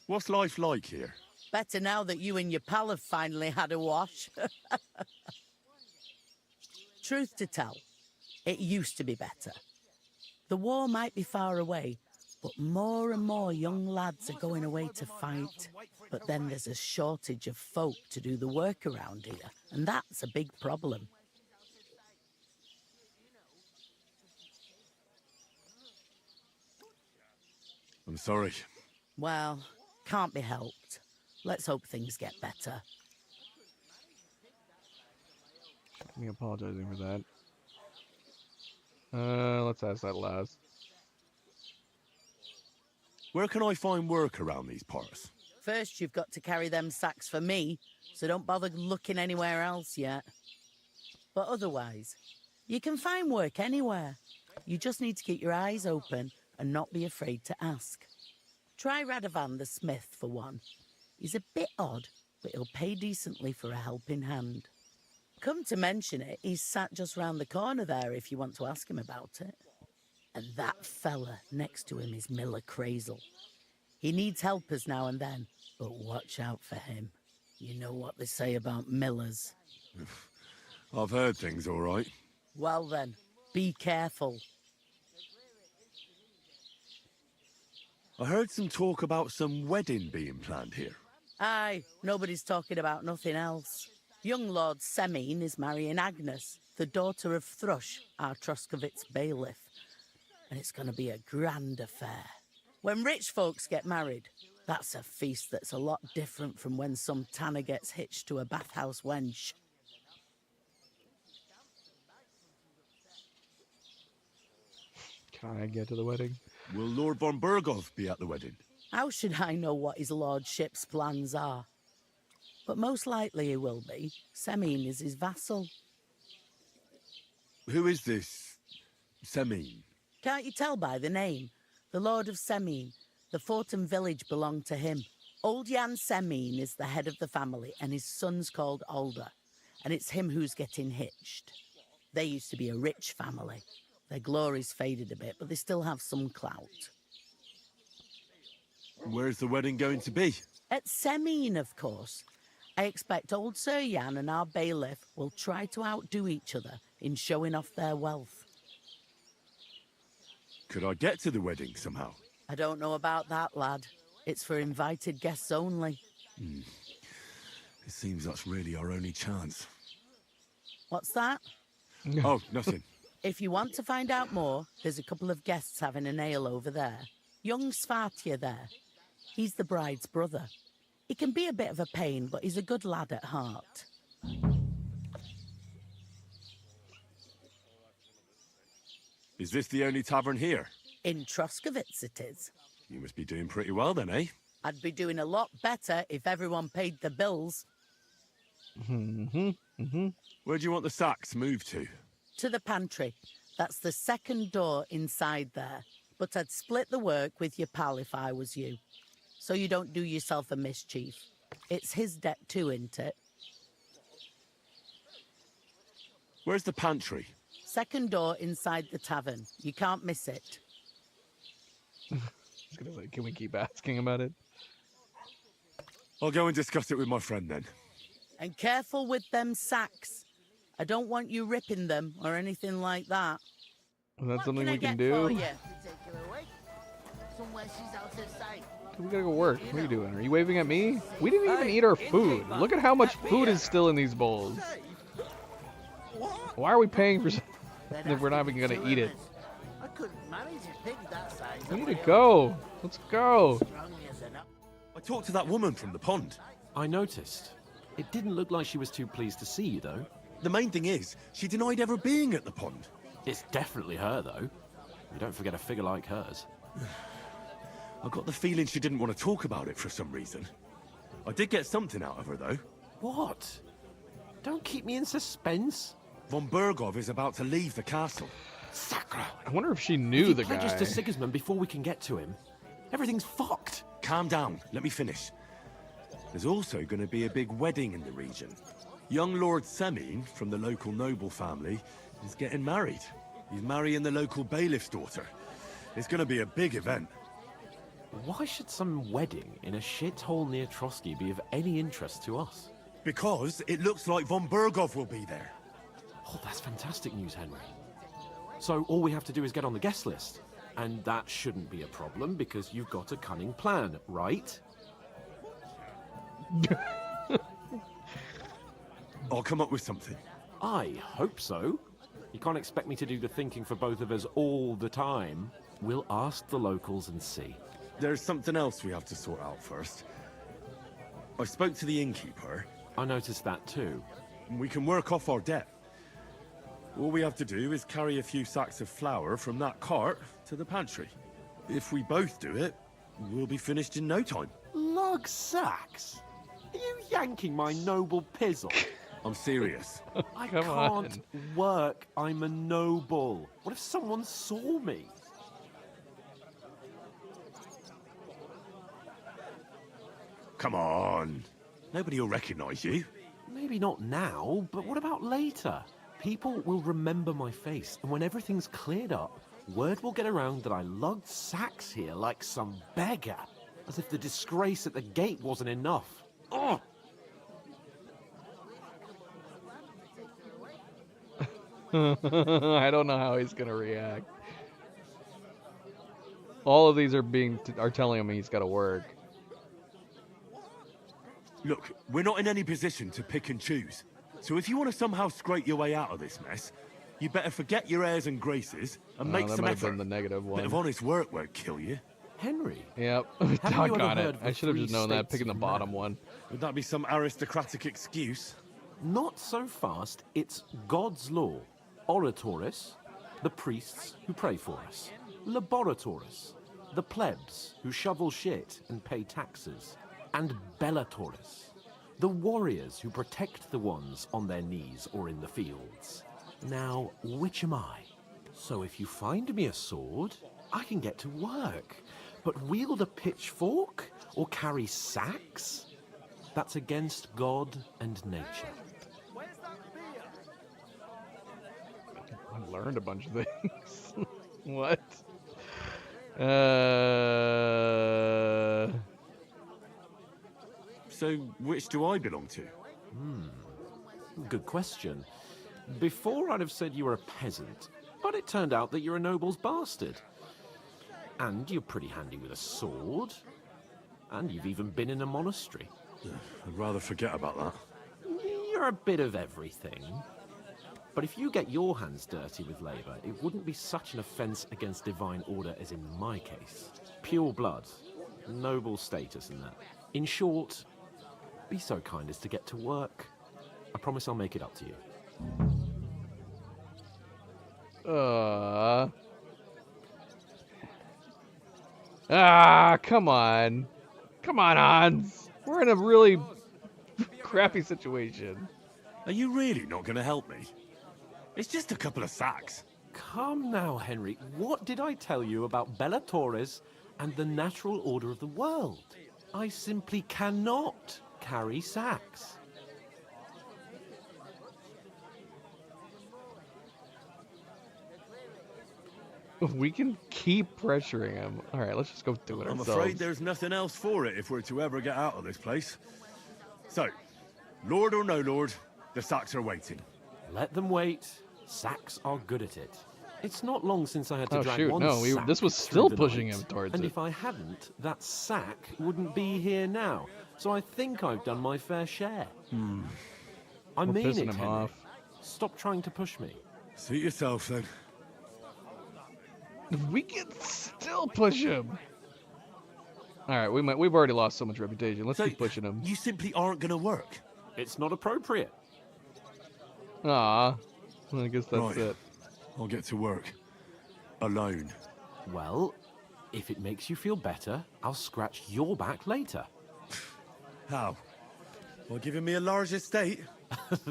What's life like here? Better now that you and your pal have finally had a wash. Truth to tell, it used to be better. The war might be far away, but more and more young lads are going away to fight. But then there's a shortage of folk to do the work around here, and that's a big problem. I'm sorry. Well, can't be helped. Let's hope things get better. Me apologizing for that. Let's ask that last. Where can I find work around these parts? First, you've got to carry them sacks for me, so don't bother looking anywhere else yet. But otherwise, you can find work anywhere. You just need to keep your eyes open and not be afraid to ask. Try Radovan the smith for one. He's a bit odd, but he'll pay decently for a helping hand. Come to mention it, he's sat just round the corner there if you want to ask him about it. And that fella next to him is Miller Crazel. He needs helpers now and then, but watch out for him. You know what they say about Millers. I've heard things, all right. Well then, be careful. I heard some talk about some wedding being planned here. Aye, nobody's talking about nothing else. Young Lord Semine is marrying Agnes, the daughter of Thrush, our Troskovitz bailiff. And it's going to be a grand affair. When rich folks get married, that's a feast that's a lot different from when some tanner gets hitched to a bathhouse wench. Can I get to the wedding? Will Lord von Burgolf be at the wedding? How should I know what his lordship's plans are? But most likely he will be. Semine is his vassal. Who is this Semine? Can't you tell by the name? The Lord of Semine. The Fortin village belonged to him. Old Jan Semine is the head of the family, and his son's called Alder. And it's him who's getting hitched. They used to be a rich family. Their glory's faded a bit, but they still have some clout. Where's the wedding going to be? At Semine, of course. I expect old Sir Jan and our bailiff will try to outdo each other in showing off their wealth. Could I get to the wedding somehow? I don't know about that, lad. It's for invited guests only. It seems that's really our only chance. What's that? Oh, nothing. If you want to find out more, there's a couple of guests having an ale over there. Young Svartje there. He's the bride's brother. He can be a bit of a pain, but he's a good lad at heart. Is this the only tavern here? In Troskowitz it is. You must be doing pretty well then, eh? I'd be doing a lot better if everyone paid the bills. Where do you want the sacks moved to? To the pantry. That's the second door inside there. But I'd split the work with your pal if I was you. So you don't do yourself a mischief. It's his debt too, isn't it? Where's the pantry? Second door inside the tavern. You can't miss it. I was gonna say, can we keep asking about it? I'll go and discuss it with my friend then. And careful with them sacks. I don't want you ripping them or anything like that. Is that something we can do? We gotta go work. What are you doing? Are you waving at me? We didn't even eat our food. Look at how much food is still in these bowls. Why are we paying for something if we're not even gonna eat it? I couldn't manage a pig that size. We need to go. Let's go. I talked to that woman from the pond. I noticed. It didn't look like she was too pleased to see you, though. The main thing is, she denied ever being at the pond. It's definitely her, though. You don't forget a figure like hers. I got the feeling she didn't want to talk about it for some reason. I did get something out of her, though. What? Don't keep me in suspense. Von Bergov is about to leave the castle. Sacra! I wonder if she knew the guy. Pledges to Sigismund before we can get to him. Everything's fucked. Calm down. Let me finish. There's also going to be a big wedding in the region. Young Lord Semin, from the local noble family, is getting married. He's marrying the local bailiff's daughter. It's going to be a big event. Why should some wedding in a shithole near Trotsky be of any interest to us? Because it looks like Von Bergov will be there. Oh, that's fantastic news, Henry. So all we have to do is get on the guest list. And that shouldn't be a problem because you've got a cunning plan, right? I'll come up with something. I hope so. You can't expect me to do the thinking for both of us all the time. We'll ask the locals and see. There's something else we have to sort out first. I spoke to the innkeeper. I noticed that too. We can work off our debt. All we have to do is carry a few sacks of flour from that cart to the pantry. If we both do it, we'll be finished in no time. Lug sacks? Are you yanking my noble pizzle? I'm serious. I can't work. I'm a noble. What if someone saw me? Come on. Nobody will recognize you. Maybe not now, but what about later? People will remember my face, and when everything's cleared up, word will get around that I lugged sacks here like some beggar. As if the disgrace at the gate wasn't enough. Ugh! I don't know how he's gonna react. All of these are telling him he's got to work. Look, we're not in any position to pick and choose. So if you want to somehow scrape your way out of this mess, you better forget your airs and graces and make that some might have effort. been the negative one. Bit of honest work won't kill you. Henry? Yep. Doggone it. I should have just known that, picking the bottom one. Would that be some aristocratic excuse? Not so fast. It's God's law. Oratoris, the priests who pray for us. Laboratoris, the plebs who shovel shit and pay taxes. And Bellatoris, the warriors who protect the ones on their knees or in the fields. Now, which am I? So if you find me a sword, I can get to work. But wield a pitchfork or carry sacks? That's against God and nature. I learned a bunch of things. What? So, which do I belong to? Good question. Before I'd have said you were a peasant, but it turned out that you're a noble's bastard. And you're pretty handy with a sword. And you've even been in a monastery. I'd rather forget about that. You're a bit of everything. But if you get your hands dirty with labor, it wouldn't be such an offense against divine order as in my case. Pure blood, noble status and that. In short, be so kind as to get to work. I promise I'll make it up to you. Come on. Come on, Hans. We're in a really crappy situation. Are you really not going to help me? It's just a couple of sacks. Come now, Henry. What did I tell you about Bella Torres and the natural order of the world? I simply cannot carry sacks. We can keep pressuring him. All right, let's just go do it I'm ourselves. afraid there's nothing else for it if we're to ever get out of this place. So, Lord or no Lord, the sacks are waiting. Let them wait. Sacks are good at it. It's not long since I had to Oh, drag shoot, one no, sack this was through still the pushing night, him towards and it. if I hadn't, that sack wouldn't be here now. So I think I've done my fair share. I We're mean pissing it, him Henry. off. Stop trying to push me. Suit yourself, then. We can still push him. All right, we've already lost so much reputation. Let's keep pushing him. You simply aren't going to work. It's not appropriate. Ah, I guess that's Right. it. I'll get to work. Alone. Well, if it makes you feel better, I'll scratch your back later. How? Well, giving me a large estate?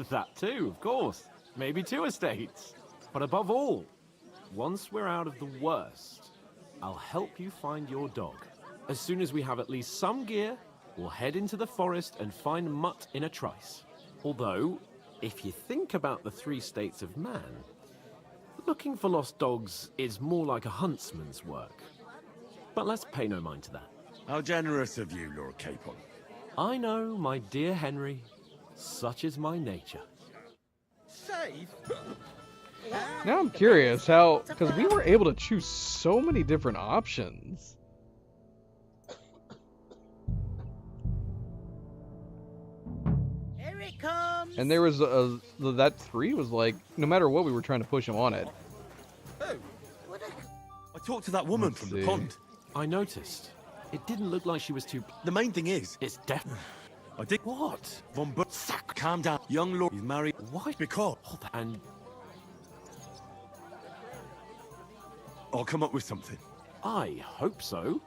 That too, of course. Maybe 2 estates. But above all, once we're out of the worst, I'll help you find your dog. As soon as we have at least some gear, we'll head into the forest and find Mutt in a trice. Although, if you think about the 3 states of man, looking for lost dogs is more like a huntsman's work. But let's pay no mind to that. How generous of you, Lord Capon. I know, my dear Henry. Such is my nature. Safe? Now I'm curious how, because we were able to choose so many different options. Here it comes. And there was that 3 was like, no matter what, we were trying to push him on it. I talked to that woman Let's from see. the pond. I noticed. It didn't look like she was too... The main thing is... It's death. I did... What? Von Ber... Calm down. Young Lord... He's married... Why? Because... And... I'll come up with something. I hope so.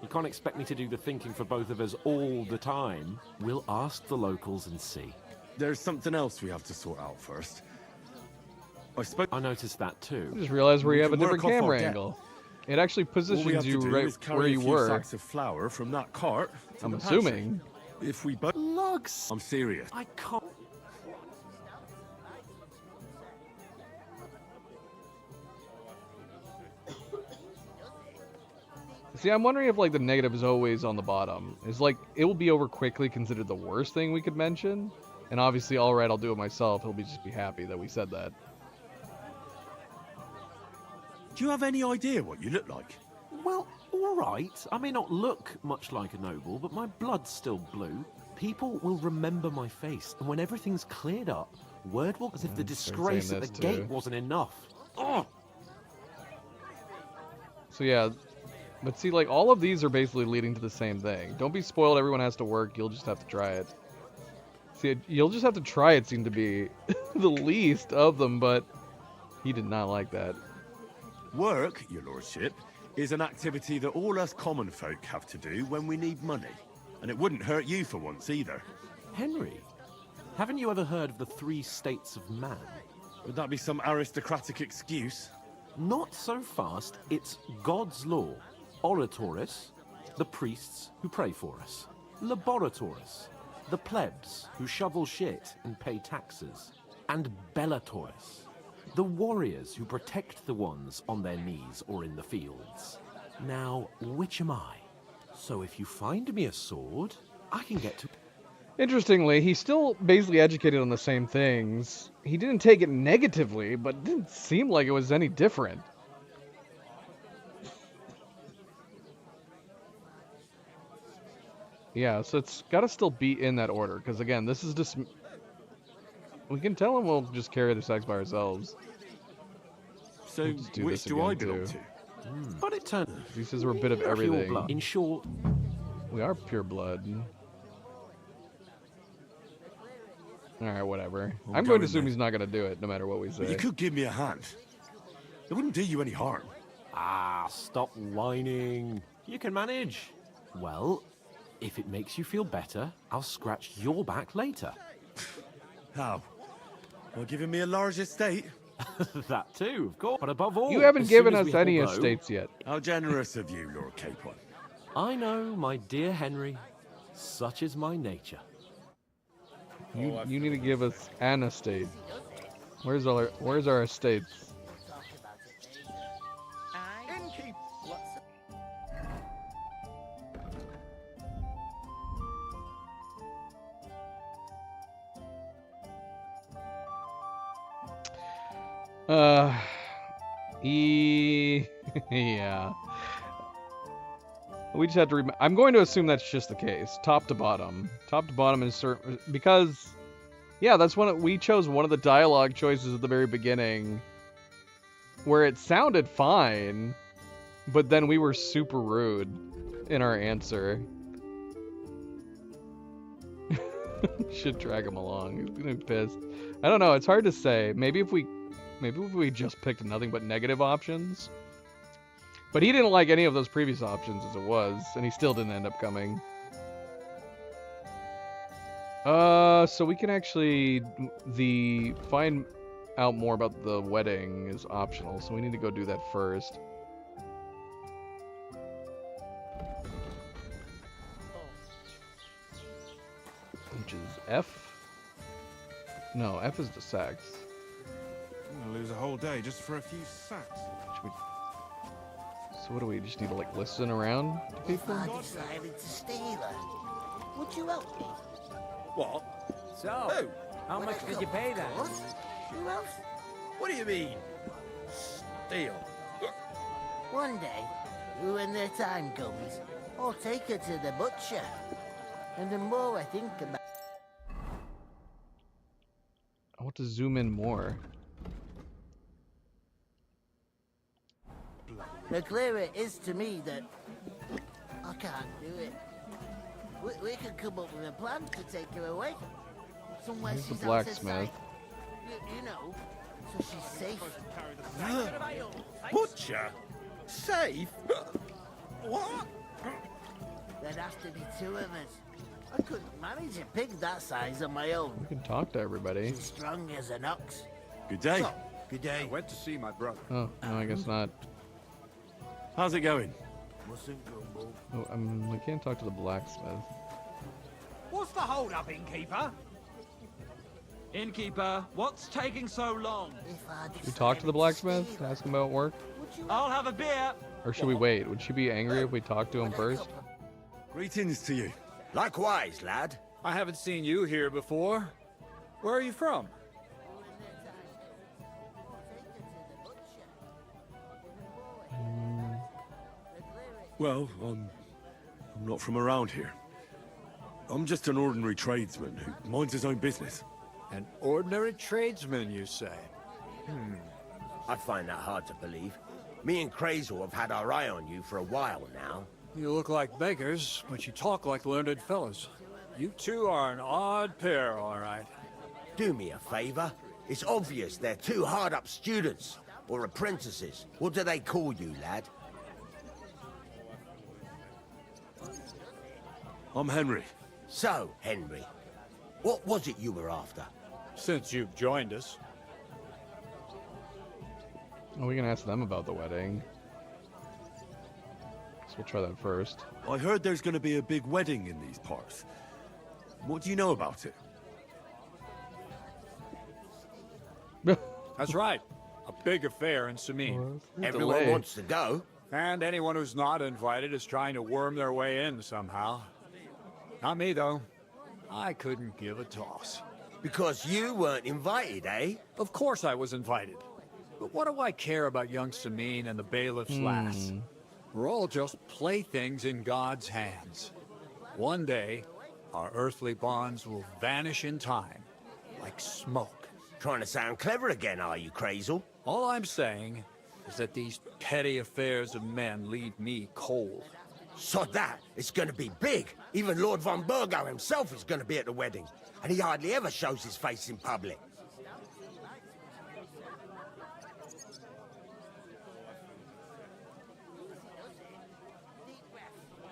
You can't expect me to do the thinking for both of us all the time. We'll ask the locals and see. There's something else we have to sort out first. I noticed that too. I just realized where you have a can work different off our camera debt. angle. It actually All we positions have to you do right is carry where a you few were. sacks of flour from that cart to I'm the pantry. assuming. If we both... Lugs! I'm serious. I can't... See, I'm wondering if like the negative is always on the bottom. It's like it will be over quickly considered the worst thing we could mention, and obviously, all right, I'll do it myself. He'll just be happy that we said that. Do you have any idea what you look like? Well, all right. I may not look much like a noble, but my blood's still blue. People will remember my face, and when everything's cleared up, word will... As if the disgrace at the gate wasn't enough. Oh! So yeah, but see, like all of these are basically leading to the same thing. Don't be spoiled. Everyone has to work. You'll just have to try it. See, you'll just have to try it. Seemed to be the least of them, but he did not like that. Work, your lordship, is an activity that all us common folk have to do when we need money. And it wouldn't hurt you for once either. Henry, haven't you ever heard of the 3 states of man? Would that be some aristocratic excuse? Not so fast. It's God's law. Oratoris, the priests who pray for us. Laboratoris, the plebs who shovel shit and pay taxes. And Bellatoris, the warriors who protect the ones on their knees or in the fields. Now, which am I? So if you find me a sword, I can get to... Interestingly, he's still basically educated on the same things. He didn't take it negatively, but it didn't seem like it was any different. Yeah, so it's got to still be in that order, because again, this is just... We can tell him we'll just carry the sacks by ourselves. So, We'll just do which this do I again, belong too. to? But it turns He says we're a bit of Pure everything. blood. In short, We are pure blood. Alright, whatever. I'm going to assume he's not going to do it, no matter what we say. But you could give me a hand. It wouldn't do you any harm. stop whining. You can manage. Well, if it makes you feel better, I'll scratch your back later. How? Well, giving me a large estate? That too, of course. But above all, You haven't as soon given as us we any all go- estates yet. How generous of you, Lord Capon. I know, my dear Henry. Such is my nature. You need to give us an estate. Where's our estates? Innkeep. Yeah. We just have to. I'm going to assume that's just the case, top to bottom. Top to bottom is certain because, yeah, that's we chose one of the dialogue choices at the very beginning, where it sounded fine, but then we were super rude in our answer. Should drag him along. He's gonna be pissed. I don't know. It's hard to say. Maybe if we just picked nothing but negative options. But he didn't like any of those previous options as it was, and he still didn't end up coming. So we can actually find out more about the wedding is optional, so we need to go do that first. Which is F? No, F is the sax. I'm gonna lose a whole day just for a few sacks. So what do we just need to like listen around to people? If I decided to steal her, would you help me? What? So, how much did you pay then? Who else? What do you mean? Steal? One day, when their time comes, I'll take her to the butcher. And the more I think about I want to zoom in more. the clearer it is to me that I can't do it. We could come up with a plan to take her away. Somewhere Here's the she's out of blacksmith. sight. You know, so she's safe. Butcher? Safe? What? There'd have to be two of us. I couldn't manage a pig that size on my own. We can talk to everybody. She's strong as an ox. Good day. Good day. I went to see my brother. Oh, no, I guess not. How's it going? Mustn't grumble. Oh, we can't talk to the blacksmith. What's the hold up, innkeeper? Innkeeper, what's taking so long? Should we talk to the blacksmith? Ask him about work? I'll have a beer. Or should we wait? Would she be angry if we talked to him first? Greetings to you. Likewise, lad. I haven't seen you here before. Where are you from? Well, I'm not from around here. I'm just an ordinary tradesman who minds his own business. An ordinary tradesman, you say? I find that hard to believe. Me and Crazel have had our eye on you for a while now. You look like beggars, but you talk like learned fellows. You two are an odd pair, all right. Do me a favor. It's obvious they're two hard-up students, or apprentices. What do they call you, lad? I'm Henry. So, Henry, what was it you were after? Since you've joined us. Oh, we can ask them about the wedding. So we'll try that first. I heard there's going to be a big wedding in these parts. What do you know about it? That's right. A big affair in Samin. Everyone wants to go. And anyone who's not invited is trying to worm their way in somehow. Not me, though. I couldn't give a toss. Because you weren't invited, eh? Of course I was invited. But what do I care about young Samin and the bailiff's lass? We're all just playthings in God's hands. One day, our earthly bonds will vanish in time, like smoke. Trying to sound clever again, are you, Crazel? All I'm saying is that these petty affairs of men leave me cold. Sod that, it's gonna be big. Even Lord von Burgo himself is gonna be at the wedding. And he hardly ever shows his face in public.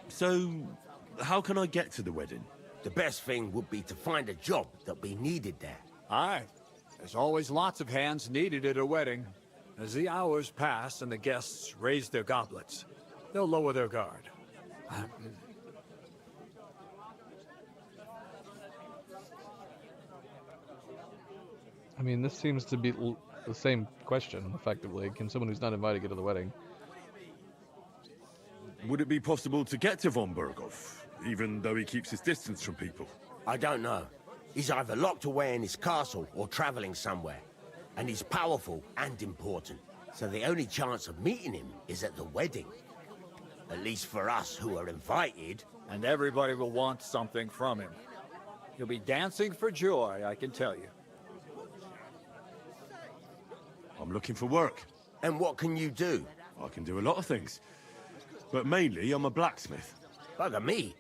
So, how can I get to the wedding? The best thing would be to find a job that we needed there. Aye. There's always lots of hands needed at a wedding. As the hours pass and the guests raise their goblets, they'll lower their guard. I mean, this seems to be the same question, effectively. Can someone who's not invited get to the wedding? Would it be possible to get to von Berghoff, even though he keeps his distance from people? I don't know. He's either locked away in his castle or traveling somewhere. And he's powerful and important. So the only chance of meeting him is at the wedding. At least for us who are invited. And everybody will want something from him. He'll be dancing for joy, I can tell you. I'm looking for work. And what can you do? I can do a lot of things. But mainly, I'm a blacksmith. Bugger me.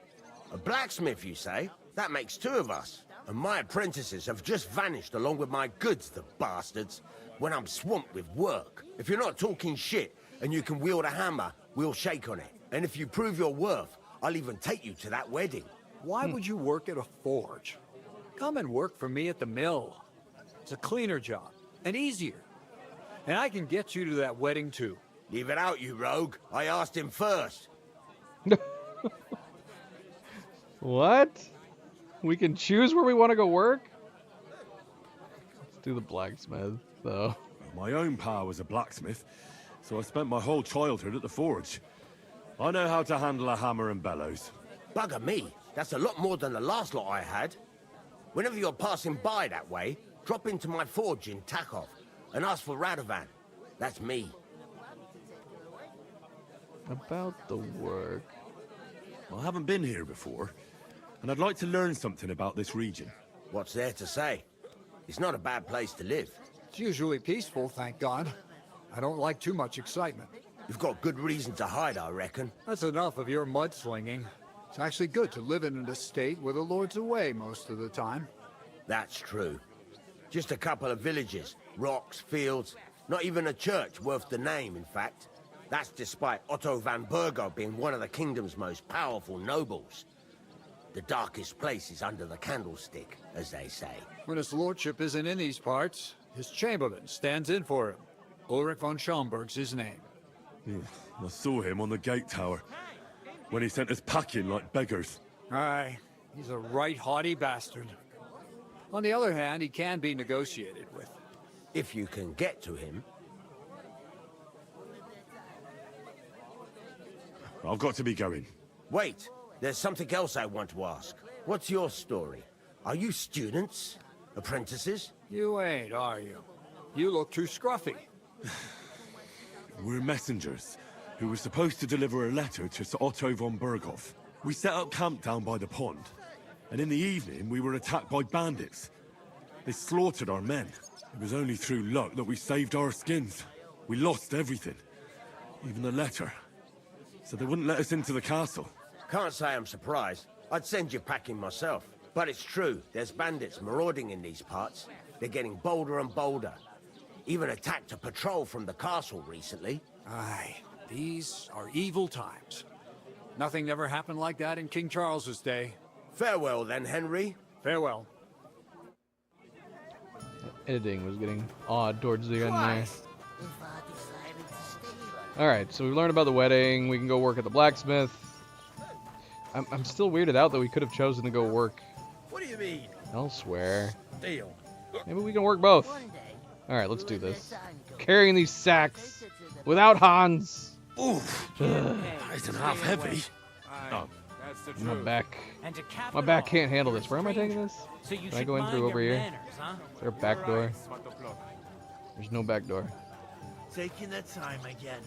A blacksmith, you say? That makes two of us. And my apprentices have just vanished along with my goods, the bastards. When I'm swamped with work. If you're not talking shit, and you can wield a hammer, we'll shake on it. And if you prove your worth, I'll even take you to that wedding. Why would you work at a forge? Come and work for me at the mill. It's a cleaner job, and easier. And I can get you to that wedding, too. Leave it out, you rogue. I asked him first. What? We can choose where we want to go work? Let's do the blacksmith, though. My own pa was a blacksmith, so I spent my whole childhood at the forge. I know how to handle a hammer and bellows. Bugger me. That's a lot more than the last lot I had. Whenever you're passing by that way, drop into my forge in Takov and ask for Radovan. That's me. About the work. I haven't been here before, and I'd like to learn something about this region. What's there to say? It's not a bad place to live. It's usually peaceful, thank God. I don't like too much excitement. You've got good reason to hide, I reckon. That's enough of your mudslinging. It's actually good to live in an estate where the Lord's away most of the time. That's true. Just a couple of villages, rocks, fields, not even a church worth the name, in fact. That's despite Otto van Burgo being one of the kingdom's most powerful nobles. The darkest place is under the candlestick, as they say. When his lordship isn't in these parts, his chamberlain stands in for him. Ulrich von Schaumburg's his name. I saw him on the gate tower, when he sent us packing like beggars. Aye, he's a right haughty bastard. On the other hand, he can be negotiated with. If you can get to him. I've got to be going. Wait, there's something else I want to ask. What's your story? Are you students? Apprentices? You ain't, are you? You look too scruffy. We're messengers, who were supposed to deliver a letter to Sir Otto von Berghoff. We set up camp down by the pond, and in the evening we were attacked by bandits. They slaughtered our men. It was only through luck that we saved our skins. We lost everything, even the letter. So they wouldn't let us into the castle. Can't say I'm surprised. I'd send you packing myself. But it's true, there's bandits marauding in these parts. They're getting bolder and bolder. Even attacked a patrol from the castle recently. Aye, these are evil times. Nothing ever happened like that in King Charles's day. Farewell then, Henry. Farewell. Editing was getting odd towards the end there. Alright, so we learned about the wedding. We can go work at the blacksmith. I'm still weirded out that we could have chosen to go work What do you mean? elsewhere. Deal. Maybe we can work both. Alright, let's do this. Carrying these sacks without Hans. Oof. Isn't half heavy. Oh. My back can't handle this. Where am I taking this? Can I go in through over here? Is there a back door? There's no back door. Taking the time again.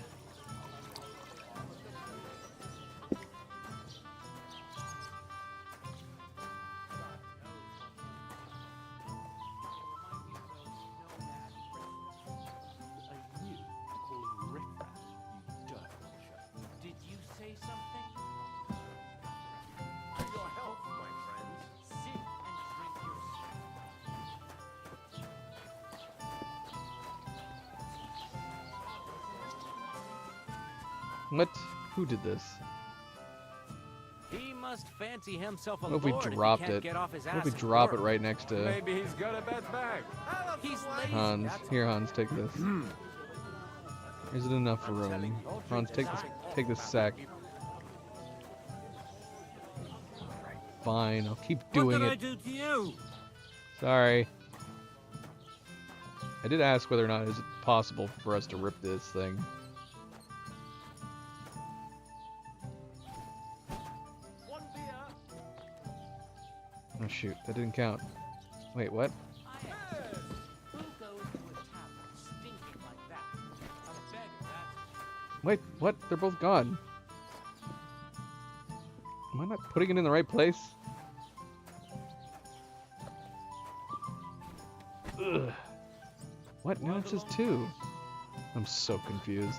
What? Who did this? He must fancy himself a What if we lord if he dropped can't it? get off his What if we ass and drop it work. right next to Maybe he's got a bad bag. He's lazy. Hans? that's Here, Hans, take this. Is it enough for room? Hans, take this sack. Alright, fine. I'll keep doing What it. did I do to you? Sorry. I did ask whether or not is it possible for us to rip this thing. Oh shoot, that didn't count. Wait, what? Wait, what? They're both gone. Am I not putting it in the right place? Ugh. What? Now it's just 2. I'm so confused.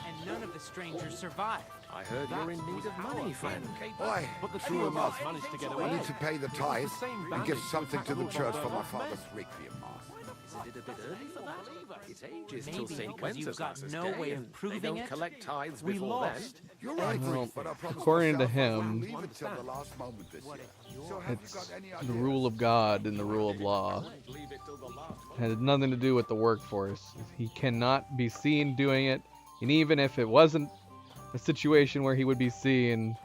And none of the strangers survived. I heard you're in need of money, friend. Why, But the true two of us enough. managed to get I away. need to pay the It was tithes the same and give bandits something who to the attacked church for my Wolfgang father's Mess. requiem mass. Is it a bit early for that? It's ages till Maybe St. because you've got Wenceslas's no day, way of and proving they don't it. collect tithes We before lost. then. You're right, Well, but I promised according to myself I wouldn't him, leave it till the last moment this year. So have you it's got any the idea? rule of God and the rule of law. It had nothing to do with the workforce. He cannot be seen doing it, and even if it wasn't a situation where he would be seen,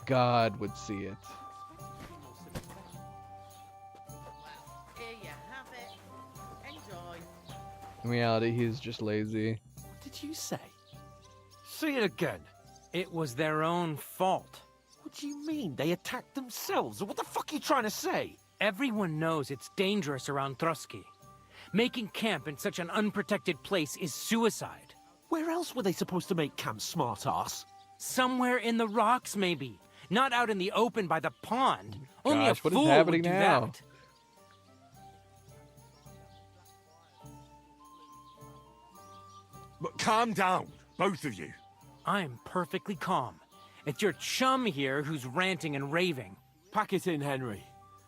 God would see it. Here you have it. Enjoy. In reality, he's just lazy. What did you say? Say it again. It was their own fault. What do you mean? They attacked themselves? What the fuck are you trying to say? Everyone knows it's dangerous around Trotsky. Making camp in such an unprotected place is suicide. Where else were they supposed to make camp, smart-ass? Somewhere in the rocks, maybe. Not out in the open by the pond. Only a Gosh, what is fool happening would do now? that. But calm down, both of you. I'm perfectly calm. It's your chum here who's ranting and raving. Pack it in, Henry.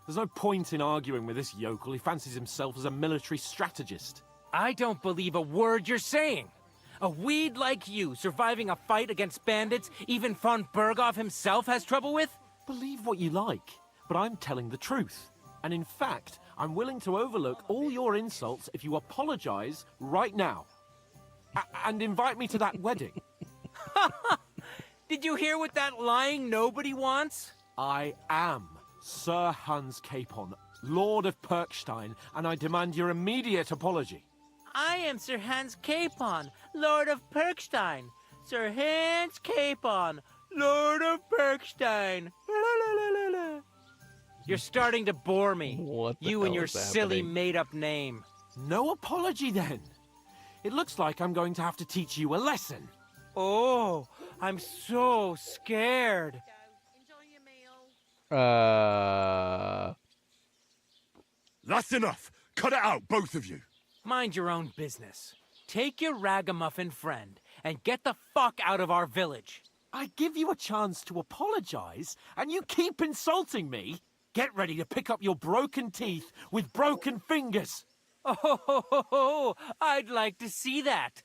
There's no point in arguing with this yokel. He fancies himself as a military strategist. I don't believe a word you're saying. A weed like you surviving a fight against bandits even von Berghoff himself has trouble with? Believe what you like, but I'm telling the truth. And in fact, I'm willing to overlook all your insults if you apologize right now. And invite me to that wedding. Did you hear what that lying nobody wants? I am Sir Hans Capon, Lord of Perkstein, and I demand your immediate apology. I am Sir Hans Capon, Lord of Perkstein. Sir Hans Capon, Lord of Perkstein. You're starting to bore me. What the You hell and your is silly happening? made-up name. No apology, then. It looks like I'm going to have to teach you a lesson. Oh, I'm so scared. That's enough. Cut it out, both of you. Mind your own business. Take your ragamuffin friend and get the fuck out of our village. I give you a chance to apologize, and you keep insulting me. Get ready to pick up your broken teeth with broken fingers. Oh, I'd like to see that.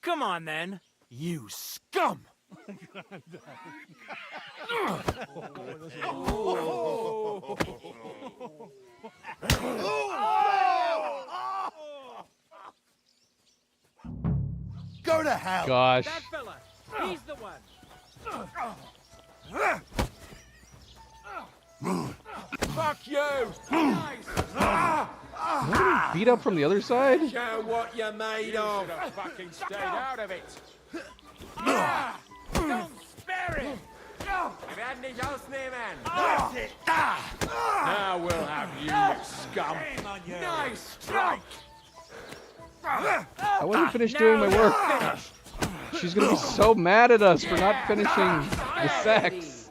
Come on, then. You scum! Go to hell! Gosh. That fella, he's the one. Fuck you! What, beat up from the other side? Show what you're made of! Fucking stayed out of it. Don't spare him. Werden dich ausnehmen. That's it. Now we'll have you, you scum. Nice strike. I wasn't finished doing my work. She's gonna be so mad at us for not finishing the sex.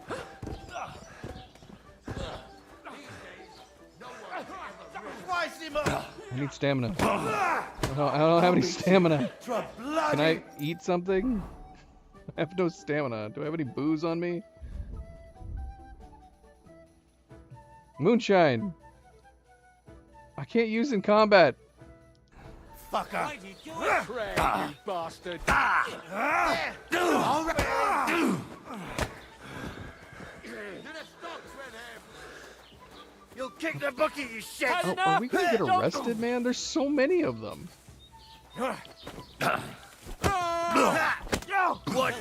I need stamina. I don't have any stamina. Can I eat something? I have no stamina. Do I have any booze on me? Moonshine. I can't use in combat. fucker! You bastard! You'll kick the bucket, you shit! Oh, are we gonna get arrested, man? There's so many of them. What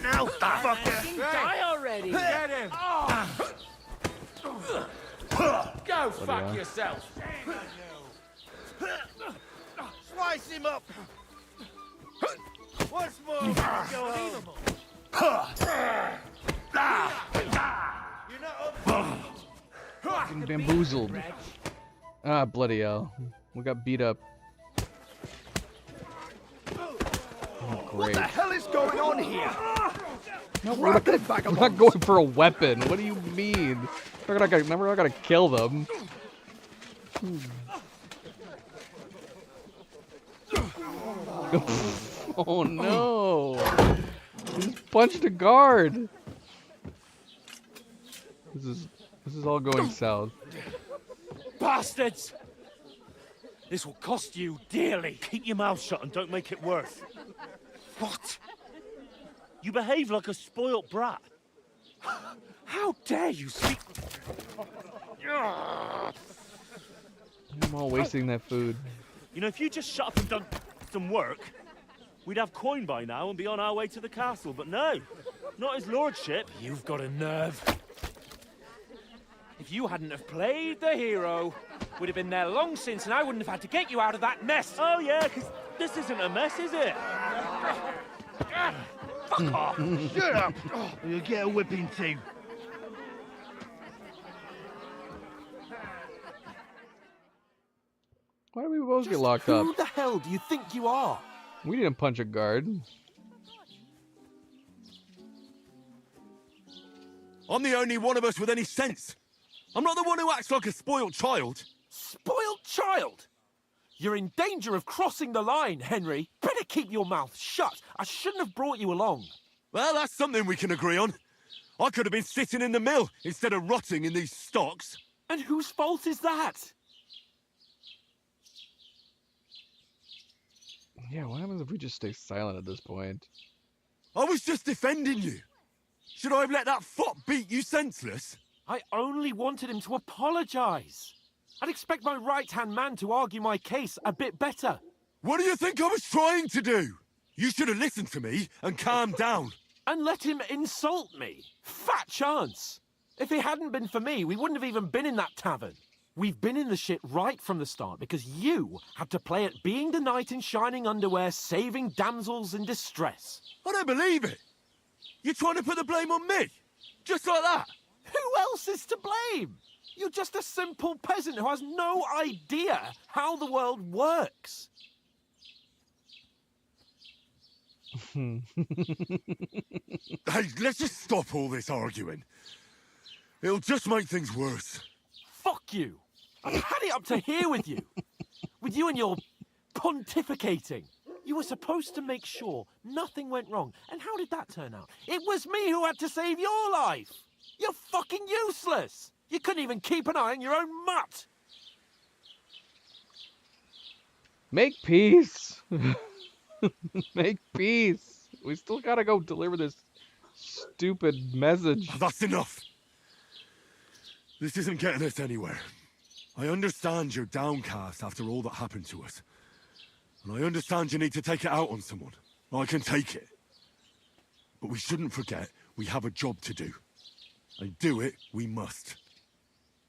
now, fucker? Die already! Get him! Go fuck yourself! Slice him up! Once more, go home. Fucking bamboozled. Ah, bloody hell. We got beat up. Oh, What great. the hell is going on here? No, we're not going for a weapon. What do you mean? We're not gonna kill them. Oh no! He just punched a guard. This is all going south. Bastards! This will cost you dearly. Keep your mouth shut and don't make it worse. What? You behave like a spoilt brat. How dare you speak? I'm all wasting that food. You know, if you just shut up and done some work, we'd have coin by now and be on our way to the castle. But no, not his lordship. You've got a nerve. If you hadn't have played the hero, we'd have been there long since, and I wouldn't have had to get you out of that mess. Oh yeah, because this isn't a mess, is it? Fuck off! Shut up! Or you'll get a whipping too. Why do we both get locked up? Who the hell do you think you are? We didn't punch a guard. I'm the only one of us with any sense. I'm not the one who acts like a spoilt child. Spoiled child? You're in danger of crossing the line, Henry. Better keep your mouth shut. I shouldn't have brought you along. Well, that's something we can agree on. I could have been sitting in the mill instead of rotting in these stocks. And whose fault is that? Yeah, what happens if we just stay silent at this point? I was just defending you. Should I have let that fop beat you senseless? I only wanted him to apologize. I'd expect my right-hand man to argue my case a bit better. What do you think I was trying to do? You should have listened to me and calmed down. And let him insult me. Fat chance. If it hadn't been for me, we wouldn't have even been in that tavern. We've been in the shit right from the start because you had to play at being the knight in shining underwear, saving damsels in distress. I don't believe it. You're trying to put the blame on me? Just like that? Who else is to blame? You're just a simple peasant who has no idea how the world works. Hey, let's just stop all this arguing. It'll just make things worse. Fuck you. I've had it up to here with you. With you and your pontificating. You were supposed to make sure nothing went wrong. And how did that turn out? It was me who had to save your life. You're fucking useless. You couldn't even keep an eye on your own mutt. Make peace. Make peace. We still gotta go deliver this stupid message. That's enough. This isn't getting us anywhere. I understand you're downcast after all that happened to us. And I understand you need to take it out on someone. I can take it. But we shouldn't forget we have a job to do. And do it we must.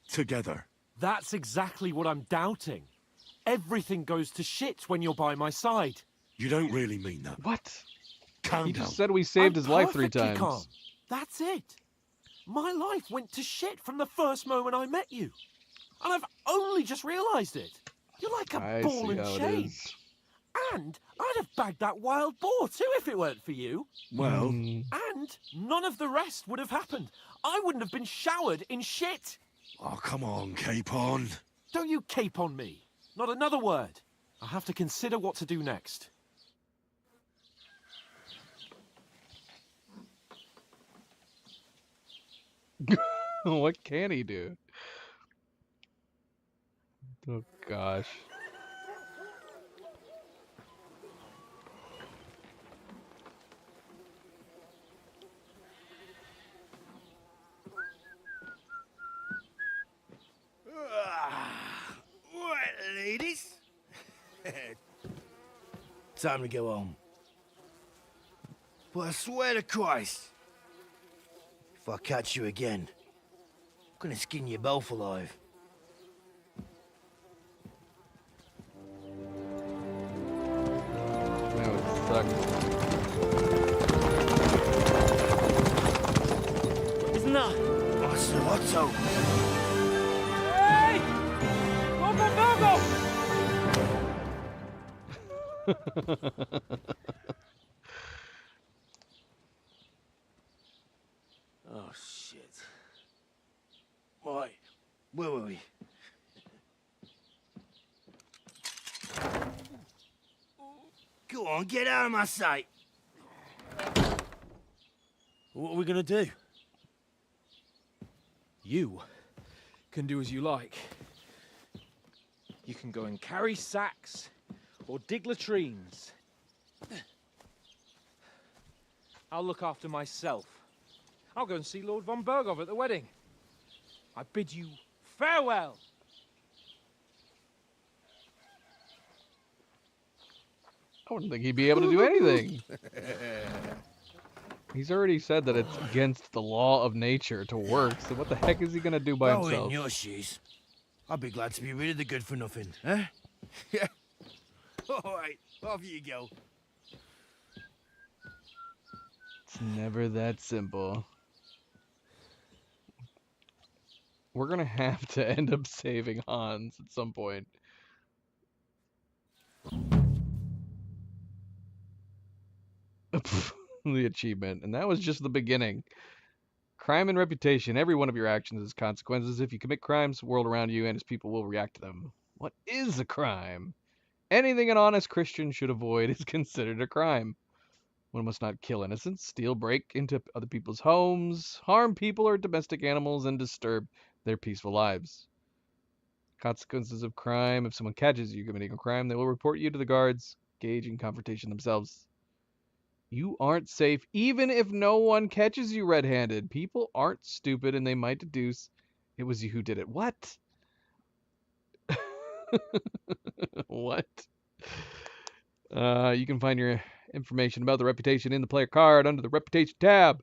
Together. That's exactly what I'm doubting. Everything goes to shit when you're by my side. You don't really mean that. What? Calm He down. just said we saved his life 3 perfectly times. calm. That's it. My life went to shit from the first moment I met you. And I've only just realised it. You're like a I ball see and how it chain. is. And I'd have bagged that wild boar too if it weren't for you. Well... And none of the rest would have happened. I wouldn't have been showered in shit. Oh, come on, Capon. Don't you cape on me. Not another word. I have to consider what to do next. What can he do? Oh gosh. Time to go home. But I swear to Christ, if I catch you again, I'm gonna skin you both alive. That would suck. Isn't that? What's the Otto? Hey! Lord Von Berghoff! Oh, shit. Right, where were we? Go on, get out of my sight. What are we gonna do? You can do as you like. You can go and carry sacks or dig latrines. I'll look after myself. I'll go and see Lord Von Berghoff at the wedding. I bid you farewell. I wouldn't think he'd be able to do anything. He's already said that it's against the law of nature to work, so what the heck is he gonna do by Oh, himself? in your shoes. I'd be glad to be rid of the good for nothing, eh? Yeah. All right, off you go. It's never that simple. We're gonna have to end up saving Hans at some point. The achievement, and that was just the beginning. Crime and reputation. Every one of your actions has consequences. If you commit crimes, the world around you and its people will react to them. What is a crime? Anything an honest Christian should avoid is considered a crime. One must not kill innocents, steal, break into other people's homes, harm people or domestic animals, and disturb their peaceful lives. Consequences of crime. If someone catches you committing a crime, they will report you to the guards, engage in confrontation themselves. You aren't safe, even if no one catches you red-handed. People aren't stupid, and they might deduce it was you who did it. What? What? You can find your information about the reputation in the player card under the reputation tab.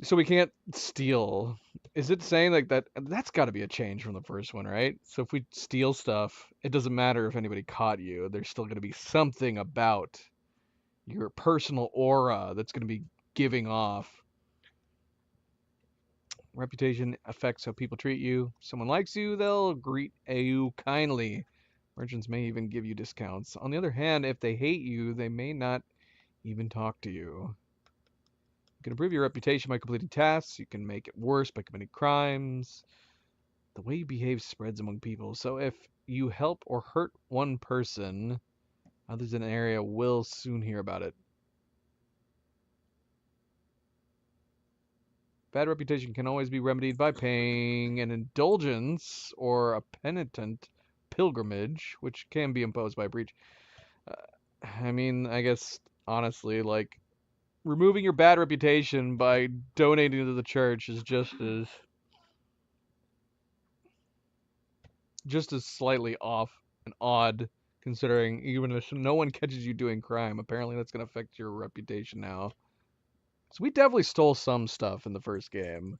So we can't steal. Is it saying like that? That's got to be a change from the first one, right? So if we steal stuff, it doesn't matter if anybody caught you. There's still going to be something about your personal aura that's going to be giving off. Reputation affects how people treat you. If someone likes you, they'll greet you kindly. Merchants may even give you discounts. On the other hand, if they hate you, they may not even talk to you. You can improve your reputation by completing tasks. You can make it worse by committing crimes. The way you behave spreads among people. So if you help or hurt one person, others in an area will soon hear about it. Bad reputation can always be remedied by paying an indulgence or a penitent pilgrimage, which can be imposed by breach. I mean, I guess, honestly, like, removing your bad reputation by donating to the church is just as slightly off and odd, considering even if no one catches you doing crime, apparently that's going to affect your reputation now. So we definitely stole some stuff in the first game,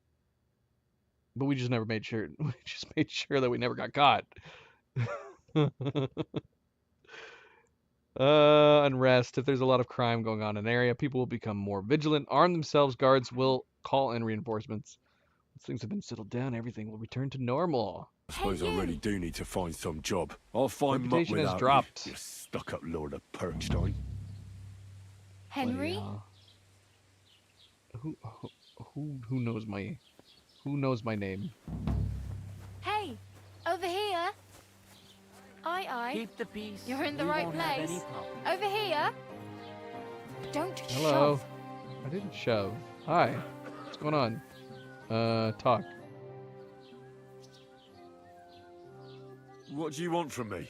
but we just never made sure. We just made sure that we never got caught. Unrest. If there's a lot of crime going on in an area, people will become more vigilant, arm themselves. Guards will call in reinforcements. Once things have been settled down, everything will return to normal. I suppose I really do need to find some job. I'll find Mutt Reputation has without dropped. you stuck-up Lord of Perkstein. Henry? Who knows my name? Hey, over here. Aye. Keep the peace. You're in the We right won't have any place. problems. Over here. Don't Hello. shove. I didn't shove. Hi. What's going on? Talk. What do you want from me?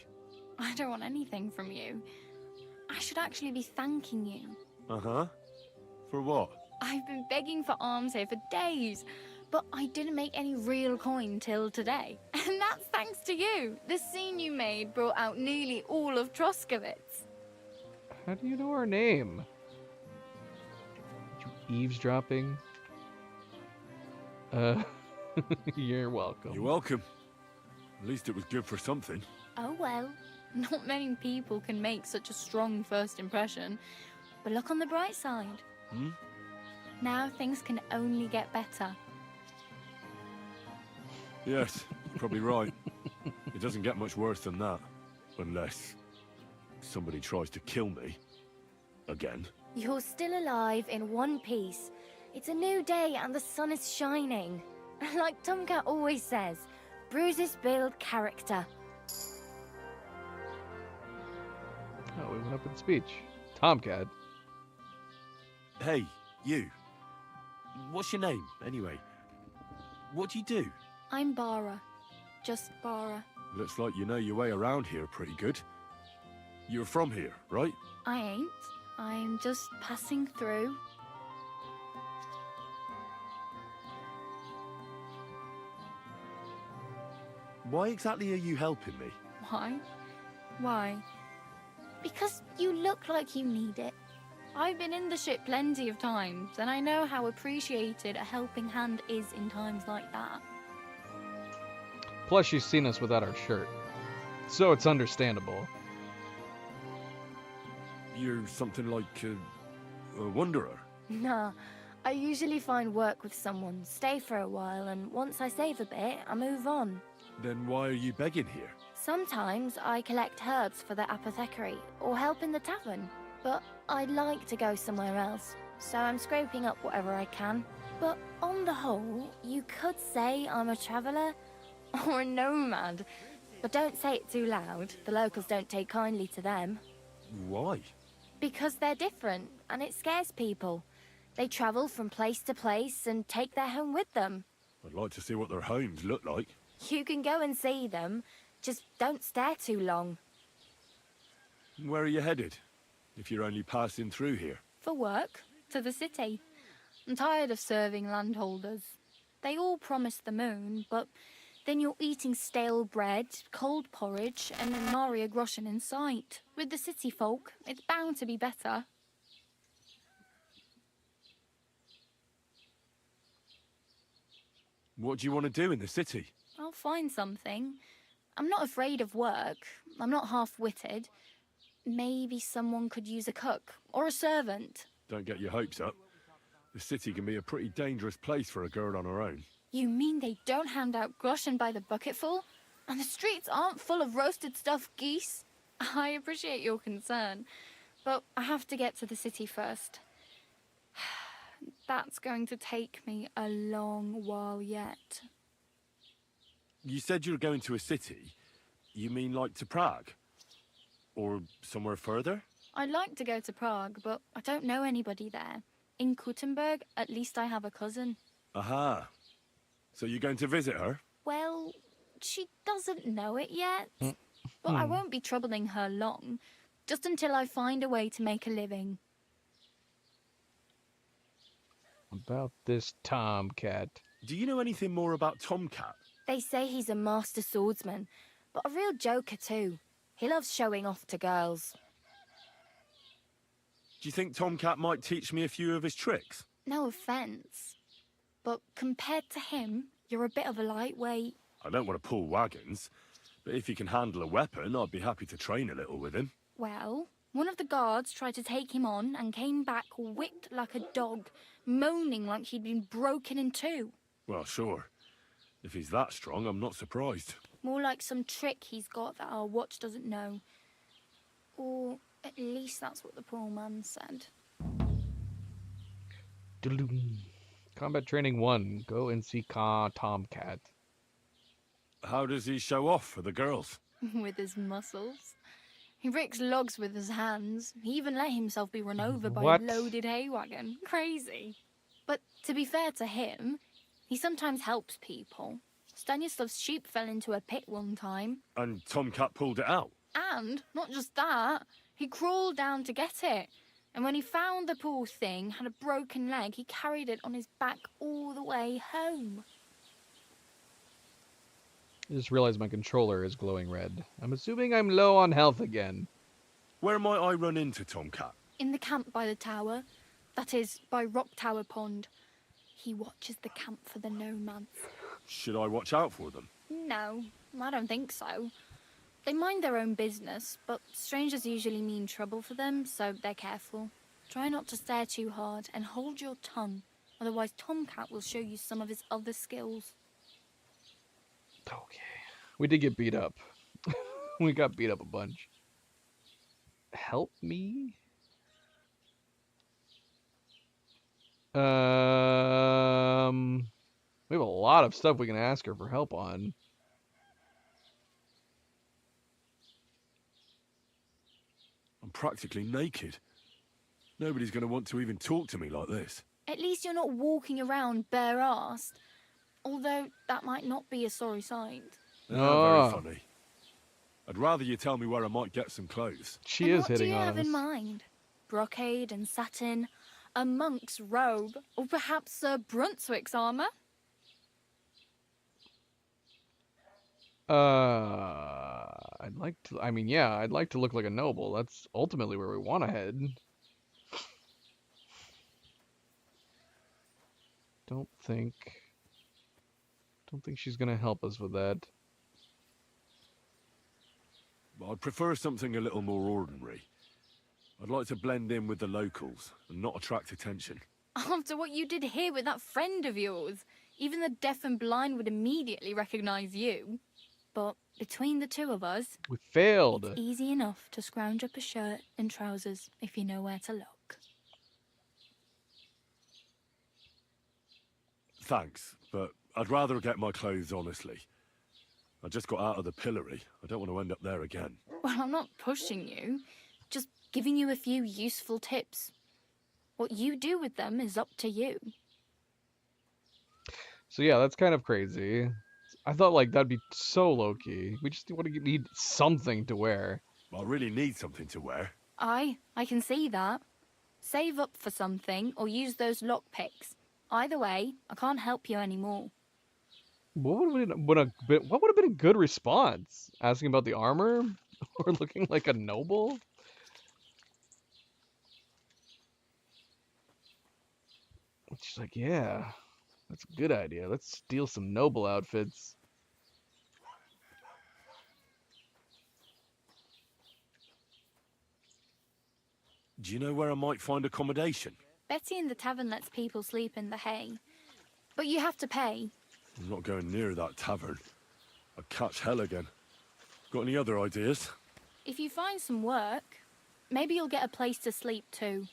I don't want anything from you. I should actually be thanking you. Uh-huh. For what? I've been begging for alms here for days, but I didn't make any real coin till today. And that's thanks to you. The scene you made brought out nearly all of Troskowitz. How do you know our name? You eavesdropping? You're welcome. You're welcome. At least it was good for something. Oh well, not many people can make such a strong first impression. But look on the bright side. Hmm? Now things can only get better. Yes, you're probably right. It doesn't get much worse than that. Unless somebody tries to kill me. Again. You're still alive in one piece. It's a new day and the sun is shining. Like Tomcat always says, bruises build character. Oh, we went up in speech. Tomcat. Hey, you. What's your name, anyway? What do you do? I'm Bara. Just Bara. Looks like you know your way around here pretty good. You're from here, right? I ain't. I'm just passing through. Why exactly are you helping me? Why? Why? Because you look like you need it. I've been in the ship plenty of times, and I know how appreciated a helping hand is in times like that. Plus, she's seen us without our shirt. So it's understandable. You're something like a wanderer. Nah, I usually find work with someone, stay for a while, and once I save a bit, I move on. Then why are you begging here? Sometimes I collect herbs for the apothecary, or help in the tavern. But I'd like to go somewhere else, so I'm scraping up whatever I can. But on the whole, you could say I'm a traveller, or a nomad. But don't say it too loud, the locals don't take kindly to them. Why? Because they're different, and it scares people. They travel from place to place and take their home with them. I'd like to see what their homes look like. You can go and see them, just don't stare too long. Where are you headed? If you're only passing through here. For work, to the city. I'm tired of serving landholders. They all promise the moon, but then you're eating stale bread, cold porridge, and an Maria Groschen in sight. With the city folk, it's bound to be better. What do you want to do in the city? I'll find something. I'm not afraid of work. I'm not half-witted. Maybe someone could use a cook or a servant. Don't get your hopes up. The city can be a pretty dangerous place for a girl on her own. You mean they don't hand out groschen by the bucketful? And the streets aren't full of roasted stuffed geese? I appreciate your concern, but I have to get to the city first. That's going to take me a long while yet. You said you were going to a city. You mean like to Prague? Or somewhere further? I'd like to go to Prague, but I don't know anybody there. In Kuttenberg, at least I have a cousin. Aha. So you're going to visit her? Well, she doesn't know it yet. But I won't be troubling her long. Just until I find a way to make a living. About this Tomcat. Do you know anything more about Tomcat? They say he's a master swordsman, but a real joker too. He loves showing off to girls. Do you think Tomcat might teach me a few of his tricks? No offence, but compared to him, you're a bit of a lightweight. I don't want to pull wagons, but if he can handle a weapon, I'd be happy to train a little with him. Well, one of the guards tried to take him on and came back whipped like a dog, moaning like he'd been broken in two. Well, sure. If he's that strong, I'm not surprised. More like some trick he's got that our watch doesn't know. Or at least that's what the poor man said. Combat Training 1. Go and see Tomcat. How does he show off for the girls? With his muscles. He ricks logs with his hands. He even let himself be run over by What? a loaded hay wagon. Crazy. But to be fair to him, he sometimes helps people. Stanislav's sheep fell into a pit one time. And Tomcat pulled it out? And, not just that, he crawled down to get it. And when he found the poor thing had a broken leg, he carried it on his back all the way home. I just realized my controller is glowing red. I'm assuming I'm low on health again. Where might I run into Tomcat? In the camp by the tower. That is, by Rock Tower Pond. He watches the camp for the nomads. Should I watch out for them? No, I don't think so. They mind their own business, but strangers usually mean trouble for them, so they're careful. Try not to stare too hard and hold your tongue, otherwise Tomcat will show you some of his other skills. Okay. We did get beat up. We got beat up a bunch. Help me? We have a lot of stuff we can ask her for help on. I'm practically naked. Nobody's going to want to even talk to me like this. At least you're not walking around bare-assed. Although, that might not be a sorry sight. Very funny. I'd rather you tell me where I might get some clothes. She is What hitting do you on have us. in mind? Brocade and satin, a monk's robe, or perhaps Sir Brunswick's armor? I'd like to, I mean, yeah, I'd like to look like a noble. That's ultimately where we want to head. Don't think she's gonna help us with that. I'd prefer something a little more ordinary. I'd like to blend in with the locals and not attract attention. After what you did here with that friend of yours, even the deaf and blind would immediately recognize you. But between the two of us, We failed. it's easy enough to scrounge up a shirt and trousers if you know where to look. Thanks, but I'd rather get my clothes honestly. I just got out of the pillory. I don't want to end up there again. Well, I'm not pushing you, just giving you a few useful tips. What you do with them is up to you. So yeah, that's kind of crazy. I thought like that'd be so low-key. We just need something to wear. I really need something to wear. I can see that. Save up for something or use those lockpicks. Either way, I can't help you anymore. What would have been a good response? Asking about the armor or looking like a noble? She's like, yeah, that's a good idea. Let's steal some noble outfits. Do you know where I might find accommodation? Betty in the tavern lets people sleep in the hay. But you have to pay. I'm not going near that tavern. I'd catch hell again. Got any other ideas? If you find some work, maybe you'll get a place to sleep too.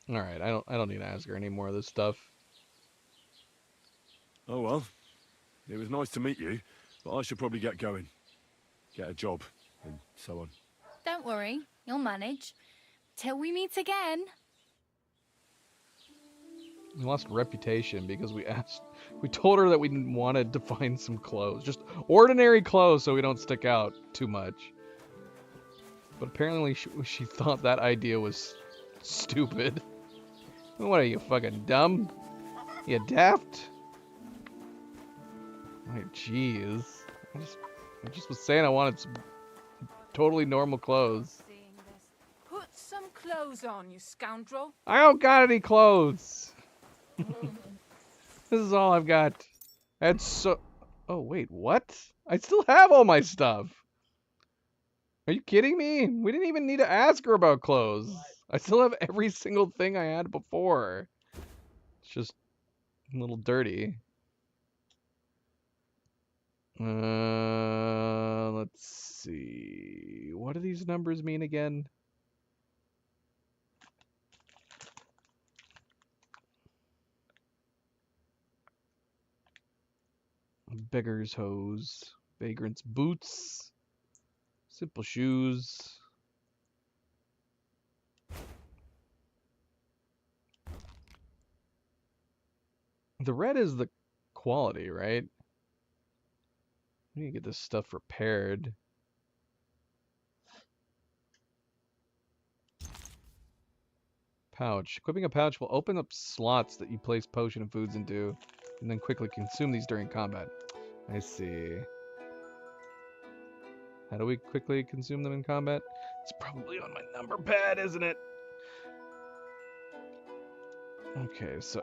All right, I don't need to ask her any more of this stuff. Oh well. It was nice to meet you, but I should probably get going. Get a job, and so on. Don't worry, you'll manage. Till we meet again. We lost reputation because we told her that we wanted to find some clothes. Just ordinary clothes so we don't stick out too much. But apparently she thought that idea was stupid. What are you, fucking dumb? You daft? My jeez. I just was saying I wanted some totally normal clothes. Put some clothes on, you scoundrel. I don't got any clothes. This is all I've got. That's so... Oh, wait, what? I still have all my stuff. Are you kidding me? We didn't even need to ask her about clothes. I still have every single thing I had before. It's just a little dirty. Let's see. What do these numbers mean again? Beggar's hose, vagrant's boots, simple shoes. The red is the quality, right? We need to get this stuff repaired. Pouch. Equipping a pouch will open up slots that you place potion and foods into, and then quickly consume these during combat. I see. How do we quickly consume them in combat? It's probably on my number pad, isn't it? Okay, so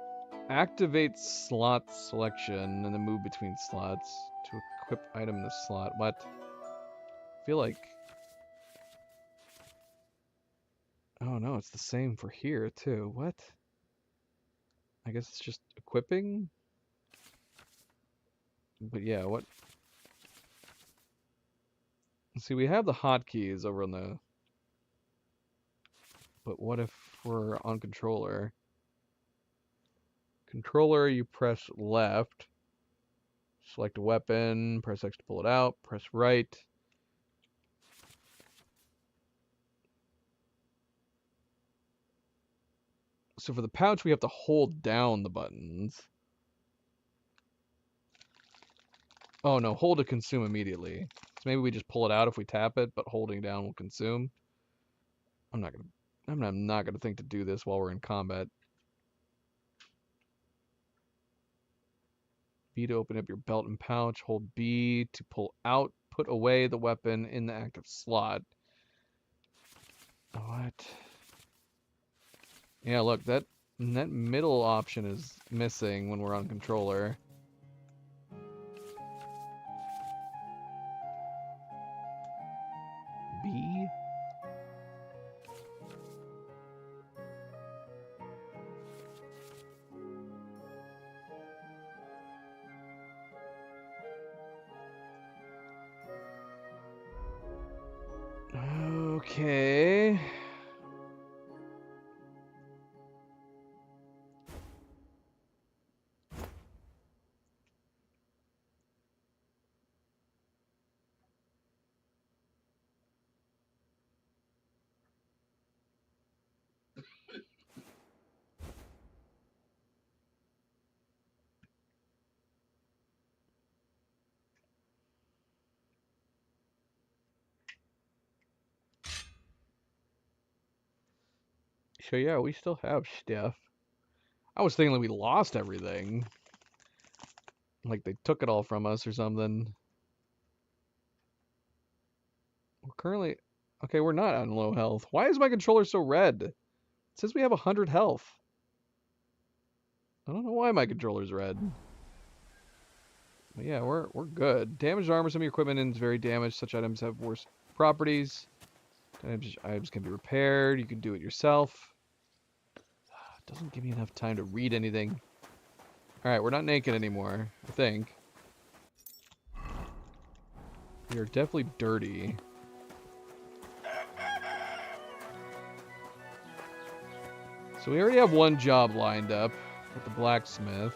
activate slot selection and then move between slots to equip item in the slot. What? I feel like... Oh no, it's the same for here too. What? I guess it's just equipping? But yeah, what? See, we have the hotkeys over on the... But what if we're on controller? Controller, you press left. Select a weapon, press X to pull it out, press right. So for the pouch, we have to hold down the buttons. Oh no, hold to consume immediately. So maybe we just pull it out if we tap it, but holding down will consume. I'm not gonna think to do this while we're in combat. B to open up your belt and pouch. Hold B to pull out, put away the weapon in the active slot. What? Yeah, look, that middle option is missing when we're on controller. B? Okay. So yeah, we still have stuff. I was thinking that we lost everything. Like they took it all from us or something. We're currently... Okay, we're not on low health. Why is my controller so red? It says we have 100 health. I don't know why my controller's red. But yeah, we're good. Damaged armor, some of your equipment is very damaged. Such items have worse properties. Damaged items can be repaired. You can do it yourself. It doesn't give me enough time to read anything. Alright, we're not naked anymore, I think. We are definitely dirty. So we already have one job lined up with the blacksmith.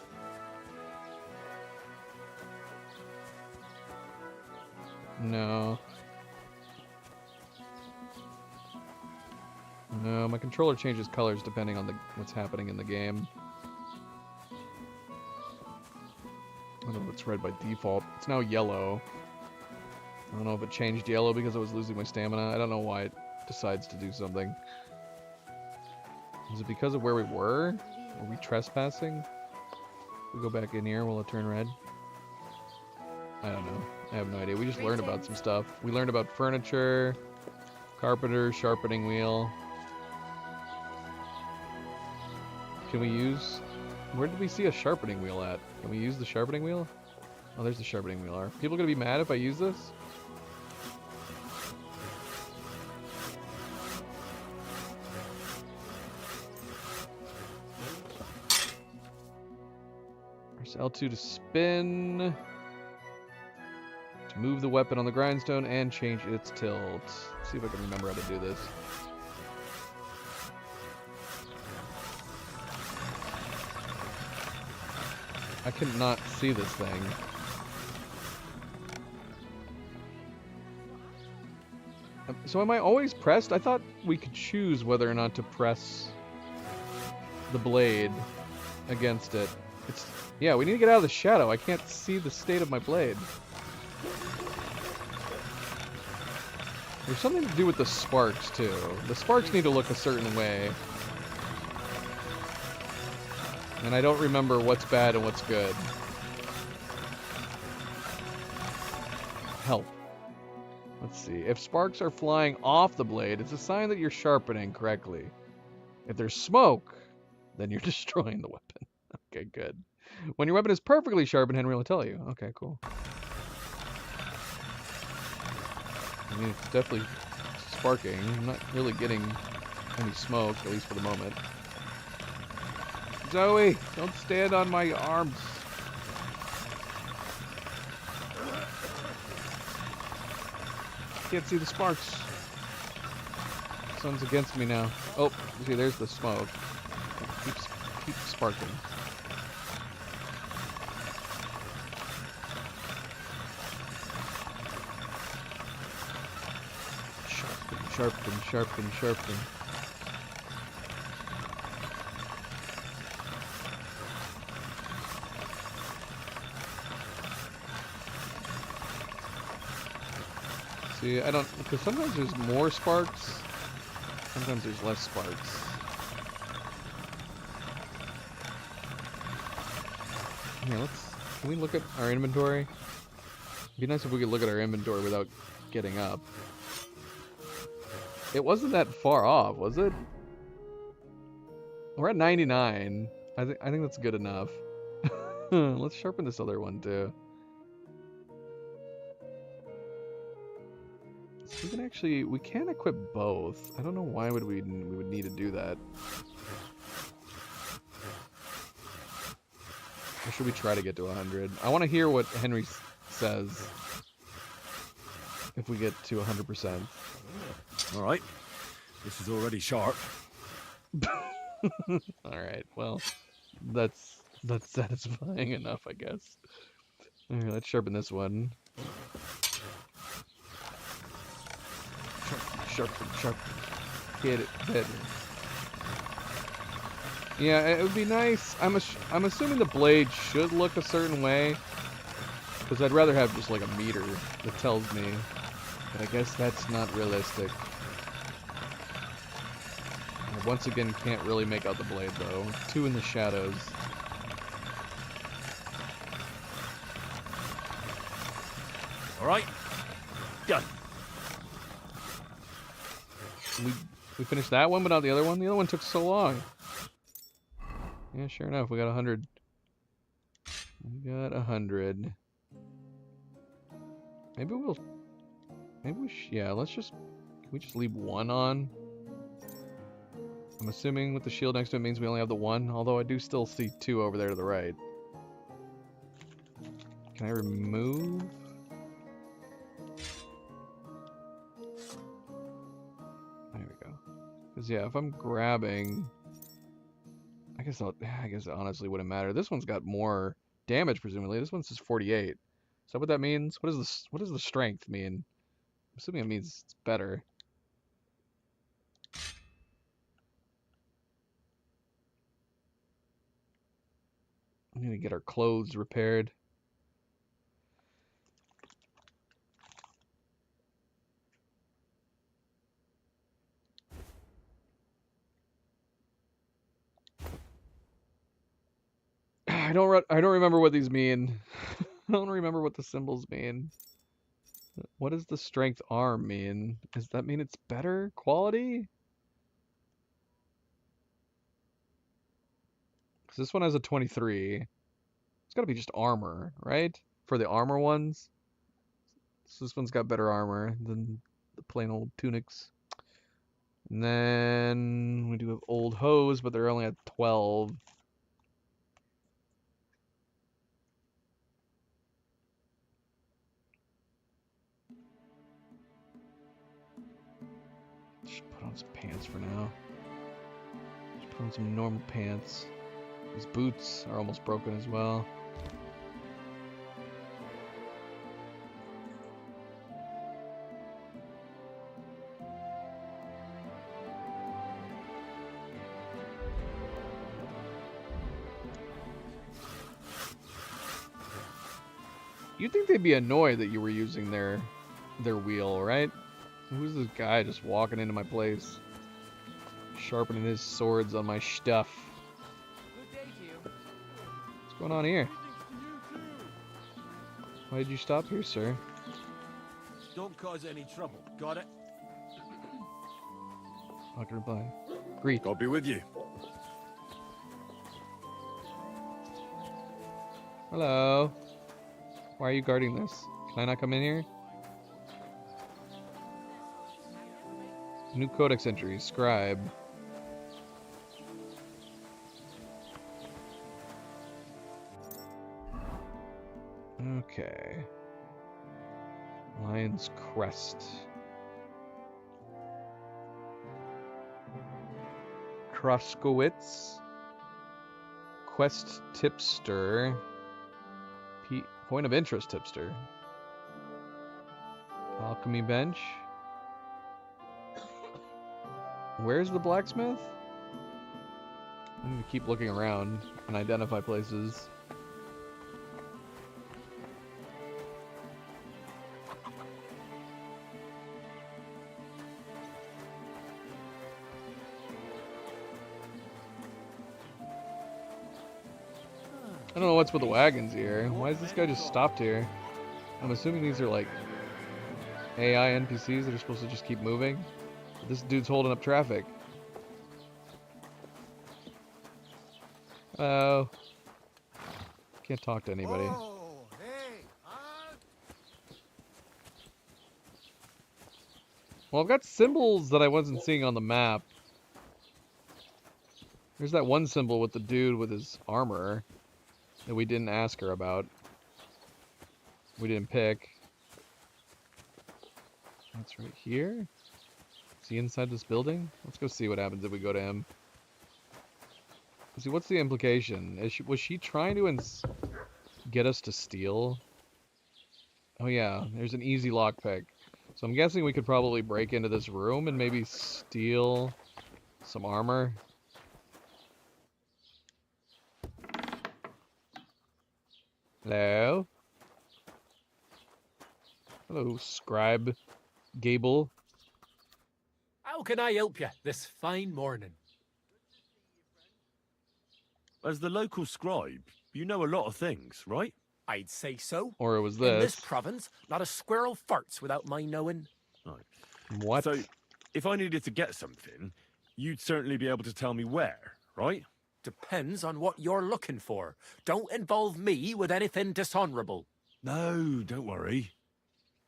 No. No, my controller changes colors depending on what's happening in the game. I don't know if it's red by default. It's now yellow. I don't know if it changed yellow because I was losing my stamina. I don't know why it decides to do something. Is it because of where we were? Were we trespassing? If we go back in here, will it turn red? I don't know. I have no idea. We just learned about some stuff. We learned about furniture, carpenter, sharpening wheel. Can we use... Where did we see a sharpening wheel at? Can we use the sharpening wheel? Oh, there's the sharpening wheel. Are people gonna be mad if I use this? Press L2 to spin. To move the weapon on the grindstone and change its tilt. Let's see if I can remember how to do this. I cannot see this thing. So am I always pressed? I thought we could choose whether or not to press the blade against it. It's... Yeah, we need to get out of the shadow. I can't see the state of my blade. There's something to do with the sparks, too. The sparks need to look a certain way. And I don't remember what's bad and what's good. help. Let's see. If sparks are flying off the blade, it's a sign that you're sharpening correctly. If there's smoke, then you're destroying the weapon. Okay, good. When your weapon is perfectly sharpened, Henry will tell you. Okay, cool. I mean, it's definitely sparking. I'm not really getting any smoke, at least for the moment. Zoe, don't stand on my arms. Can't see the sparks. Sun's against me now. Oh, see, there's the smoke. Keep sparking. Sharpen, sharpen, sharpen. See, I don't, because sometimes there's more sparks, sometimes there's less sparks. Here, can we look at our inventory? It'd be nice if we could look at our inventory without getting up. It wasn't that far off, was it? We're at 99. I think that's good enough. Let's sharpen this other one too. So we can equip both. I don't know why we would need to do that. Or should we try to get to 100? I want to hear what Henry says if we get to 100%. All right. This is already sharp. All right. Well, that's satisfying enough, I guess. All right, let's sharpen this one. Sharpen, sharpen. Hit it, hit it. Yeah, it would be nice. I'm assuming the blade should look a certain way, because I'd rather have just like a meter that tells me. But I guess that's not realistic. I once again can't really make out the blade though. Two in the shadows. All right, done. We finished that one, but not the other one. The other one took so long. Yeah, sure enough, we got 100. We got 100. Maybe yeah, can we just leave one on? I'm assuming with the shield next to it means we only have the one, although I do still see two over there to the right. Can I remove? There we go. Because yeah, if I'm grabbing, I guess it honestly wouldn't matter. This one's got more damage, presumably. This one says 48. Is that what that means? What does the strength mean? I'm assuming it means it's better. We need to get our clothes repaired. I don't remember what these mean. I don't remember what the symbols mean. What does the strength arm mean? Does that mean it's better quality? Because this one has a 23. It's got to be just armor, right? For the armor ones. So this one's got better armor than the plain old tunics. And then we do have old hose, but they're only at 12. Just put on some pants for now. Just put on some normal pants. These boots are almost broken as well. You'd think they'd be annoyed that you were using their wheel, right? Who's this guy just walking into my place? Sharpening his swords on my stuff. What's going on here? Why did you stop here, sir? Don't cause any trouble. Got it? Not gonna reply. Greet. God be with you. Hello. Why are you guarding this? Can I not come in here? New codex entry. Scribe. Okay. Lion's Crest. Kroskowitz. Quest tipster. Point of interest tipster. Alchemy bench. Where's the blacksmith? I need to keep looking around and identify places. I don't know what's with the wagons here. Why is this guy just stopped here? I'm assuming these are like AI NPCs that are supposed to just keep moving. But this dude's holding up traffic. Hello. Can't talk to anybody. Well, I've got symbols that I wasn't seeing on the map. There's that one symbol with the dude with his armor that we didn't ask her about. We didn't pick. That's right here. Is he inside this building? Let's go see what happens if we go to him. See, what's the implication? Was she trying to get us to steal? Oh yeah, there's an easy lockpick. So I'm guessing we could probably break into this room and maybe steal some armor. Hello? Hello, Scribe Gable. How can I help you this fine morning? As the local scribe, you know a lot of things, right? I'd say so. Or it was In this this. province, not a squirrel farts without my knowing. Right. What? So, if I needed to get something, you'd certainly be able to tell me where, right? Depends on what you're looking for. Don't involve me with anything dishonorable. No, don't worry.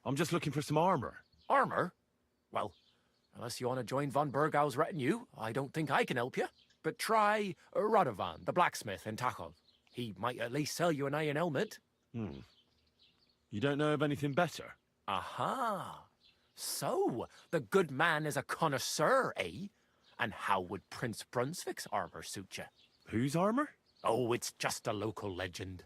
I'm just looking for some armor. Armor? Well, unless you want to join von Burgau's retinue, I don't think I can help you. But try Radovan, the blacksmith in Tachol. He might at least sell you an iron helmet. You don't know of anything better? Aha! So, the good man is a connoisseur, eh? And how would Prince Brunswick's armor suit you? Whose armor? Oh, it's just a local legend.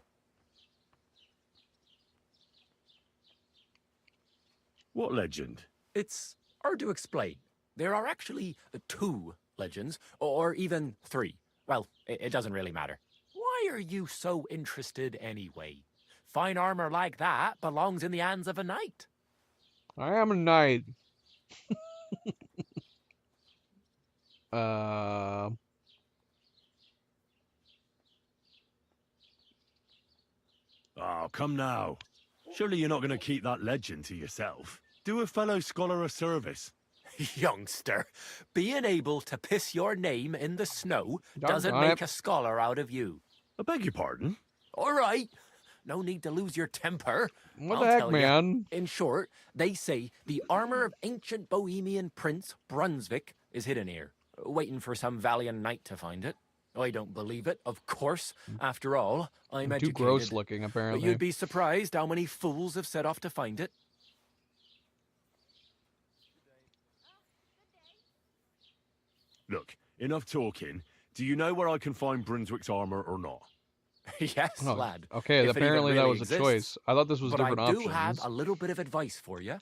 What legend? It's hard to explain. There are actually 2 legends, or even 3. Well, it doesn't really matter. Why are you so interested anyway? Fine armor like that belongs in the hands of a knight. I am a knight. Oh, come now. Surely you're not going to keep that legend to yourself. Do a fellow scholar a service. Youngster, being able to piss your name in the snow doesn't Doggone make it. a scholar out of you. I beg your pardon? All right. No need to lose your temper. What I'll the heck, tell man? Ya. In short, they say the armor of ancient Bohemian Prince Brunswick is hidden here, waiting for some valiant knight to find it. I don't believe it, of course. After all, I'm Too educated. gross looking, But apparently. you'd be surprised how many fools have set off to find it. Look, enough talking. Do you know where I can find Brunswick's armor or not? Yes, Oh, lad. okay, if it even apparently that really was a exists. choice. I thought this was But different I do options. have a little bit of advice for you.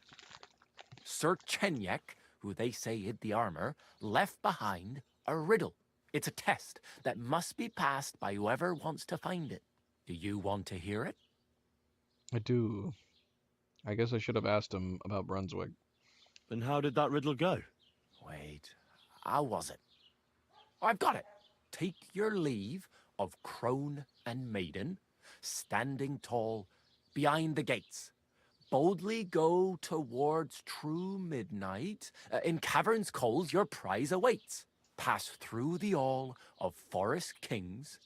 Sir Chenyek, who they say hid the armor, left behind a riddle. It's a test that must be passed by whoever wants to find it. Do you want to hear it? I do. I guess I should have asked him about Brunswick. Then how did that riddle go? Wait, how was it? I've got it. Take your leave of crone and maiden, standing tall behind the gates. boldly go towards true midnight. In caverns cold your prize awaits. Pass through the all of forest kings,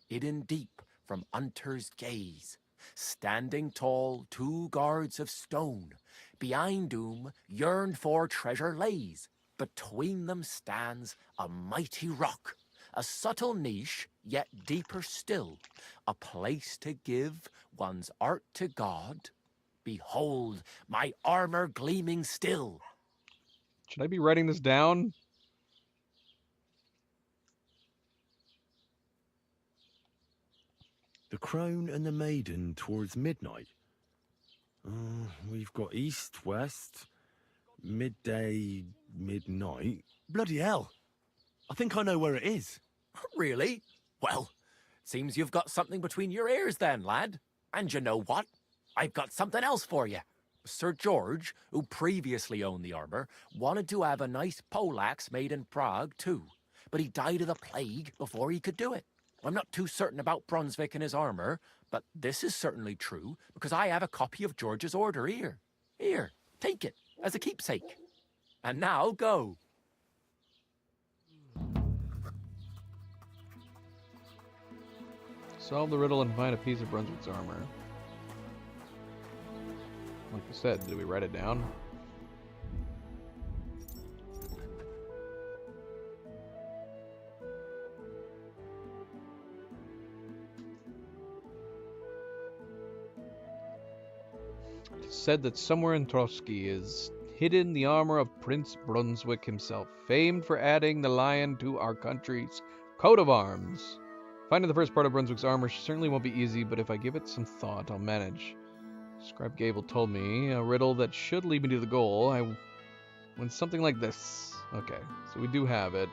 hidden deep from hunter's gaze. Standing tall, 2 guards of stone, behind whom yearned for treasure lays. Between them stands a mighty rock, a subtle niche, yet deeper still, a place to give one's art to God. Behold, my armor gleaming still. Should I be writing this down? The crone and the maiden towards midnight. We've got east, west, midday, midnight. Bloody hell. I think I know where it is. Really? Well, seems you've got something between your ears then, lad. And you know what? I've got something else for you. Sir George, who previously owned the armor, wanted to have a nice poleaxe made in Prague too, but he died of the plague before he could do it. I'm not too certain about Brunswick and his armor, but this is certainly true because I have a copy of George's order here. Here, take it as a keepsake. And now go. Solve the riddle and find a piece of Brunswick's armor. Like I said, did we write it down? It is said that somewhere in Trotsky is hidden the armor of Prince Brunswick himself, famed for adding the lion to our country's coat of arms. Finding the first part of Brunswick's armor certainly won't be easy, but if I give it some thought, I'll manage. Scribe Gable told me a riddle that should lead me to the goal. When something like this. Okay, so we do have it.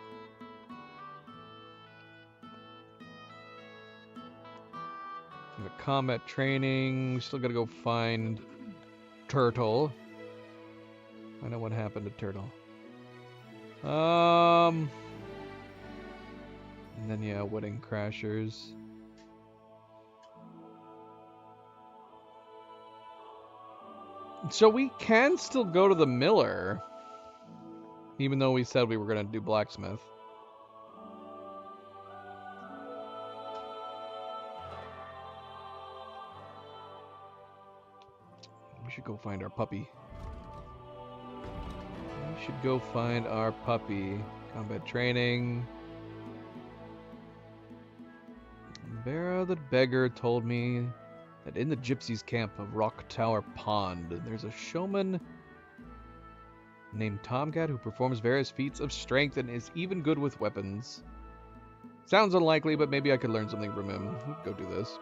We got combat training. We still gotta go find Turtle. Find out what happened to Turtle. And then yeah, Wedding Crashers. So we can still go to the miller, even though we said we were going to do blacksmith. We should go find our puppy. We should go find our puppy. Combat training. Vera the beggar told me that in the gypsies' camp of Rock Tower Pond, there's a showman named Tomcat who performs various feats of strength and is even good with weapons. Sounds unlikely, but maybe I could learn something from him. We could go do this.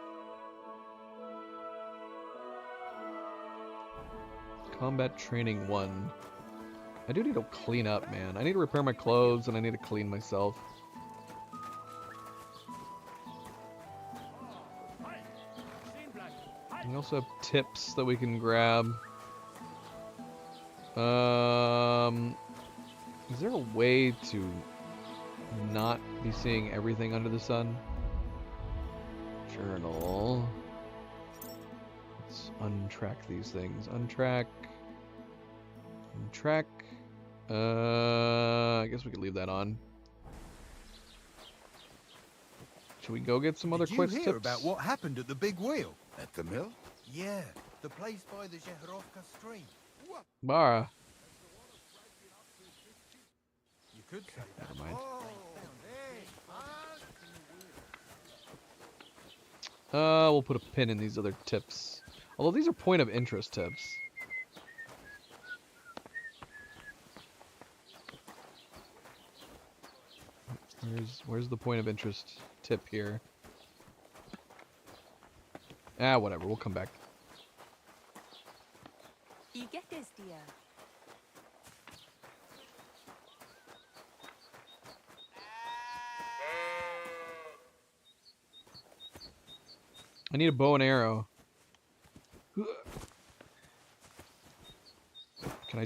Combat Training 1. I do need to clean up, man. I need to repair my clothes, and I need to clean myself. We also have tips that we can grab. Is there a way to not be seeing everything under the sun? Journal. Let's untrack these things. Untrack. Untrack. I guess we could leave that on. Should we go get some other quick tips? Did you hear about what happened at the big wheel? At the mill? Yeah, the place by the Zheherovka stream. Mara. You could say that. Never mind. We'll put a pin in these other tips. Although these are point of interest tips. Where's the point of interest tip here? Ah, whatever. We'll come back. You get this, dear. I need a bow and arrow. Can I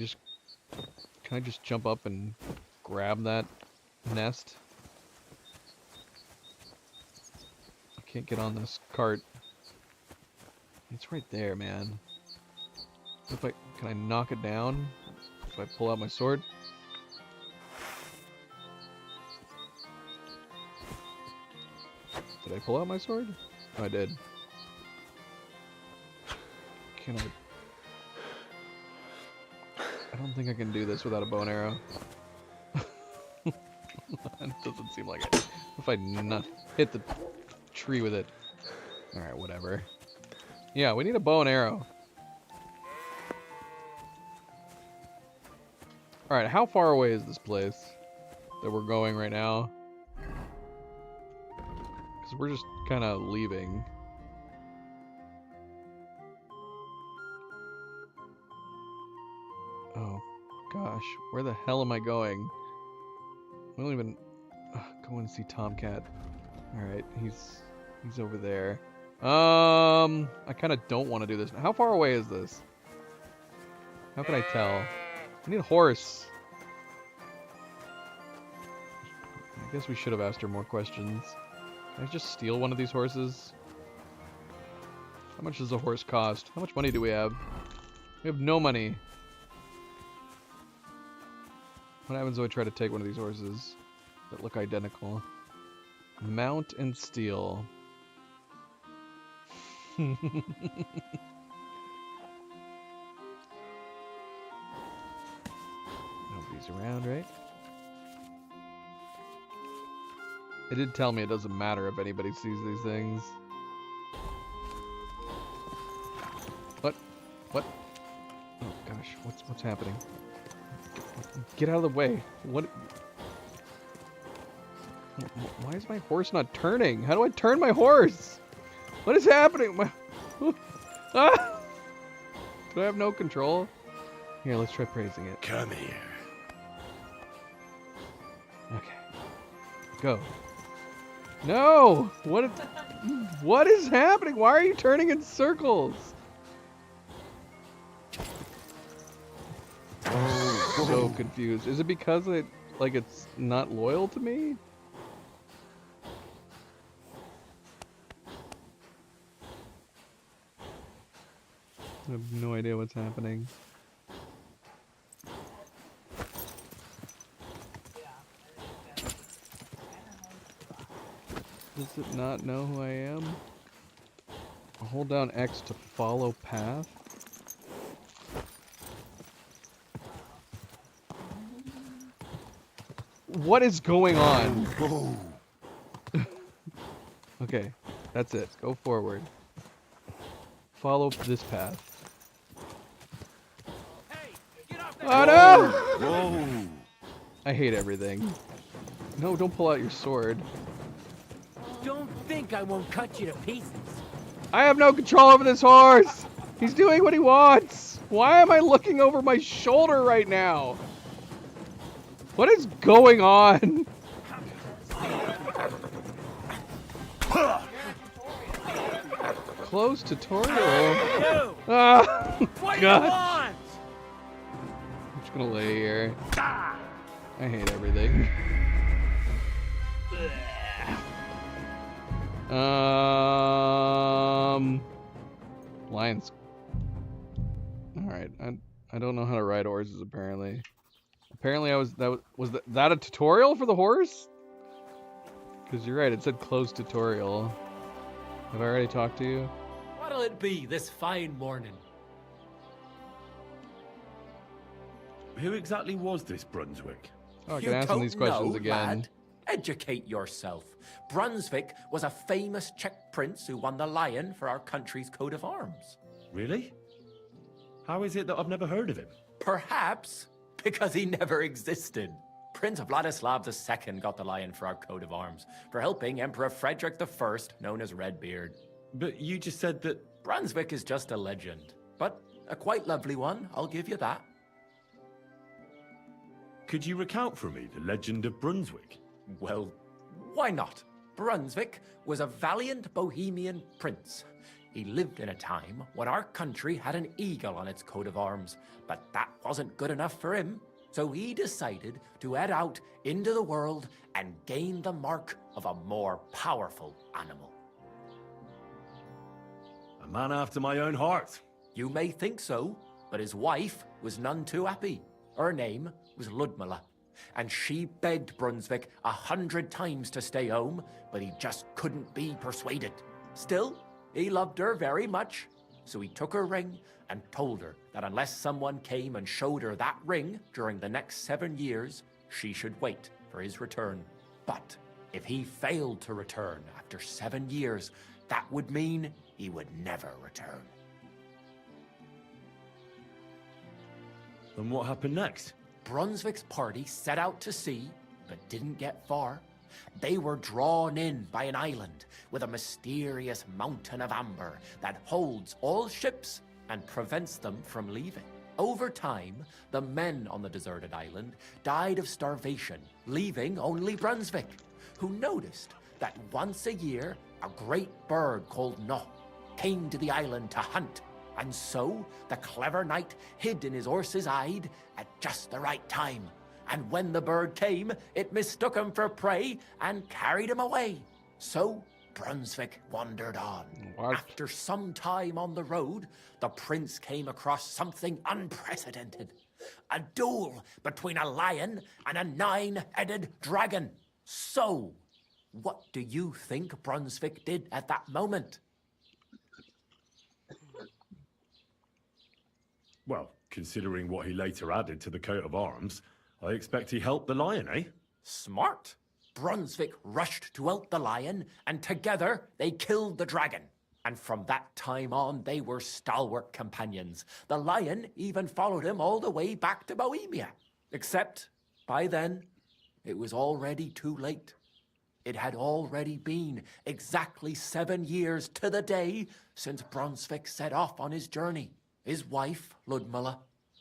just jump up and grab that nest? I can't get on this cart. It's right there, man. Can I knock it down? If I pull out my sword? Did I pull out my sword? Oh, I did. Can I don't think I can do this without a bow and arrow. It doesn't seem like it. If I not hit the tree with it. Alright, whatever. Yeah, we need a bow and arrow. Alright, how far away is this place that we're going right now? Because we're just kind of leaving. Oh, gosh. Where the hell am I going? I don't even... go and see Tomcat. Alright, he's over there. I kind of don't want to do this. How far away is this? How can I tell? I need a horse. I guess we should have asked her more questions. Can I just steal one of these horses? How much does a horse cost? How much money do we have? We have no money. What happens if I try to take one of these horses that look identical? Mount and steal. Nobody's around, right? It did tell me it doesn't matter if anybody sees these things. What? What? Oh gosh, what's happening? Get out of the way. What? Why is my horse not turning? How do I turn my horse? What is happening? Ah! Do I have no control? Here, let's try praising it. Come here. Okay. Go. No! What is happening? Why are you turning in circles? Oh, so confused. Is it because it's not loyal to me? I have no idea what's happening. Does it not know who I am? I'll hold down X to follow path. What is going on? Okay, that's it. Go forward. Follow this path. Oh no! Whoa! I hate everything. No, don't pull out your sword. Don't think I won't cut you to pieces. I have no control over this horse! He's doing what he wants! Why am I looking over my shoulder right now? What is going on? Close tutorial. Ah, what God. do you want? I'm just gonna lay here. I hate everything. Lions. Alright, I don't know how to ride horses apparently. Apparently was that a tutorial for the horse? Because you're right, it said closed tutorial. Have I already talked to you? What'll it be this fine morning? Who exactly was this Brunswick? Oh, I can ask him these questions know, again. Lad. Educate yourself. Brunswick was a famous Czech prince who won the lion for our country's coat of arms. Really? How is it that I've never heard of him? Perhaps because he never existed. Prince Vladislav II got the lion for our coat of arms for helping Emperor Frederick I, known as Redbeard. But you just said that... Brunswick is just a legend, but a quite lovely one, I'll give you that. Could you recount for me the legend of Brunswick? Well, why not? Brunswick was a valiant Bohemian prince. He lived in a time when our country had an eagle on its coat of arms, but that wasn't good enough for him. So he decided to head out into the world and gain the mark of a more powerful animal. A man after my own heart. You may think so, But his wife was none too happy. Her name was Ludmilla, and she begged Brunswick 100 times to stay home, but he just couldn't be persuaded. Still, he loved her very much, so he took her ring and told her that unless someone came and showed her that ring during the next 7 years, she should wait for his return. But if he failed to return after 7 years, that would mean he would never return. And what happened next? Brunswick's party set out to sea, but didn't get far. They were drawn in by an island with a mysterious mountain of amber that holds all ships and prevents them from leaving. Over time, the men on the deserted island died of starvation, leaving only Brunswick, who noticed that once a year, a great bird called Noh came to the island to hunt. And so, the clever knight hid in his horse's hide at just the right time. And when the bird came, it mistook him for prey and carried him away. So, Brunswick wandered on. After some time on the road, the prince came across something unprecedented. A duel between a lion and a 9-headed dragon. So, what do you think Brunswick did at that moment? Well, considering what he later added to the coat of arms, I expect he helped the lion, eh? Smart. Brunswick rushed to help the lion, and together they killed the dragon. And from that time on, they were stalwart companions. The lion even followed him all the way back to Bohemia. Except, by then, it was already too late. It had already been exactly 7 years to the day since Brunswick set off on his journey. His wife, Ludmilla,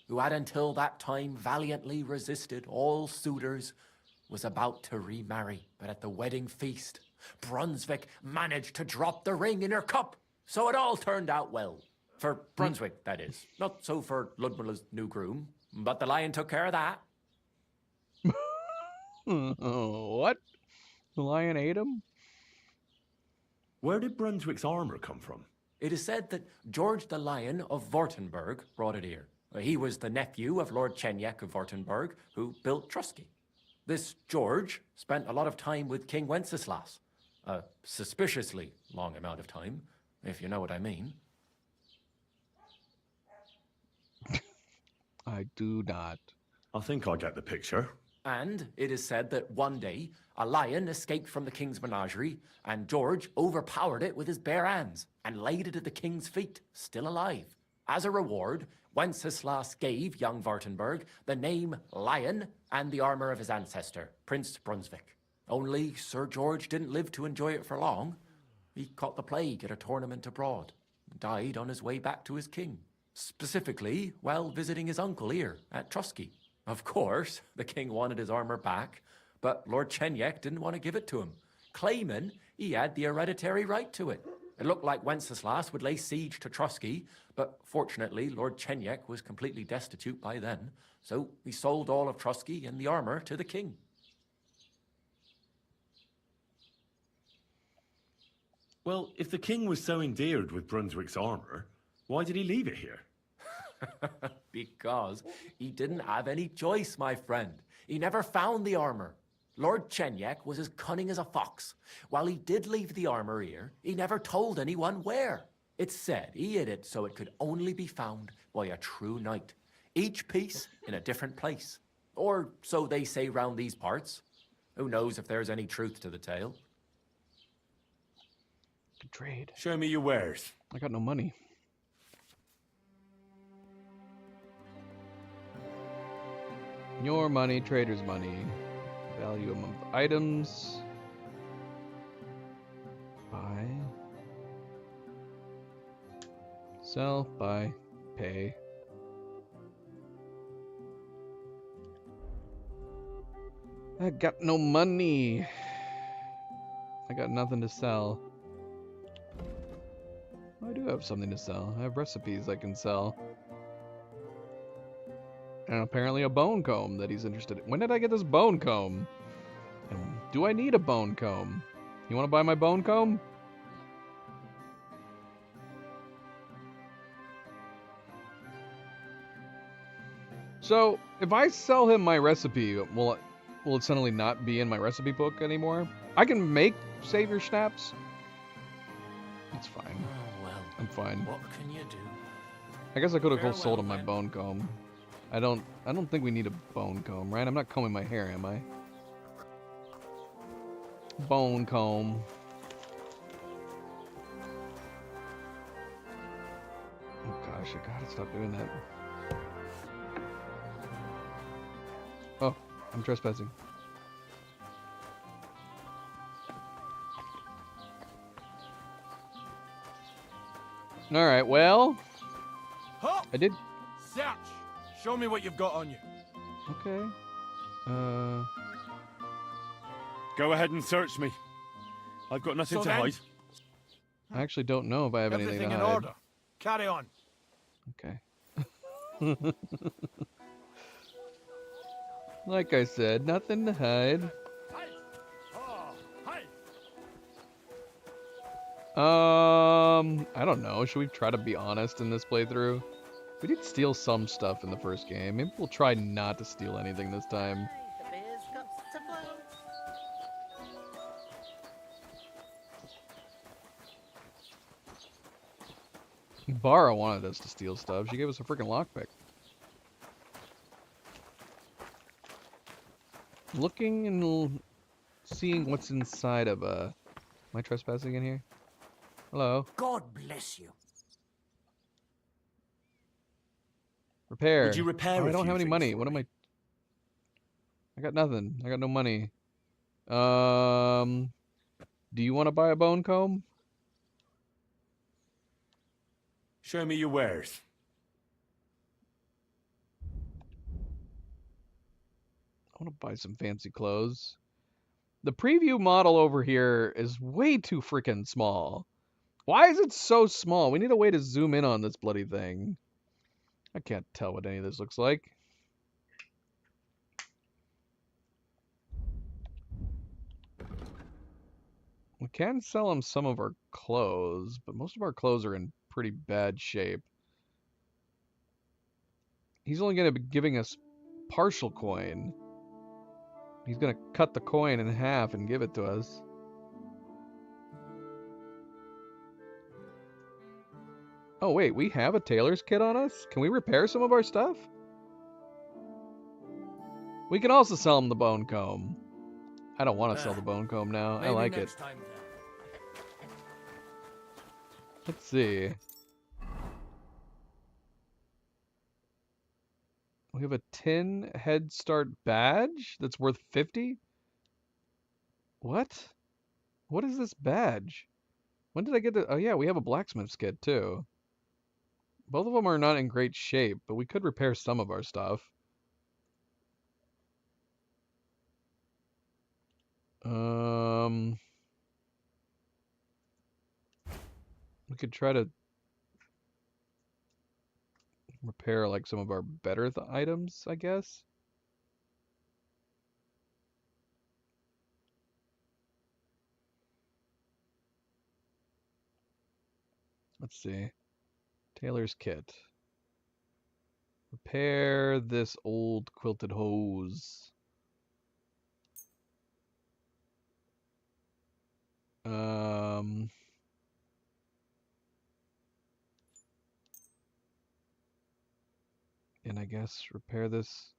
who had until that time valiantly resisted all suitors, was about to remarry. But at the wedding feast, Brunswick managed to drop the ring in her cup. So it all turned out well. For Brunswick, that is. Not so for Ludmilla's new groom, but the lion took care of that. What? The lion ate him? Where did Brunswick's armor come from? It is said that George the Lion of Württemberg brought it here. He was the nephew of Lord Chenyak of Württemberg, who built Trusky. This George spent a lot of time with King Wenceslas. A suspiciously long amount of time, if you know what I mean. I do not. I think I get the picture. And it is said that one day, a lion escaped from the king's menagerie, and George overpowered it with his bare hands and laid it at the king's feet, still alive. As a reward, Wenceslas gave young Württemberg the name Lion and the armor of his ancestor, Prince Brunswick. Only Sir George didn't live to enjoy it for long. He caught the plague at a tournament abroad, and died on his way back to his king. Specifically, while visiting his uncle here at Trusky. Of course, the king wanted his armor back, but Lord Chenyak didn't want to give it to him, claiming he had the hereditary right to it. It looked like Wenceslas would lay siege to Trusky, but fortunately Lord Chenyak was completely destitute by then, so he sold all of Trusky and the armor to the king. Well, if the king was so endeared with Brunswick's armor, why did he leave it here? Because he didn't have any choice, my friend. He never found the armor. Lord Chenyak was as cunning as a fox. While he did leave the armor here, he never told anyone where. It's said he hid it so it could only be found by a true knight. Each piece in a different place. Or so they say round these parts. Who knows if there's any truth to the tale? Good trade. Show me your wares. I got no money. Your money, trader's money. Value of items. Buy. Sell, buy, pay. I got no money. I got nothing to sell. I do have something to sell. I have recipes I can sell. And apparently a bone comb that he's interested in. When did I get this bone comb? And do I need a bone comb? You want to buy my bone comb? So, if I sell him my recipe, will it suddenly not be in my recipe book anymore? I can make savior schnapps. It's fine. Oh, well. I'm fine. What can you do? I guess I could have Farewell, sold him my then. bone comb. I don't think we need a bone comb, right? I'm not combing my hair, am I? Bone comb. Oh gosh, I gotta stop doing that. Oh, I'm trespassing. Alright, well, Huh? I did. Search! Show me what you've got on you. Okay. Go ahead and search me. I've got nothing So to then- hide. I actually don't know if I have anything Everything to in hide. order. Carry on. Okay. Like I said, nothing to hide. I don't know. Should we try to be honest in this playthrough? We did steal some stuff in the first game. Maybe we'll try not to steal anything this time. The beer's got to flow. Bara wanted us to steal stuff. She gave us a freaking lockpick. Looking and seeing what's inside of am I trespassing in here? Hello. God bless you. Repair. Would you repair Oh, a I don't few have any things money. for What am me? I got nothing. I got no money. Do you want to buy a bone comb? Show me your wares. I want to buy some fancy clothes. The preview model over here is way too freaking small. Why is it so small? We need a way to zoom in on this bloody thing. I can't tell what any of this looks like. We can sell him some of our clothes, but most of our clothes are in pretty bad shape. He's only going to be giving us partial coin. He's going to cut the coin in half and give it to us. Oh wait, we have a tailor's kit on us? Can we repair some of our stuff? We can also sell him the bone comb. I don't want to sell the bone comb now. I like it. Time, Let's see. We have a 10 Head Start badge that's worth 50? What? What is this badge? When did I get the... Oh yeah, we have a blacksmith's kit too. Both of them are not in great shape, but we could repair some of our stuff. We could try to repair like some of our better items, I guess. Let's see. Tailor's kit. Repair this old quilted hose. And I guess repair this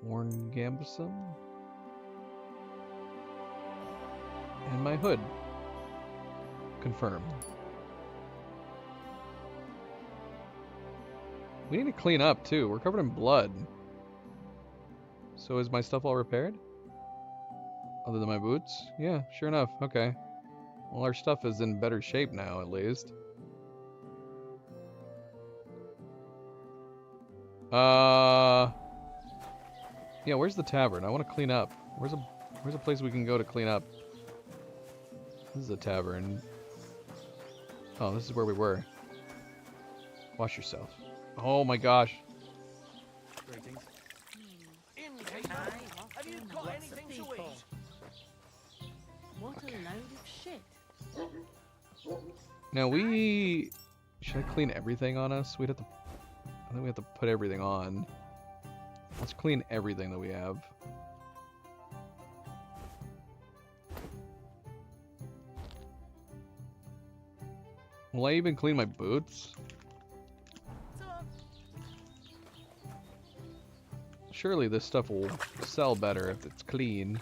worn gambeson. And my hood. Confirm. We need to clean up too. We're covered in blood. So is my stuff all repaired? Other than my boots? Yeah, sure enough. Okay. Well, our stuff is in better shape now, at least. Yeah, where's the tavern? I want to clean up. Where's a place we can go to clean up? This is a tavern. Oh, this is where we were. Wash yourself. Oh my gosh. Greetings. Have you got anything to eat? What a load of shit. Now should I clean everything on us? We'd have to... then we have to put everything on. Let's clean everything that we have. Will I even clean my boots? Surely this stuff will sell better if it's clean.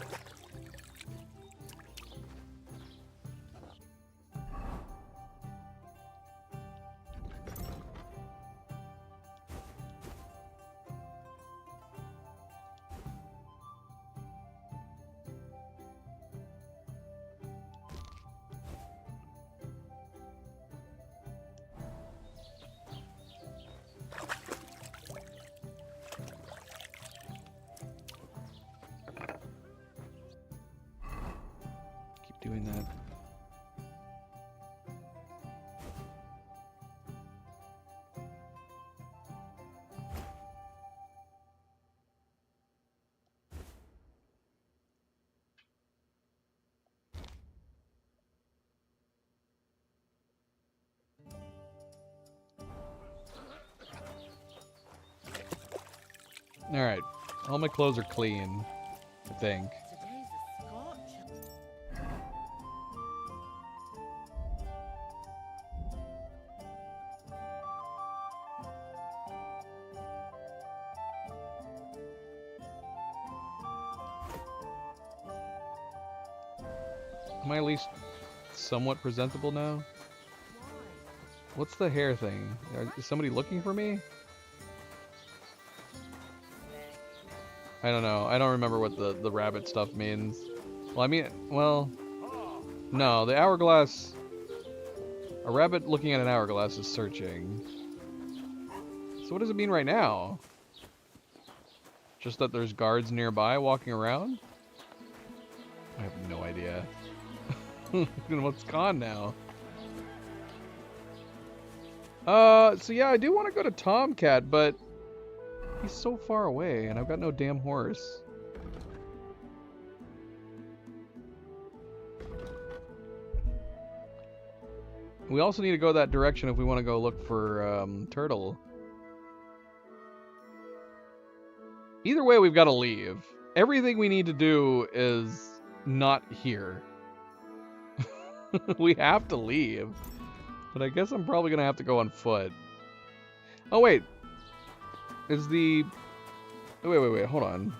Doing that. All right, all my clothes are clean, I think. Am I at least somewhat presentable now? What's the hair thing? Is somebody looking for me? I don't know. I don't remember what the rabbit stuff means. Well, I mean, well, no, the hourglass. A rabbit looking at an hourglass is searching. So what does it mean right now? Just that there's guards nearby walking around? I have no idea. What's gone now? So yeah, I do want to go to Tomcat, but he's so far away, and I've got no damn horse. We also need to go that direction if we want to go look for Turtle. Either way, we've got to leave. Everything we need to do is not here. We have to leave. But I guess I'm probably going to have to go on foot. Oh, wait. Is the... Wait, hold on.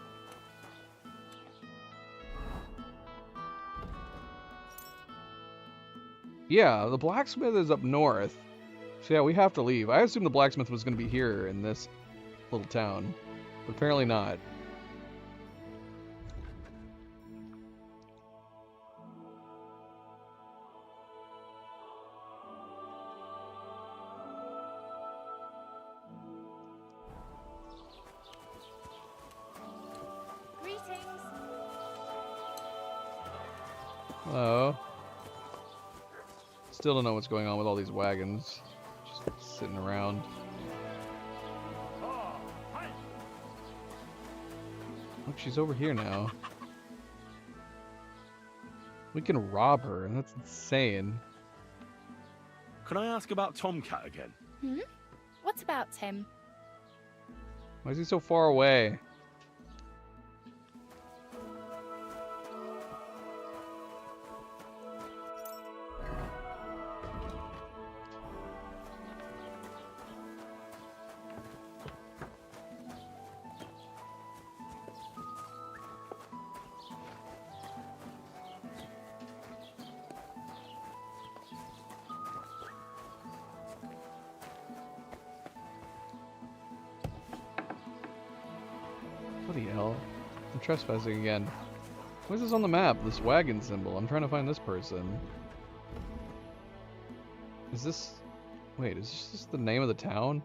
Yeah, the blacksmith is up north. So yeah, we have to leave. I assumed the blacksmith was going to be here in this little town. But apparently not. Hello. Still don't know what's going on with all these wagons. Just sitting around. Look, she's over here now. We can rob her, and that's insane. Can I ask about Tomcat again? Hmm? What about him? Why is he so far away? Bloody hell. I'm trespassing again. What is this on the map? This wagon symbol. I'm trying to find this person. Is this... Wait, is this just the name of the town?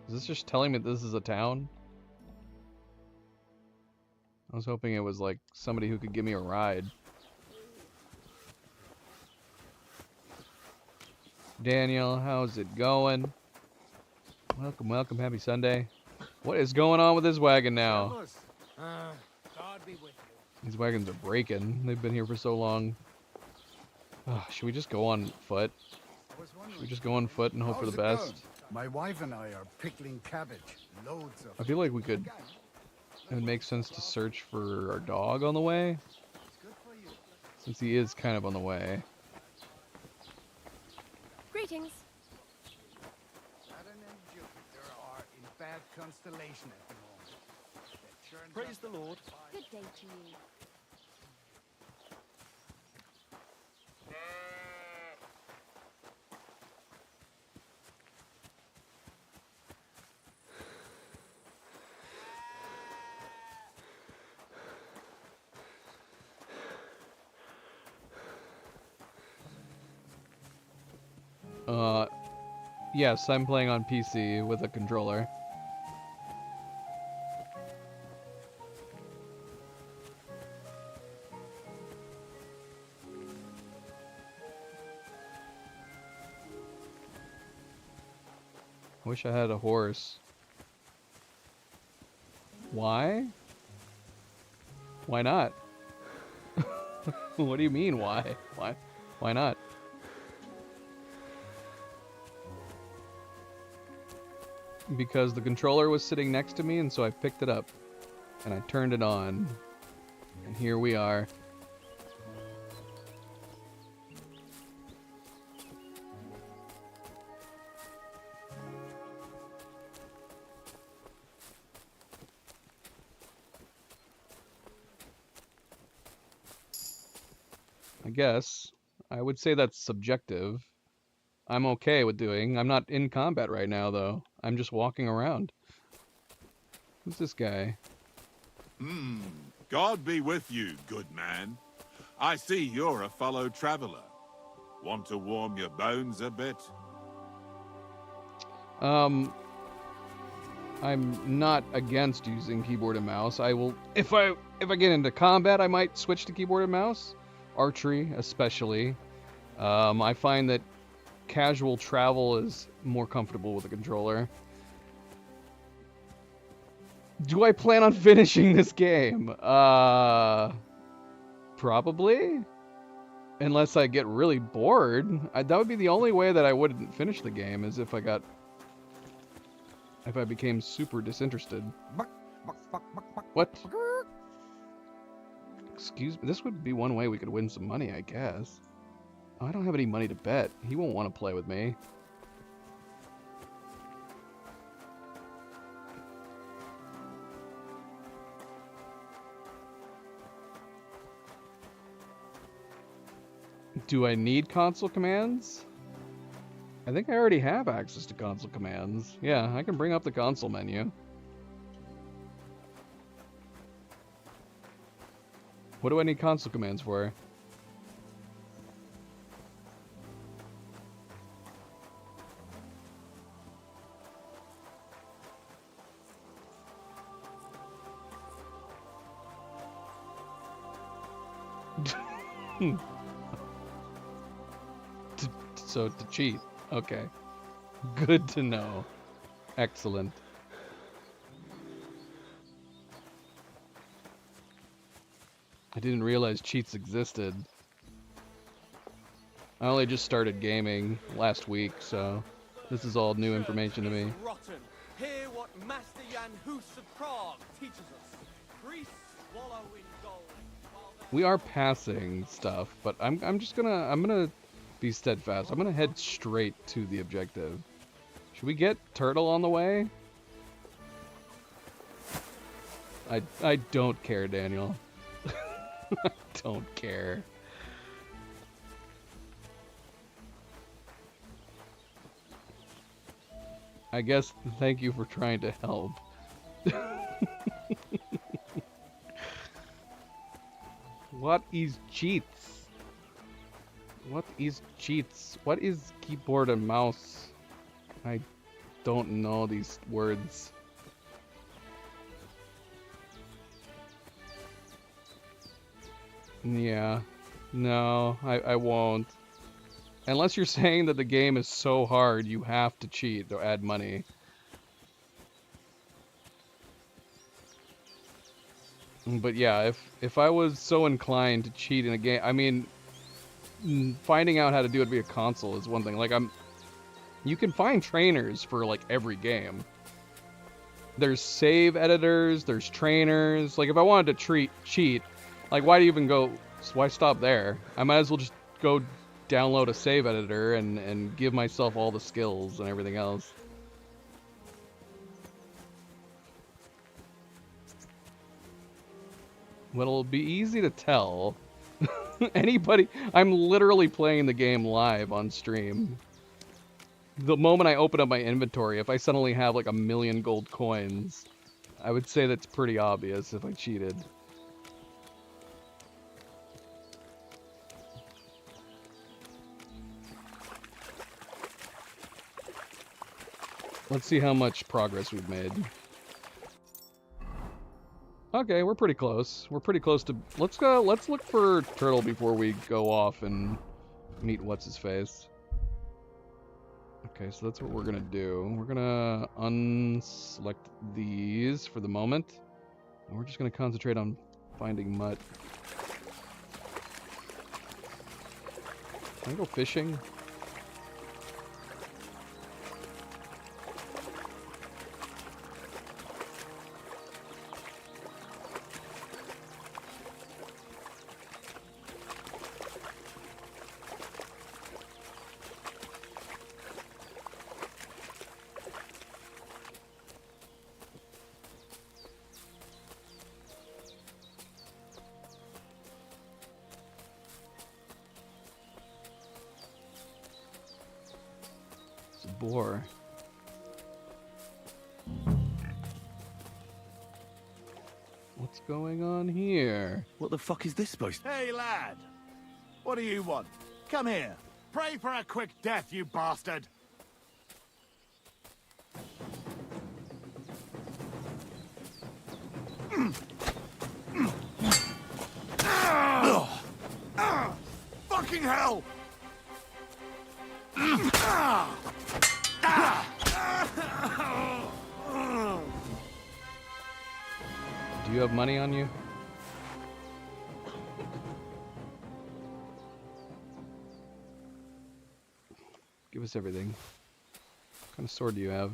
Is this just telling me this is a town? I was hoping it was like somebody who could give me a ride. Daniel, how's it going? Welcome, welcome, happy Sunday. What is going on with this wagon now? God be with you. These wagons are breaking. They've been here for so long. Should we just go on foot? Should we just go on foot and hope for the best? My wife and I are pickling cabbage. Loads of I feel like we could. It would make sense to search for our dog on the way, since he is kind of on the way. Greetings. Saturn and Jupiter are in bad constellation at the moment. That churns Praise up the Lord. Good day to you. Yes, I'm playing on PC with a controller. I wish I had a horse. Why? Why not? What do you mean, why? Why not? Because the controller was sitting next to me, and so I picked it up and I turned it on, and here we are. I guess I would say that's subjective. I'm okay with doing. I'm not in combat right now, though. I'm just walking around. Who's this guy? God be with you, good man. I see you're a fellow traveler. Want to warm your bones a bit? I'm not against using keyboard and mouse. I will, if I get into combat, I might switch to keyboard and mouse. Archery, especially. I find that casual travel is more comfortable with a controller. Do I plan on finishing this game? Probably. Unless I get really bored. That would be the only way that I wouldn't finish the game, is if I became super disinterested. What? Excuse me, this would be one way we could win some money, I guess. Oh, I don't have any money to bet. He won't want to play with me. Do I need console commands? I think I already have access to console commands. Yeah, I can bring up the console menu. What do I need console commands for? So to cheat. Okay. Good to know. Excellent. I didn't realize cheats existed. I only just started gaming last week, so this is all new information to me. Rotten. Hear what Master Jan Hus of Prague teaches us. Priests swallow in gold. We are passing stuff, but I'm gonna be steadfast. I'm gonna head straight to the objective. Should we get Turtle on the way? I don't care, Daniel. I don't care. I guess thank you for trying to help. What is cheats? What is cheats? What is keyboard and mouse? I don't know these words. Yeah. No, I won't. Unless you're saying that the game is so hard you have to cheat or add money. But yeah, if I was so inclined to cheat in a game, I mean, finding out how to do it via console is one thing. Like You can find trainers for like every game. There's save editors, there's trainers. Like if I wanted to cheat, like why stop there? I might as well just go download a save editor and give myself all the skills and everything else. Well, it'll be easy to tell. I'm literally playing the game live on stream. The moment I open up my inventory, if I suddenly have like 1 million gold coins, I would say that's pretty obvious if I cheated. Let's see how much progress we've made. Okay, we're pretty close. We're pretty close to... Let's look for Turtle before we go off and meet What's-His-Face. Okay, so that's what we're gonna do. We're gonna unselect these for the moment. And we're just gonna concentrate on finding Mutt. Can I go fishing? Boar. What's going on here? What the fuck is this supposed to... Hey, lad. What do you want? Come here. Pray for a quick death, you bastard. Fucking hell! Do you have money on you? Give us everything. What kind of sword do you have?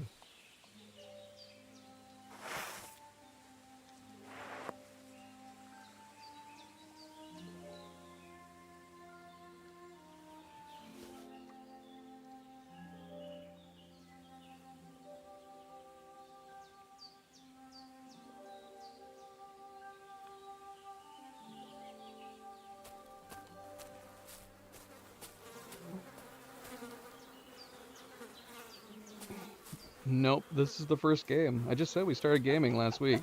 Nope, this is the first game. I just said we started gaming last week.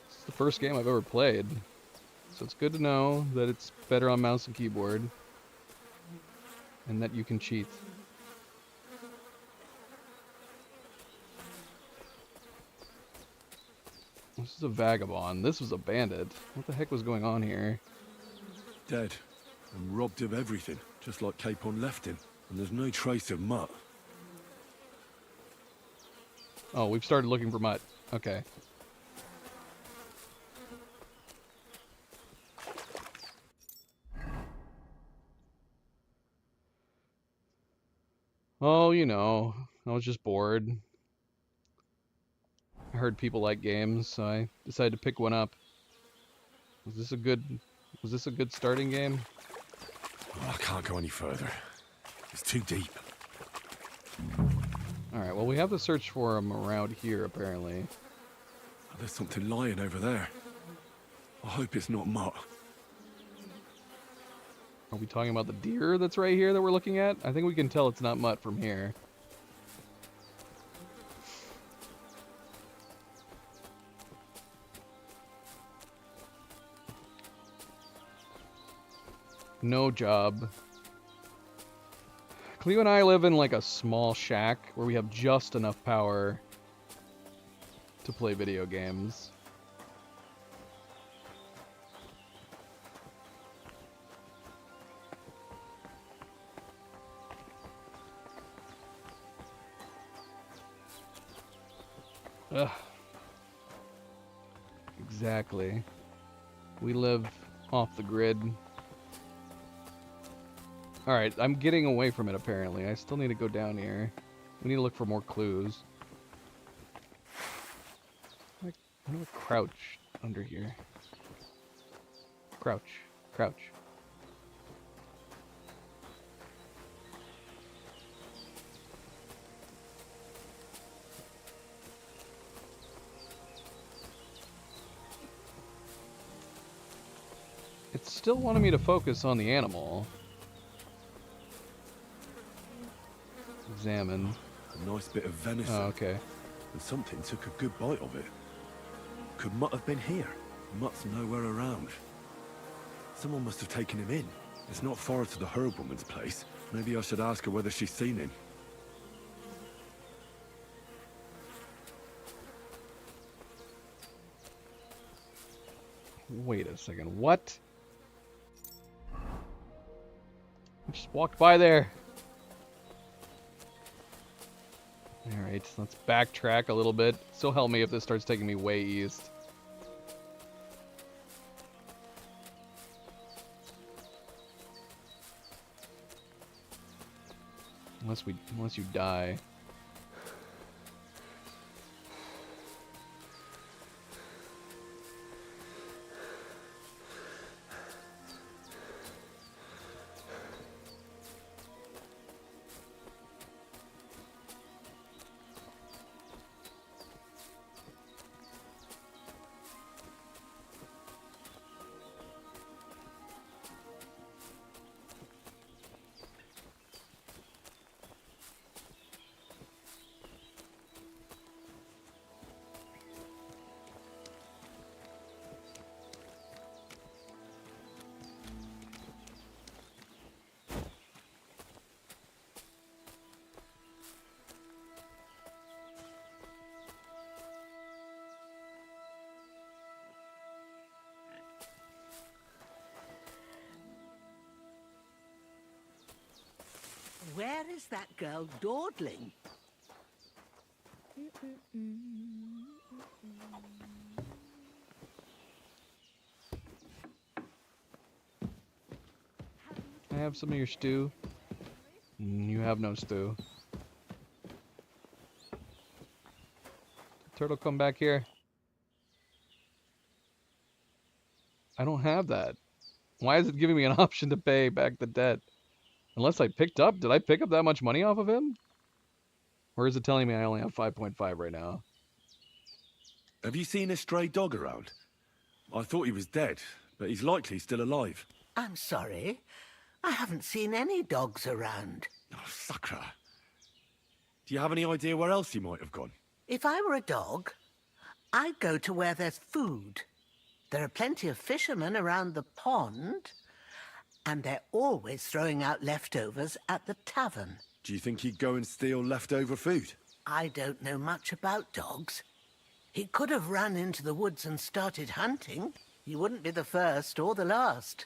This is the first game I've ever played. So it's good to know that it's better on mouse and keyboard. And that you can cheat. This is a vagabond. This was a bandit. What the heck was going on here? Dead. And robbed of everything, just like Capon left him. And there's no trace of Mutt. Oh, we've started looking for Mutt. Okay. Oh, you know, I was just bored. I heard people like games, so I decided to pick one up. Was this a good starting game? I can't go any further. It's too deep. Alright, well we have to search for him around here, apparently. There's something lying over there. I hope it's not Mutt. Are we talking about the deer that's right here that we're looking at? I think we can tell it's not Mutt from here. No job. Cleo and I live in like a small shack where we have just enough power to play video games. Ugh. Exactly. We live off the grid. Alright, I'm getting away from it apparently. I still need to go down here. We need to look for more clues. I'm gonna crouch under here. Crouch. Crouch. It's still wanting me to focus on the animal. Examine. A nice bit of venison. Oh, okay. And something took a good bite of it. Could Mutt have been here? Mutt's nowhere around. Someone must have taken him in. It's not far to the herb woman's place. Maybe I should ask her whether she's seen him. Wait a second. What? I just walked by there. Alright, let's backtrack a little bit. Still help me if this starts taking me way east. Unless you die. Where is that girl dawdling? Can I have some of your stew? You have no stew. Turtle, come back here. I don't have that. Why is it giving me an option to pay back the debt? Unless I picked up, did I pick up that much money off of him? Or is it telling me I only have 5.5 right now? Have you seen a stray dog around? I thought he was dead, but he's likely still alive. I'm sorry. I haven't seen any dogs around. Oh, sucker. Do you have any idea where else he might have gone? If I were a dog, I'd go to where there's food. There are plenty of fishermen around the pond, and they're always throwing out leftovers at the tavern. Do you think he'd go and steal leftover food? I don't know much about dogs. He could have run into the woods and started hunting. He wouldn't be the first or the last.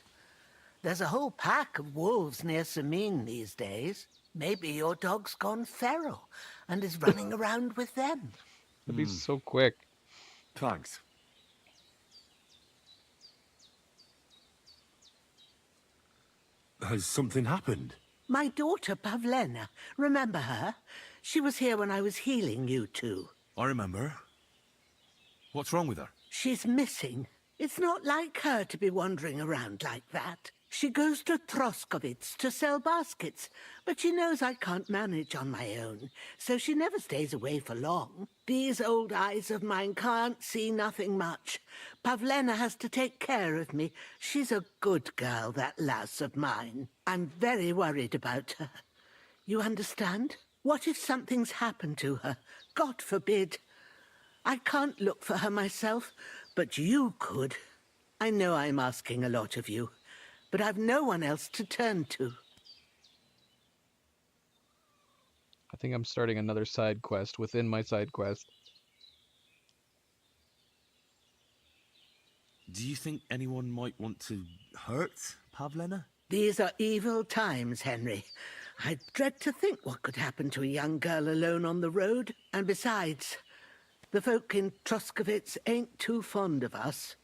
There's a whole pack of wolves near Sameen these days. Maybe your dog's gone feral and is running around with them. That'd be so quick. Thanks. Has something happened? My daughter, Pavlena. Remember her? She was here when I was healing you two. I remember. What's wrong with her? She's missing. It's not like her to be wandering around like that. She goes to Troskovitz to sell baskets, but she knows I can't manage on my own, so she never stays away for long. These old eyes of mine can't see nothing much. Pavlena has to take care of me. She's a good girl, that lass of mine. I'm very worried about her. You understand? What if something's happened to her? God forbid. I can't look for her myself, but you could. I know I'm asking a lot of you, but I've no one else to turn to. I think I'm starting another side quest within my side quest. Do you think anyone might want to hurt Pavlena? These are evil times, Henry. I dread to think what could happen to a young girl alone on the road. And besides, the folk in Troskovitz ain't too fond of us.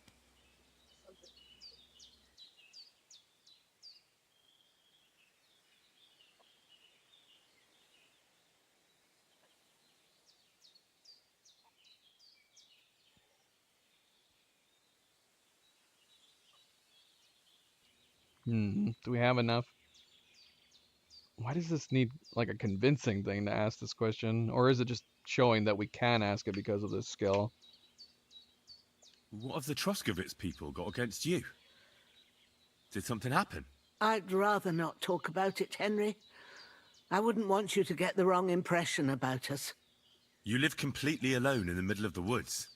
Do we have enough? Why does this need like a convincing thing to ask this question? Or is it just showing that we can ask it because of this skill? What have the Troskovitz people got against you? Did something happen? I'd rather not talk about it, Henry. I wouldn't want you to get the wrong impression about us. You live completely alone in the middle of the woods.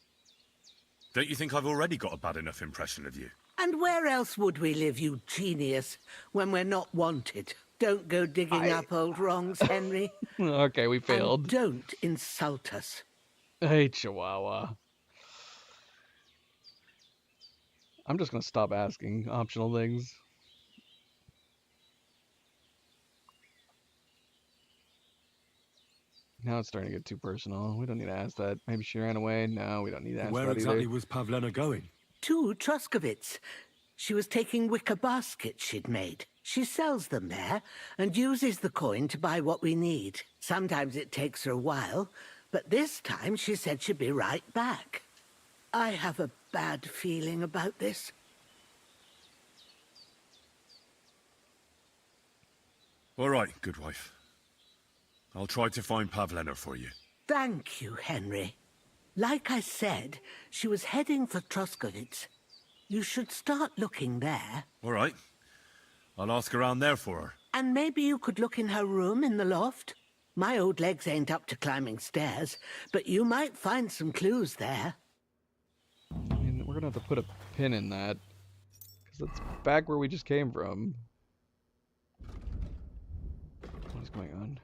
Don't you think I've already got a bad enough impression of you? And where else would we live, you genius, when we're not wanted? Don't go digging up old wrongs, Henry. Okay, we failed. And don't insult us. Hey, Chihuahua. I'm just gonna stop asking optional things. Now it's starting to get too personal. We don't need to ask that. Maybe she ran away. No, we don't need to ask Where that exactly either. was Pavlena going? To Troskovitz. She was taking wicker baskets she'd made. She sells them there and uses the coin to buy what we need. Sometimes it takes her a while, but this time she said she'd be right back. I have a bad feeling about this. All right, good wife. I'll try to find Pavlena for you. Thank you, Henry. Like I said, she was heading for Troskovitz. You should start looking there. All right. I'll ask around there for her. And maybe you could look in her room in the loft. My old legs ain't up to climbing stairs, but you might find some clues there. I mean, we're gonna have to put a pin in that, because that's back where we just came from. What is going on?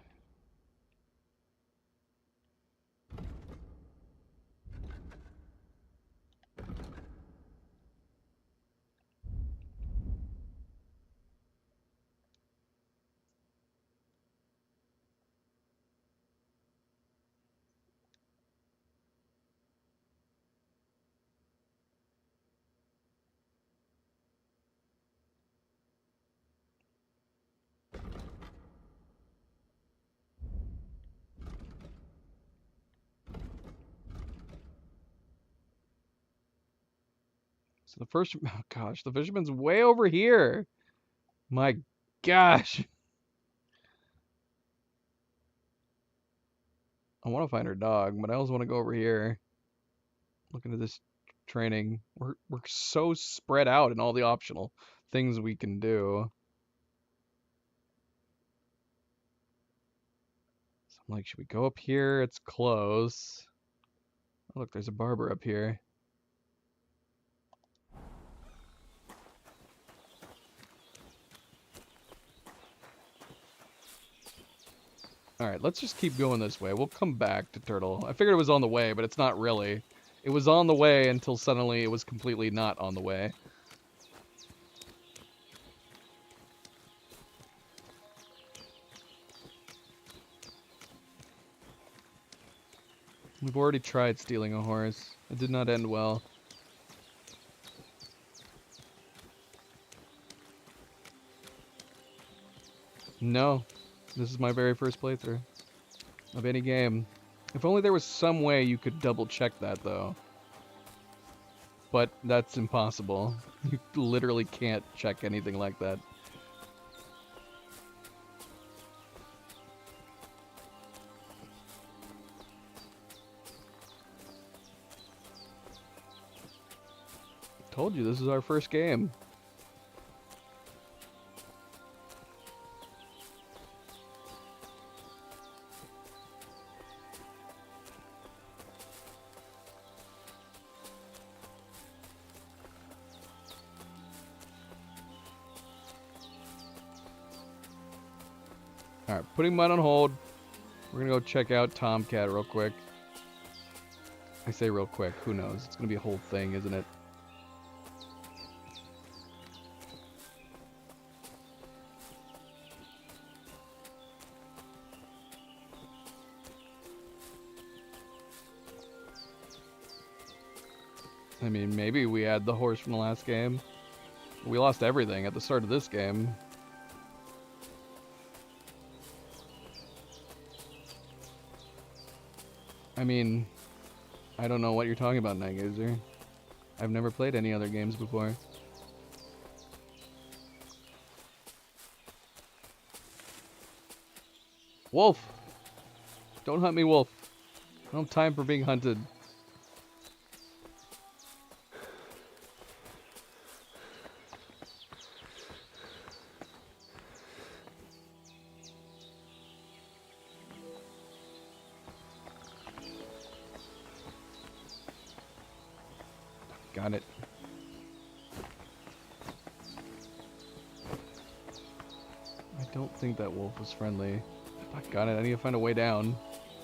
So the first, oh gosh, the fisherman's way over here. My gosh. I want to find her dog, but I also want to go over here. Look into this training. We're so spread out in all the optional things we can do. So I'm like, should we go up here? It's close. Oh, look, there's a barber up here. Alright, let's just keep going this way. We'll come back to Turtle. I figured it was on the way, but it's not really. It was on the way until suddenly it was completely not on the way. We've already tried stealing a horse. It did not end well. No. This is my very first playthrough of any game. If only there was some way you could double check that, though. But that's impossible. You literally can't check anything like that. Told you, this is our first game. Alright, putting mine on hold. We're gonna go check out Tomcat real quick. I say real quick, who knows? It's gonna be a whole thing, isn't it? I mean, maybe we had the horse from the last game. We lost everything at the start of this game. I mean, I don't know what you're talking about, Night Gazer. I've never played any other games before. Wolf! Don't hunt me, wolf. I don't have time for being hunted. Got it. I don't think that wolf was friendly. Got it. I need to find a way down.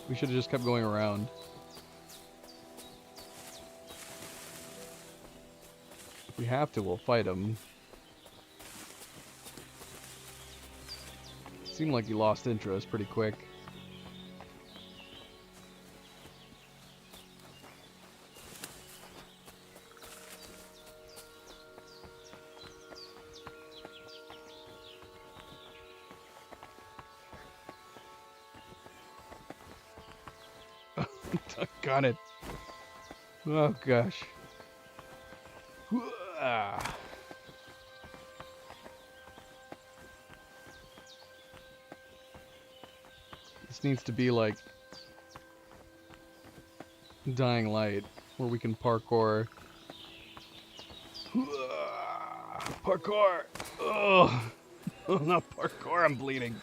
We should have just kept going around. If we have to, we'll fight him. Seemed like he lost interest pretty quick. Got it. Oh gosh. This needs to be like Dying Light, where we can parkour. Parkour! Oh, not parkour, I'm bleeding.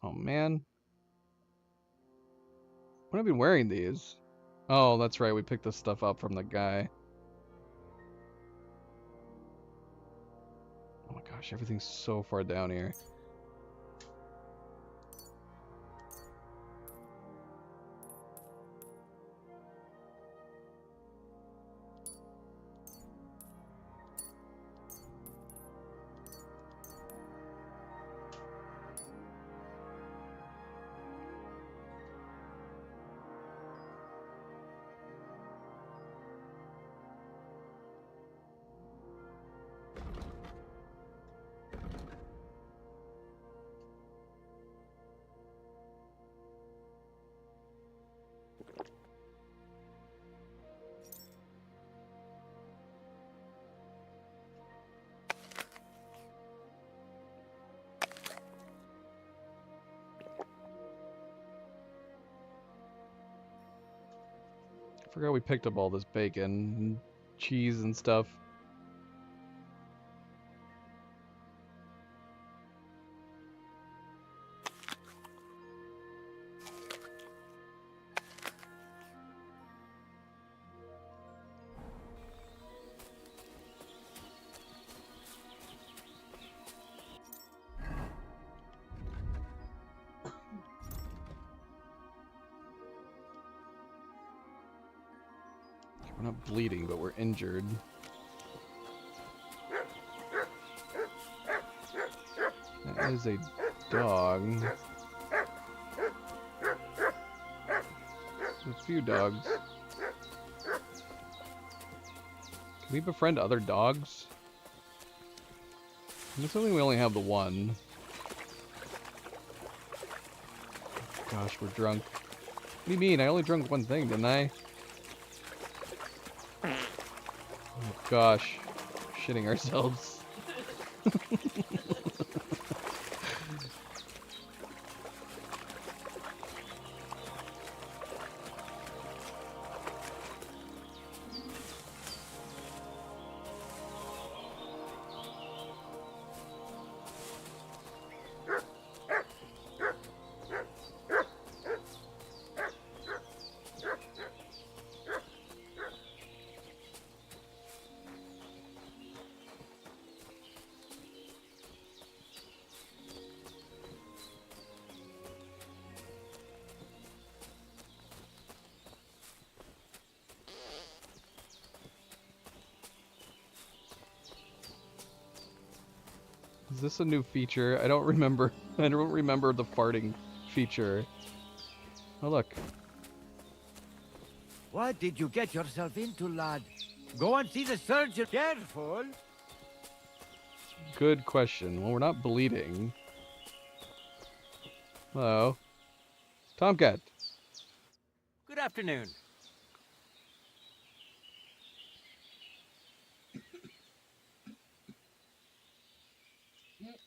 Oh man. When have I been wearing these? Oh, that's right, we picked this stuff up from the guy. Oh my gosh, everything's so far down here. I forgot we picked up all this bacon and cheese and stuff. We're not bleeding, but we're injured. That is a dog. A few dogs. Can we befriend other dogs? I'm assuming we only have the one. Gosh, we're drunk. What do you mean? I only drank one thing, didn't I? Oh gosh. Shitting ourselves. Is this a new feature? I don't remember. I don't remember the farting feature. Oh, look. What did you get yourself into, lad? Go and see the surgeon. Careful. Good question. Well, we're not bleeding. Hello. Tomcat. Good afternoon.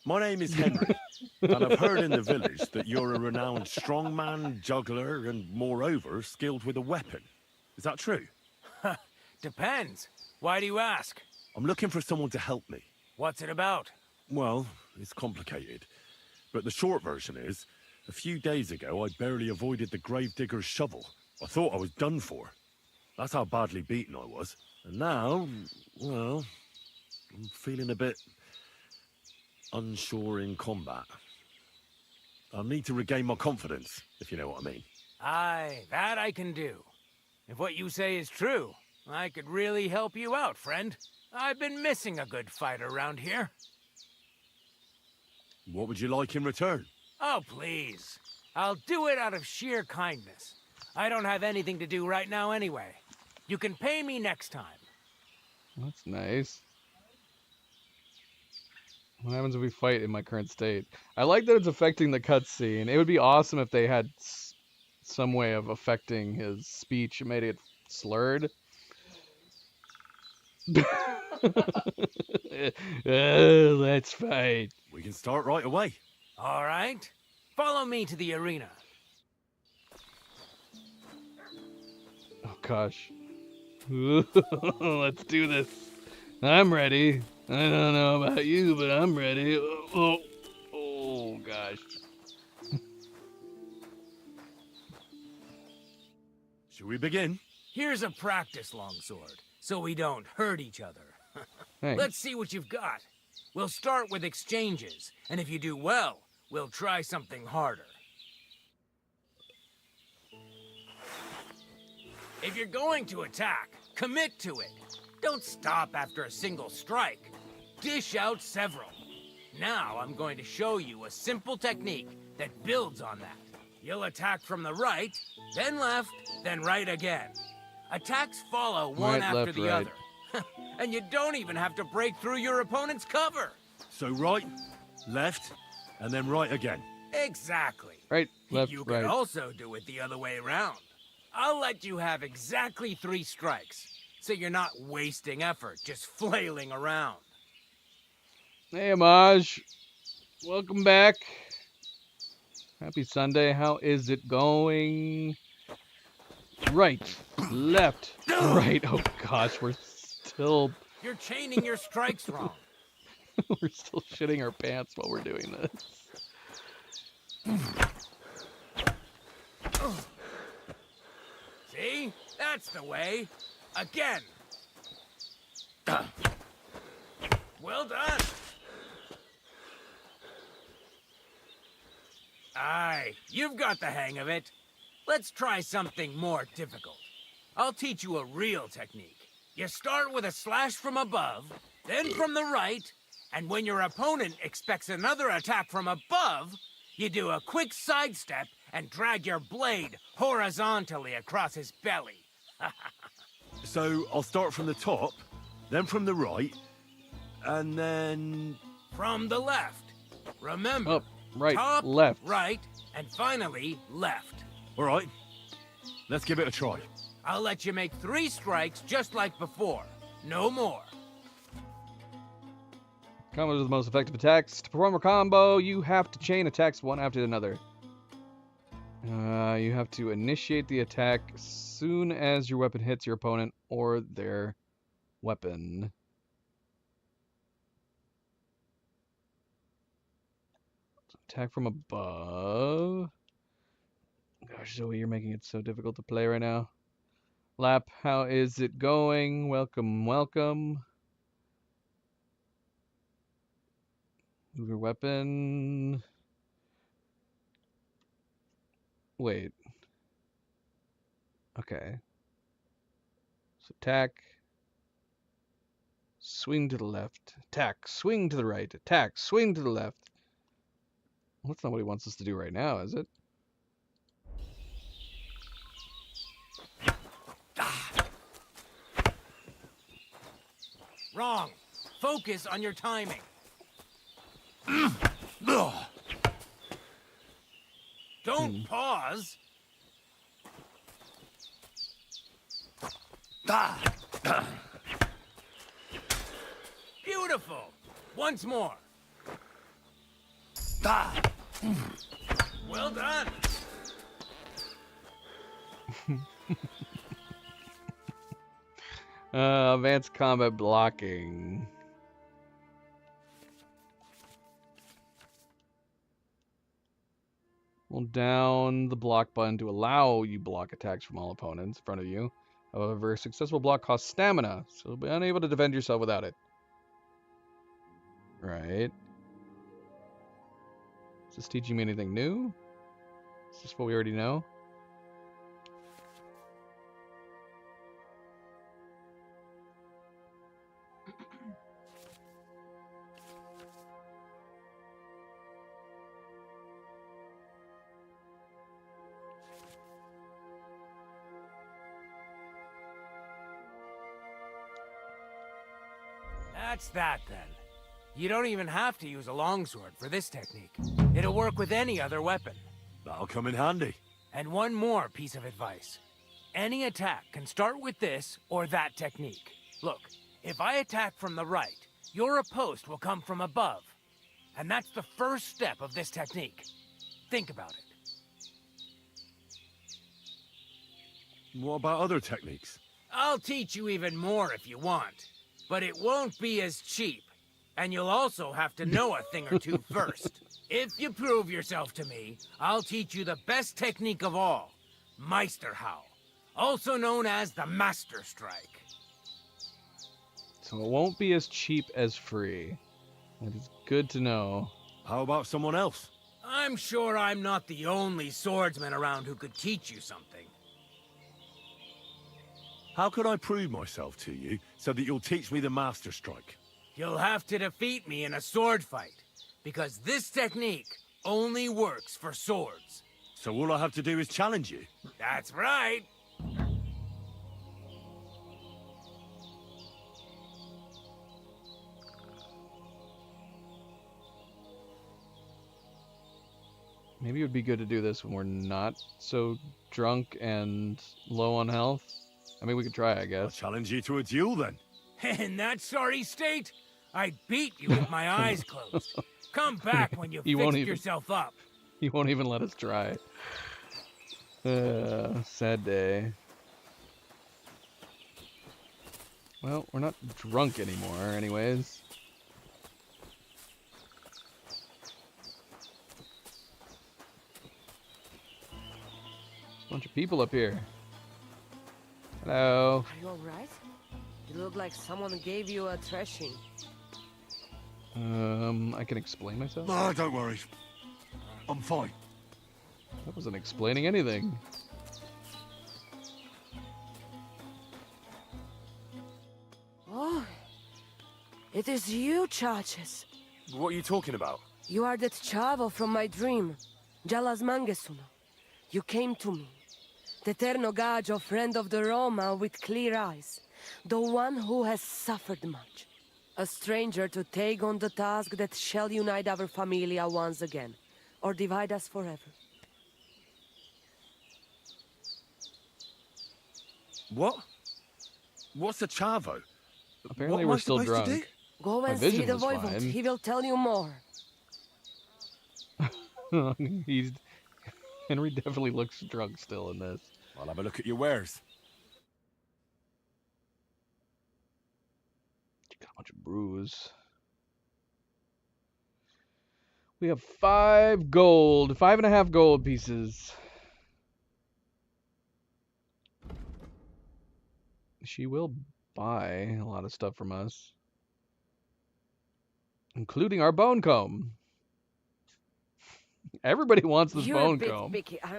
My name is Henry, and I've heard in the village that you're a renowned strongman, juggler, and moreover, skilled with a weapon. Is that true? Depends. Why do you ask? I'm looking for someone to help me. What's it about? Well, it's complicated. But the short version is, a few days ago, I barely avoided the gravedigger's shovel. I thought I was done for. That's how badly beaten I was. And now, well, I'm feeling a bit unsure in combat. I'll need to regain my confidence, if you know what I mean. Aye, that I can do. If what you say is true, I could really help you out, friend. I've been missing a good fight around here. What would you like in return? Oh, please. I'll do it out of sheer kindness. I don't have anything to do right now anyway. You can pay me next time. That's nice. What happens if we fight in my current state? I like that it's affecting the cutscene. It would be awesome if they had some way of affecting his speech and made it slurred. Let's fight. We can start right away. All right. Follow me to the arena. Oh, gosh. Let's do this. I'm ready. I don't know about you, but I'm ready. Oh gosh. Should we begin? Here's a practice longsword, so we don't hurt each other. Thanks. Let's see what you've got. We'll start with exchanges, and if you do well, we'll try something harder. If you're going to attack, commit to it. Don't stop after a single strike. Dish out several. Now I'm going to show you a simple technique that builds on that. You'll attack from the right, then left, then right again. Attacks follow one Right, after left, the right. other. And you don't even have to break through your opponent's cover. So right, left, and then right again. Exactly. Right, left, You right. can also do it the other way around. I'll let you have exactly 3 strikes, so you're not wasting effort just flailing around. Hey, Amaj. Welcome back. Happy Sunday. How is it going? Right, left, right. Oh gosh, we're still You're chaining your strikes wrong. we're still shitting our pants while we're doing this. See? That's the way. Again. Well done. Aye, you've got the hang of it. Let's try something more difficult. I'll teach you a real technique. You start with a slash from above, then from the right, and when your opponent expects another attack from above, you do a quick sidestep and drag your blade horizontally across his belly. So I'll start from the top, then from the right, and then... From the left. Remember, Up, right, top, left. right, and finally left. All right, let's give it a try. I'll let you make 3 strikes just like before. No more. Combos are the most effective attacks. To perform a combo, you have to chain attacks one after another. You have to initiate the attack as soon as your weapon hits your opponent or their weapon. Attack from above. Gosh, Zoe, you're making it so difficult to play right now. Lap, how is it going? Welcome, welcome. Move your weapon. Wait. Okay. So attack. Swing to the left. Attack. Swing to the right. Attack. Swing to the left. Well, that's not what he wants us to do right now, is it? Wrong. Focus on your timing. Don't pause. Beautiful. Once more. Well done. Advanced combat blocking. Hold down the block button to allow you block attacks from all opponents in front of you. However, a successful block costs stamina, so you'll be unable to defend yourself without it. Right. Is this teaching me anything new? Is this what we already know? That's that, then. You don't even have to use a longsword for this technique. It'll work with any other weapon. That'll come in handy. And one more piece of advice. Any attack can start with this or that technique. Look, if I attack from the right, your riposte will come from above. And that's the first step of this technique. Think about it. What about other techniques? I'll teach you even more if you want. But it won't be as cheap. And you'll also have to know a thing or two first. If you prove yourself to me, I'll teach you the best technique of all, Meisterhau, also known as the Master Strike. So it won't be as cheap as free. That is good to know. How about someone else? I'm sure I'm not the only swordsman around who could teach you something. How could I prove myself to you so that you'll teach me the Master Strike? You'll have to defeat me in a sword fight, because this technique only works for swords. So all I have to do is challenge you? That's right. Maybe it would be good to do this when we're not so drunk and low on health. I mean, we could try, I guess. I'll challenge you to a duel, then. In that sorry state, I'd beat you with my eyes closed. Come back when you've fixed yourself up. He won't even let us try. Sad day. Well, we're not drunk anymore, anyways. There's a bunch of people up here. Hello. Are you alright? You look like someone gave you a thrashing. I can explain myself? No, don't worry. I'm fine. That wasn't explaining anything. Oh, it is you, Charges. What are you talking about? You are that Chavo from my dream, Jalas Mangesuno. You came to me, the Ternogagio friend of the Roma with clear eyes, the one who has suffered much. A stranger to take on the task that shall unite our familia once again, or divide us forever. What? What's a Chavo? Apparently we're still drunk. Go and see the Voivod. He will tell you more. Henry definitely looks drunk still in this. I'll have a look at your wares. Got a bunch of brews. We have 5 gold, 5.5 gold pieces. She will buy a lot of stuff from us, including our bone comb. Everybody wants this bone comb.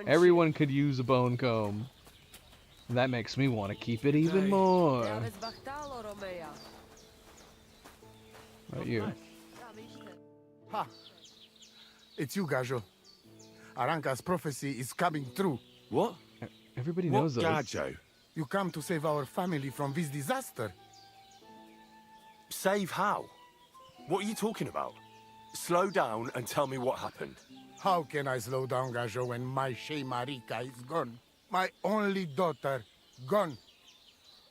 Everyone could use a bone comb. And that makes me want to keep it even more. What about you? Ha! It's you, Gajo. Aranka's prophecy is coming true. What? Everybody knows this. Gajo? You come to save our family from this disaster. Save how? What are you talking about? Slow down and tell me what happened. How can I slow down Gajo when my Shea Marika is gone? My only daughter, gone.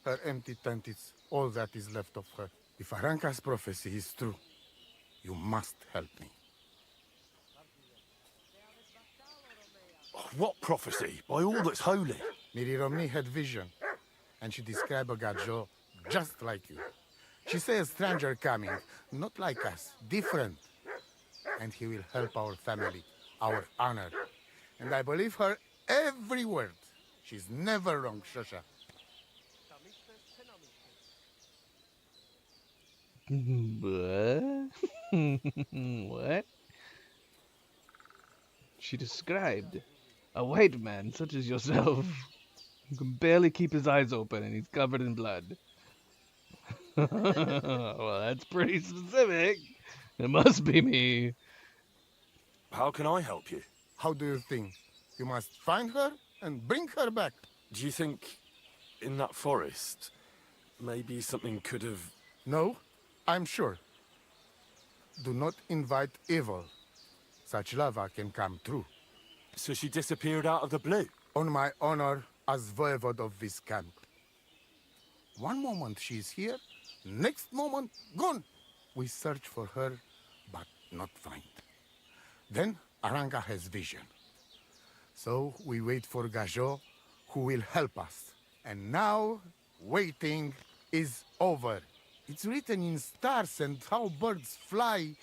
Her empty tent is all that is left of her. If Aranka's prophecy is true, you must help me. What prophecy? By all that's holy. Miri Romney had vision, and she described a Gajo just like you. She said a stranger coming, not like us, different. And he will help our family, our honor. And I believe her every word. She's never wrong, Shosha. What? What? She described a white man such as yourself who can barely keep his eyes open and he's covered in blood. Well, that's pretty specific. It must be me. How can I help you? How do you think? You must find her and bring her back. Do you think in that forest, maybe something could have... No, I'm sure. Do not invite evil. Such lava can come true. So she disappeared out of the blue? On my honor as voivode of this camp. One moment she is here, next moment gone. We search for her, but not find. Then Aranka has vision. So we wait for Gajo, who will help us. And now, waiting is over. It's written in stars and how birds fly.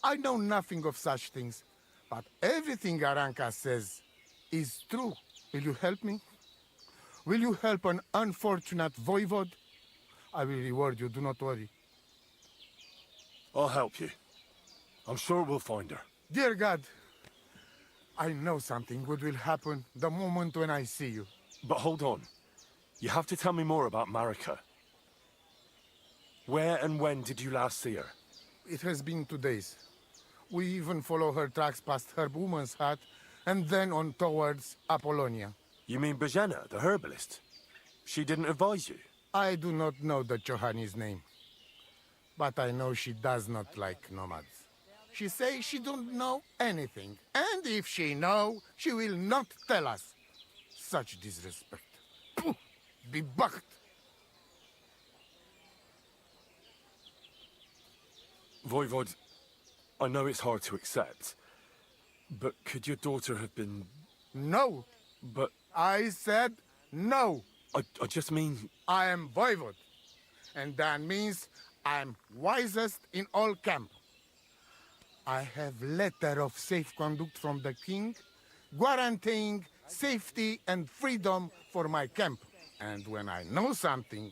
I know nothing of such things, but everything Aranka says is true. Will you help me? Will you help an unfortunate voivode? I will reward you, do not worry. I'll help you. I'm sure we'll find her. Dear God, I know something good will happen the moment when I see you. But hold on. You have to tell me more about Marika. Where and when did you last see her? It has been 2 days. We even follow her tracks past her woman's hut and then on towards Apollonia. You mean Bajena, the herbalist? She didn't advise you? I do not know the Johani's name. But I know she does not like nomads. She says she don't know anything. And if she know, she will not tell us. Such disrespect. Pooh, be bucked. Voivode, I know it's hard to accept, but could your daughter have been... No. But... I said no. I just mean... I am Voivode, and that means I am wisest in all camp. I have letter of safe conduct from the king, guaranteeing safety and freedom for my camp. And when I know something,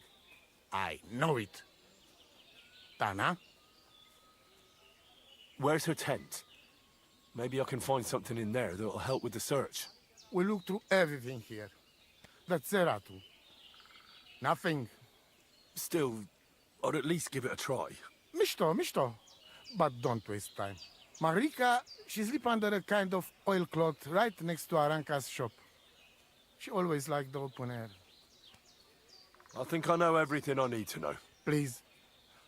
I know it. Tana? Where's her tent? Maybe I can find something in there that'll help with the search. We look through everything here. That's Zeratu. Nothing. Still, I'd at least give it a try. Mishto. But don't waste time. Marika, she sleep under a kind of oilcloth right next to Aranka's shop. She always liked the open air. I think I know everything I need to know. Please,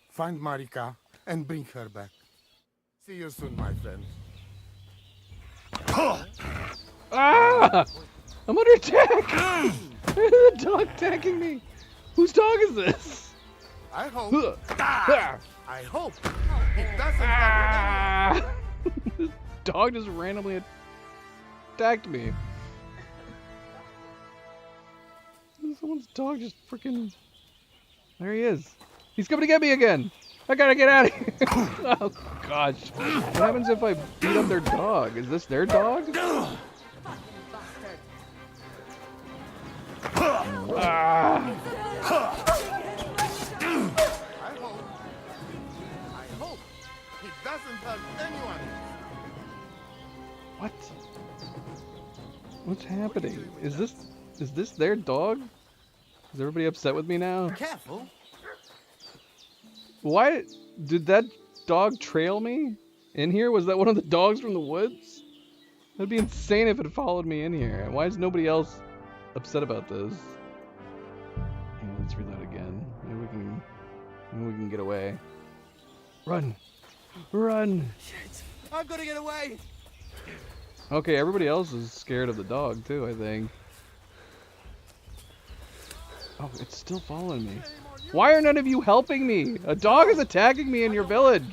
find Marika and bring her back. See you soon, my friend. Ah! I'm under attack! The dog attacking me! Whose dog is this? I hope. I hope it doesn't. This dog just randomly attacked me. Someone's dog just freaking. There he is. He's coming to get me again. I gotta get out of here. Oh gosh. What happens if I beat up their dog? Is this their dog? Ah. I hope it doesn't hurt anyone. What? What's happening? Is this their dog? Is everybody upset with me now? Careful. Why did that dog trail me in here? Was that one of the dogs from the woods? That'd be insane if it followed me in here. Why is nobody else upset about this? Yeah, let's reload again. Maybe we can get away. Run! Run! Shit! I've got to get away! Okay, everybody else is scared of the dog too, I think. Oh, it's still following me. Why are none of you helping me? A dog is attacking me in your village.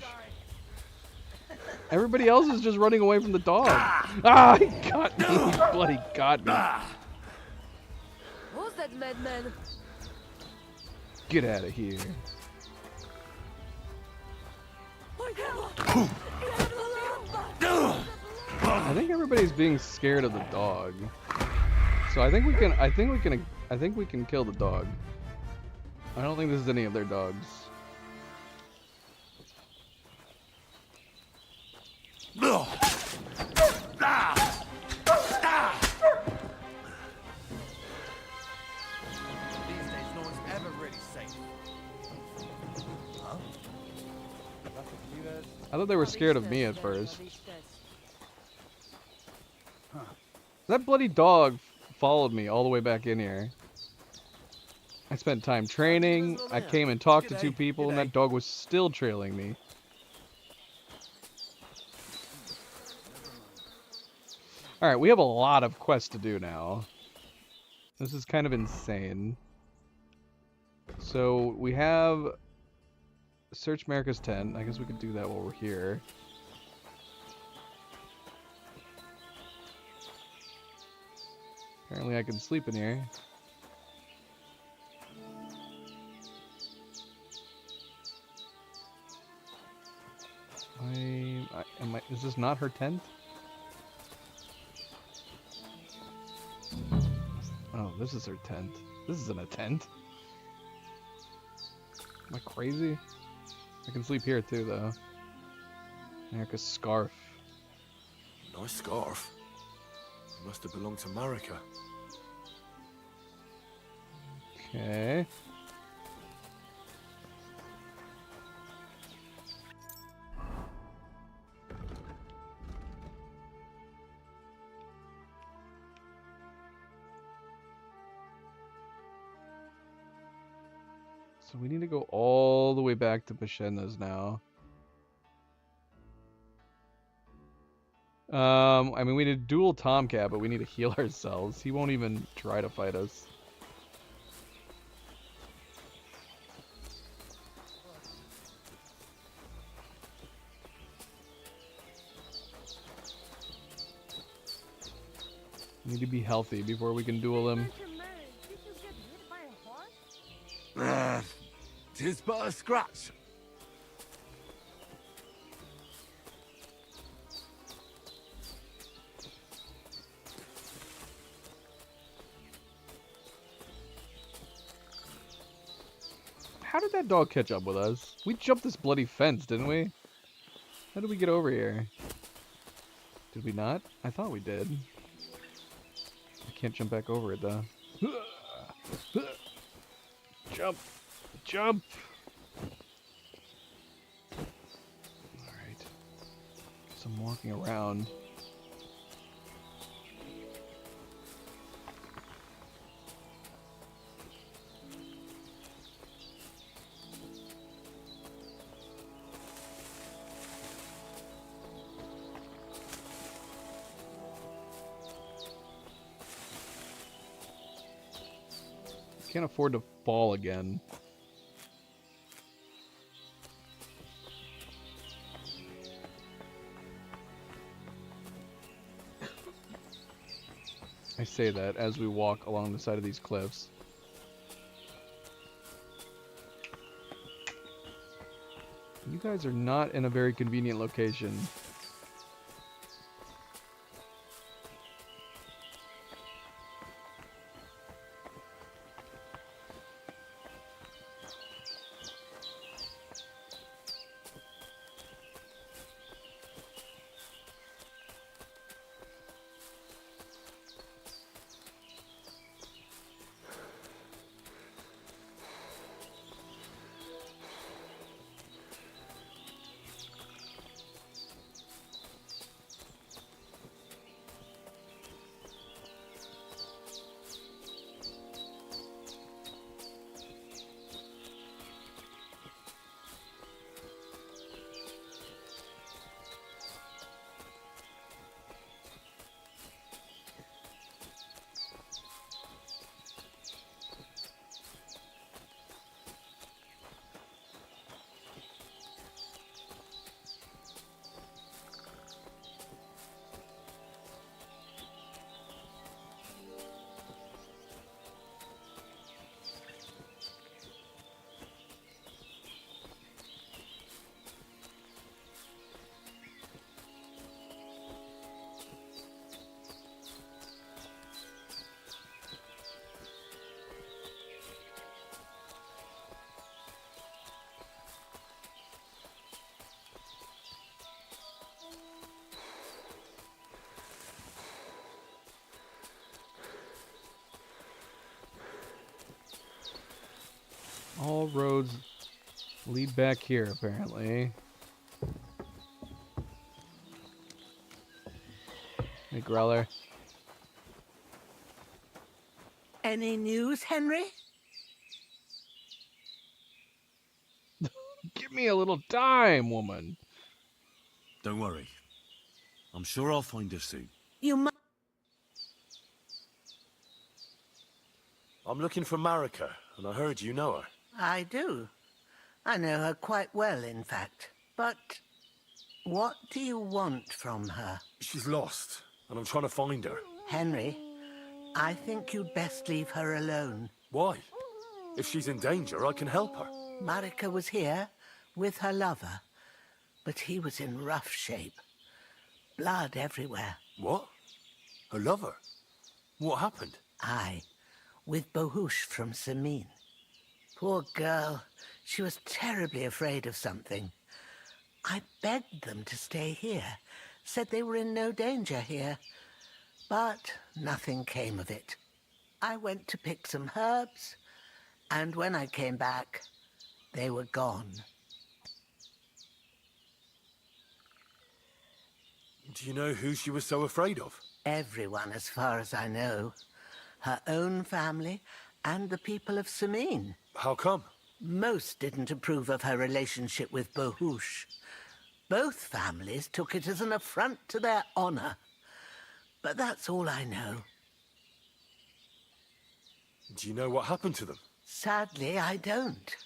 Everybody else is just running away from the dog. Ah, he got me. He bloody got me. Who's that madman? Get out of here. I think everybody's being scared of the dog. So I think we can kill the dog. I don't think this is any of their dogs. These days, no one's ever really safe. Huh? I thought they were scared of me at first. That bloody dog followed me all the way back in here. I spent time training, I came and talked to 2 people, and that dog was still trailing me. Alright, we have a lot of quests to do now. This is kind of insane. So, we have Search America's tent. I guess we could do that while we're here. Apparently I can sleep in here. Is this not her tent? Oh, this is her tent. This isn't a tent. Am I crazy? I can sleep here too, though. America's scarf. Nice scarf. It must have belonged to Marika. Okay. So we need to go all the way back to Pashenna's now. I mean, we need to duel Tomcat, but we need to heal ourselves. He won't even try to fight us. We need to be healthy before we can duel him. Tis but a scratch. How did that dog catch up with us? We jumped this bloody fence, didn't we? How did we get over here? Did we not? I thought we did. I can't jump back over it, though. Jump! Jump! Alright. Guess I'm walking around. Can't afford to fall again. I say that as we walk along the side of these cliffs. You guys are not in a very convenient location. All roads lead back here, apparently. Hey, Growler. Any news, Henry? Give me a little time, woman. Don't worry. I'm sure I'll find her soon. You must. I'm looking for Marika, and I heard you know her. I do. I know her quite well, in fact. But what do you want from her? She's lost, and I'm trying to find her. Henry, I think you'd best leave her alone. Why? If she's in danger, I can help her. Marika was here with her lover, but he was in rough shape. Blood everywhere. What? Her lover? What happened? Aye, with Bahush from Samin. Poor girl. She was terribly afraid of something. I begged them to stay here, said they were in no danger here, but nothing came of it. I went to pick some herbs, and when I came back, they were gone. Do you know who she was so afraid of? Everyone, as far as I know. Her own family and the people of Samin. How come? Most didn't approve of her relationship with Bahush. Both families took it as an affront to their honor. But that's all I know. Do you know what happened to them? Sadly, I don't.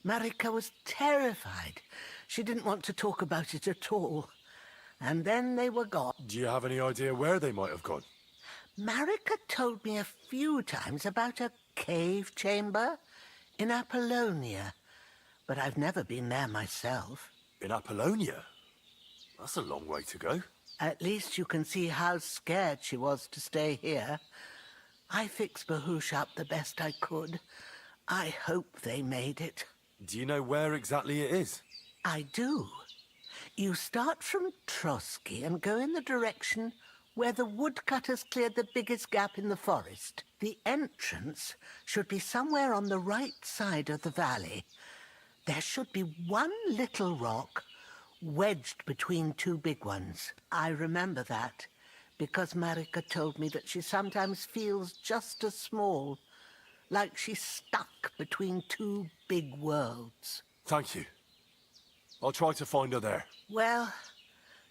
Marika was terrified. She didn't want to talk about it at all. And then they were gone. Do you have any idea where they might have gone? Marika told me a few times about a cave chamber in Apollonia, but I've never been there myself. In Apollonia? That's a long way to go. At least you can see how scared she was to stay here. I fixed Bahush up the best I could. I hope they made it. Do you know where exactly it is? I do. You start from Trotsky and go in the direction where the woodcutters cleared the biggest gap in the forest. The entrance should be somewhere on the right side of the valley. There should be one little rock wedged between two big ones. I remember that because Marika told me that she sometimes feels just as small, like she's stuck between two big worlds. Thank you. I'll try to find her there. Well,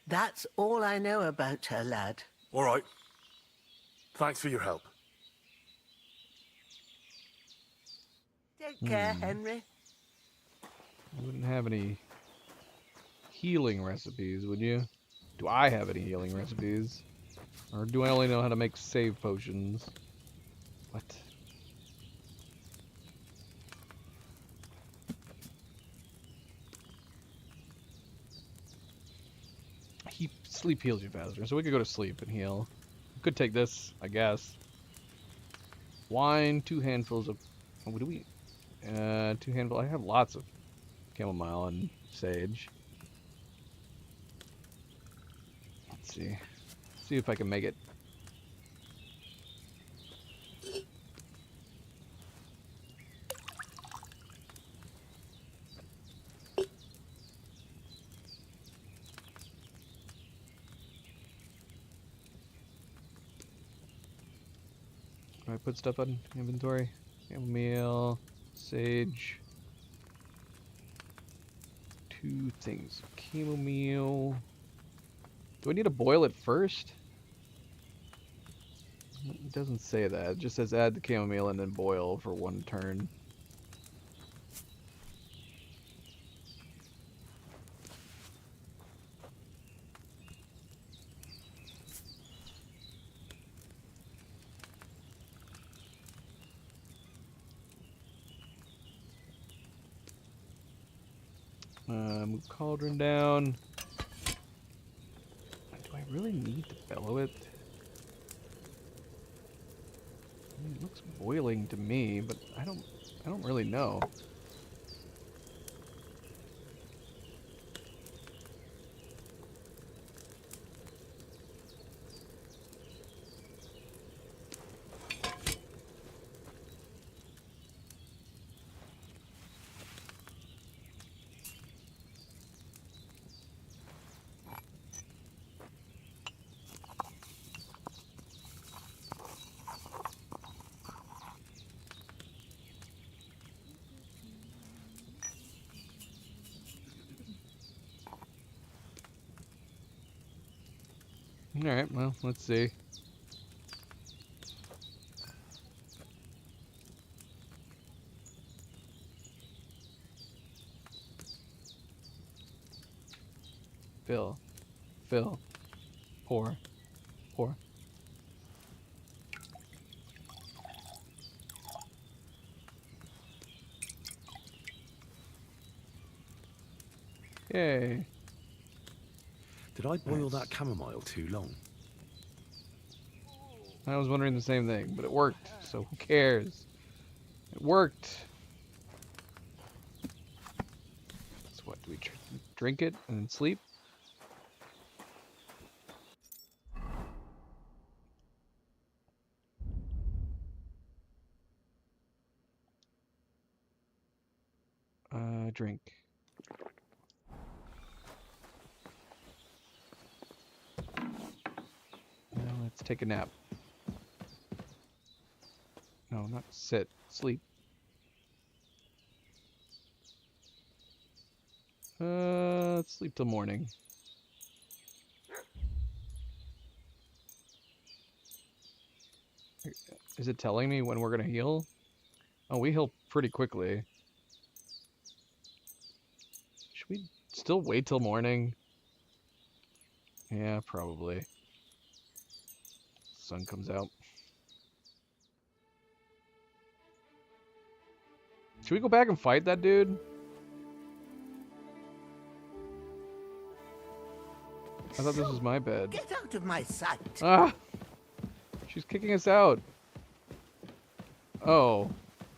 that's all I know about her, lad. All right. Thanks for your help. Take care, Henry. You wouldn't have any healing recipes, would you? Do I have any healing recipes? Or do I only know how to make save potions? What? Sleep heals you faster, so we could go to sleep and heal. Could take this, I guess. Wine, 2 handfuls of... What do we... 2 handfuls... I have lots of chamomile and sage. Let's see. See if I can make it. I put stuff on inventory. Chamomile, sage. 2 things. Chamomile. Do I need to boil it first? It doesn't say that. It just says add the chamomile and then boil for 1 turn. Move cauldron down. Do I really need to bellow it? I mean, it looks boiling to me, but I don't really know. Alright, well, let's see. Fill. Fill. Pour. Pour. Yay. Did I boil that chamomile too long? I was wondering the same thing, but it worked, so who cares? It worked. So what, do we drink it and then sleep? Drink. Now let's take a nap. No, not sit. Sleep. Let's sleep till morning. Is it telling me when we're gonna heal? Oh, we heal pretty quickly. Should we still wait till morning? Yeah, probably. Sun comes out. Should we go back and fight that dude? I thought this was my bed. Get out of my sight. Ah! She's kicking us out. Oh.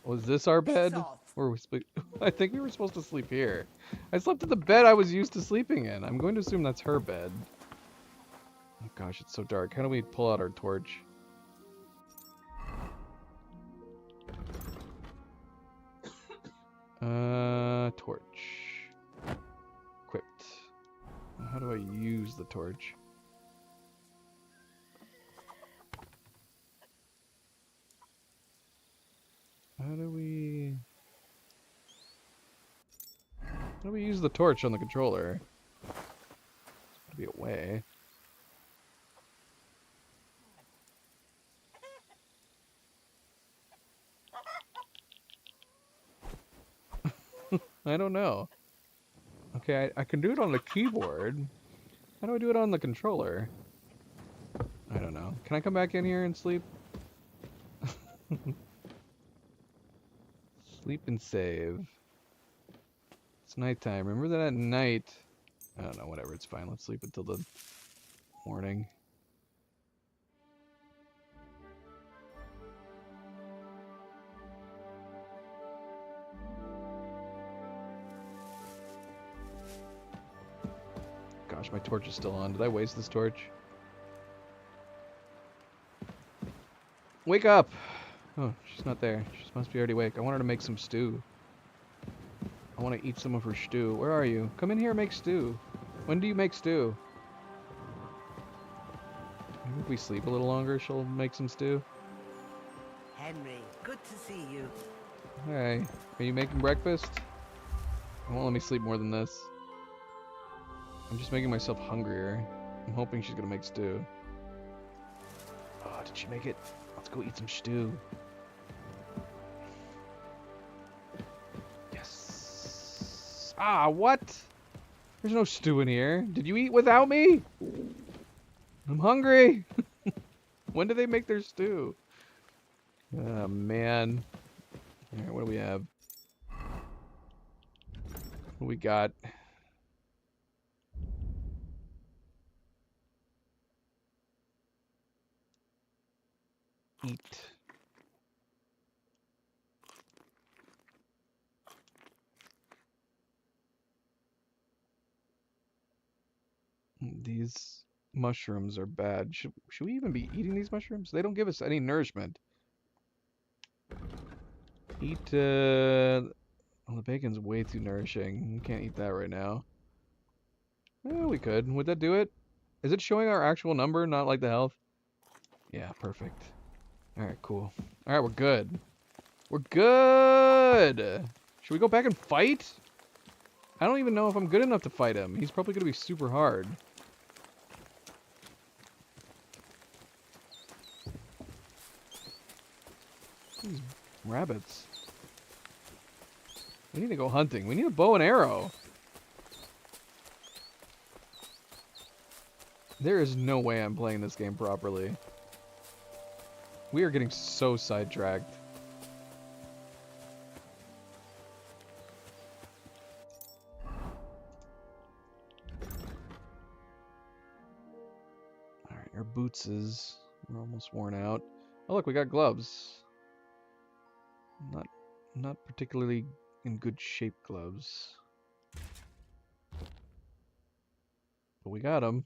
Was this our bed? Or we I think we were supposed to sleep here. I slept in the bed I was used to sleeping in. I'm going to assume that's her bed. Oh gosh, it's so dark. How do we pull out our torch? Torch. Equipped. How do I use the torch? How do we use the torch on the controller? There's gotta be a way. I don't know. Okay, I can do it on the keyboard. How do I do it on the controller? I don't know. Can I come back in here and sleep? Sleep and save. It's nighttime. Remember that at night... I don't know, whatever, it's fine. Let's sleep until the morning. Gosh, my torch is still on. Did I waste this torch? Wake up! Oh, she's not there. She must be already awake. I want her to make some stew. I want to eat some of her stew. Where are you? Come in here and make stew. When do you make stew? Maybe if we sleep a little longer, she'll make some stew. Henry, good to see you. Hey, are you making breakfast? It won't let me sleep more than this. I'm just making myself hungrier. I'm hoping she's gonna make stew. Oh, did she make it? Let's go eat some stew. Yes. Ah, what? There's no stew in here. Did you eat without me? I'm hungry. When do they make their stew? Oh, man. Alright, what do we have? What do we got? Eat. These mushrooms are bad. Should we even be eating these mushrooms? They don't give us any nourishment. Eat, well, the bacon's way too nourishing. We can't eat that right now. Eh, we could. Would that do it? Is it showing our actual number, not like the health? Yeah, perfect. Alright, cool. Alright, we're good. We're good! Should we go back and fight? I don't even know if I'm good enough to fight him. He's probably going to be super hard. These rabbits. We need to go hunting. We need a bow and arrow. There is no way I'm playing this game properly. We are getting so sidetracked. Alright, our boots we're almost worn out. Oh look, we got gloves. Not particularly in good shape gloves. But we got them.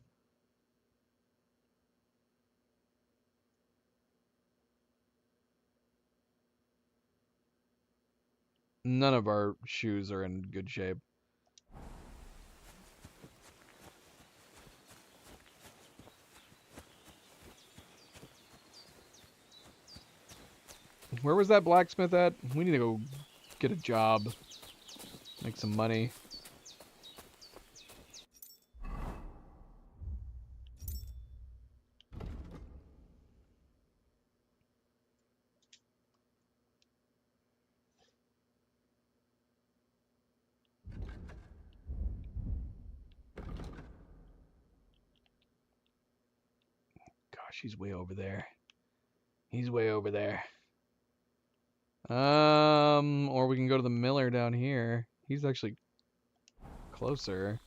None of our shoes are in good shape. Where was that blacksmith at? We need to go get a job. Make some money. Gosh, he's way over there. He's way over there. Or we can go to the miller down here. He's actually closer.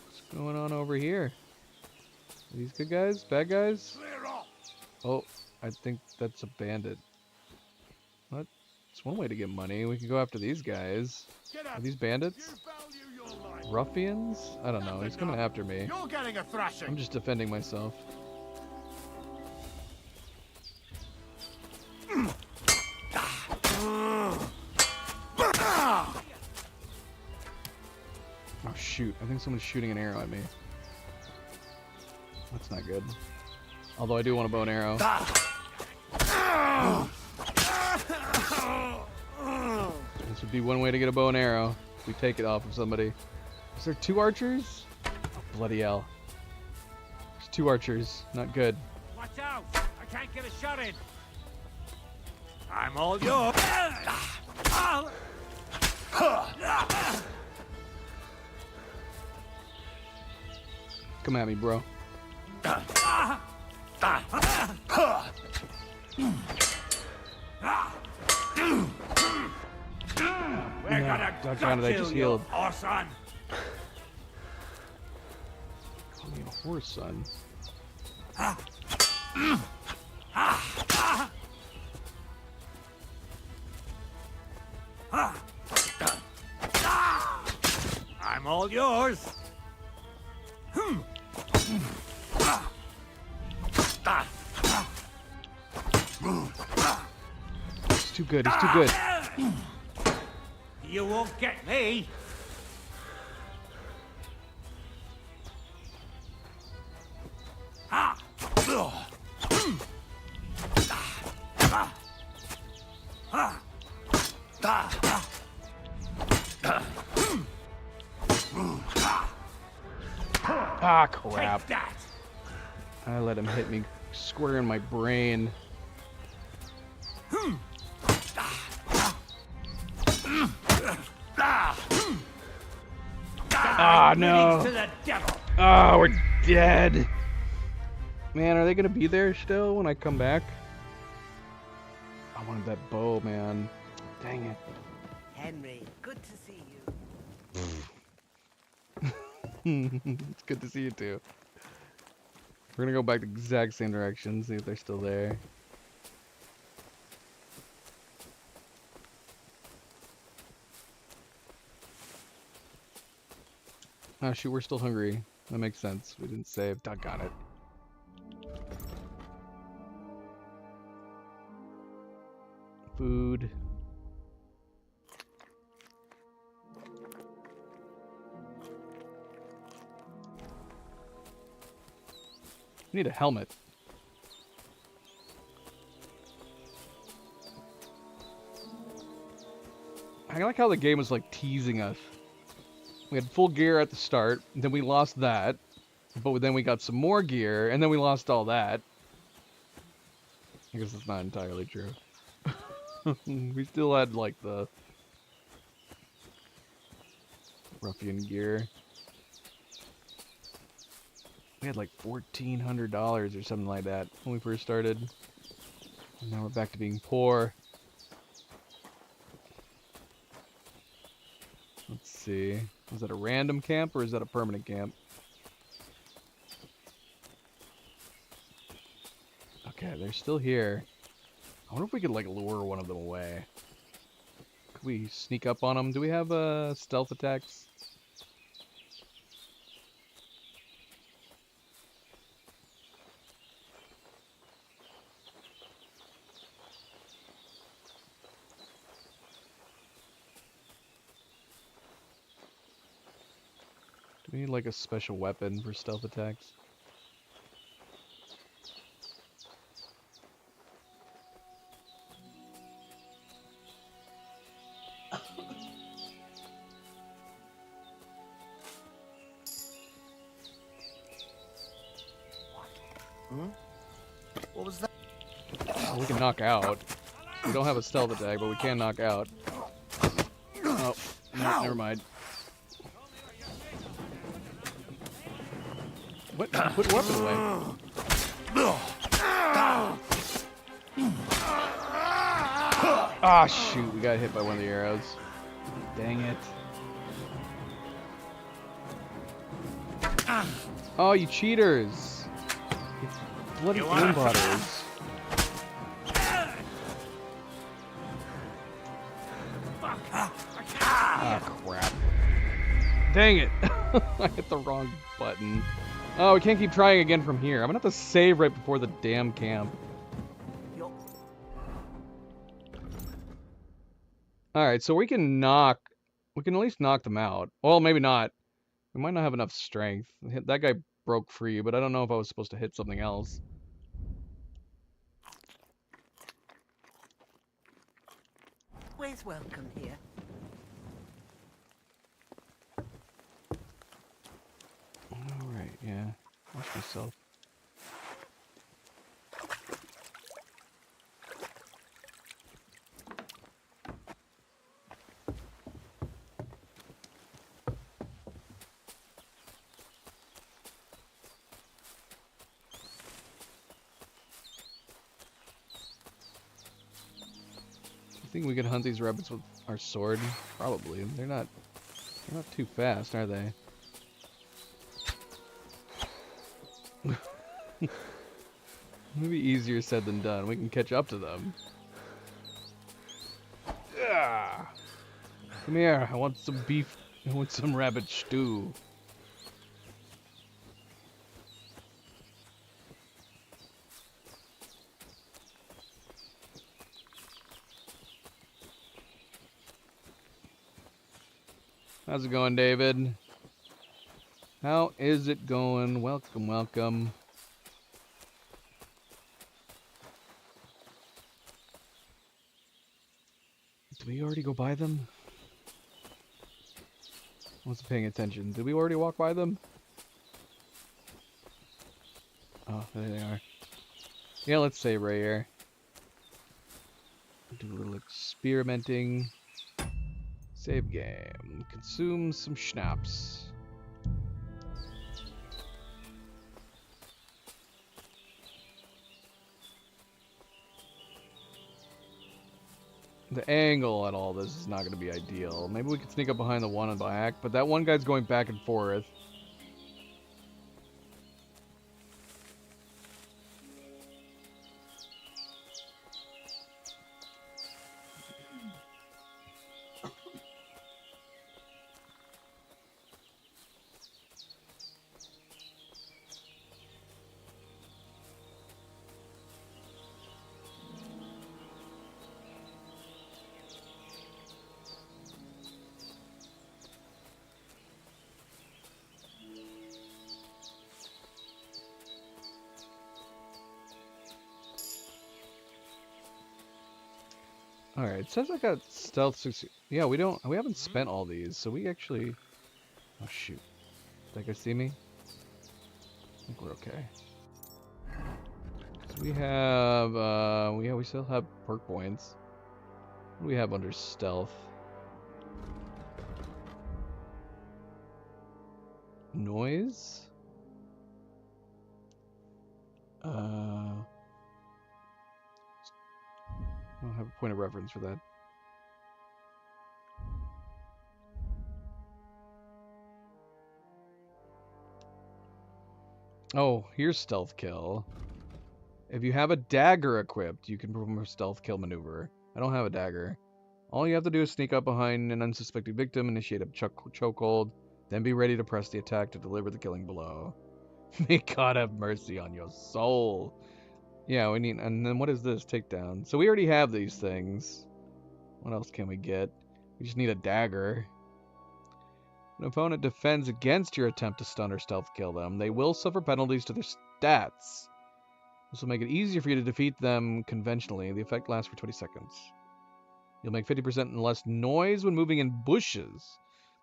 What's going on over here? Are these good guys? Bad guys? Oh, I think that's a bandit. What? It's one way to get money. We can go after these guys. Are these bandits? Ruffians? I don't know. He's coming after me. You're getting a thrashing. I'm just defending myself. Oh shoot, I think someone's shooting an arrow at me. That's not good. Although I do want a bow and arrow. This would be one way to get a bow and arrow. If we take it off of somebody. Is there 2 archers? Oh, bloody hell. There's 2 archers. Not good. Watch out! I can't get a shot in. I'm all yours. Come at me, bro. We're gonna Doggone it, I just healed. Horse son. Call me a horse, son. I'm all yours. He's too good, he's too good. You won't get me. Ah, crap. Take that. I let him hit me square in my brain. Ah, no. Oh, we're dead. Man, are they gonna be there still when I come back? I wanted that bow, man. Dang it. Henry, good to see It's good to see you too. We're gonna go back the exact same direction, see if they're still there. Oh shoot, we're still hungry. That makes sense. We didn't save. Doggone it. Food. We need a helmet. I like how the game was like teasing us. We had full gear at the start, then we lost that, but then we got some more gear, and then we lost all that. I guess it's not entirely true. We still had like the ruffian gear. We had like $1,400 or something like that when we first started. And now we're back to being poor. Let's see. Is that a random camp or is that a permanent camp? Okay, they're still here. I wonder if we could like lure one of them away. Could we sneak up on them? Do we have stealth attacks? Do we need like a special weapon for stealth attacks? What was that? Oh, we can knock out. We don't have a stealth attack, but we can knock out. Oh, no, never mind. What? Put weapon away. Ah, shoot. We got hit by one of the arrows. Dang it. Oh, you cheaters. You bloody aimbotters. Ah, crap. Dang it. I hit the wrong button. Oh, we can't keep trying again from here. I'm gonna have to save right before the damn camp. Alright, so we can at least knock them out. Well, maybe not. We might not have enough strength. That guy broke free, but I don't know if I was supposed to hit something else. Always welcome here. Alright, yeah. Watch myself. I think we could hunt these rabbits with our sword. Probably. They're not too fast, are they? Maybe easier said than done. We can catch up to them. Yeah. Come here. I want some beef. I want some rabbit stew. How's it going, David? How is it going? Welcome, welcome. Did we already go by them? I wasn't paying attention. Did we already walk by them? Oh, there they are. Yeah, let's save right here. Do a little experimenting. Save game. Consume some schnapps. The angle at all this is not going to be ideal. Maybe we could sneak up behind the one in the back, but that one guy's going back and forth. All right, it says I got stealth 60. Yeah, we haven't spent all these, so we actually. Oh shoot! Did that guy see me? I think we're okay. So we have. We still have perk points. What do we have under stealth? Noise. I don't have a point of reference for that. Oh, here's stealth kill. If you have a dagger equipped, you can perform a stealth kill maneuver. I don't have a dagger. All you have to do is sneak up behind an unsuspecting victim, initiate a chokehold, then be ready to press the attack to deliver the killing blow. May God have mercy on your soul. Yeah, we need, and then what is this? Takedown. So we already have these things. What else can we get? We just need a dagger. An opponent defends against your attempt to stun or stealth kill them. They will suffer penalties to their stats. This will make it easier for you to defeat them conventionally. The effect lasts for 20 seconds. You'll make 50% less noise when moving in bushes.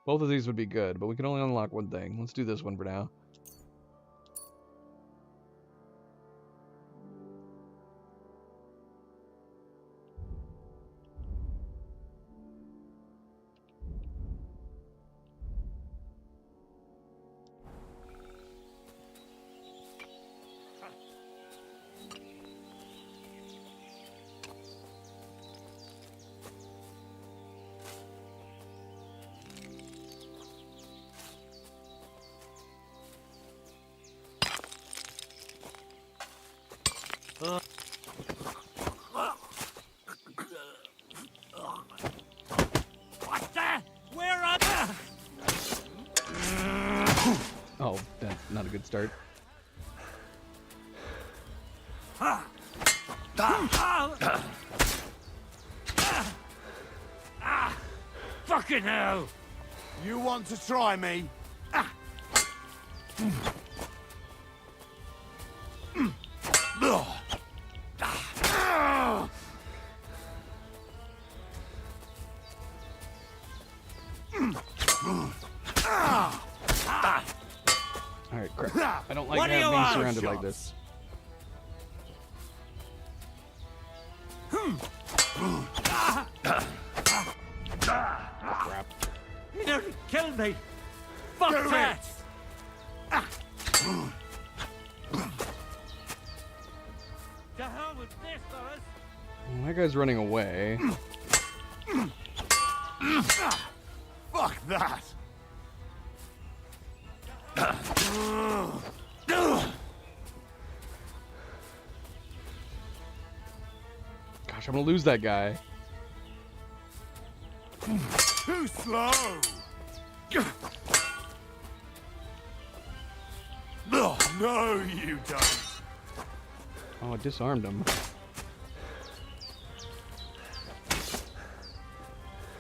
Both of these would be good, but we can only unlock one thing. Let's do this one for now. What the? Where are the... Oh, that's not a good start. Fucking hell! You want to try me? Alright, crap. I don't like being surrounded like this. Crap. He nearly killed me! Fuck that! To hell with this, fellas! Well, that guy's running away. Fuck that! Gosh, I'm gonna lose that guy. Too slow! No, you don't. Oh, I disarmed him.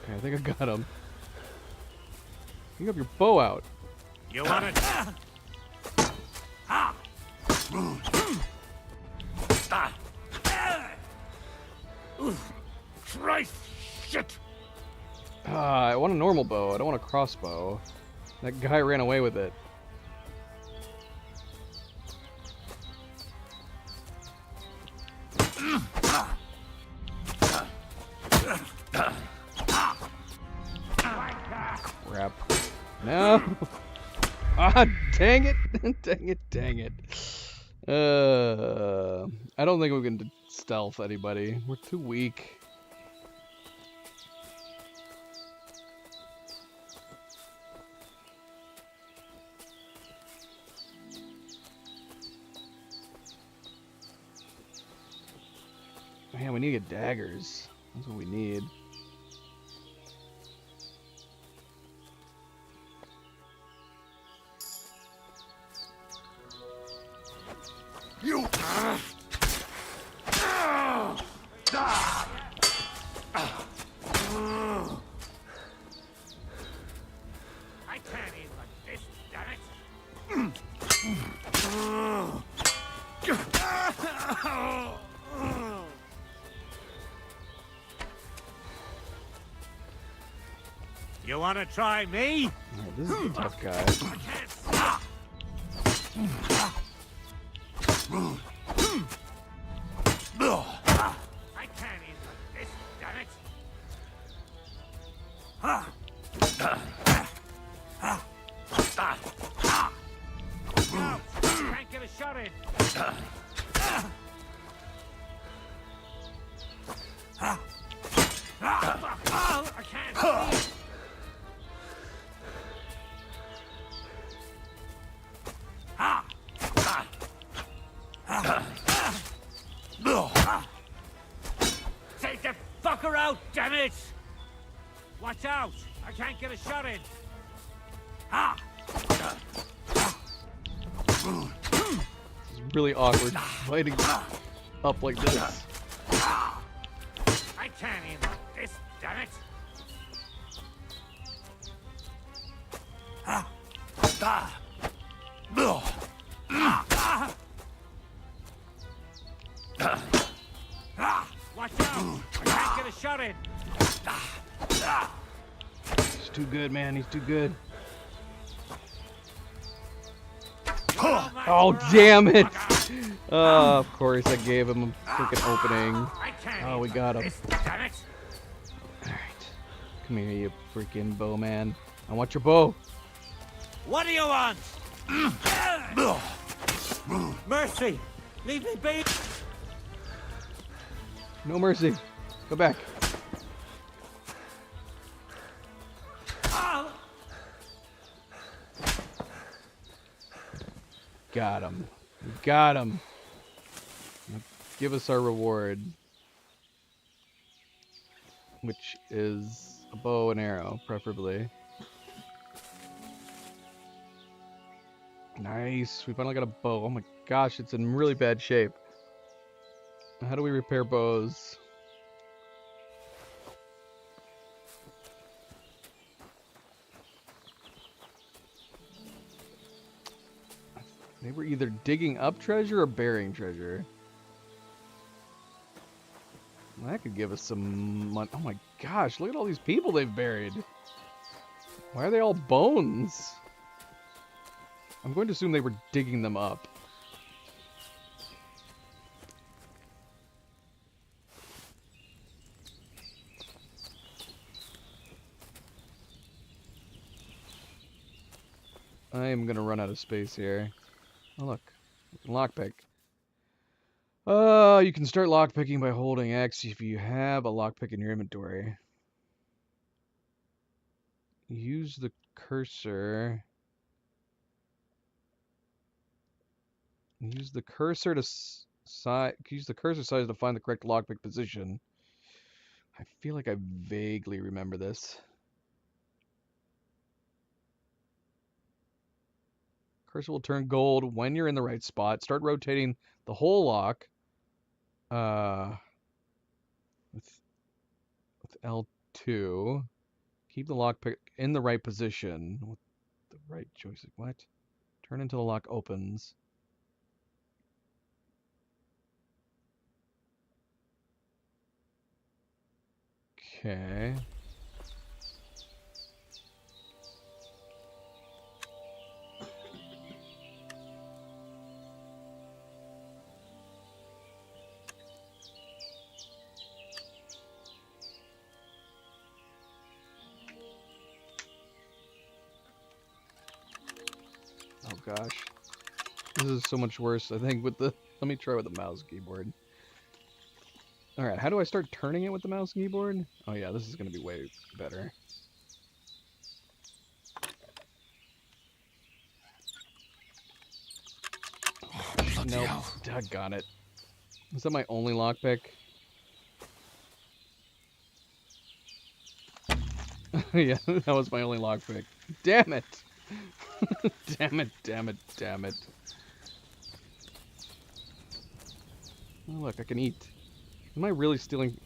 Okay, I think I got him. You have your bow out. You want it? Christ, shit! I want a normal bow. I don't want a crossbow. That guy ran away with it. Crap. No! Ah, dang it! Dang it, dang it. I don't think we can stealth anybody. We're too weak. Man, we need to get daggers. That's what we need. You. I can't eat like this, damn it! wanna try me? Alright, this is a tough guy. I can't handle this, damn it! No, can't get a shot in. I can't. Take the fucker out, damn it! Watch out! I can't get a shot in. It's really awkward fighting up like this. I can't handle this, damn it! Watch out! I can't get a shot in. He's too good, man. He's too good. Oh, damn it! Of course I gave him a freaking opening. Oh, we got him. Alright. Come here, you freaking bow man. I want your bow. What do you want? Mercy! Leave me be! No mercy. Go back. Got him. Got him. Give us our reward. Which is a bow and arrow, preferably. Nice. We finally got a bow. Oh my gosh, it's in really bad shape. How do we repair bows? They were either digging up treasure or burying treasure. Well, that could give us some money. Oh my gosh, look at all these people they've buried. Why are they all bones? I'm going to assume they were digging them up. I am going to run out of space here. Oh, look. Lockpick. You can start lockpicking by holding X if you have a lockpick in your inventory. Use the cursor. Use the cursor to use the cursor size to find the correct lockpick position. I feel like I vaguely remember this. Cursor will turn gold when you're in the right spot. Start rotating the whole lock. With L2. Keep the lockpick in the right position. With the right joystick. What? Turn until the lock opens. Okay. Oh gosh. This is so much worse, I think, with the... Let me try with the mouse keyboard. Alright, how do I start turning it with the mouse keyboard? Oh yeah, this is going to be way better. Oh, nope. Doggone it. Is that my only lockpick? Yeah, that was my only lockpick. Damn it! Damn it, damn it, damn it. Oh, look, I can eat. Am I really stealing?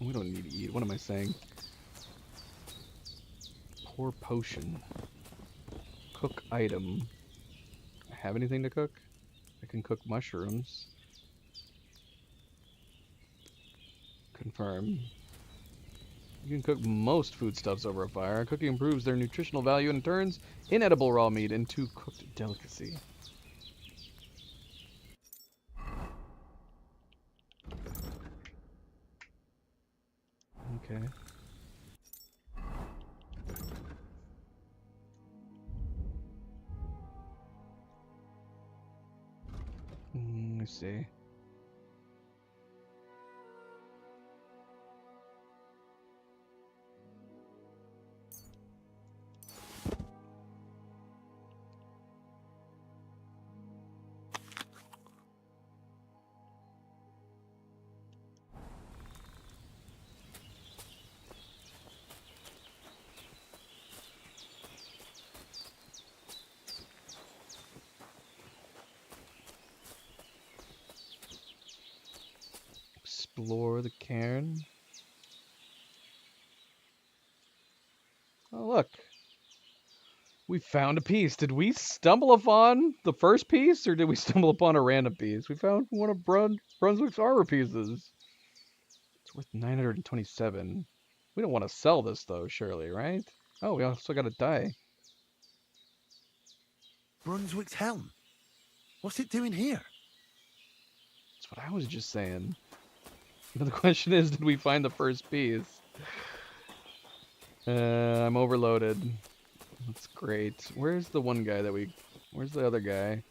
We don't need to eat. What am I saying? Pour potion. Cook item. I have anything to cook? I can cook mushrooms. Confirm. You can cook most foodstuffs over a fire. Cooking improves their nutritional value and turns inedible raw meat into cooked delicacy. Okay. Let's see. Explore the cairn. Oh, look. We found a piece. Did we stumble upon the first piece, or did we stumble upon a random piece? We found one of Brunswick's armor pieces. It's worth 927. We don't want to sell this, though, surely, right? Oh, we also got a die. Brunswick's helm. What's it doing here? That's what I was just saying. But the question is, did we find the first piece? I'm overloaded. That's great. Where's the one guy that we... Where's the other guy?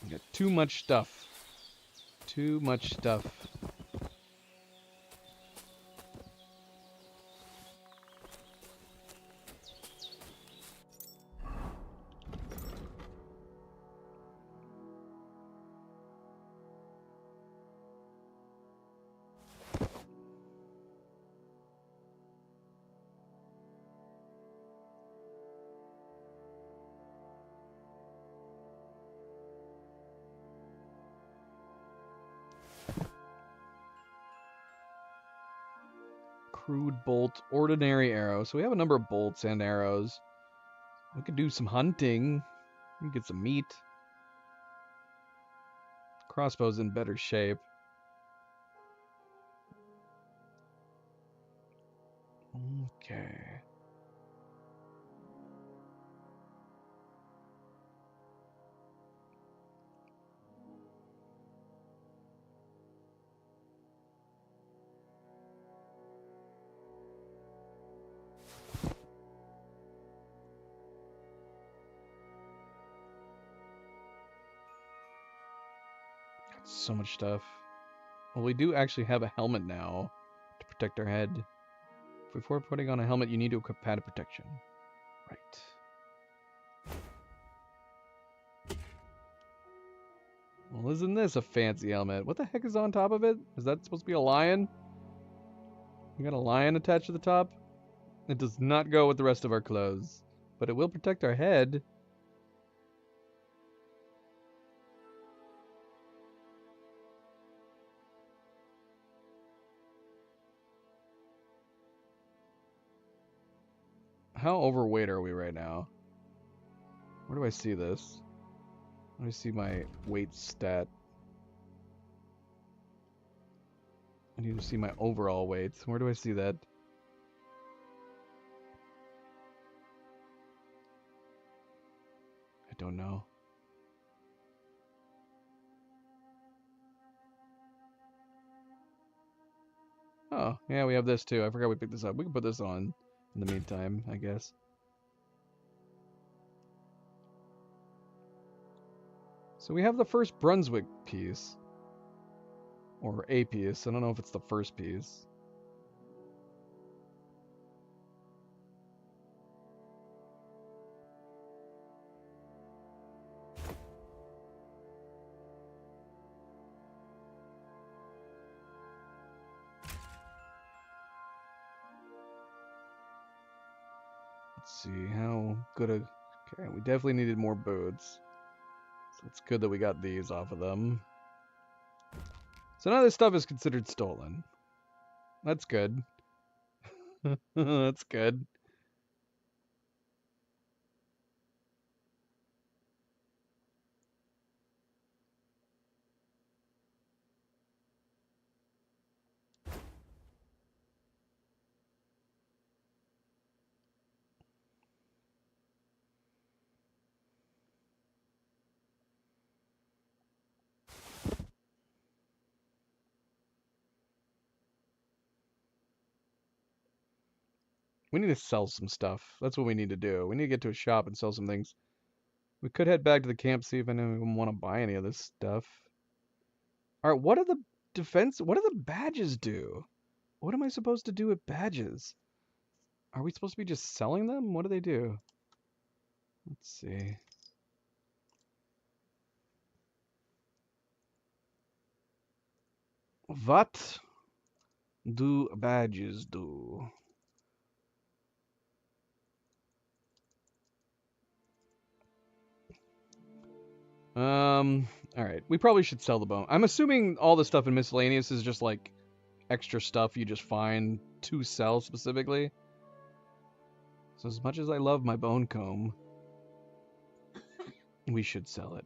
We got too much stuff. Too much stuff. Crude bolt, ordinary arrow. So we have a number of bolts and arrows. We could do some hunting. We can get some meat. Crossbow's in better shape. Okay. So much stuff. Well, we do actually have a helmet now to protect our head. Before putting on a helmet, you need to equip padded protection. Right. Well, isn't this a fancy helmet? What the heck is on top of it? Is that supposed to be a lion? You got a lion attached to the top? It does not go with the rest of our clothes, but it will protect our head. How overweight are we right now? Where do I see this? Let me see my weight stat. I need to see my overall weight. Where do I see that? I don't know. Oh, yeah, we have this too. I forgot we picked this up. We can put this on in the meantime, I guess. So we have the first Brunswick piece. Or a piece. I don't know if it's the first piece. Let's see how good a... Okay, we definitely needed more boots. So it's good that we got these off of them. So now this stuff is considered stolen. That's good. That's good. We need to sell some stuff. That's what we need to do. We need to get to a shop and sell some things. We could head back to the camp, see if anyone want to buy any of this stuff. All right, what do the badges do? What am I supposed to do with badges? Are we supposed to be just selling them? What do they do? Let's see. What do badges do? All right. We probably should sell the bone. I'm assuming all the stuff in miscellaneous is just like extra stuff you just find to sell specifically. So as much as I love my bone comb, we should sell it.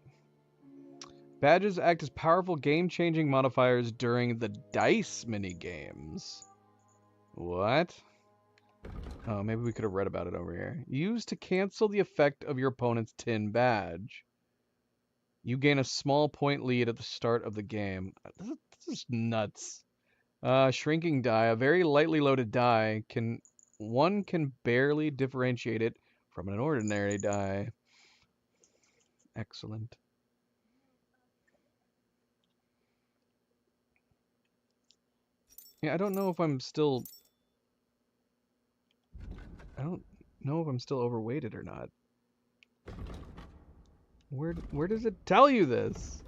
Badges act as powerful game-changing modifiers during the dice mini-games. What? Oh, maybe we could have read about it over here. Used to cancel the effect of your opponent's tin badge. You gain a small point lead at the start of the game. This is nuts. Shrinking die. A very lightly loaded die can barely differentiate it from an ordinary die. Excellent. Yeah, I don't know if I'm still overweighted or not. Where does it tell you this?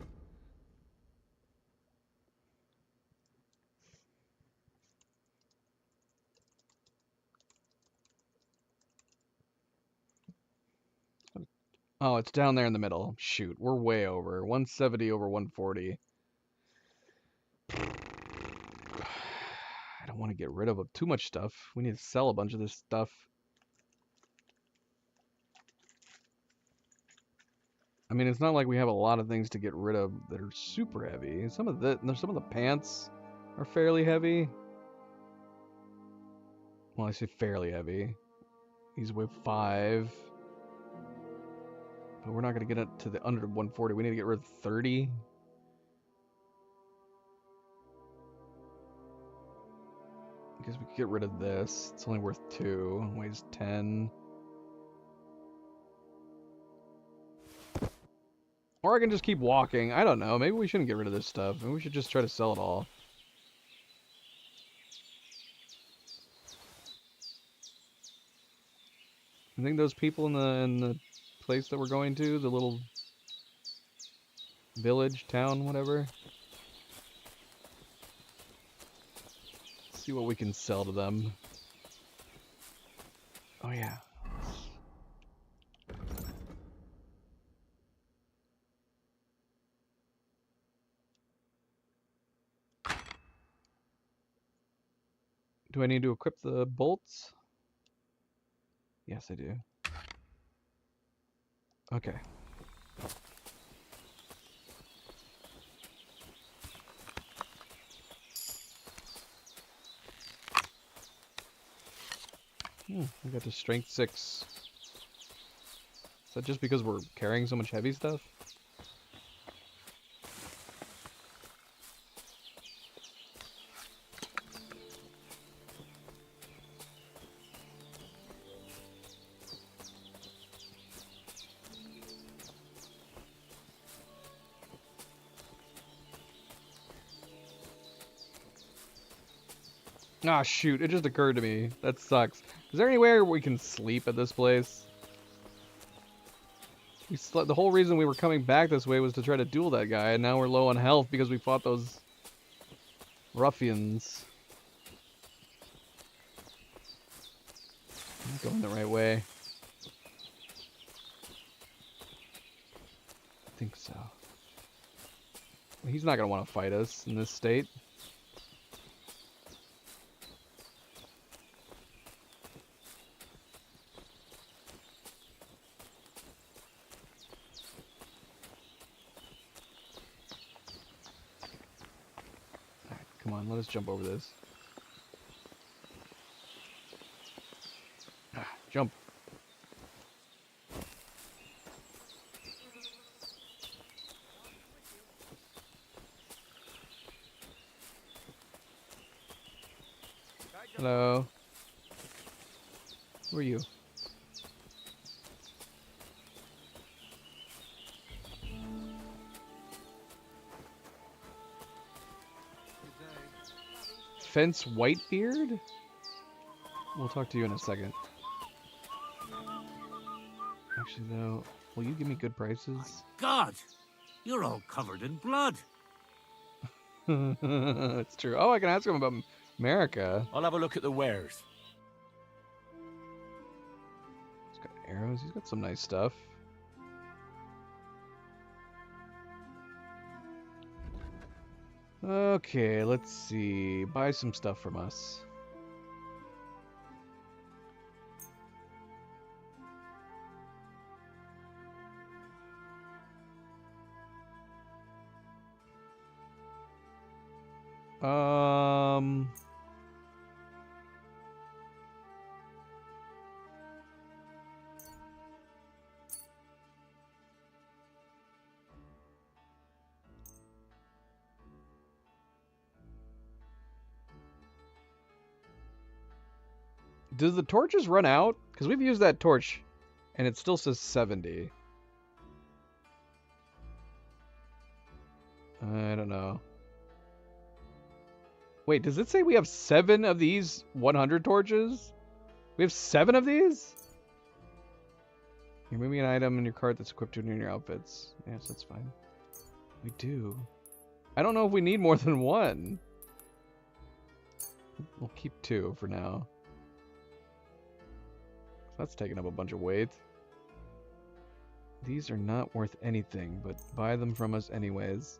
Oh, it's down there in the middle. Shoot, we're way over. 170 over 140. I don't want to get rid of too much stuff. We need to sell a bunch of this stuff. I mean, it's not like we have a lot of things to get rid of that are super heavy. Some of the pants are fairly heavy. Well, I say fairly heavy. He's with 5. But we're not going to get it to the under 140. We need to get rid of 30. I guess we could get rid of this. It's only worth 2. It weighs 10. Or I can just keep walking. I don't know. Maybe we shouldn't get rid of this stuff. Maybe we should just try to sell it all. I think those people in the place that we're going to, the little village, town, whatever. Let's see what we can sell to them. Oh yeah. Do I need to equip the bolts? Yes, I do. Okay. We got to strength 6. Is that just because we're carrying so much heavy stuff? Ah, shoot, it just occurred to me. That sucks. Is there anywhere we can sleep at this place? The whole reason we were coming back this way was to try to duel that guy, and now we're low on health because we fought those ruffians. I'm going the right way. I think so. He's not going to want to fight us in this state. Come on, let us jump over this. Ah, jump. Hello. Who are you? Fence Whitebeard? We'll talk to you in a second. Actually, though, will you give me good prices? God, you're all covered in blood. It's true. Oh, I can ask him about America. I'll have a look at the wares. He's got arrows. He's got some nice stuff. Okay, let's see. Buy some stuff from us. Um... Does the torches run out? Because we've used that torch, and it still says 70. I don't know. Wait, does it say we have 7 of these 100 torches? We have 7 of these? You're moving an item in your cart that's equipped to in your outfits. Yes, that's fine. We do. I don't know if we need more than 1. We'll keep 2 for now. That's taking up a bunch of weight. These are not worth anything, but buy them from us anyways.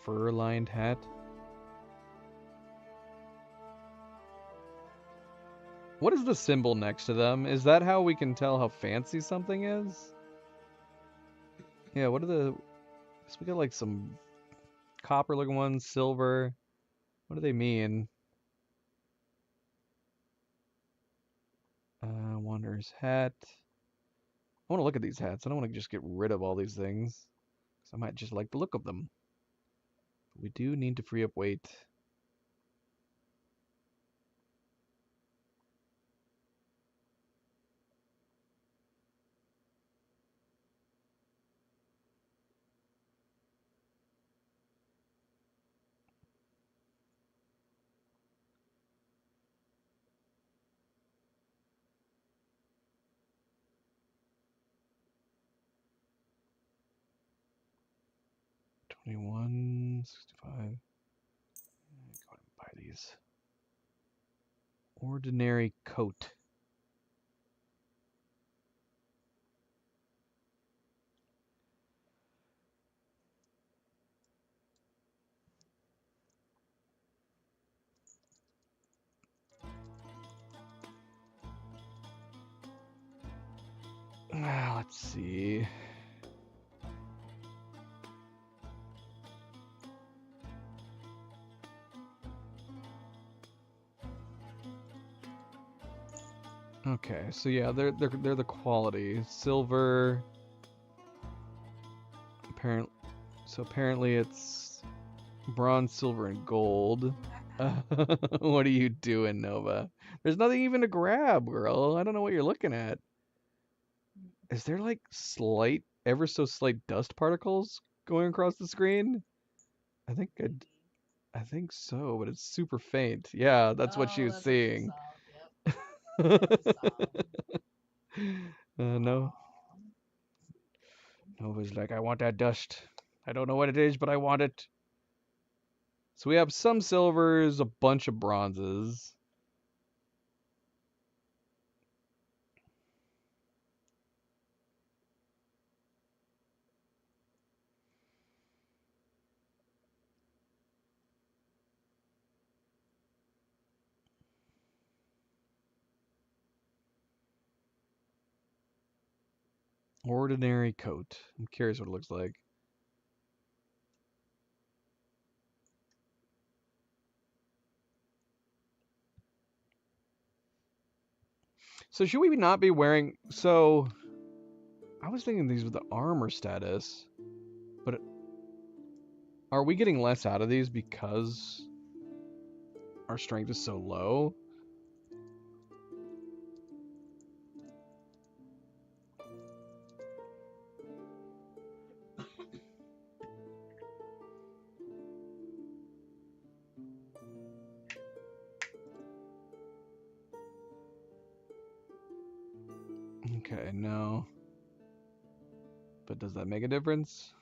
Fur-lined hat. What is the symbol next to them? Is that how we can tell how fancy something is? Yeah, what are the... So we got like some copper-looking ones, silver. What do they mean? Wanderer's hat. I want to look at these hats. I don't want to just get rid of all these things, 'cause I might just like the look of them. We do need to free up weight. $21.65. Go ahead and buy these. Ordinary coat. Let's see. Okay, so yeah, they're the quality. Silver. Apparently it's bronze, silver, and gold. What are you doing, Nova? There's nothing even to grab, girl. I don't know what you're looking at. Is there like slight, ever so slight dust particles going across the screen? I think so, but it's super faint. Yeah, that's what she was seeing. No. Nova's like, I want that dust. I don't know what it is, but I want it. So we have some silvers, a bunch of bronzes. Ordinary coat. I'm curious what it looks like. So should we not be wearing... So... I was thinking these were the armor status. But... Are we getting less out of these because... our strength is so low? Okay, no. But does that make a difference?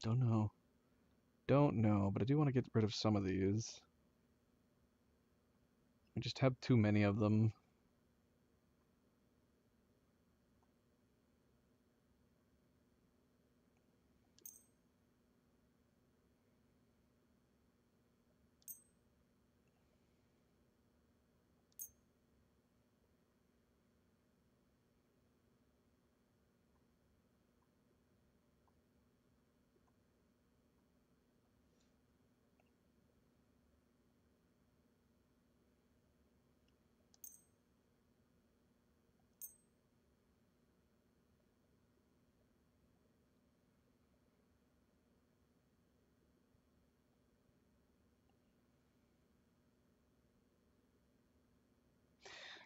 Don't know. Don't know, but I do want to get rid of some of these. I just have too many of them.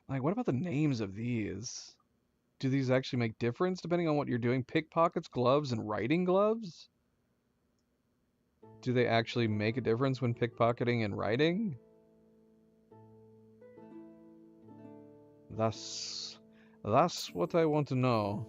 Like, what about the names of these? Do these actually make difference depending on what you're doing? Pickpockets, gloves, and writing gloves? Do they actually make a difference when pickpocketing and writing? That's what I want to know.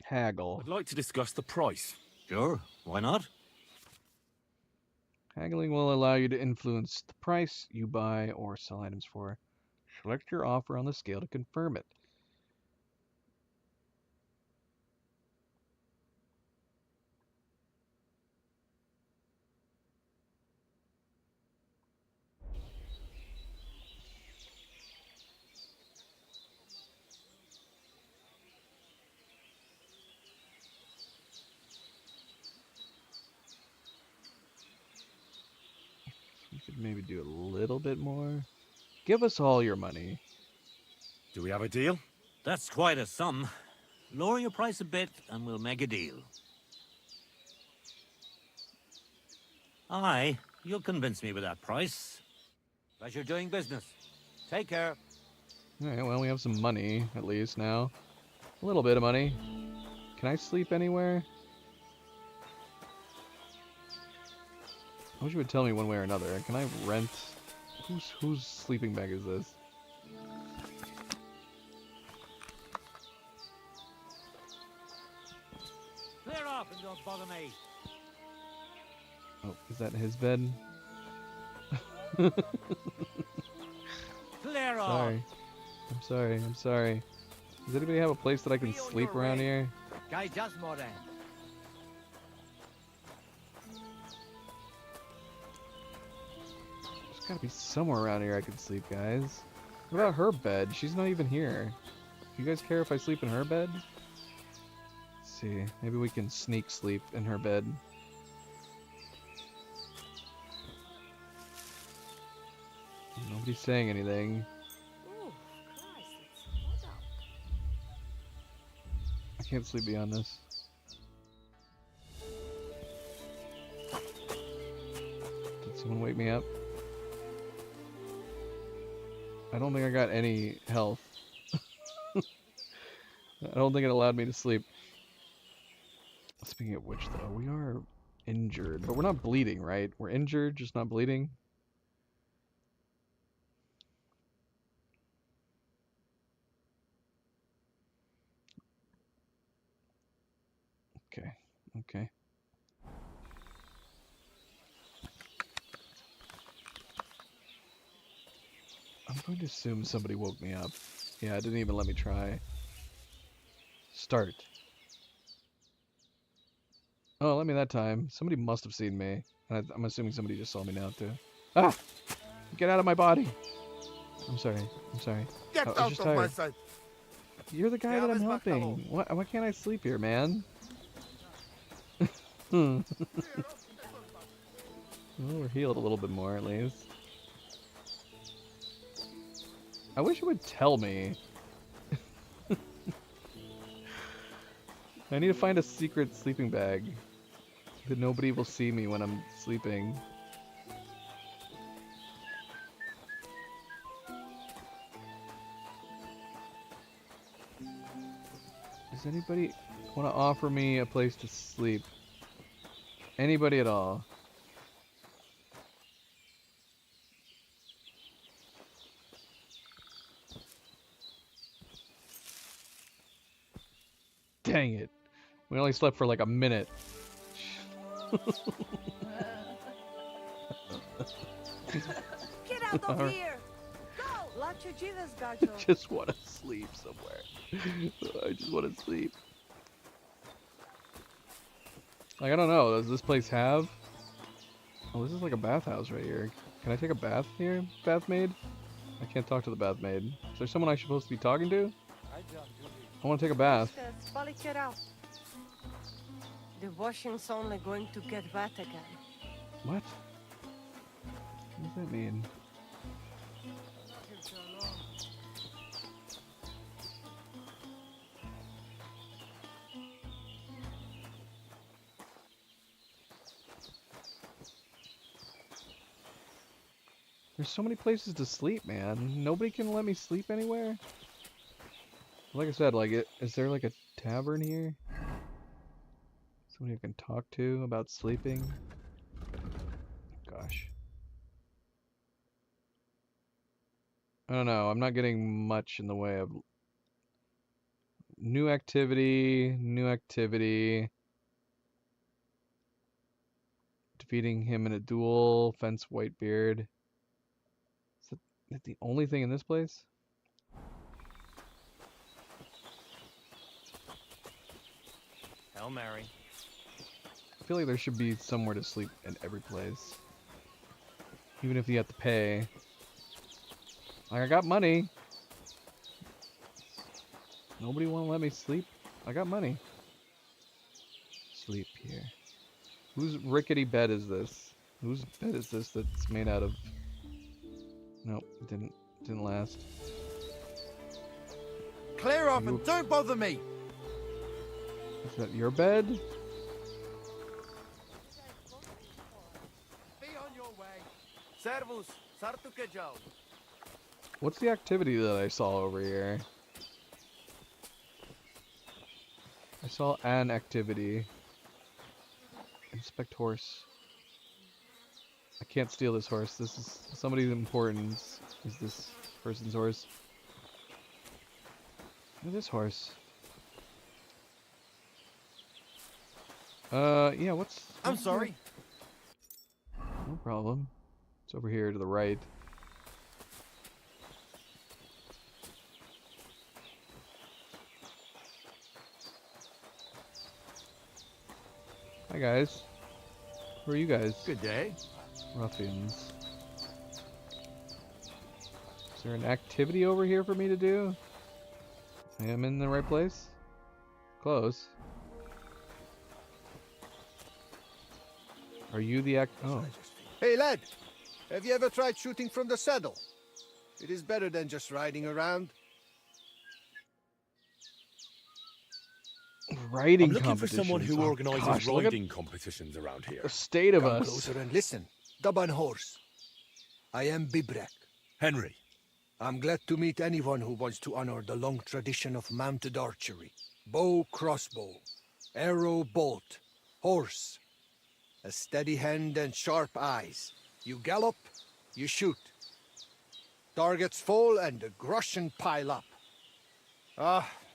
Haggle. I'd like to discuss the price. Sure, why not? Haggling will allow you to influence the price you buy or sell items for. Select your offer on the scale to confirm it. You could maybe do a little bit more. Give us all your money. Do we have a deal? That's quite a sum. Lower your price a bit and we'll make a deal. Aye, you'll convince me with that price. Pleasure doing business. Take care. Alright, well, we have some money, at least, now. A little bit of money. Can I sleep anywhere? I wish you would tell me one way or another. Can I rent... Whose sleeping bag is this? Clear off and don't bother me. Oh, is that his bed? Clear off. Sorry. I'm sorry, I'm sorry. Does anybody have a place that I can sleep around here? Guy just more than. There's gotta be somewhere around here I can sleep, guys. What about her bed? She's not even here. Do you guys care if I sleep in her bed? Let's see. Maybe we can sneak sleep in her bed. Nobody's saying anything. I can't sleep beyond this. Did someone wake me up? I don't think I got any health. I don't think it allowed me to sleep. Speaking of which, though, we are injured, but we're not bleeding, right? We're injured, just not bleeding. Okay, okay. I'm going to assume somebody woke me up. Yeah, it didn't even let me try. Start. Oh, let me that time. Somebody must have seen me. And I'm assuming somebody just saw me now, too. Ah! Get out of my body! I'm sorry. I'm sorry. Get I was out just of my tired. sight. You're the guy that I'm helping. Why can't I sleep here, man? Well, we're healed a little bit more, at least. I wish it would tell me. I need to find a secret sleeping bag that nobody will see me when I'm sleeping. Does anybody want to offer me a place to sleep? Anybody at all? Dang it. We only slept for like a minute. Get out of here! Go! I just want to sleep somewhere. I just want to sleep. Like, I don't know. Does this place have... Oh, this is like a bathhouse right here. Can I take a bath here, bath maid? I can't talk to the bath maid. Is there someone I'm supposed to be talking to? I want to take a bath. The washing's only going to get wet again. What? What does that mean? There's so many places to sleep, man. Nobody can let me sleep anywhere? Like I said, like, is there like a tavern here? Somebody I can talk to about sleeping? Gosh. I don't know. I'm not getting much in the way of new activity, defeating him in a duel, fence Whitebeard. Is that the only thing in this place? Hail Mary. I feel like there should be somewhere to sleep in every place. Even if you have to pay. Like, I got money. Nobody want to let me sleep? I got money. Sleep here. Whose rickety bed is this? Whose bed is this that's made out of... Nope, didn't last. Clear off and don't bother me! Is that your bed? Be on your way. Servus, sartuke jau. What's the activity that I saw over here? I saw an activity. Inspect horse. I can't steal this horse. This is somebody's importance. Is this person's horse? Look at this horse. Yeah, what's... I'm sorry. No problem. It's over here to the right. Hi guys. Who are you guys? Good day. Ruffians. Is there an activity over here for me to do? I am in the right place? Close. Are you the oh. Hey lad, have you ever tried shooting from the saddle? It is better than just riding around. Riding I'm looking for someone who competitions. Oh, organises gosh, look at riding competitions around here. the state of Come us. closer and listen. Duban horse. I am Bibrek. Henry. I'm glad to meet anyone who wants to honor the long tradition of mounted archery. Bow, crossbow, arrow, bolt, horse. A steady hand and sharp eyes. You gallop, you shoot. Targets fall and the groschen pile up.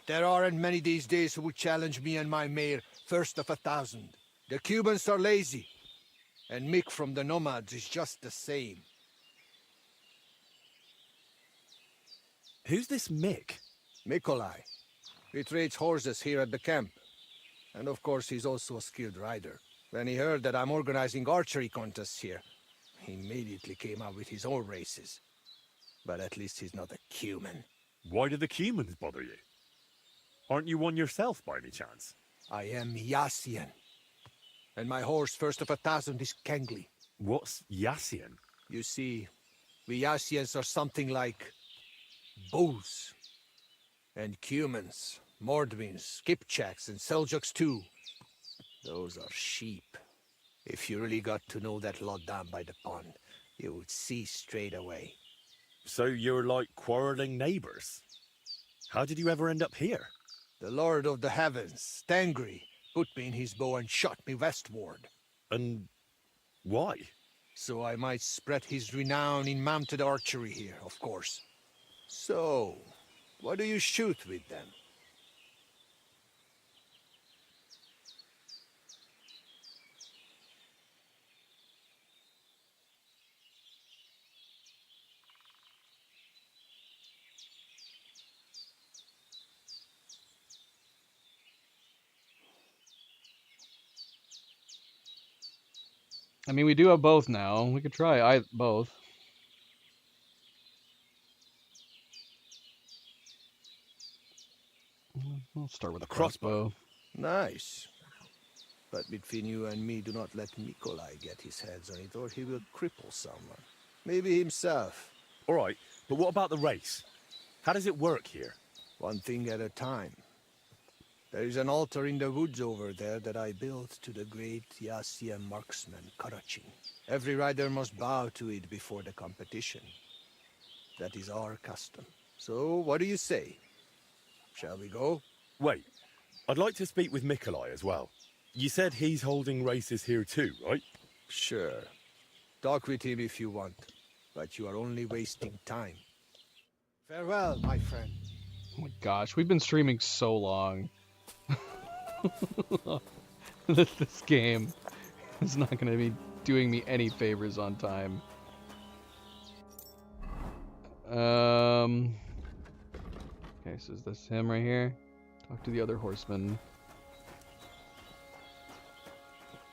There aren't many these days who would challenge me and my mare first of 1,000. The Cubans are lazy, and Mick from the Nomads is just the same. Who's this Mick? Mikolai. He trades horses here at the camp. And of course he's also a skilled rider. When he heard that I'm organizing archery contests here, he immediately came out with his own races. But at least he's not a Cuman. Why do the Cumans bother you? Aren't you one yourself by any chance? I am Yassian. And my horse first of 1,000 is Kengli. What's Yassian? You see, we Yassians are something like bulls. And Cumans, Mordvins, Skipchaks, and Seljuks too. Those are sheep. If you really got to know that lot down by the pond, you would see straight away. So you're like quarreling neighbors? How did you ever end up here? The Lord of the Heavens, Tangri, put me in his bow and shot me westward. And why? So I might spread his renown in mounted archery here, of course. So, what do you shoot with them? I mean, we do have both now. We could try both. We'll start with a crossbow. Nice. But between you and me, do not let Mikolai get his hands on it, or he will cripple someone. Maybe himself. All right, but what about the race? How does it work here? One thing at a time. There is an altar in the woods over there that I built to the great Yassian marksman, Karachin. Every rider must bow to it before the competition. That is our custom. So, what do you say? Shall we go? Wait, I'd like to speak with Mikolai as well. You said he's holding races here too, right? Sure. Talk with him if you want, but you are only wasting time. Farewell, my friend. Oh my gosh, we've been streaming so long. This game is not going to be doing me any favors on time. Okay, so is this him right here? Talk to the other horseman.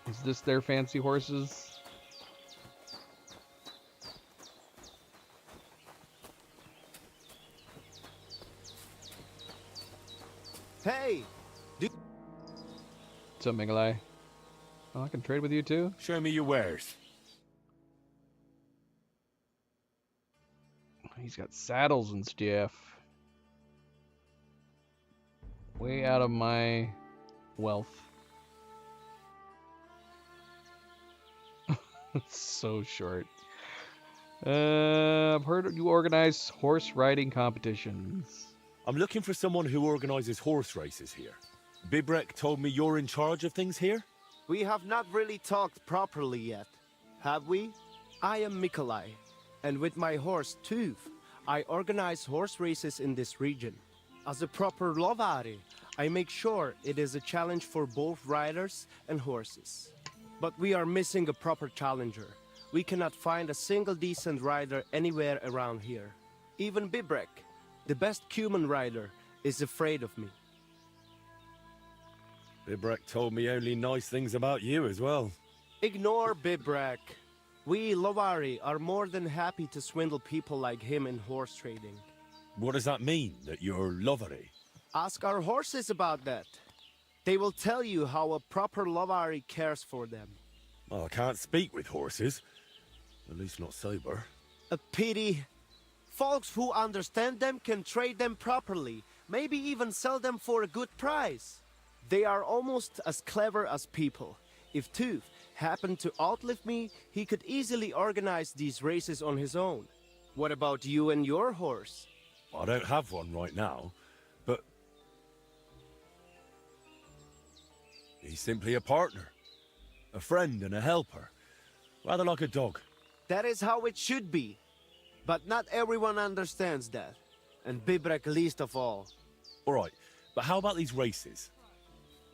Is this their fancy horses? Hey! What's up, Mikolai? Oh, I can trade with you too? Show me your wares. He's got saddles and stuff. Way out of my wealth. It's so short. I've heard you organize horse riding competitions. I'm looking for someone who organizes horse races here. Bibrek told me you're in charge of things here? We have not really talked properly yet, have we? I am Mikolai, and with my horse Tuv, I organize horse races in this region. As a proper Lovari, I make sure it is a challenge for both riders and horses. But we are missing a proper challenger. We cannot find a single decent rider anywhere around here. Even Bibrek, the best Cuman rider, is afraid of me. Bibrek told me only nice things about you as well. Ignore Bibrek. We, Lovari, are more than happy to swindle people like him in horse trading. What does that mean, that you're Lovari? Ask our horses about that. They will tell you how a proper Lovari cares for them. Oh, I can't speak with horses. At least not sober. A pity. Folks who understand them can trade them properly, maybe even sell them for a good price. They are almost as clever as people. If Tuv happened to outlive me, he could easily organize these races on his own. What about you and your horse? I don't have one right now, but he's simply a partner, a friend and a helper, rather like a dog. That is how it should be. But not everyone understands that, and Bibrek least of all. All right, but how about these races?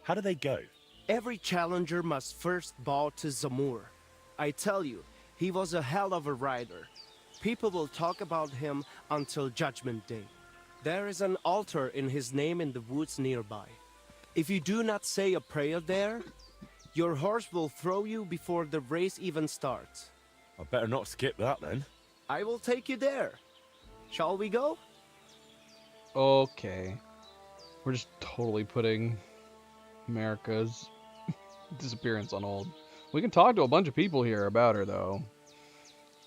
How do they go? Every challenger must first bow to Zamur. I tell you, he was a hell of a rider. People will talk about him until Judgment Day. There is an altar in his name in the woods nearby. If you do not say a prayer there, your horse will throw you before the race even starts. I better not skip that then. I will take you there. Shall we go? Okay. We're just totally putting America's disappearance on hold. We can talk to a bunch of people here about her, though.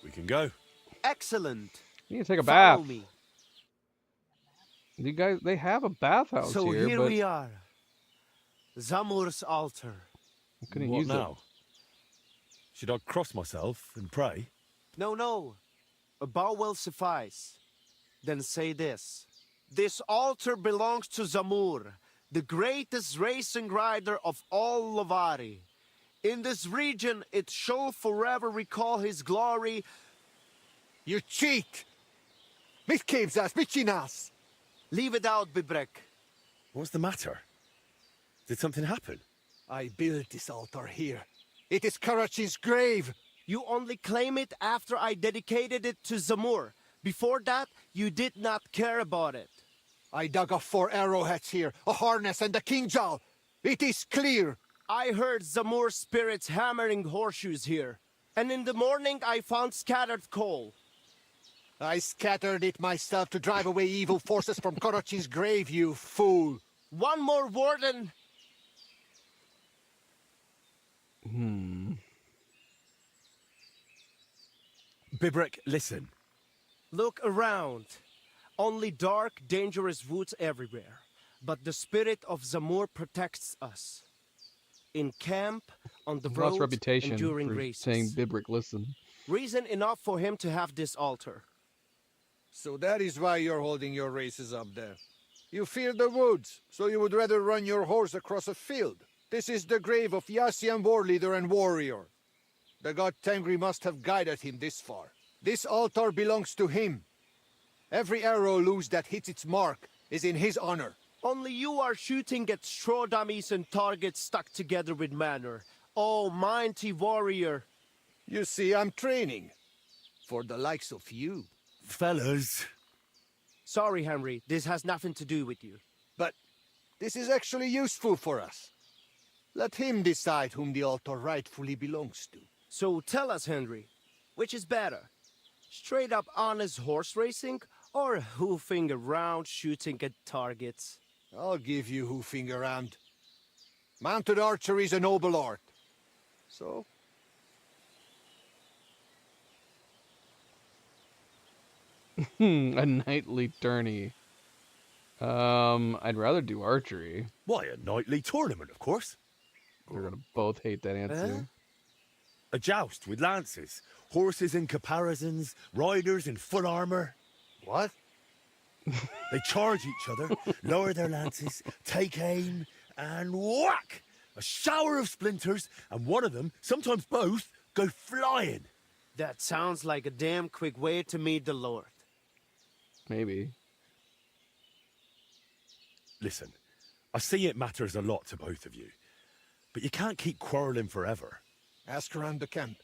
We can go. Excellent. You can take a Follow bath. me. You guys, they have a bathhouse So here, here but we are. Zamur's altar. I'm gonna What use now? Should I cross myself and pray? No. A bow will suffice. Then say this. This altar belongs to Zamur, the greatest racing rider of all Lovari. In this region, it shall forever recall his glory. You cheat! Mitkebzas, Michinas! Leave it out, Bibrek. What's the matter? Did something happen? I built this altar here. It is Karachin's grave. You only claim it after I dedicated it to Zamur. Before that, you did not care about it. I dug up 4 arrowheads here, a harness and a kingjal. It is clear. I heard Zamur spirits hammering horseshoes here. And in the morning, I found scattered coal. I scattered it myself to drive away evil forces from Karachin's grave, you fool. One more word and... Bibrek, listen. Look around. Only dark, dangerous woods everywhere. But the spirit of Zamur protects us. In camp, on the I've road, lost reputation and during for races. saying Bibrek, listen. Reason enough for him to have this altar. So that is why you're holding your races up there. You fear the woods, so you would rather run your horse across a field. This is the grave of Yassian war leader and warrior. The god Tengri must have guided him this far. This altar belongs to him. Every arrow loose that hits its mark is in his honor. Only you are shooting at straw dummies and targets stuck together with manner. Oh, mighty warrior. You see, I'm training. For the likes of you. Fellas. Sorry, Henry. This has nothing to do with you. But this is actually useful for us. Let him decide whom the altar rightfully belongs to. So tell us, Henry, which is better? Straight up honest horse racing or hoofing around shooting at targets? I'll give you hoofing around. Mounted archery is a noble art. So? A knightly tourney. I'd rather do archery. Why, a knightly tournament, of course. We're gonna both hate that answer. A joust with lances, horses in caparisons, riders in full armor. What? They charge each other, lower their lances, take aim, and whack! A shower of splinters, and one of them, sometimes both, go flying. That sounds like a damn quick way to meet the Lord. Maybe. Listen, I see it matters a lot to both of you, but you can't keep quarreling forever. Ask around the camp.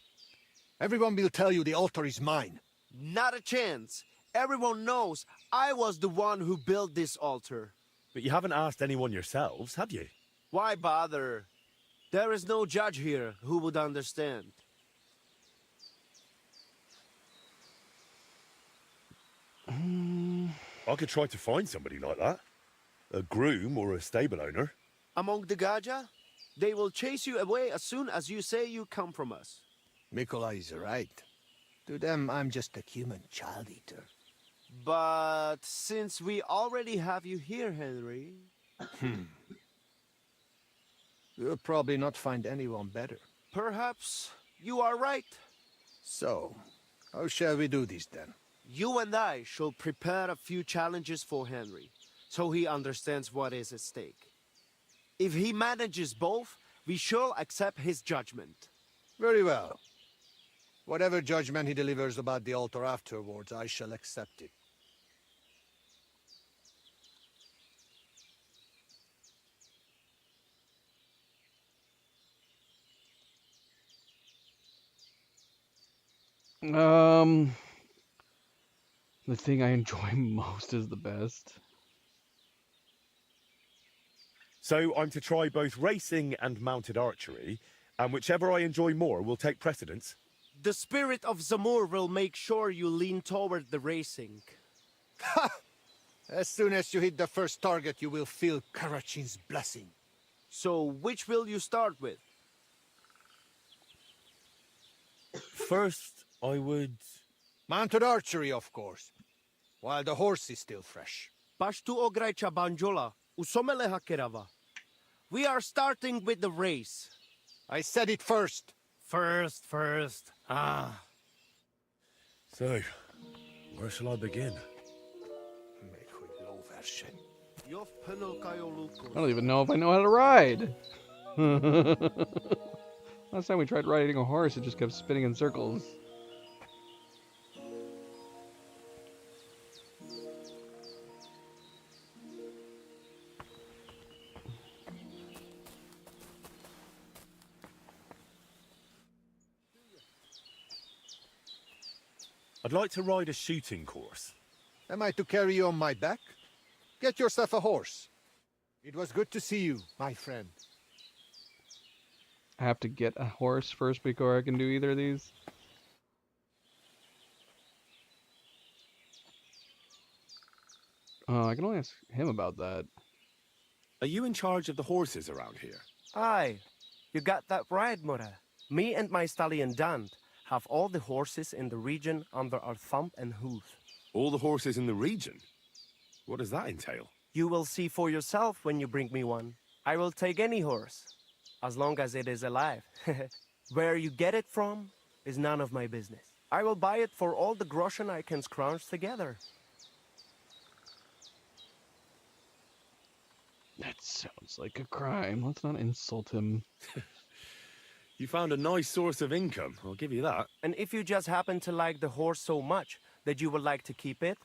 Everyone will tell you the altar is mine. Not a chance. Everyone knows I was the one who built this altar. But you haven't asked anyone yourselves, have you? Why bother? There is no judge here who would understand. I could try to find somebody like that. A groom or a stable owner. Among the Gaja, they will chase you away as soon as you say you come from us. Mikolai is right. To them, I'm just a human child eater. But since we already have you here, Henry... You'll probably not find anyone better. Perhaps you are right. So, how shall we do this then? You and I shall prepare a few challenges for Henry, so he understands what is at stake. If he manages both, we shall accept his judgment. Very well. Whatever judgment he delivers about the altar afterwards, I shall accept it. The thing I enjoy most is the best. So I'm to try both racing and mounted archery, and whichever I enjoy more will take precedence. The spirit of Zamur will make sure you lean toward the racing. Ha! As soon as you hit the first target, you will feel Karachin's blessing. So, which will you start with? First, I would... Mounted archery, of course, while the horse is still fresh. Pashtu ograjcha banjola, usomele hakerava. We are starting with the race. I said it first. First. Ah. So, where shall I begin? I don't even know if I know how to ride. Last time we tried riding a horse, it just kept spinning in circles. I'd like to ride a shooting course. Am I to carry you on my back? Get yourself a horse. It was good to see you, my friend. I have to get a horse first before I can do either of these. I can only ask him about that. Are you in charge of the horses around here? Aye, you got that right, Mura. Me and my stallion Dant have all the horses in the region under our thumb and hoof. All the horses in the region? What does that entail? You will see for yourself when you bring me one. I will take any horse, as long as it is alive. Where you get it from is none of my business. I will buy it for all the groschen I can scrounge together. That sounds like a crime. Let's not insult him. You found a nice source of income, I'll give you that. And if you just happen to like the horse so much that you would like to keep it,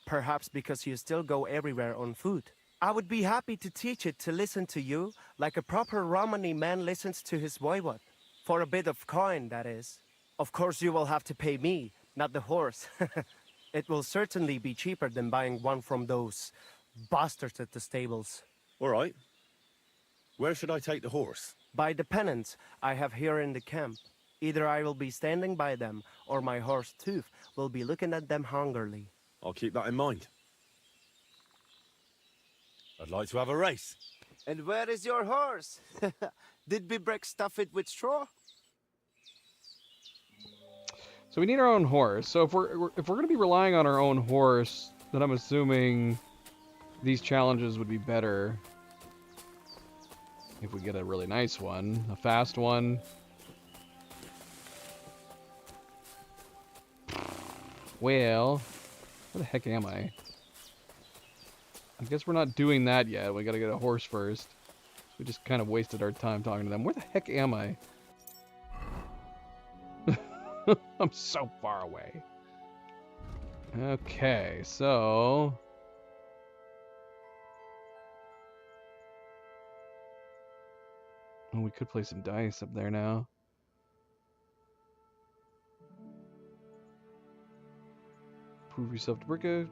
perhaps because you still go everywhere on foot, I would be happy to teach it to listen to you like a proper Romani man listens to his voivod. For a bit of coin, that is. Of course you will have to pay me, not the horse. It will certainly be cheaper than buying one from those bastards at the stables. All right. Where should I take the horse? By the pennants I have here in the camp. Either I will be standing by them, or my horse Tooth will be looking at them hungrily. I'll keep that in mind. I'd like to have a race. And where is your horse? Did Bibrek stuff it with straw? So we need our own horse. So if we're going to be relying on our own horse, then I'm assuming these challenges would be better if we get a really nice one, a fast one. Well, where the heck am I? I guess we're not doing that yet. We gotta get a horse first. We just kind of wasted our time talking to them. Where the heck am I? I'm so far away. Okay, so... Oh, we could play some dice up there now. Prove yourself to Bricka,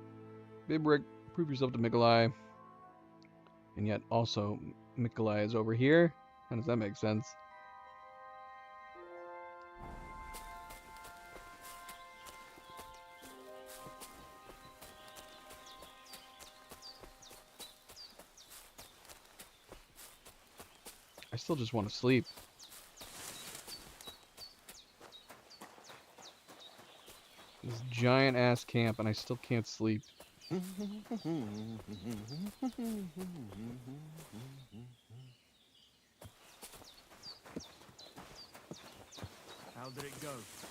Bibrick, prove yourself to Mikolai. And yet also Mikolai is over here. How does that make sense? I still just want to sleep. This giant ass camp and I still can't sleep. How did it go?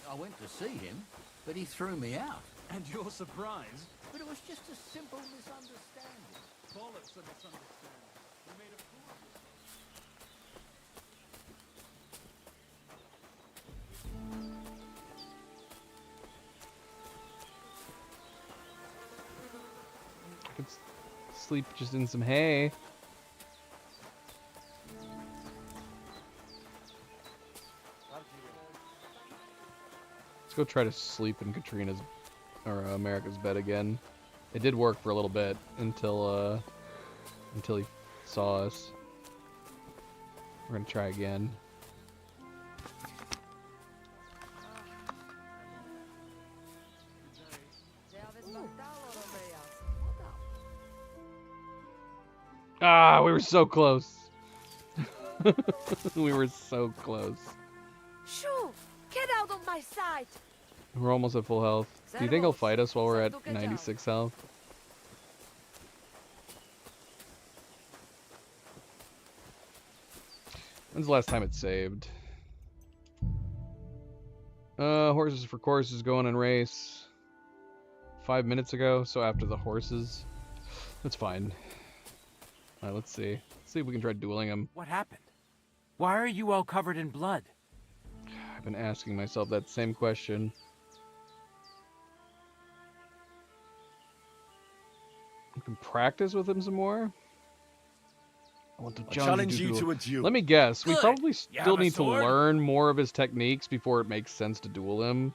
I went to see him, but he threw me out. And you're surprised? But it was just a simple misunderstanding. Call it a misunderstanding. You made a fool of I could sleep just in some hay. Let's go try to sleep in Katrina's or America's bed again. It did work for a little bit until he saw us. We're gonna try again. Ah, we were so close. We were so close. Shoo! Get out of my sight! We're almost at full health. Do you think he'll fight us while we're at 96 health? When's the last time it saved? Horses for courses going in race. 5 minutes ago, so after the horses. That's fine. Alright, let's see. Let's see if we can try dueling him. What happened? Why are you all covered in blood? I've been asking myself that same question. We can practice with him some more. I want to challenge you to a duel. Let me guess. We Good. probably You still have a need to sword? learn more of his techniques before it makes sense to duel him.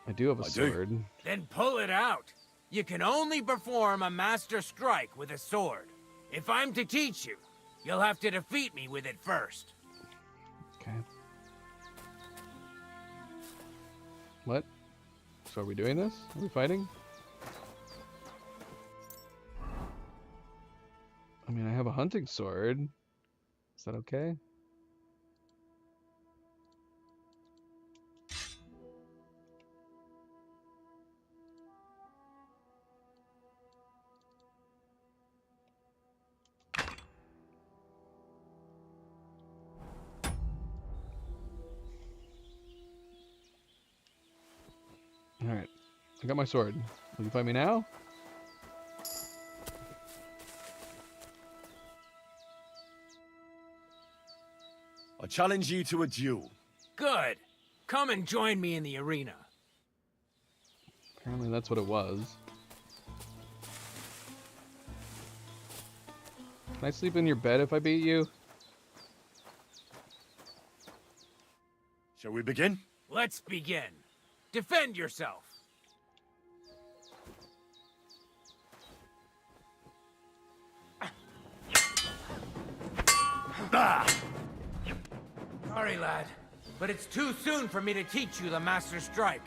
I do have a sword. Then pull it out. You can only perform a master strike with a sword. If I'm to teach you, you'll have to defeat me with it first. Okay. What? So are we doing this? Are we fighting? I mean, I have a hunting sword. Is that okay? Alright. I got my sword. Will you fight me now? I challenge you to a duel. Good. Come and join me in the arena. Apparently that's what it was. Can I sleep in your bed if I beat you? Shall we begin? Let's begin. Defend yourself. Sorry, lad, but it's too soon for me to teach you the Master Strike.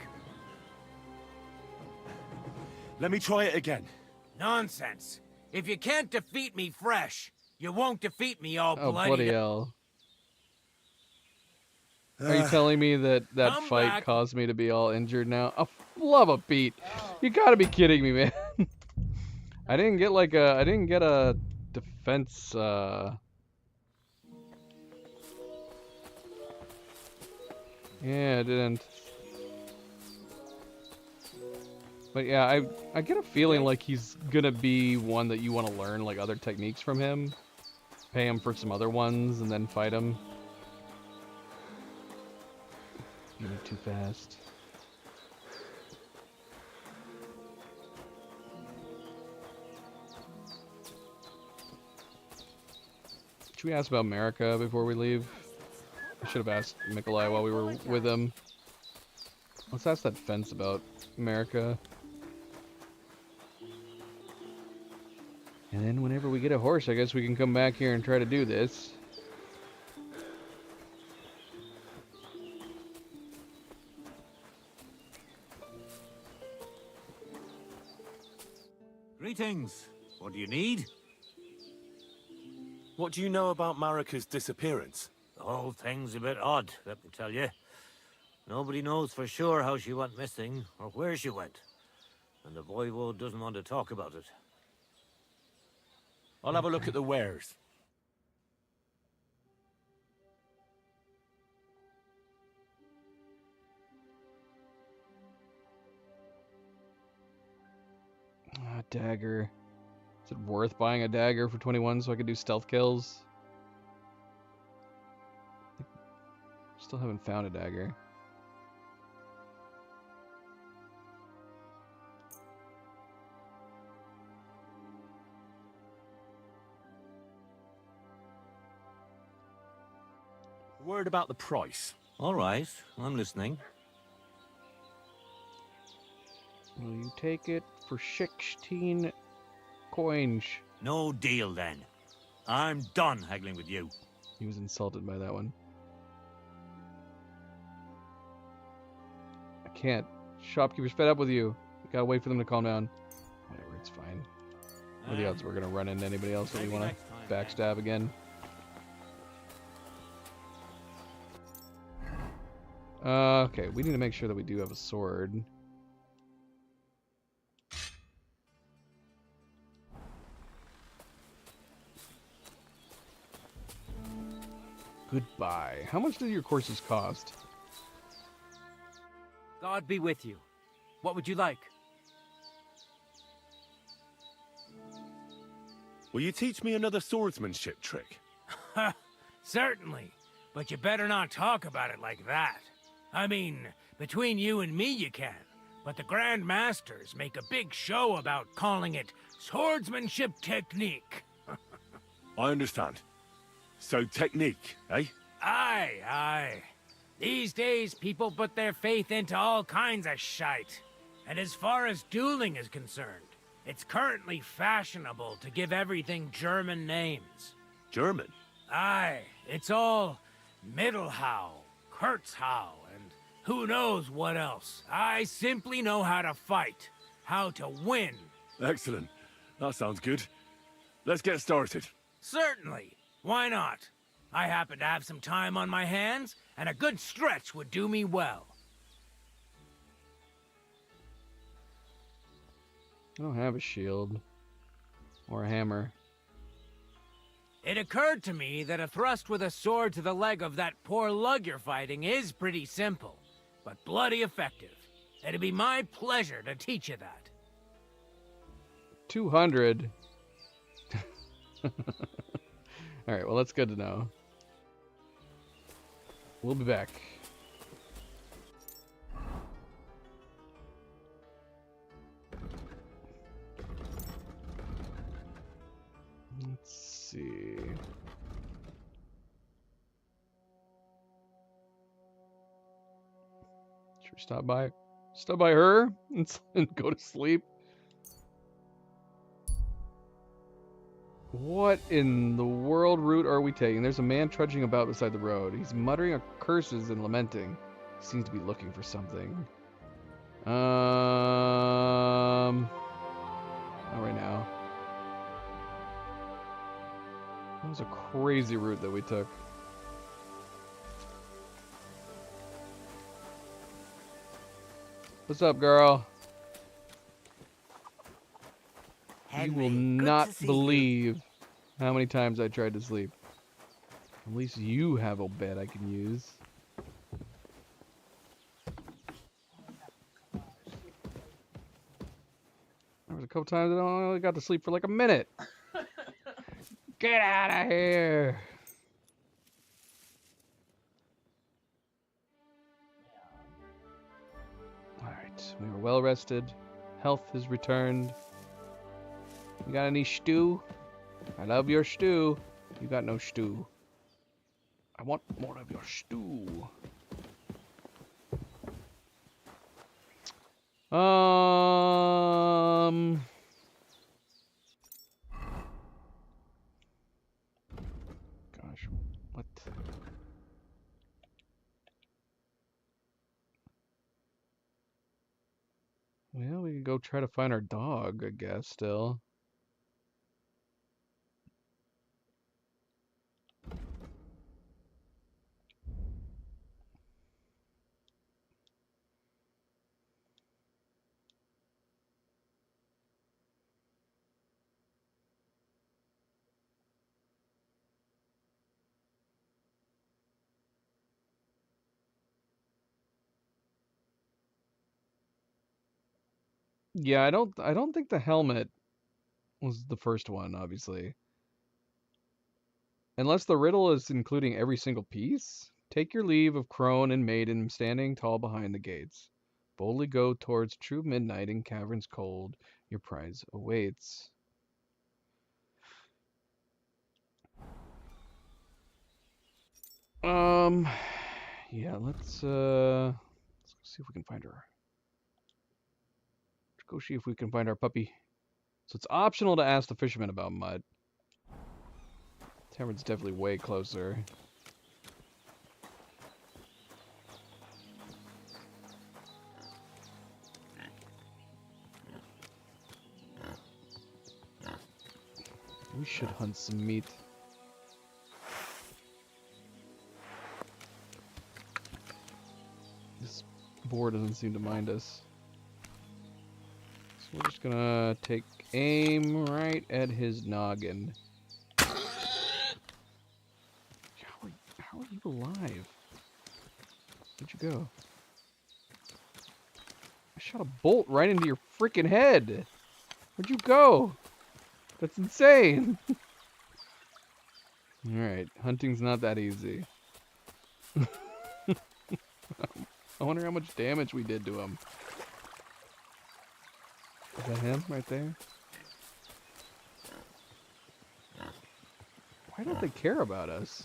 Let me try it again. Nonsense. If you can't defeat me fresh, you won't defeat me all Oh, bloody. bloody hell. Are you telling me that that Come fight back. caused me to be all injured now? Oh, love a beat. You gotta be kidding me, man. I didn't get like I didn't get a defense, yeah, I didn't. But yeah, I get a feeling like he's gonna be one that you want to learn like other techniques from him. Pay him for some other ones and then fight him. You went too fast. Should we ask about America before we leave? I should have asked Mikolai while we were with him. Let's ask that fence about America. And then whenever we get a horse, I guess we can come back here and try to do this. Greetings. What do you need? What do you know about Marika's disappearance? The whole thing's a bit odd, let me tell you. Nobody knows for sure how she went missing or where she went. And the voivode doesn't want to talk about it. I'll have a look at the wares. dagger. Is it worth buying a dagger for 21 so I could do stealth kills? Still haven't found a dagger. Word about the price. All right, I'm listening. Will you take it for 16 coins? No deal then. I'm done haggling with you. He was insulted by that one. I can't. Shopkeeper's fed up with you. You gotta wait for them to calm down. Whatever, it's fine. What are the odds we're gonna run into anybody else that we wanna backstab again? Okay, we need to make sure that we do have a sword. Goodbye. How much do your courses cost? God be with you. What would you like? Will you teach me another swordsmanship trick? Certainly, but you better not talk about it like that. I mean, between you and me you can, but the Grand Masters make a big show about calling it swordsmanship technique. I understand. So technique, eh? Aye, aye. These days, people put their faith into all kinds of shite. And as far as dueling is concerned, it's currently fashionable to give everything German names. German? Aye, it's all Mittelhau, Kurzhau, and who knows what else. I simply know how to fight, how to win. Excellent. That sounds good. Let's get started. Certainly. Why not? I happen to have some time on my hands, and a good stretch would do me well. I don't have a shield. Or a hammer. It occurred to me that a thrust with a sword to the leg of that poor lug you're fighting is pretty simple, but bloody effective. It'd be my pleasure to teach you that. 200. Alright, well, that's good to know. We'll be back. Let's see. Should we stop by her and go to sleep? What in the world route are we taking? There's a man trudging about beside the road. He's muttering curses and lamenting. He seems to be looking for something. Not right now. That was a crazy route that we took. What's up, girl? You will not believe how many times I tried to sleep. At least you have a bed I can use. There was a couple times that I only got to sleep for like a minute. Get out of here! Alright, we were well rested. Health has returned. You got any stew? I love your stew. You got no stew. I want more of your stew. Gosh, what? Well, we can go try to find our dog, I guess, still. Yeah, I don't think the helmet was the first one, obviously. Unless the riddle is including every single piece, take your leave of crone and maiden standing tall behind the gates. Boldly go towards true midnight in caverns cold. Your prize awaits. Yeah, let's go see if we can find her. Let's go see if we can find our puppy. So it's optional to ask the fisherman about mud. Tavern's definitely way closer. We should hunt some meat. This boar doesn't seem to mind us. So we're just gonna take aim right at his noggin. How are you alive? Where'd you go? I shot a bolt right into your freaking head. Where'd you go? That's insane. Alright, hunting's not that easy. I wonder how much damage we did to him. Is that him right there? Why don't they care about us?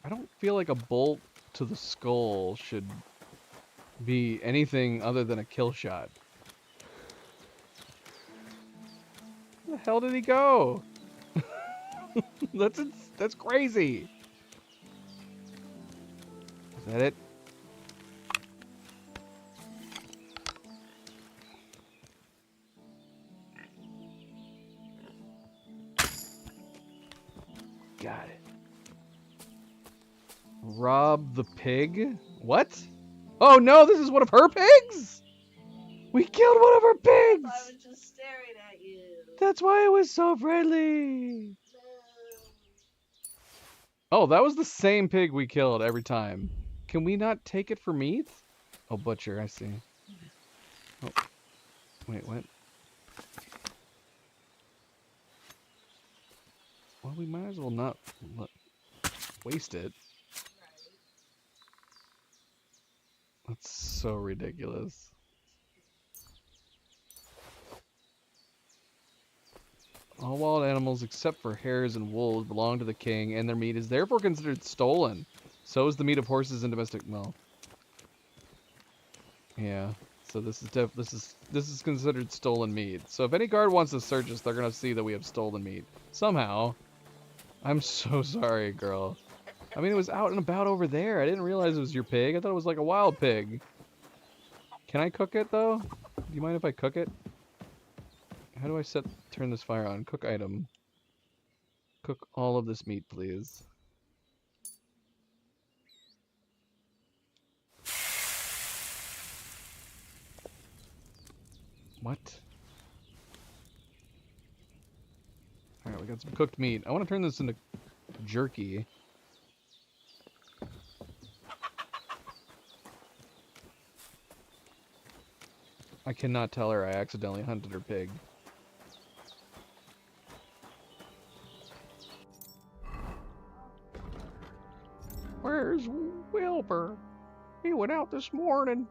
I don't feel like a bolt to the skull should be anything other than a kill shot. Where the hell did he go? That's crazy. Is that it? Got it. Rob the pig? What? Oh no, this is one of her pigs? We killed one of her pigs! I was just staring at you. That's why it was so friendly. Oh, that was the same pig we killed every time. Can we not take it for meat? Oh, butcher, I see. Oh. Wait, what? Well, we might as well not waste it. That's so ridiculous. All wild animals except for hares and wolves belong to the king, and their meat is therefore considered stolen. So is the meat of horses and domestic. Well, yeah. So this is considered stolen meat. So if any guard wants to search us, they're gonna see that we have stolen meat somehow. I'm so sorry, girl. I mean, it was out and about over there. I didn't realize it was your pig. I thought it was like a wild pig. Can I cook it though? Do you mind if I cook it? How do I turn this fire on? Cook item. Cook all of this meat, please. What? Alright, we got some cooked meat. I want to turn this into jerky. I cannot tell her I accidentally hunted her pig. Where's Wilbur? He went out this morning.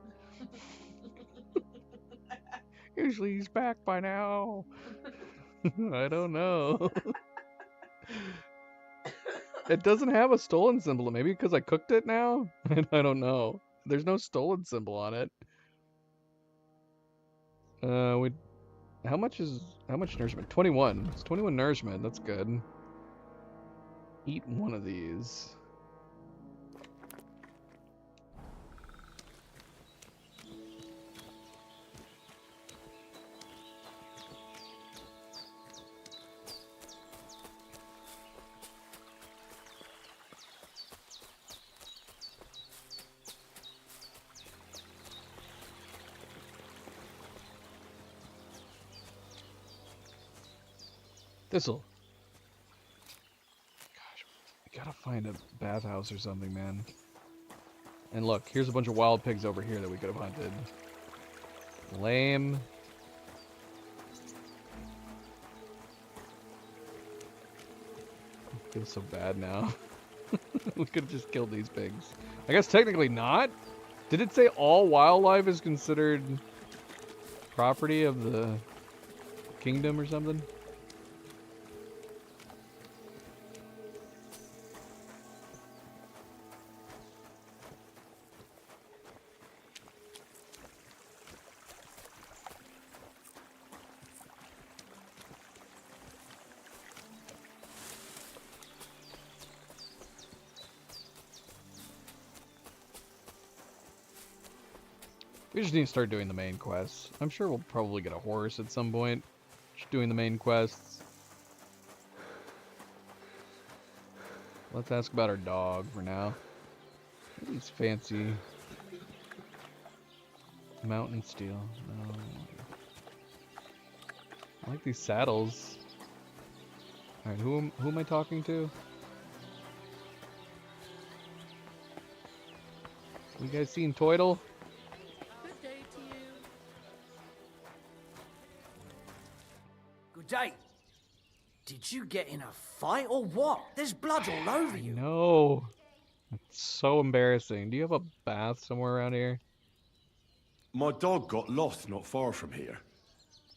Usually he's back by now. I don't know. It doesn't have a stolen symbol. Maybe because I cooked it now? I don't know. There's no stolen symbol on it. How much nourishment? 21. It's 21 nourishment. That's good. Eat one of these. This'll. Gosh, we gotta find a bathhouse or something, man. And look, here's a bunch of wild pigs over here that we could have hunted. Lame. I feel so bad now. We could have just killed these pigs. I guess technically not. Did it say all wildlife is considered property of the kingdom or something? We just need to start doing the main quests. I'm sure we'll probably get a horse at some point. Just doing the main quests. Let's ask about our dog for now. These fancy mountain steel. No. I like these saddles. Alright, who am I talking to? You guys seen Toidle? Good day. Did you get in a fight or what? There's blood all over you. No. It's so embarrassing. Do you have a bath somewhere around here? My dog got lost not far from here.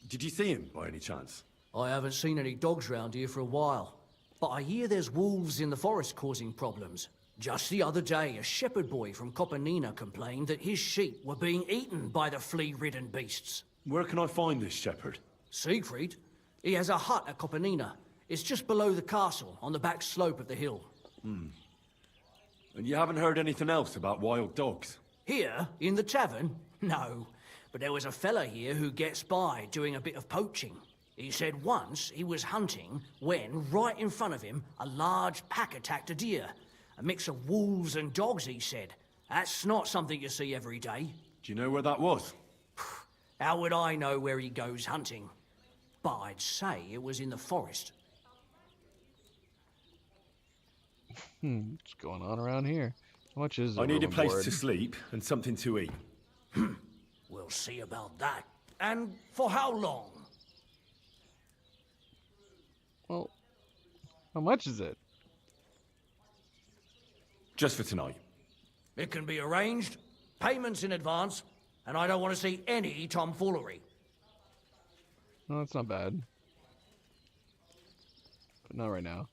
Did you see him by any chance? I haven't seen any dogs round here for a while, but I hear there's wolves in the forest causing problems. Just the other day, a shepherd boy from Kopanina complained that his sheep were being eaten by the flea-ridden beasts. Where can I find this shepherd? Siegfried? He has a hut at Kopanina. It's just below the castle, on the back slope of the hill. Hmm. And you haven't heard anything else about wild dogs? Here, in the tavern? No. But there was a fella here who gets by doing a bit of poaching. He said once he was hunting when, right in front of him, a large pack attacked a deer. A mix of wolves and dogs, he said. That's not something you see every day. Do you know where that was? How would I know where he goes hunting? But I'd say it was in the forest. What's going on around here? How much is it? I need a place to sleep and something to eat. We'll see about that. And for how long? Well, how much is it? Just for tonight. It can be arranged. Payments in advance. And I don't want to see any tomfoolery. No, that's not bad. But not right now.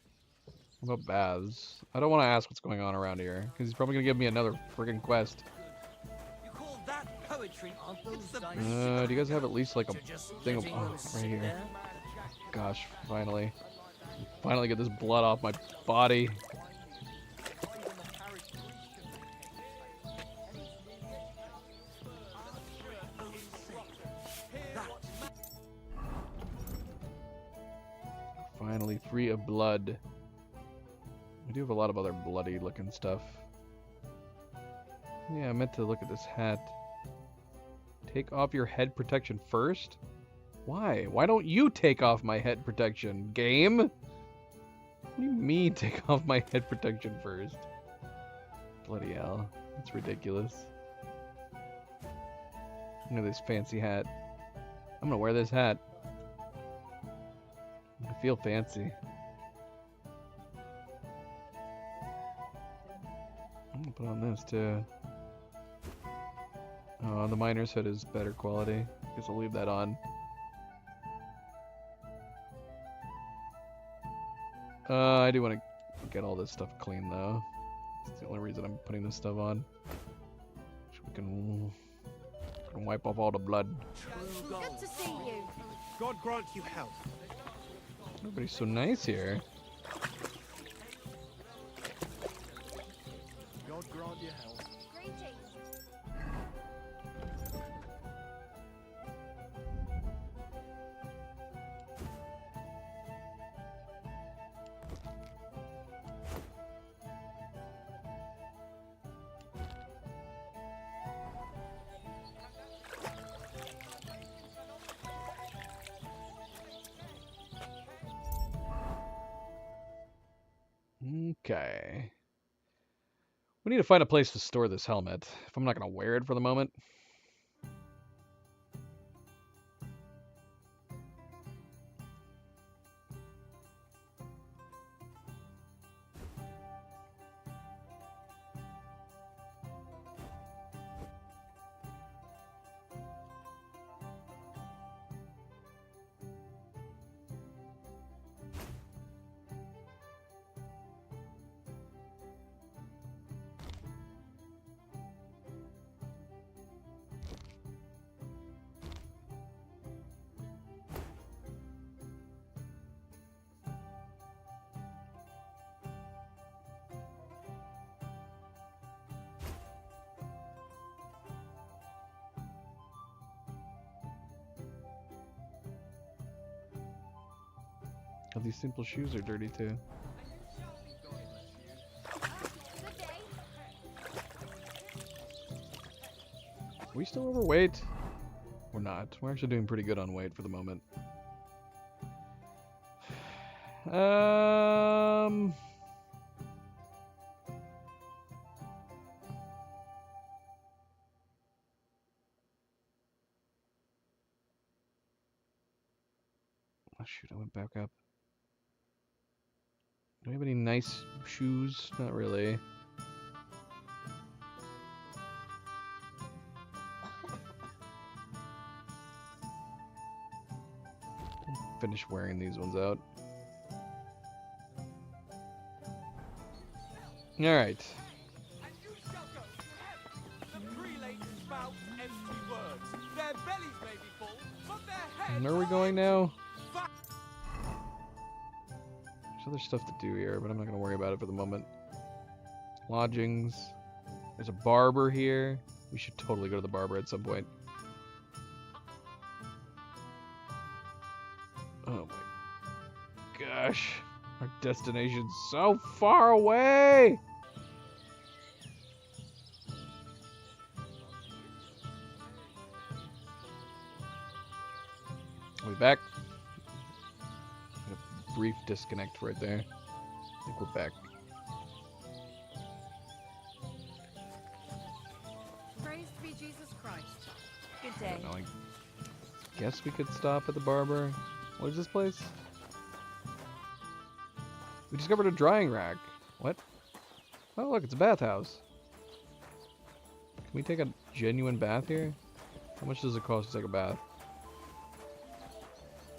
What about baths? I don't want to ask what's going on around here, because he's probably going to give me another friggin' quest. You call that poetry? Do you guys have at least like a thing of... Oh, right here. Gosh, finally. Finally get this blood off my body. Finally free of blood. We do have a lot of other bloody looking stuff. Yeah, I meant to look at this hat. Take off your head protection first? Why? Why don't you take off my head protection, game? What do you mean take off my head protection first? Bloody hell. That's ridiculous. Look at this fancy hat. I'm gonna wear this hat. I feel fancy. I'm gonna put on this too. Oh, the miner's hood is better quality. Guess I'll leave that on. I do want to get all this stuff clean though. That's the only reason I'm putting this stuff on. So we can wipe off all the blood. Good to see you. God grant you health. Everybody's so nice here. God grant you health. Greetings. Okay. We need to find a place to store this helmet, if I'm not going to wear it for the moment. Oh, these simple shoes are dirty too. Are we still overweight? We're not. We're actually doing pretty good on weight for the moment. Oh shoot, I went back up. Do we have any nice shoes? Not really. Finish wearing these ones out. Alright. Where are we going now? There's other stuff to do here, but I'm not going to worry about it for the moment. Lodgings. There's a barber here. We should totally go to the barber at some point. Oh my gosh. Our destination's so far away! Are we back? A brief disconnect right there. I think we're back. Praise be Jesus Christ. Good day. I don't know, I guess we could stop at the barber. What is this place? We discovered a drying rack. What? Oh, look, it's a bathhouse. Can we take a genuine bath here? How much does it cost to take a bath?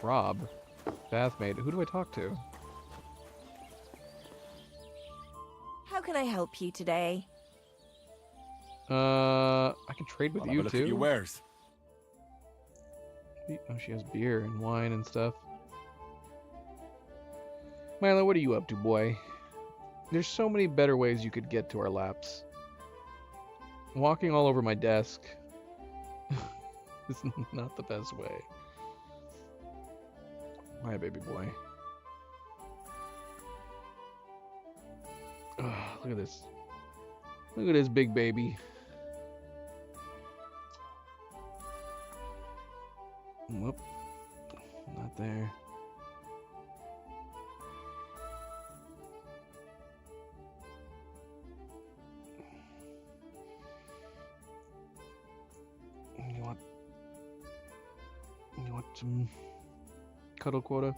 Rob. Bathmaid. Who do I talk to? How can I help you today? I can trade with I'll you have a look too. at your wares. Oh, she has beer and wine and stuff. Milo, what are you up to, boy? There's so many better ways you could get to our laps. Walking all over my desk is not the best way. Hi, baby boy. Oh, look at this. Look at this big baby. Whoop. Not there. You want some cuddle quota?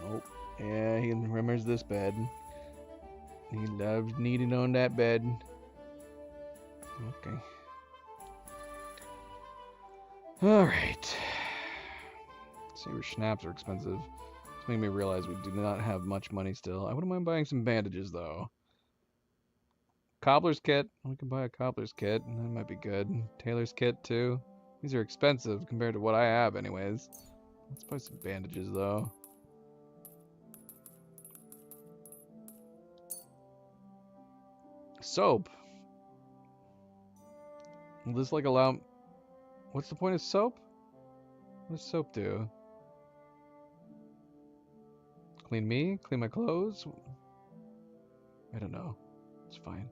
Oh, yeah, he remembers this bed. He loves kneading on that bed. Okay. Alright. Saber schnapps are expensive. It's making me realize we do not have much money still. I wouldn't mind buying some bandages, though. Cobbler's kit. We can buy a cobbler's kit. That might be good. Tailor's kit, too. These are expensive compared to what I have, anyways. Let's buy some bandages, though. Soap. Will this, like, allow... What's the point of soap? What does soap do? Clean me? Clean my clothes? I don't know. It's fine.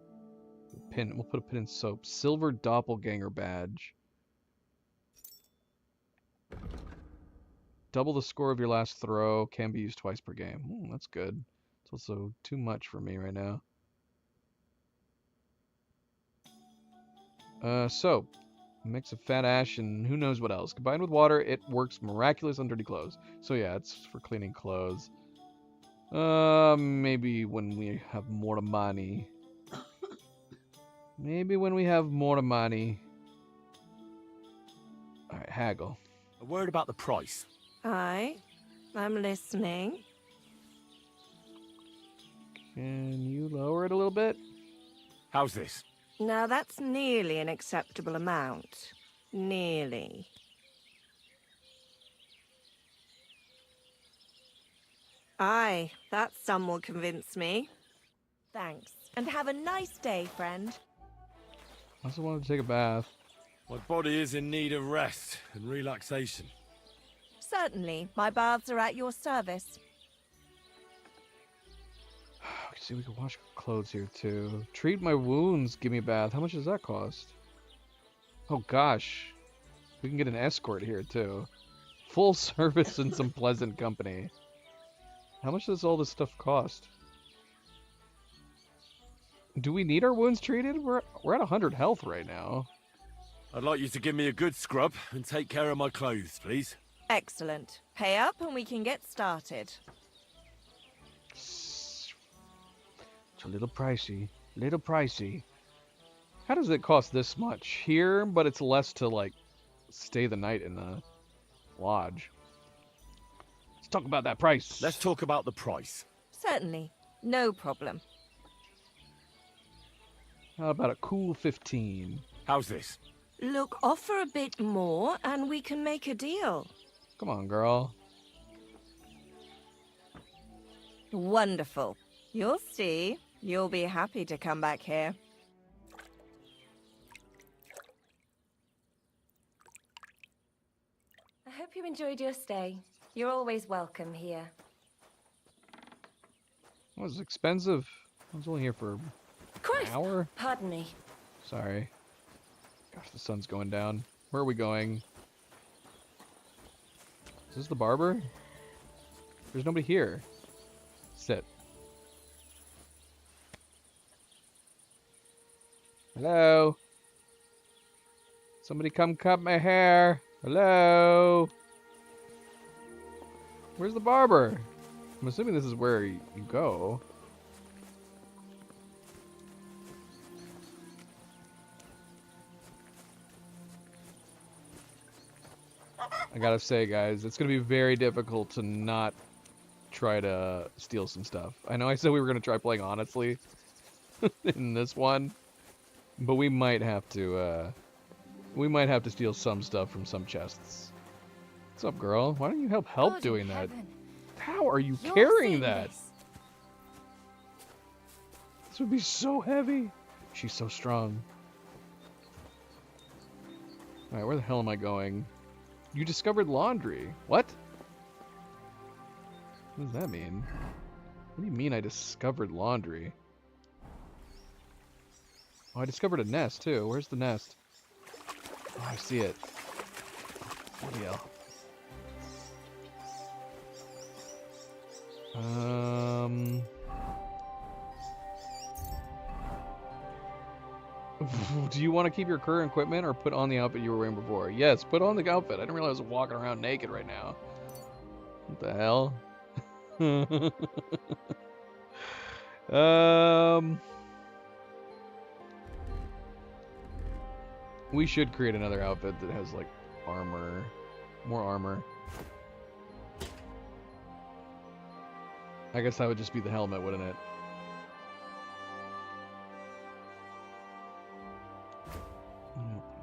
Pin. We'll put a pin in soap. Silver doppelganger badge. Double the score of your last throw. Can be used twice per game. That's good. It's also too much for me right now. Soap. Mix of fat ash and who knows what else. Combined with water, it works miraculous on dirty clothes. So yeah, it's for cleaning clothes. Maybe when we have more money. Maybe when we have more money. Alright, haggle. A word about the price. Aye, I'm listening. Can you lower it a little bit? How's this? Now that's nearly an acceptable amount. Nearly. Aye, that sum will convince me. Thanks, and have a nice day, friend. I also wanted to take a bath. My body is in need of rest and relaxation. Certainly, my baths are at your service. See, we can wash clothes here too. Treat my wounds, give me a bath. How much does that cost? Oh gosh. We can get an escort here too. Full service and some pleasant company. How much does all this stuff cost? Do we need our wounds treated? We're at 100 health right now. I'd like you to give me a good scrub and take care of my clothes, please. Excellent. Pay up and we can get started. It's a little pricey. Little pricey. How does it cost this much here, but it's less to, like, stay the night in the lodge? Let's talk about that price. Let's talk about the price. Certainly. No problem. How about a cool 15? How's this? Look, offer a bit more and we can make a deal. Come on, girl. Wonderful. You'll see. You'll be happy to come back here. I hope you enjoyed your stay. You're always welcome here. It was expensive. I was only here for an hour. Pardon me. Sorry. Gosh, the sun's going down. Where are we going? Is this the barber? There's nobody here. Sit. Hello? Somebody come cut my hair. Hello? Where's the barber? I'm assuming this is where you go. I gotta say, guys, it's gonna be very difficult to not try to steal some stuff. I know I said we were gonna try playing honestly in this one, but we might have to steal some stuff from some chests. What's up, girl? Why don't you help doing that? How are you carrying that? This would be so heavy. She's so strong. Alright, where the hell am I going? You discovered laundry. What? What does that mean? What do you mean I discovered laundry? Oh, I discovered a nest too. Where's the nest? Oh, I see it. Bloody hell. Do you want to keep your current equipment or put on the outfit you were wearing before? Yes, put on the outfit. I didn't realize I was walking around naked right now. What the hell? We should create another outfit that has like armor, more armor. I guess that would just be the helmet, wouldn't it?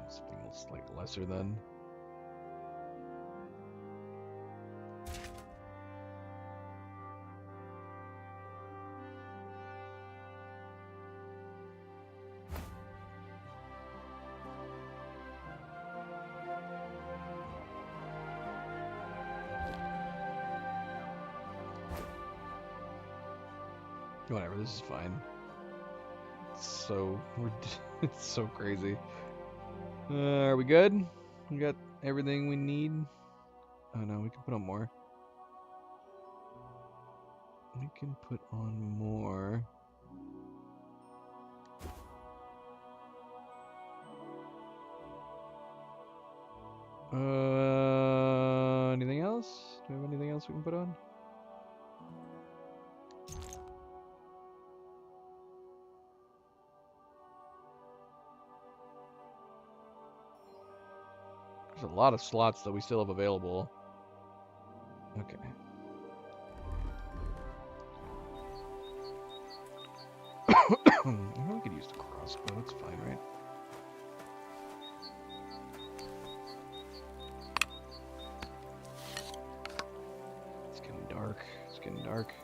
Something else like lesser then. Whatever, this is fine. It's so crazy. Are we good? We got everything we need? Oh no, we can put on more. We can put on more. Anything else? Do we have anything else we can put on? There's a lot of slots that we still have available. Okay. I could use the crossbow, it's fine, right? It's getting dark. It's getting dark.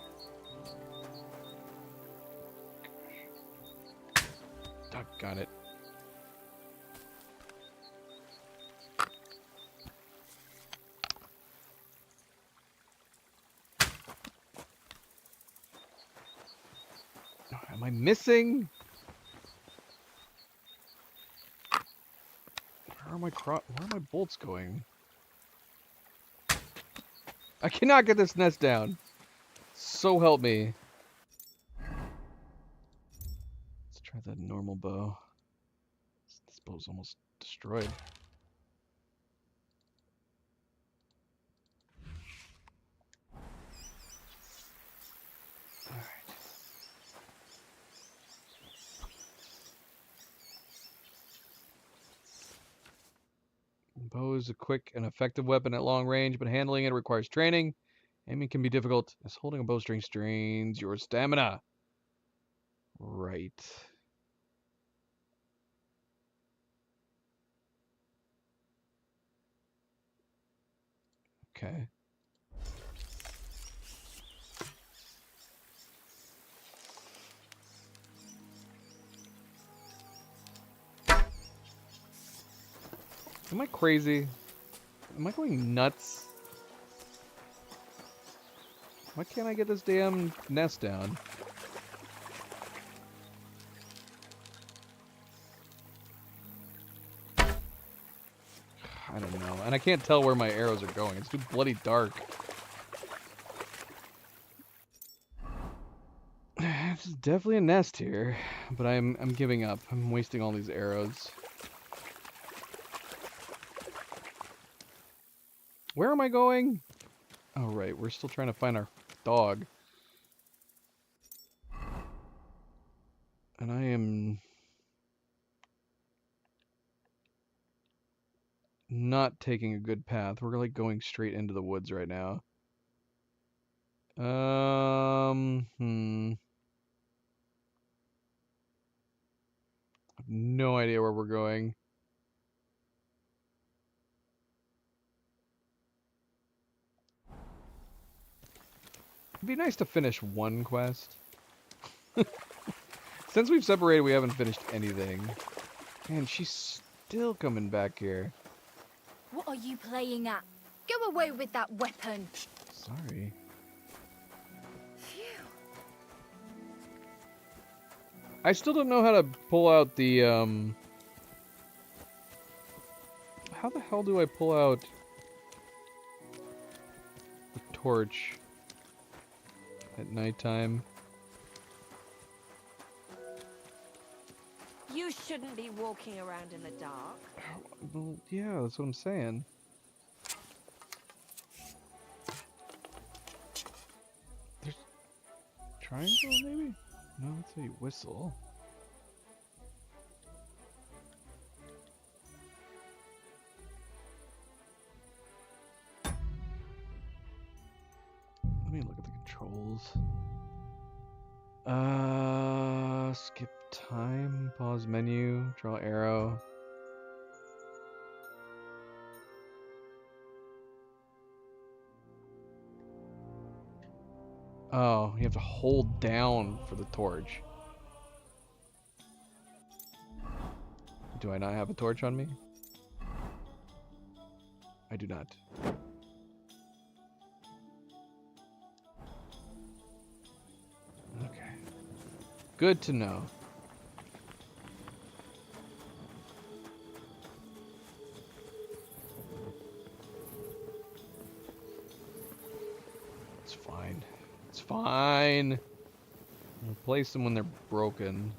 Got it. Am I missing? Where are my bolts going? I cannot get this nest down. So help me. Let's try the normal bow. This bow's almost destroyed. Bow is a quick and effective weapon at long range, but handling it requires training. Aiming can be difficult, as holding a bowstring strains your stamina. Right. Okay. Am I crazy? Am I going nuts? Why can't I get this damn nest down? I don't know. And I can't tell where my arrows are going. It's too bloody dark. There's definitely a nest here, but I'm giving up. I'm wasting all these arrows. Where am I going? Oh, right. We're still trying to find our dog. And I am not taking a good path. We're like going straight into the woods right now. I have no idea where we're going. It'd be nice to finish one quest. Since we've separated, we haven't finished anything. Man, she's still coming back here. What are you playing at? Go away with that weapon. Sorry. Phew. I still don't know how to pull out the, How the hell do I pull out the torch at nighttime? You shouldn't be walking around in the dark. Well, yeah, that's what I'm saying. There's triangle, maybe? No, that's how you whistle. Let me look at the controls. Skip time, pause menu, draw arrow. Oh, you have to hold down for the torch. Do I not have a torch on me? I do not. Okay. Good to know. fine. Replace them when they're broken.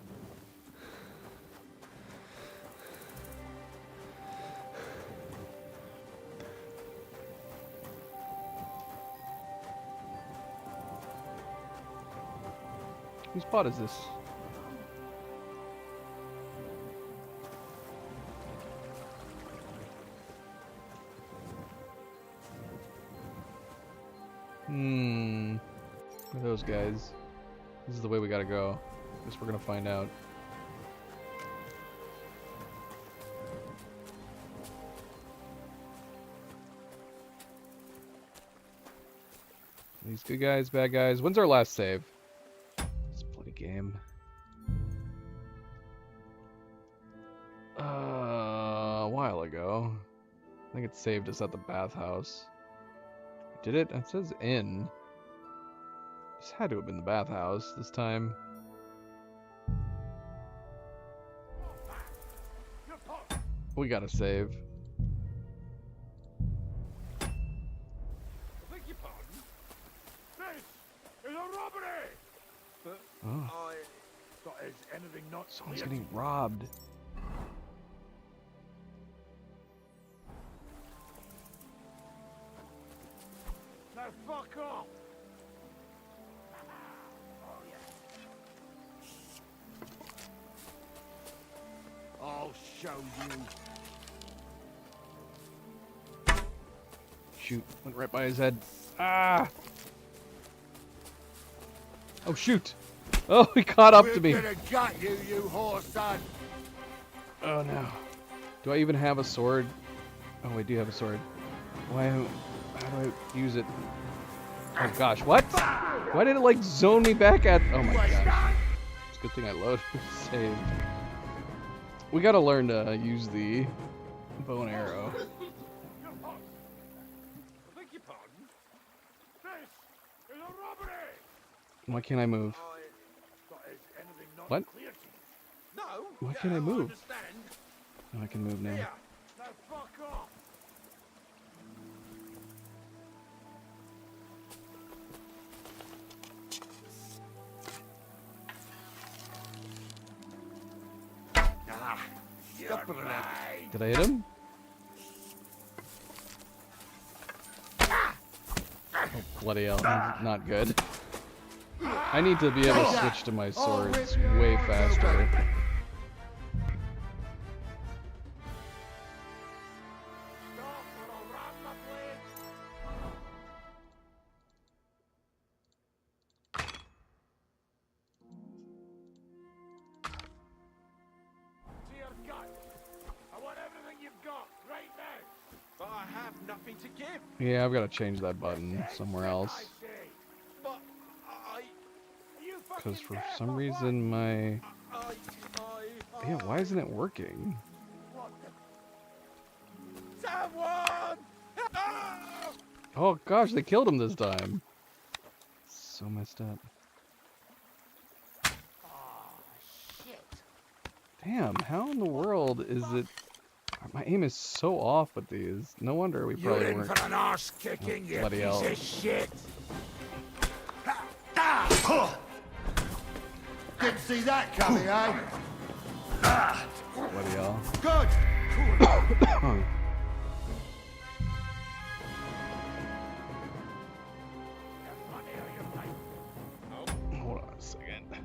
Whose pot is this? Who are those guys? This is the way we gotta go. Guess we're gonna find out. These good guys, bad guys. When's our last save? This bloody game. A while ago. I think it saved us at the bathhouse. Did it? It says inn. This had to have been the bathhouse this time. We gotta save. Beg your pardon? This is a robbery! But Oh. is anything not Someone's clear? getting robbed. Now fuck off! I'll show you. Shoot, went right by his head. Ah! Oh shoot! Oh, he caught up to me. We're gonna gut you, you whore son! Oh no. Do I even have a sword? Oh, I do have a sword. Why? How do I use it? Oh gosh, what? Why did it like zone me back at? Oh my gosh. It's a good thing I loaded saved. We gotta learn to use the bow and arrow. Beg your pardon? This is a robbery! Why can't I move? Is anything not What? clear to you? No. Why can't I move? Understand? Oh, I can move now. Here. Now fuck off! Stop it now. Did I hit him? Oh, bloody hell. Not good. I need to be able to switch to my swords way faster. To your gut. I want everything you've got right now. But I have nothing to give. Yeah, I've got to change that button somewhere else. But I. You Because for some reason my... Yeah, why isn't it working? Someone! Oh gosh, they killed him this time. So messed up. Damn, how in the world is it... My aim is so off with these. No wonder we probably You're in weren't... for an arse kicking, you bloody piece hell. of shit! Didn't see that coming, eh? Bloody hell. Good! Hold on a second.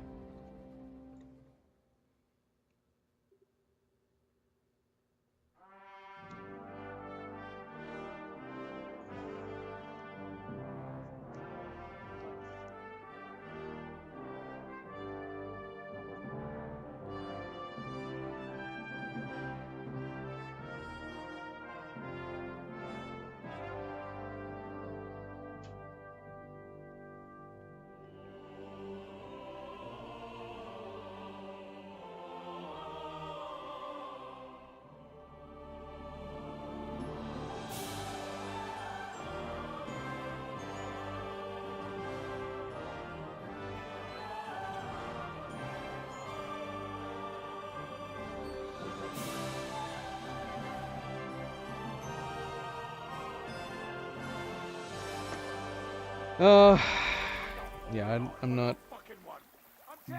Yeah, I'm not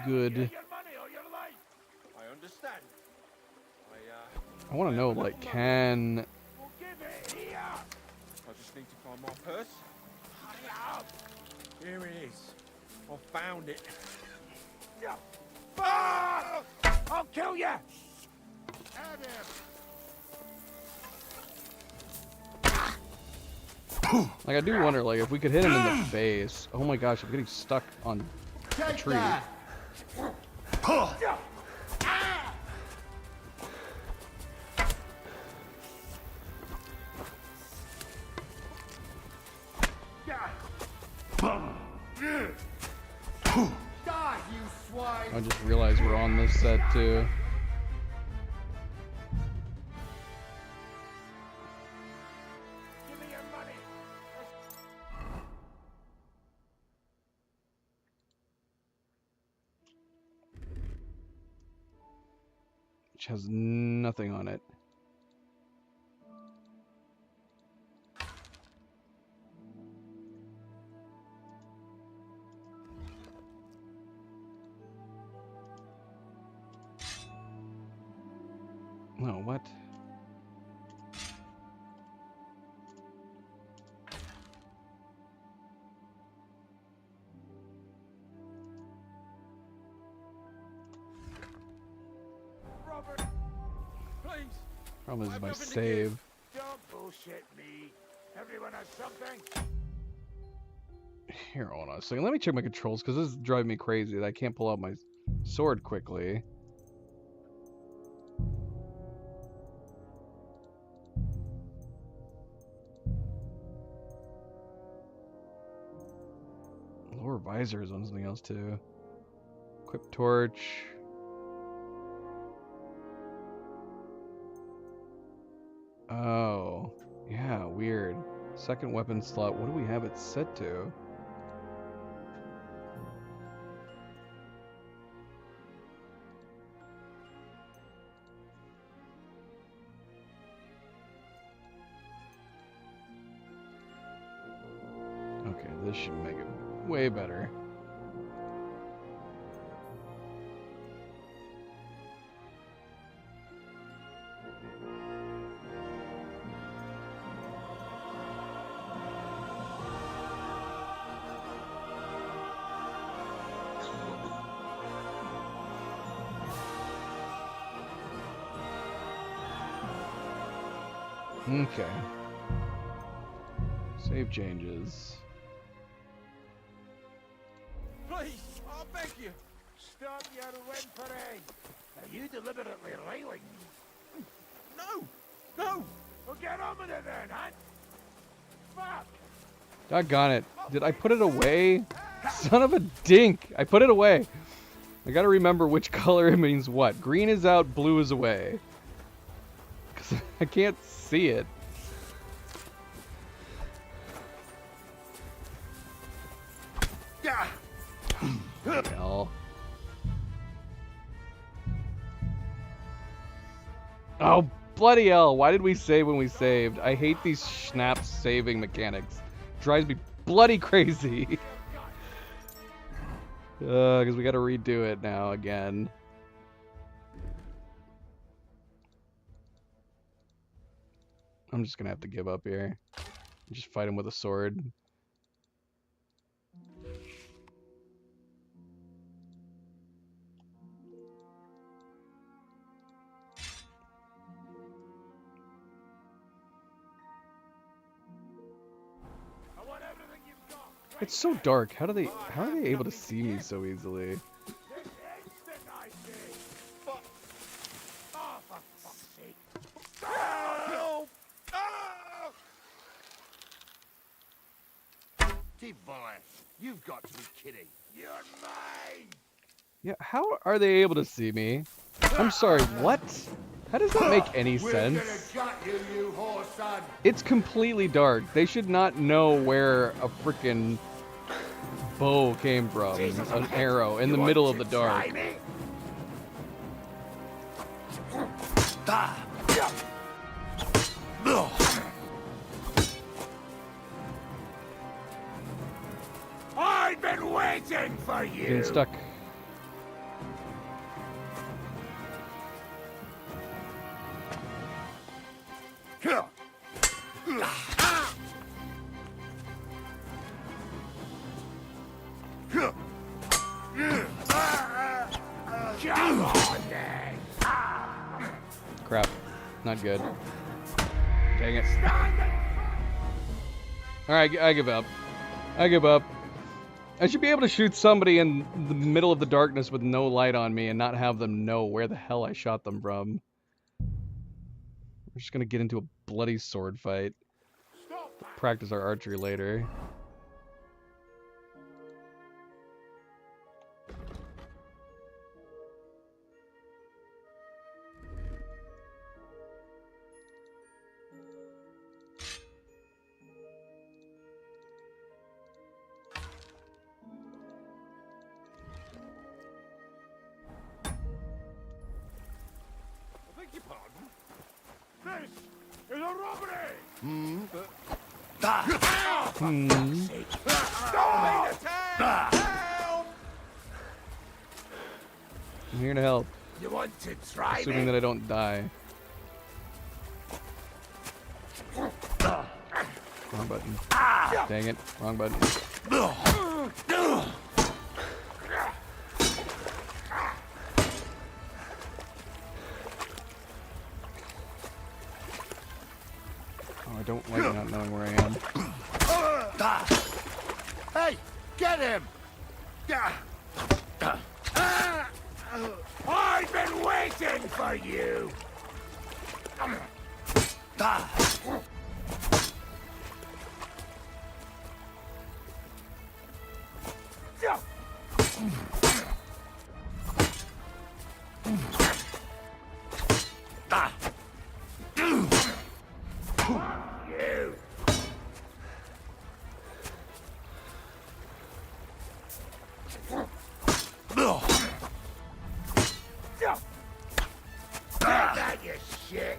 good. I understand. I want to know, like, can... I just need to find my purse. Hurry up! Here it is. I found it. Ah! I'll kill you! Like, I do wonder, like, if we could hit him in the face. Oh my gosh, I'm getting stuck on a tree. I just realized we're on this set too. Which has nothing on it. No, what? Robert, please. Problem is I've my nothing to save. give. Don't bullshit me. Everyone has something. Here, hold on a second. Let me check my controls because this is driving me crazy that I can't pull out my sword quickly. Lower visor is on something else too. Equip torch. Oh, yeah, weird. Second weapon slot. What do we have it set to? Okay, this should make it way better. Okay. Save changes. Please, I'll beg you. Stop your whimpering. Are you deliberately railing me? No! No! Well, get on with it then, huh? Fuck! Doggone it. Did I put it away? Son of a dink! I put it away. I gotta remember which color it means what. Green is out, blue is away. 'Cause I can't see it. Hell. Oh, bloody hell. Why did we save when we saved? I hate these snap saving mechanics. Drives me bloody crazy. Because we gotta redo it now again. I'm just gonna have to give up here. Just fight him with a sword. It's so dark. How are they able to see me so easily? You've got to be kidding. You're mine. Yeah, how are they able to see me? I'm sorry, what? How does that make any sense? You whore son. It's completely dark. They should not know where a freaking bow came from. An arrow in the middle of the dark. I I've been waiting for you! Getting stuck. Come on, then! Crap. Not good. Dang it. Alright, I give up. I give up. I should be able to shoot somebody in the middle of the darkness with no light on me and not have them know where the hell I shot them from. We're just gonna get into a bloody sword fight. Practice our archery later. I beg your pardon? This is a robbery! I'm here to help. You want to try Assuming that I don't die. Wrong button. Dang it. Wrong button. Oh, I don't like not knowing where I am. Hey, get him! I've been waiting for you! You! Take that, you shit!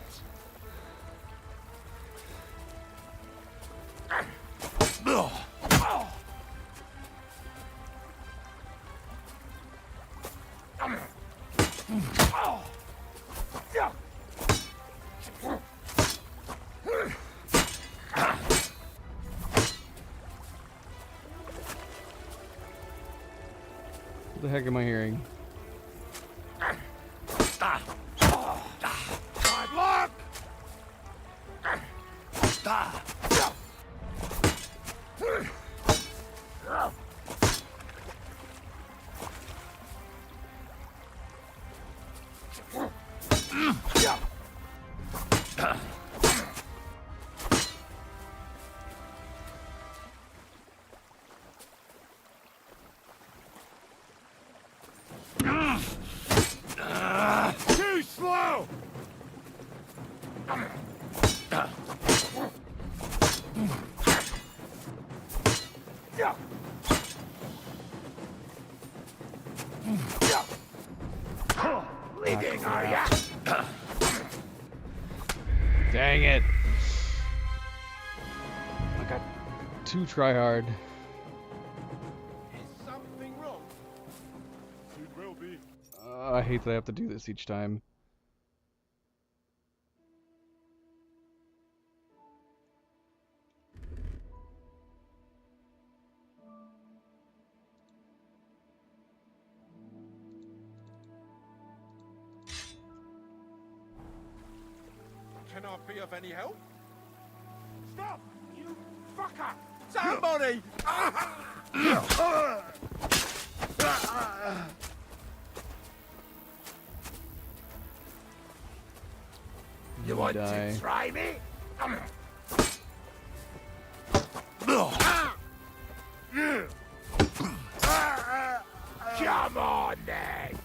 What the heck am I hearing? Bad luck! Too slow! Bleeding, are ya? Dang it. I got too try hard. Is something wrong? Soon will be. I hate that I have to do this each time. Can I be of any help? Stop! You fucker! Somebody! You want to try me? Come on, then!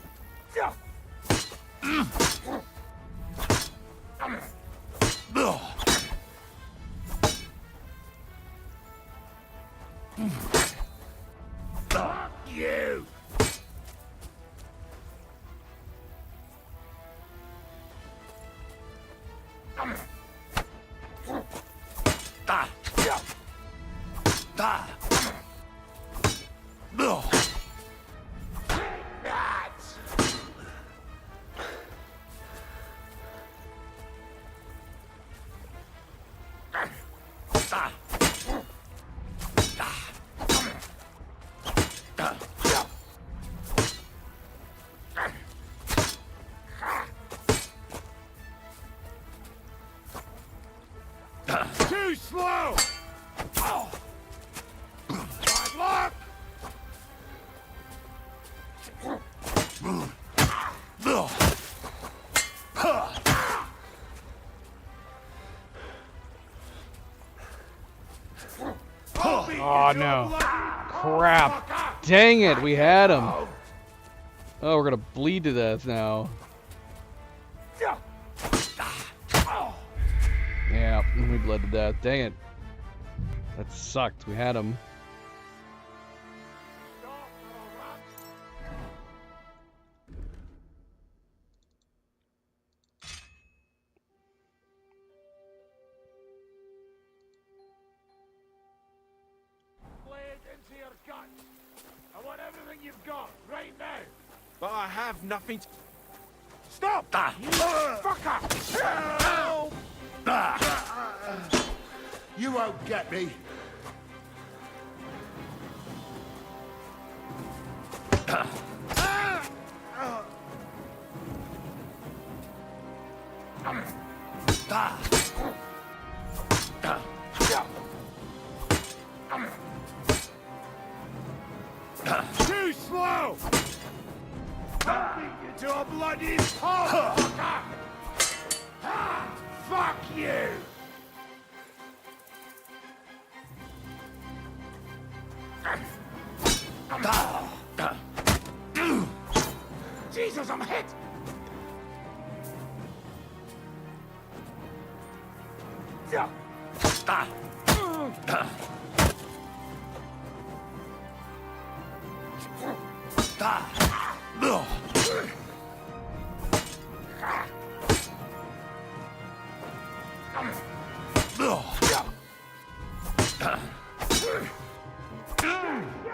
Fuck you! slow! Oh. Bad luck! Oh no. Crap. Dang it, we had him. Oh, we're gonna bleed to death now. Yeah, we bled to death. Dang it. That sucked. We had him. But I have nothing to... Stop! You fucker! Help! You won't get me. Too slow! I'll beat you to a bloody pulp, fucker! Fuck you! Jesus, I'm hit!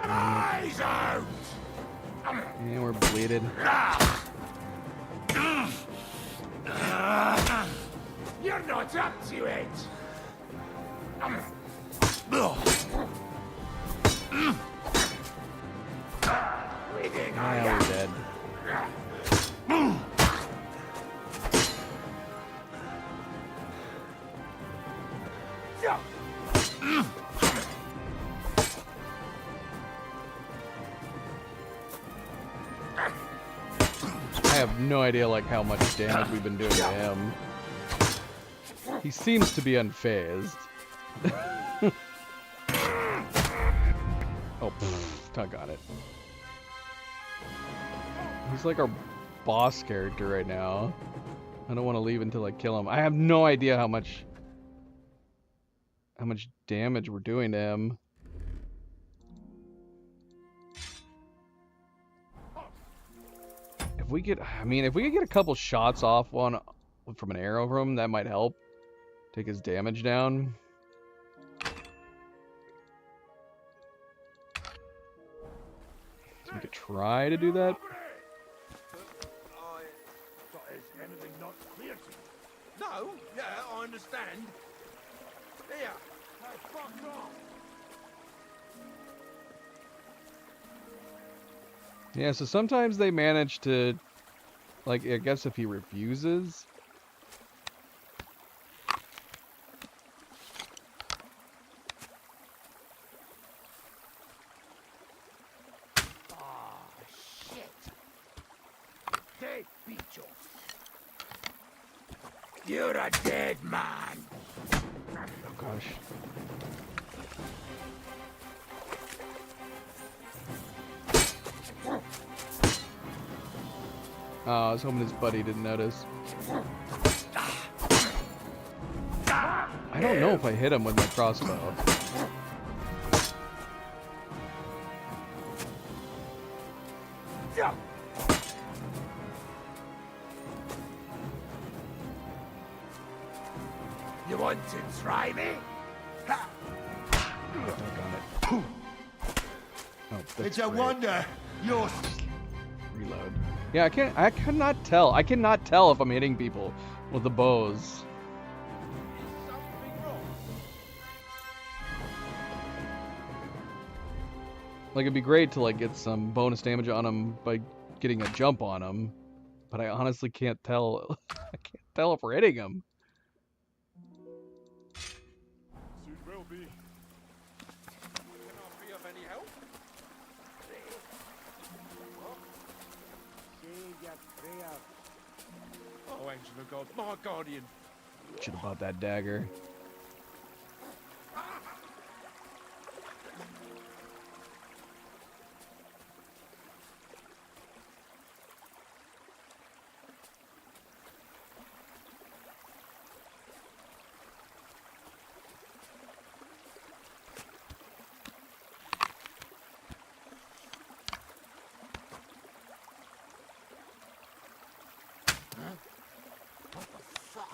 Eyes out! Yeah, we're bleeding. You're not up to it! Yeah, we're dead. I have no idea like how much damage we've been doing to him. He seems to be unfazed. Oh, tug on it. He's like our boss character right now. I don't want to leave until I kill him. I have no idea how much damage we're doing to him. If we get, I mean, if we could get a couple shots off one from an arrow from him, that might help take his damage down. So we could try to do that. Is anything not clear to you? No, yeah, I understand. Here, fuck off. Yeah, so sometimes they manage to, like, I guess if he refuses. Ah, shit. Dead, bicho. You're a dead man. Oh gosh. Oh, I was hoping his buddy didn't notice. I don't know if I hit him with my crossbow. You want to try me? Oh, It's a wonder you're... Reload. Yeah, I cannot tell. I cannot tell if I'm hitting people with the bows. Like, it'd be great to, like, get some bonus damage on him by getting a jump on him, but I honestly can't tell. I can't tell if we're hitting him. Oh, angel of God, my guardian. Should have bought that dagger.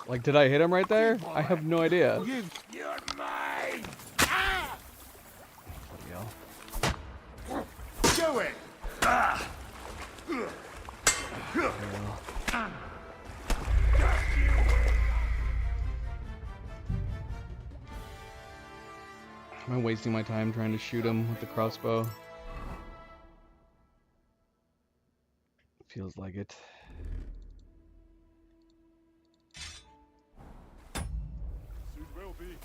Like, did I hit him right there? I have no idea. You're mine! Do it! Am I wasting my time trying to shoot him with the crossbow? Feels like it. Soon will be.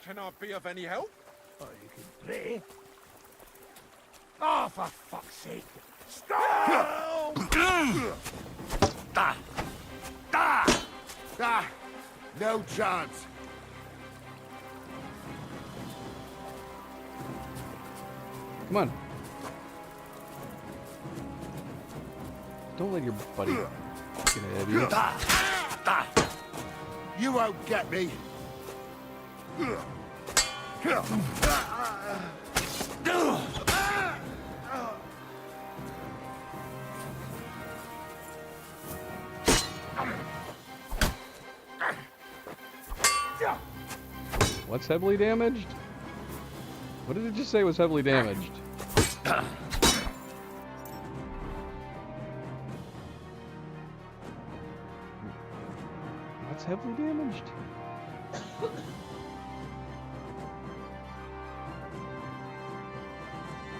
Can I be of any help? Oh, you can play. Oh, for fuck's sake! Stop! No chance. Come on. Don't let your buddy get ahead of you. You won't get me. What's heavily damaged? What did it just say was heavily damaged? What's heavily damaged?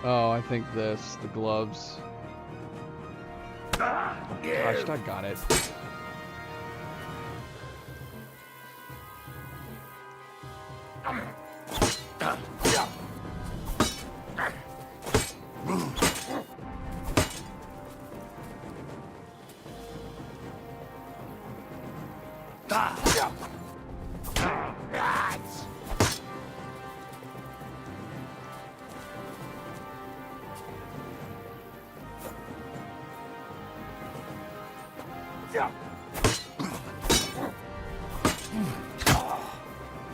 Oh, I think this, the gloves. Oh, gosh, I got it.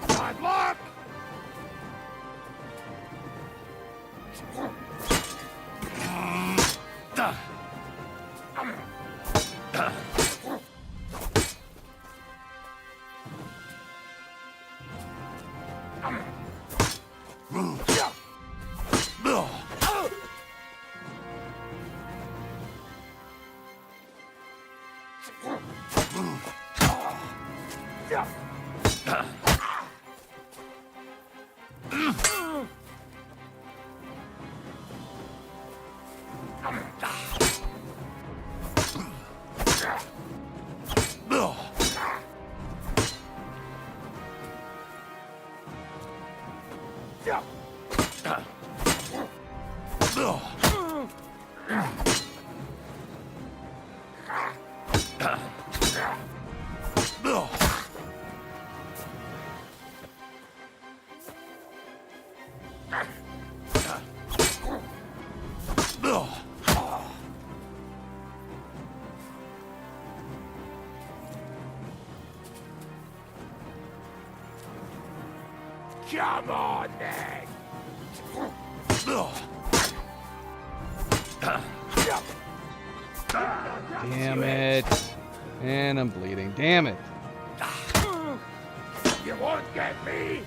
Bad luck! Come on, then! Damn it. And I'm bleeding. Damn it. You won't get me!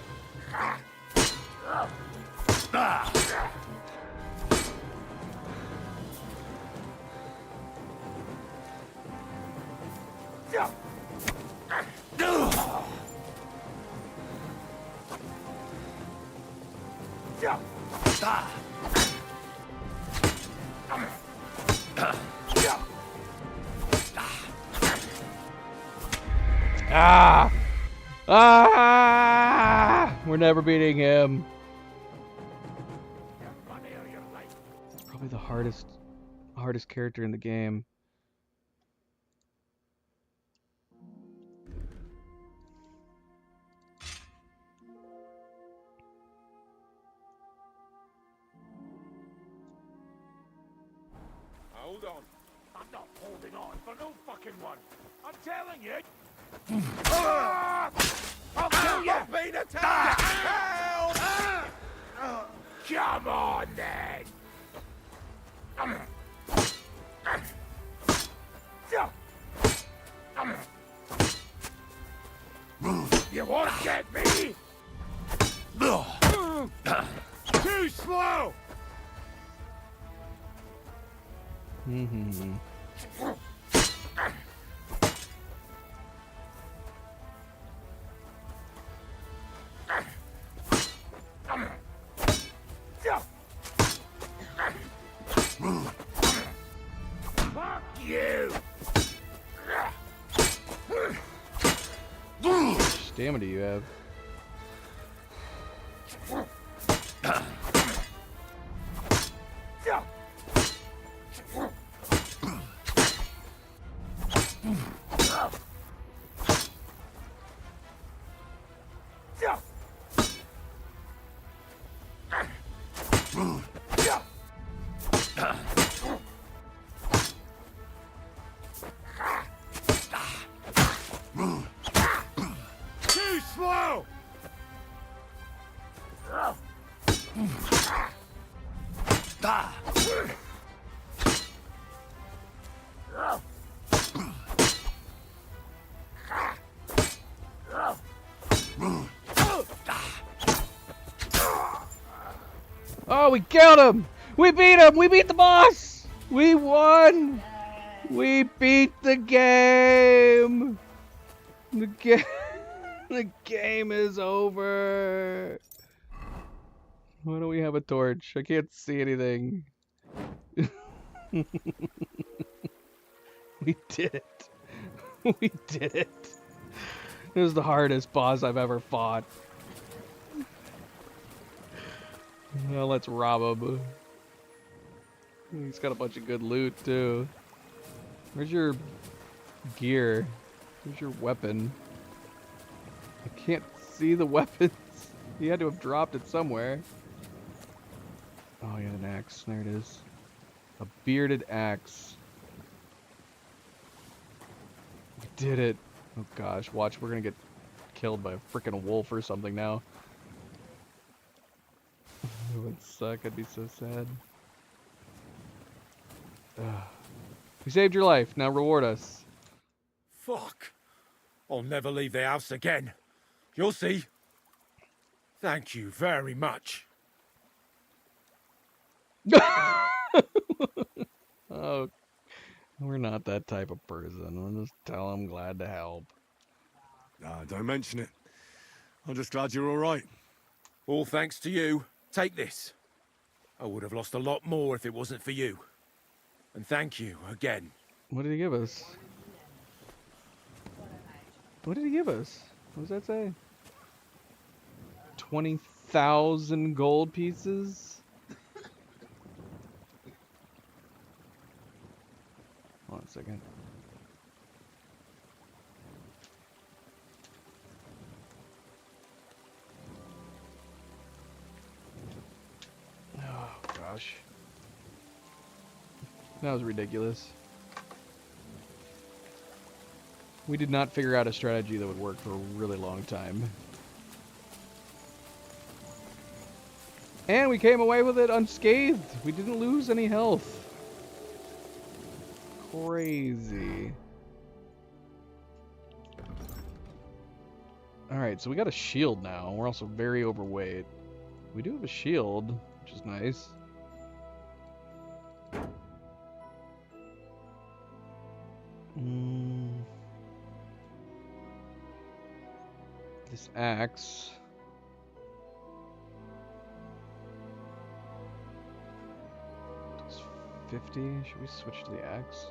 Ah! Ah! We're never beating him. Probably the hardest Hardest character in the game. Hold on. I'm not holding on for no fucking one. I'm telling you. I'll kill you! I've been attacked! Help! Come on, then! You won't get me! Too slow! Mm-hmm. Fuck you! How much stamina do you have? Too slow! Oh, we killed him! We beat him! We beat the boss! We won! We beat the game! The game... The game is over! Why don't we have a torch? I can't see anything. We did it. We did it. It was the hardest boss I've ever fought. Well, let's rob him. He's got a bunch of good loot, too. Where's your gear? Where's your weapon? I can't see the weapons. He had to have dropped it somewhere. Oh, yeah, an axe. There it is. A bearded axe. We did it. Oh, gosh. Watch, we're gonna get killed by a freaking wolf or something now. It would suck. I'd be so sad. We saved your life. Now reward us. Fuck. I'll never leave the house again. You'll see. Thank you very much. Oh, we're not that type of person. We'll just tell him glad to help. Nah, don't mention it. I'm just glad you're all right. All thanks to you. Take this. I would have lost a lot more if it wasn't for you. And thank you again. What did he give us? What did he give us? What does that say? 20,000 gold pieces? Hold on a second. Oh, gosh. That was ridiculous. We did not figure out a strategy that would work for a really long time. And we came away with it unscathed. We didn't lose any health. Crazy. Alright, so we got a shield now. We're also very overweight. We do have a shield, which is nice. This axe. Does 50. Should we switch to the axe?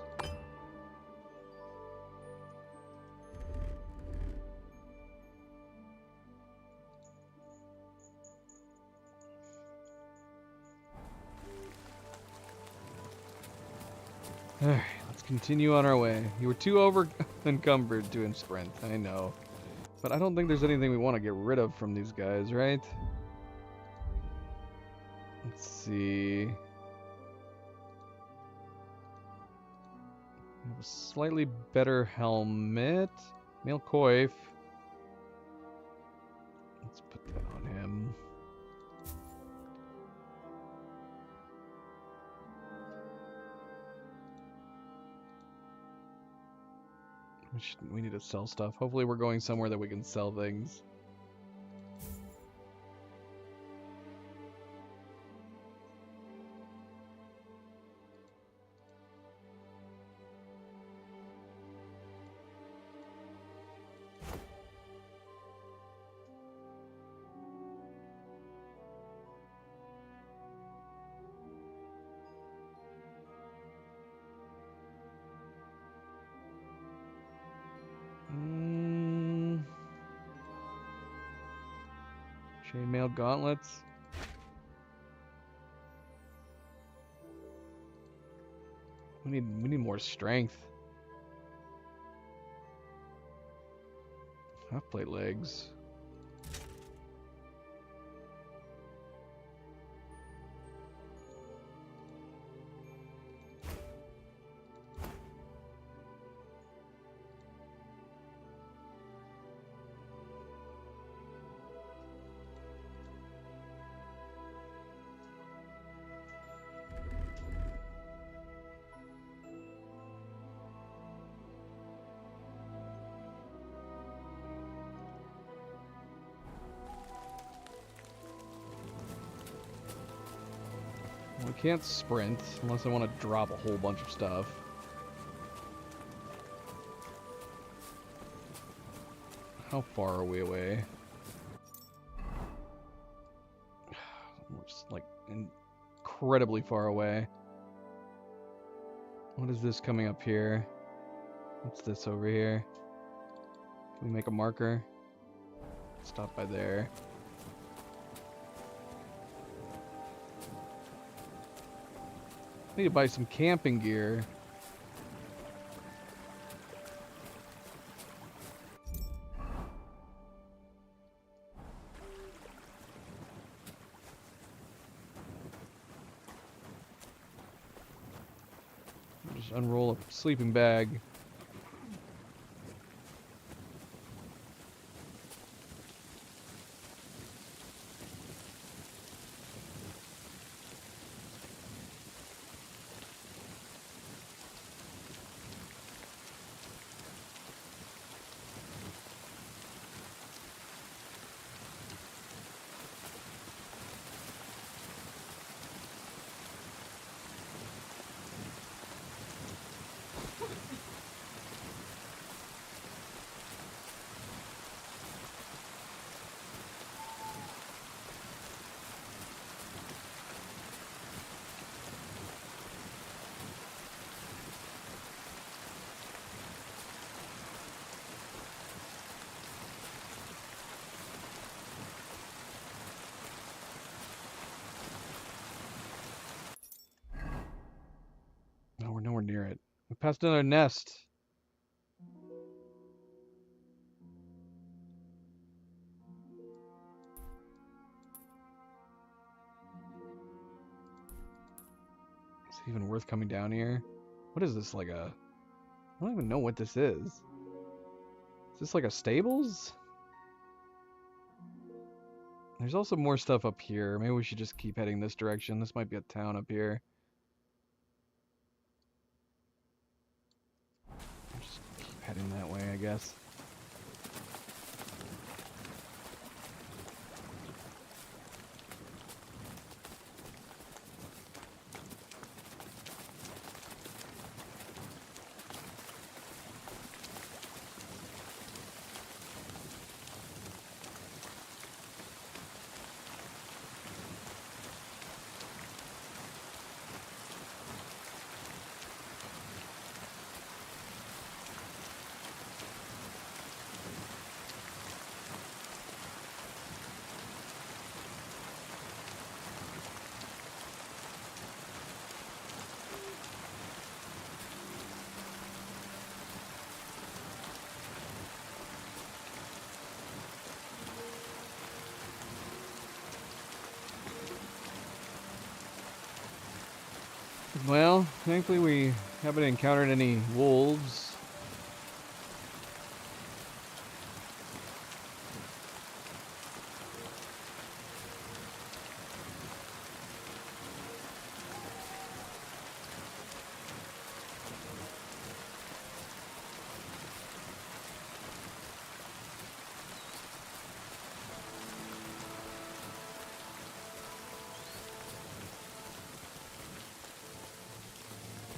Alright, let's continue on our way. You were too over encumbered to sprint, I know. But I don't think there's anything we want to get rid of from these guys, right? Let's see. We have a slightly better helmet. Male coif. Let's put that on him. We need to sell stuff. Hopefully we're going somewhere that we can sell things. Chainmail gauntlets. We need more strength. Half plate legs. We can't sprint unless I want to drop a whole bunch of stuff. How far are we away? We're just like incredibly far away. What is this coming up here? What's this over here? Can we make a marker? Stop by there. I need to buy some camping gear. Just unroll a sleeping bag. No, we're nowhere near it. We passed another nest. Is it even worth coming down here? What is this, like a... I don't even know what this is. Is this like a stables? There's also more stuff up here. Maybe we should just keep heading this direction. This might be a town up here. Just keep heading that way, I guess. Well, thankfully we haven't encountered any wolves.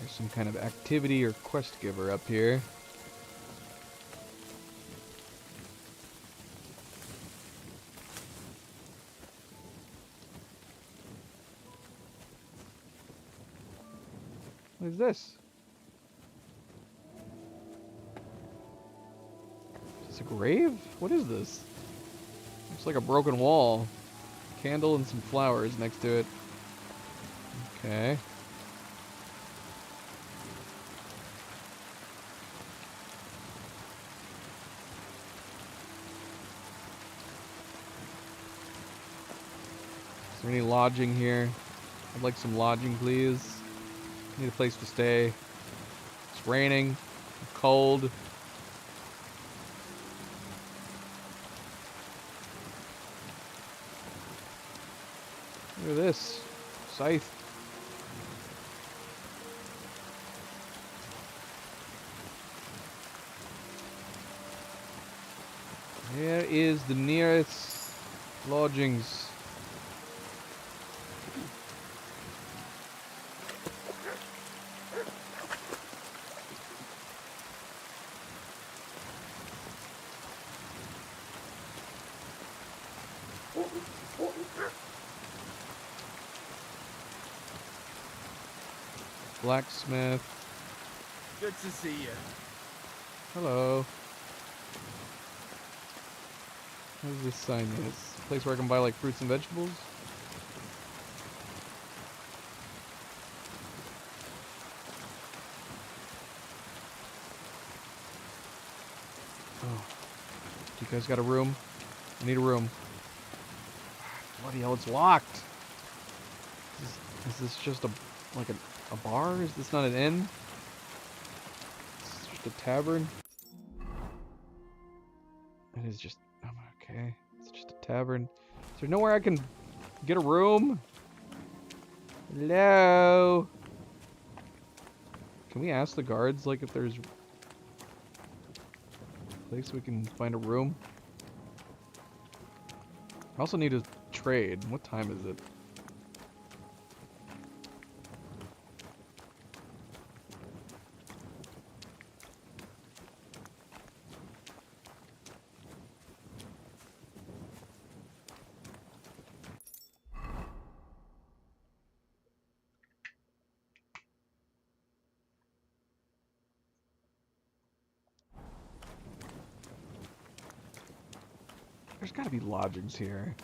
Some kind of activity or quest giver up here. What is this? Is this a grave? What is this? Looks like a broken wall. Candle and some flowers next to it. Okay. Is there any lodging here? I'd like some lodging, please. Need a place to stay. It's raining. I'm cold. Look at this. Scythe. Where is the nearest lodgings? Blacksmith. Good to see you. Hello. What does this sign mean? It's a place where I can buy like fruits and vegetables? Oh. Do you guys got a room? I need a room. Bloody hell, it's locked. Is this just a bar? Is this not an inn? It's just a tavern? It is just... okay. It's just a tavern. Is there nowhere I can get a room? Hello? Can we ask the guards, like, if there's a place we can find a room? I also need to trade. What time is it? There's gotta be lodgings here.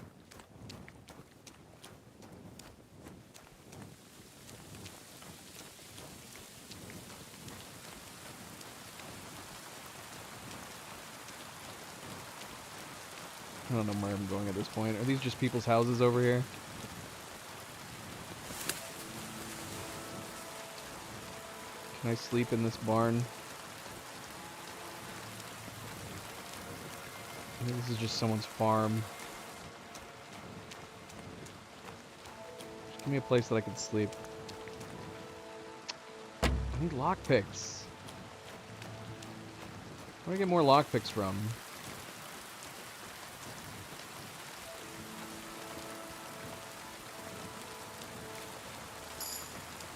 I don't know where I'm going at this point. Are these just people's houses over here? Can I sleep in this barn? I think this is just someone's farm. Just give me a place that I can sleep. I need lockpicks. Where do I get more lockpicks from?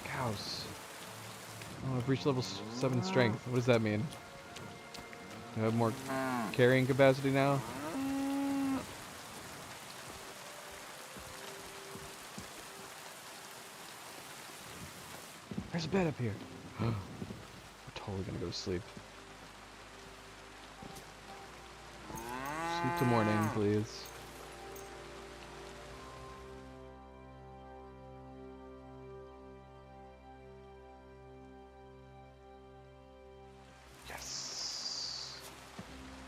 Cows. Oh, I've reached level 7 strength. What does that mean? I have more carrying capacity now? There's a bed up here. We're totally gonna go to sleep. Sleep till morning, please.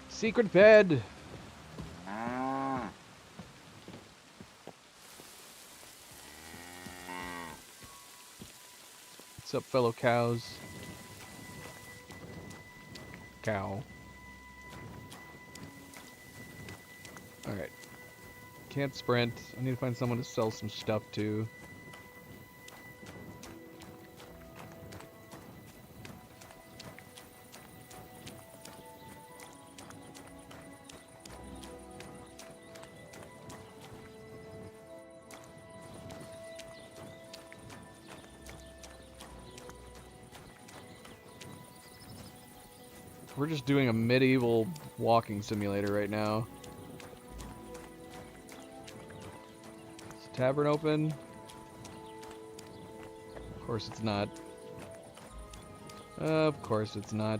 Secret bed. What's up, fellow cows? Cow. Alright. Can't sprint. I need to find someone to sell some stuff to. We're just doing a medieval walking simulator right now. Is the tavern open? Of course it's not. Of course it's not.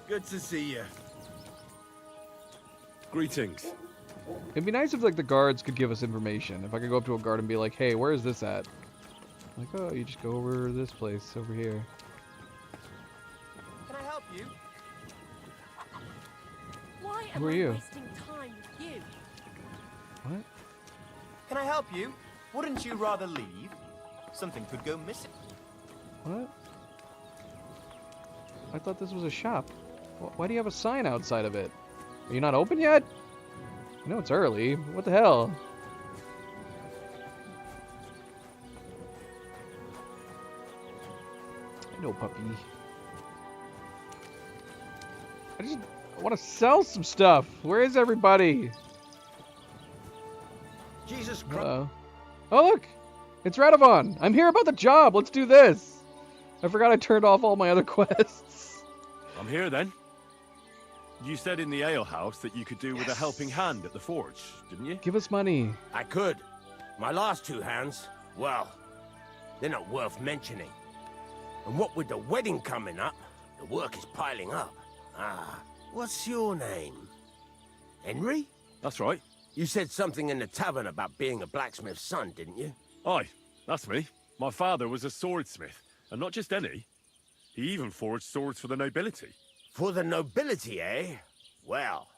Good to see you. Greetings. It'd be nice if like the guards could give us information. If I could go up to a guard and be like, hey, where is this at? Like, oh, you just go over this place over here. Can I help you? Why Who am are I you? wasting time with you? What? Can I help you? Wouldn't you rather leave? Something could go missing. What? I thought this was a shop. Why do you have a sign outside of it? Are you not open yet? I know it's early. What the hell? Hello, puppy. I want to sell some stuff. Where is everybody? Jesus Christ. Uh-oh. Oh, look! It's Radovan! I'm here about the job! Let's do this! I forgot I turned off all my other quests. I'm here then. You said in the alehouse that you could do with a helping hand at the forge, didn't you? Give us money. I could. My last two hands, well, they're not worth mentioning. And what with the wedding coming up, the work is piling up. Ah, what's your name? Henry? That's right. You said something in the tavern about being a blacksmith's son, didn't you? Aye, that's me. My father was a swordsmith, and not just any. He even forged swords for the nobility. For the nobility, eh? Well,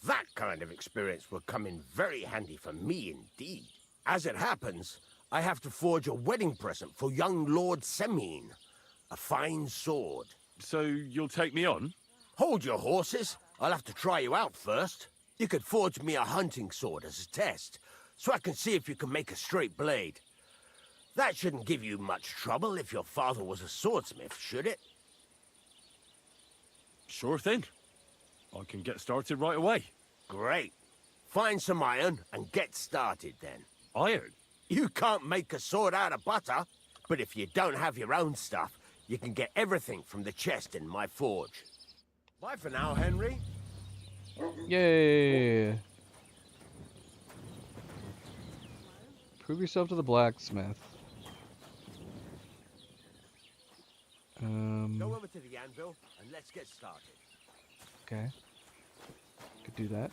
that kind of experience will come in very handy for me indeed. As it happens, I have to forge a wedding present for young Lord Semine. A fine sword. So you'll take me on? Hold your horses. I'll have to try you out first. You could forge me a hunting sword as a test, so I can see if you can make a straight blade. That shouldn't give you much trouble if your father was a swordsmith, should it? Sure thing. I can get started right away. Great. Find some iron and get started then. Iron? You can't make a sword out of butter, but if you don't have your own stuff, you can get everything from the chest in my forge. Bye for now, Henry. Yay! Prove yourself to the blacksmith. Go over to the anvil and let's get started. Okay. Could do that.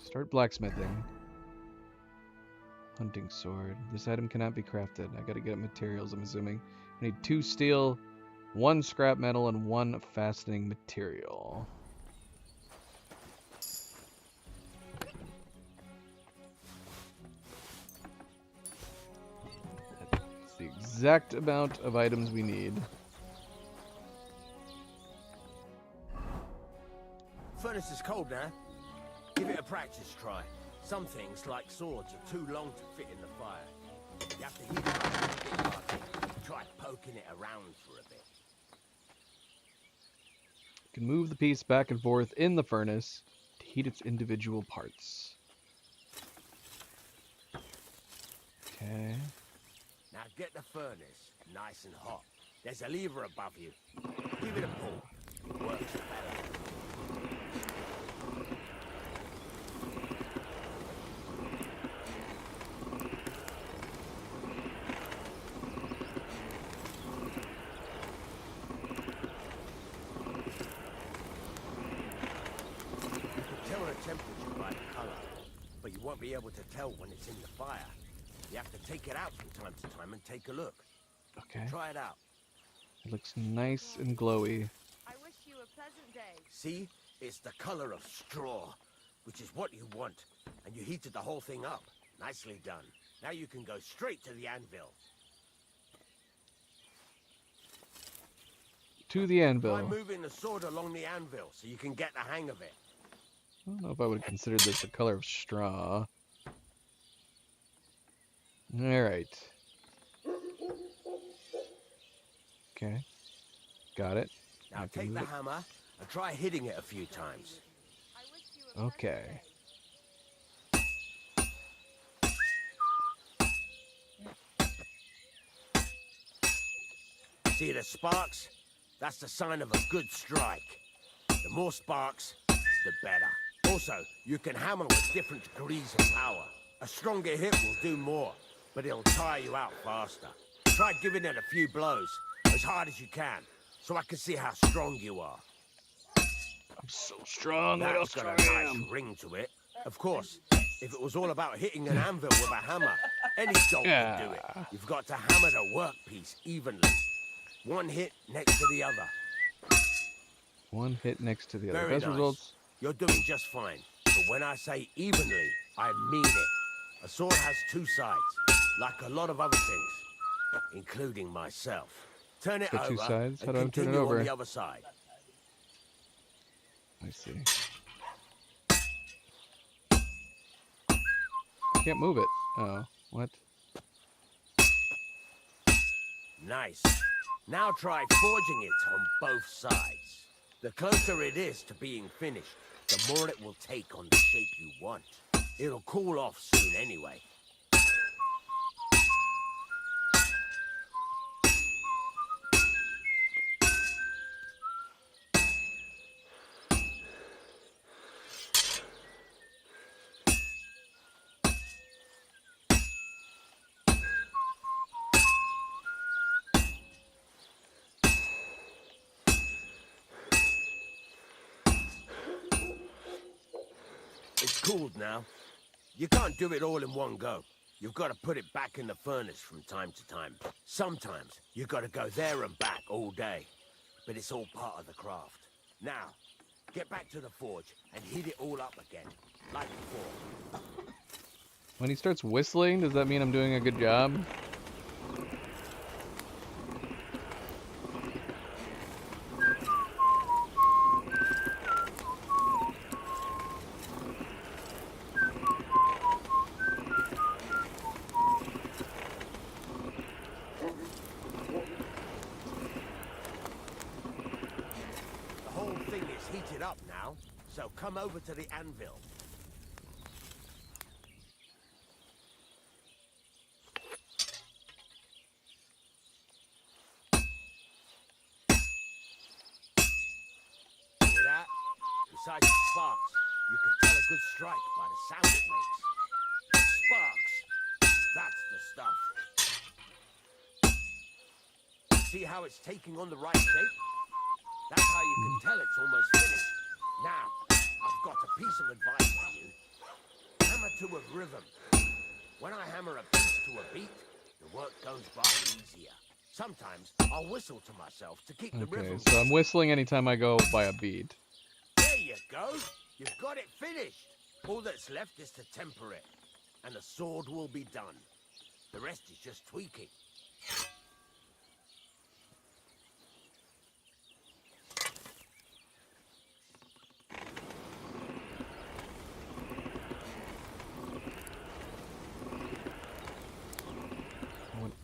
Start blacksmithing. Hunting sword. This item cannot be crafted. I gotta get materials, I'm assuming. I need 2 steel, 1 scrap metal, and 1 fastening material. That's the exact amount of items we need. Furnace is cold now. Give it a practice try. Some things, like swords, are too long to fit in the fire. You have to heat it up a bit hard. Try poking it around for a bit. You can move the piece back and forth in the furnace to heat its individual parts. Okay. Now get the furnace nice and hot. There's a lever above you. Give it a pull. It works better. Temperature by the color, but you won't be able to tell when it's in the fire. You have to take it out from time to time and take a look. Okay. Try it out. It looks nice and glowy. I wish you a pleasant day. See? It's the color of straw, which is what you want. And you heated the whole thing up. Nicely done. Now you can go straight to the anvil. To the anvil. Try moving the sword along the anvil so you can get the hang of it. I don't know if I would consider this the color of straw. Alright. Okay. Got it. Now take the hammer and try hitting it a few times. Okay. See the sparks? That's the sign of a good strike. The more sparks, the better. Also, you can hammer with different degrees of power. A stronger hit will do more, but it'll tire you out faster. Try giving it a few blows, as hard as you can, so I can see how strong you are. I'm so strong. That's got a nice ring to it. Of course, if it was all about hitting an anvil with a hammer, any dog can do it. You've got to hammer the workpiece evenly. One hit next to the other. One hit next to the other. Very Best nice. results. You're doing just fine. But when I say evenly, I mean it. A sword has two sides, like a lot of other things, including myself. Turn it The two over sides? How and do I turn it continue over? on the other side. I see. Can't move it. Oh, what? Nice. Now try forging it on both sides. The closer it is to being finished, the more it will take on the shape you want. It'll cool off soon anyway. It's cooled now. You can't do it all in one go. You've got to put it back in the furnace from time to time. Sometimes you've got to go there and back all day. But it's all part of the craft. Now, get back to the forge and heat it all up again, like before. When he starts whistling, does that mean I'm doing a good job? The whole thing is heated up now, so come over to the anvil. Hear that? Besides the sparks, you can tell a good strike by the sound it makes. Sparks! That's the stuff. See how it's taking on the right shape? That's how you can tell it's almost finished. Now, I've got a piece of advice for you. Hammer to a rhythm. When I hammer a piece to a beat, the work goes by easier. Sometimes I'll whistle to myself to keep the Okay, rhythm. so I'm whistling anytime I go by a beat. There you go. You've got it finished. All that's left is to temper it, and the sword will be done. The rest is just tweaking.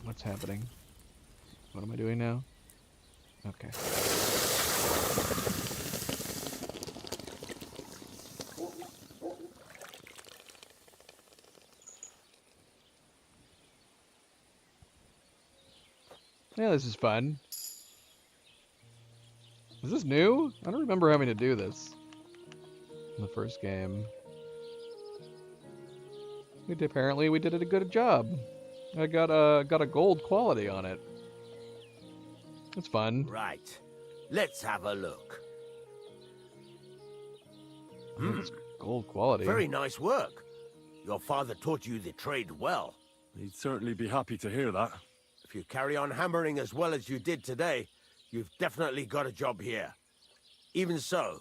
What's happening? What am I doing now? Okay. Yeah, this is fun. Is this new? I don't remember having to do this in the first game. Apparently we did a good job. I got a gold quality on it. It's fun. Right. Let's have a look. It's gold quality. Very nice work. Your father taught you the trade well. He'd certainly be happy to hear that. If you carry on hammering as well as you did today, you've definitely got a job here. Even so,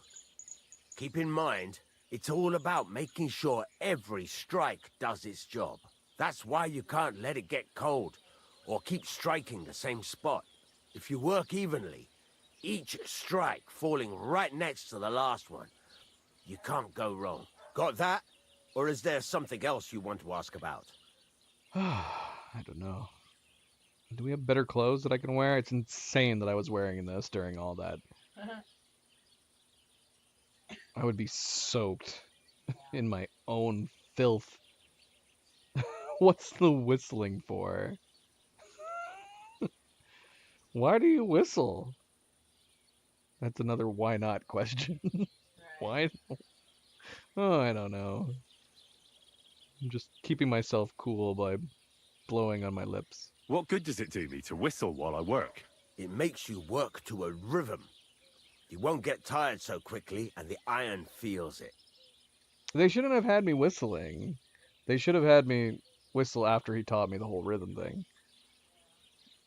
keep in mind, It's all about making sure every strike does its job. That's why you can't let it get cold, or keep striking the same spot. If you work evenly, each strike falling right next to the last one, you can't go wrong. Got that? Or is there something else you want to ask about? I don't know. Do we have better clothes that I can wear? It's insane that I was wearing this during all that. I would be soaked in my own filth. What's the whistling for? Why do you whistle? That's another why not question. Why? Oh, I don't know. I'm just keeping myself cool by blowing on my lips. What good does it do me to whistle while I work? It makes you work to a rhythm. You won't get tired so quickly, and the iron feels it. They shouldn't have had me whistling. They should have had me whistle after he taught me the whole rhythm thing.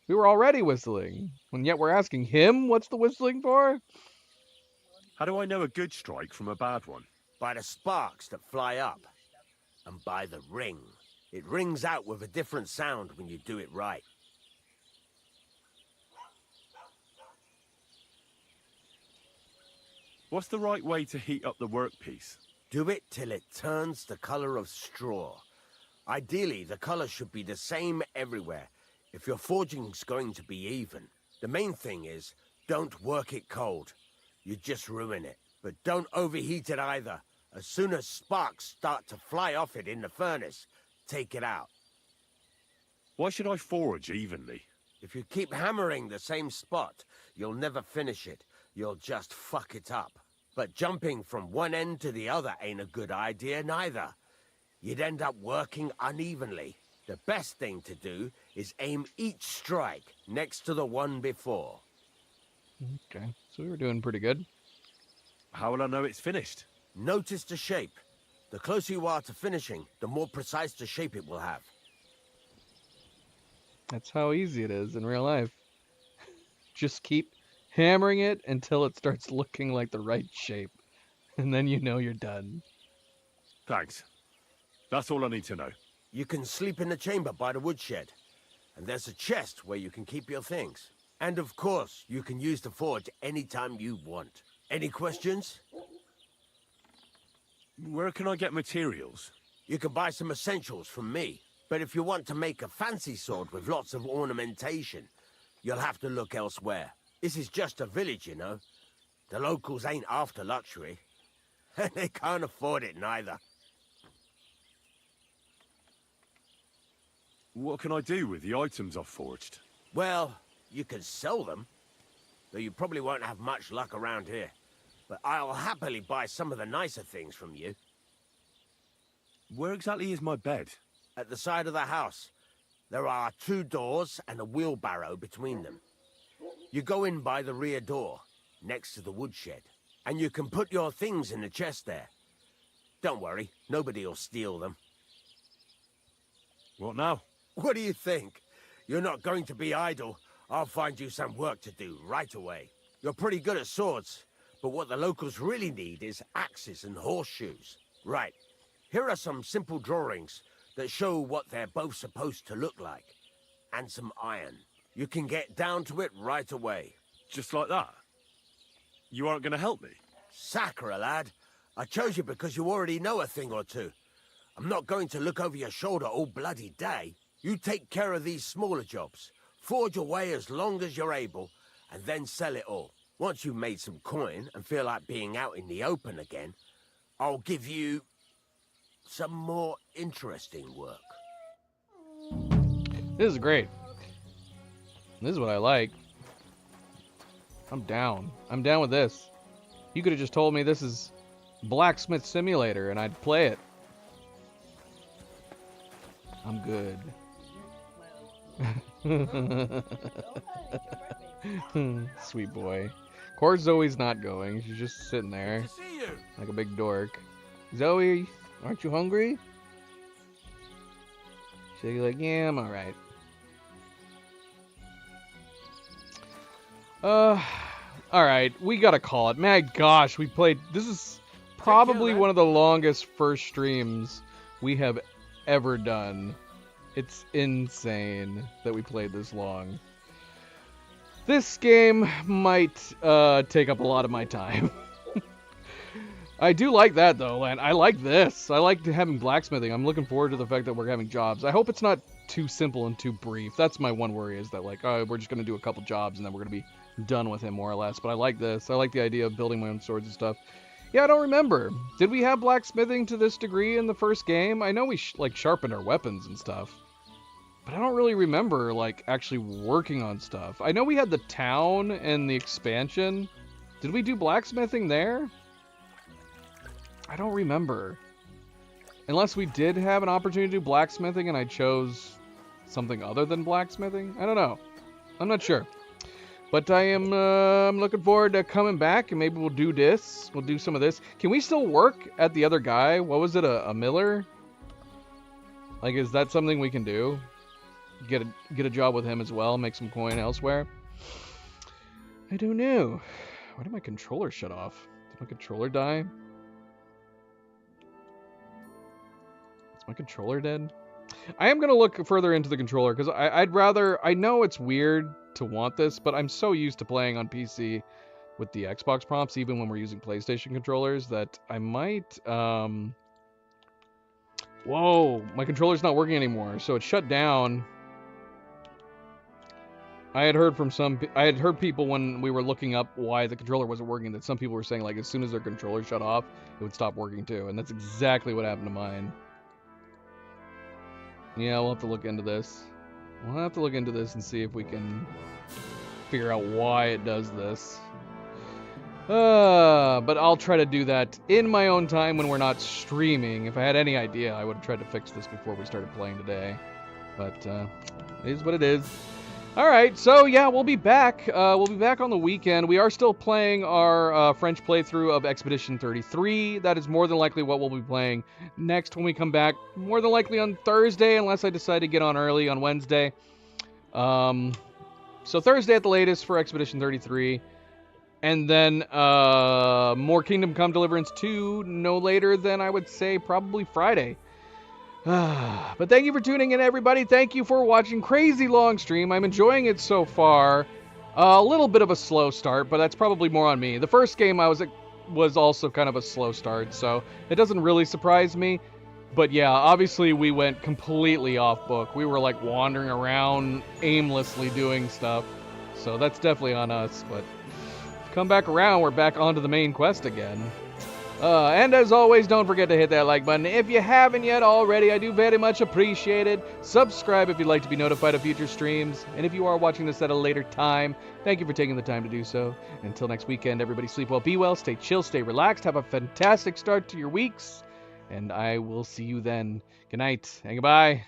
We were already whistling, and yet we're asking him what's the whistling for? How do I know a good strike from a bad one? By the sparks that fly up, and by the ring. It rings out with a different sound when you do it right. What's the right way to heat up the workpiece? Do it till it turns the color of straw. Ideally, the color should be the same everywhere, if your forging's going to be even. The main thing is, don't work it cold. You just ruin it. But don't overheat it either. As soon as sparks start to fly off it in the furnace, take it out. Why should I forge evenly? If you keep hammering the same spot, you'll never finish it. You'll just fuck it up. But jumping from one end to the other ain't a good idea neither. You'd end up working unevenly. The best thing to do is aim each strike next to the one before. Okay, so we were doing pretty good. How will I know it's finished? Notice the shape. The closer you are to finishing, the more precise the shape it will have. That's how easy it is in real life. Just keep hammering it until it starts looking like the right shape. And then you know you're done. Thanks. That's all I need to know. You can sleep in the chamber by the woodshed. And there's a chest where you can keep your things. And of course, you can use the forge anytime you want. Any questions? Where can I get materials? You can buy some essentials from me. But if you want to make a fancy sword with lots of ornamentation, you'll have to look elsewhere. This is just a village, you know. The locals ain't after luxury. They can't afford it neither. What can I do with the items I've forged? Well, you can sell them. Though you probably won't have much luck around here. But I'll happily buy some of the nicer things from you. Where exactly is my bed? At the side of the house. There are 2 doors and a wheelbarrow between them. You go in by the rear door, next to the woodshed. And you can put your things in the chest there. Don't worry, nobody'll steal them. What now? What do you think? You're not going to be idle. I'll find you some work to do right away. You're pretty good at swords, but what the locals really need is axes and horseshoes. Right, here are some simple drawings that show what they're both supposed to look like. And some iron. You can get down to it right away. Just like that? You aren't going to help me? Sacre, lad. I chose you because you already know a thing or two. I'm not going to look over your shoulder all bloody day. You take care of these smaller jobs. Forge away as long as you're able, and then sell it all. Once you've made some coin and feel like being out in the open again, I'll give you some more interesting work. This is great. This is what I like. I'm down. I'm down with this. You could have just told me this is Blacksmith Simulator and I'd play it. I'm good. Sweet boy. Of course Zoe's not going. She's just sitting there like a big dork. Zoe, aren't you hungry? She's like, yeah, I'm alright. Alright, we gotta call it. My gosh, we played. This is probably one of the longest first streams we have ever done. It's insane that we played this long. This game might take up a lot of my time. I do like that, though, and I like this. I like having blacksmithing. I'm looking forward to the fact that we're having jobs. I hope it's not too simple and too brief. That's my one worry, is that, like, oh, we're just going to do a couple jobs and then we're going to be done with him, more or less. But I like this. I like the idea of building my own swords and stuff. Yeah, I don't remember. Did we have blacksmithing to this degree in the first game? I know we, sharpened our weapons and stuff. But I don't really remember, like, actually working on stuff. I know we had the town and the expansion. Did we do blacksmithing there? I don't remember. Unless we did have an opportunity to do blacksmithing and I chose something other than blacksmithing. I don't know. I'm not sure. But I am I'm looking forward to coming back, and maybe we'll do this. We'll do some of this. Can we still work at the other guy? What was it, a miller? Like, is that something we can do? Get a job with him as well, make some coin elsewhere? I don't know. Why did my controller shut off? Did my controller die? Is my controller dead? I am going to look further into the controller, because I'd rather... I know it's weird to want this, but I'm so used to playing on PC with the Xbox prompts, even when we're using PlayStation controllers, that I might... Whoa! My controller's not working anymore, so it shut down. I had heard people when we were looking up why the controller wasn't working, that some people were saying, like, as soon as their controller shut off, it would stop working too, and that's exactly what happened to mine. Yeah, we'll have to look into this. We'll have to look into this and see if we can figure out why it does this. But I'll try to do that in my own time when we're not streaming. If I had any idea, I would have tried to fix this before we started playing today. But it is what it is. Alright, so yeah, we'll be back. We'll be back on the weekend. We are still playing our French playthrough of Expedition 33. That is more than likely what we'll be playing next when we come back. More than likely on Thursday, unless I decide to get on early on Wednesday. So Thursday at the latest for Expedition 33. And then more Kingdom Come Deliverance 2 no later than, I would say, probably Friday. But thank you for tuning in, everybody. Thank you for watching Crazy Long Stream. I'm enjoying it so far. A little bit of a slow start, but that's probably more on me. The first game was also kind of a slow start, so it doesn't really surprise me. But yeah, obviously we went completely off book. We were like wandering around aimlessly doing stuff. So that's definitely on us, but come back around, we're back onto the main quest again. And as always, don't forget to hit that like button if you haven't yet already. I do very much appreciate it. Subscribe if you'd like to be notified of future streams. And if you are watching this at a later time, thank you for taking the time to do so. Until next weekend, everybody sleep well, be well, stay chill, stay relaxed, have a fantastic start to your weeks. And I will see you then. Good night and goodbye.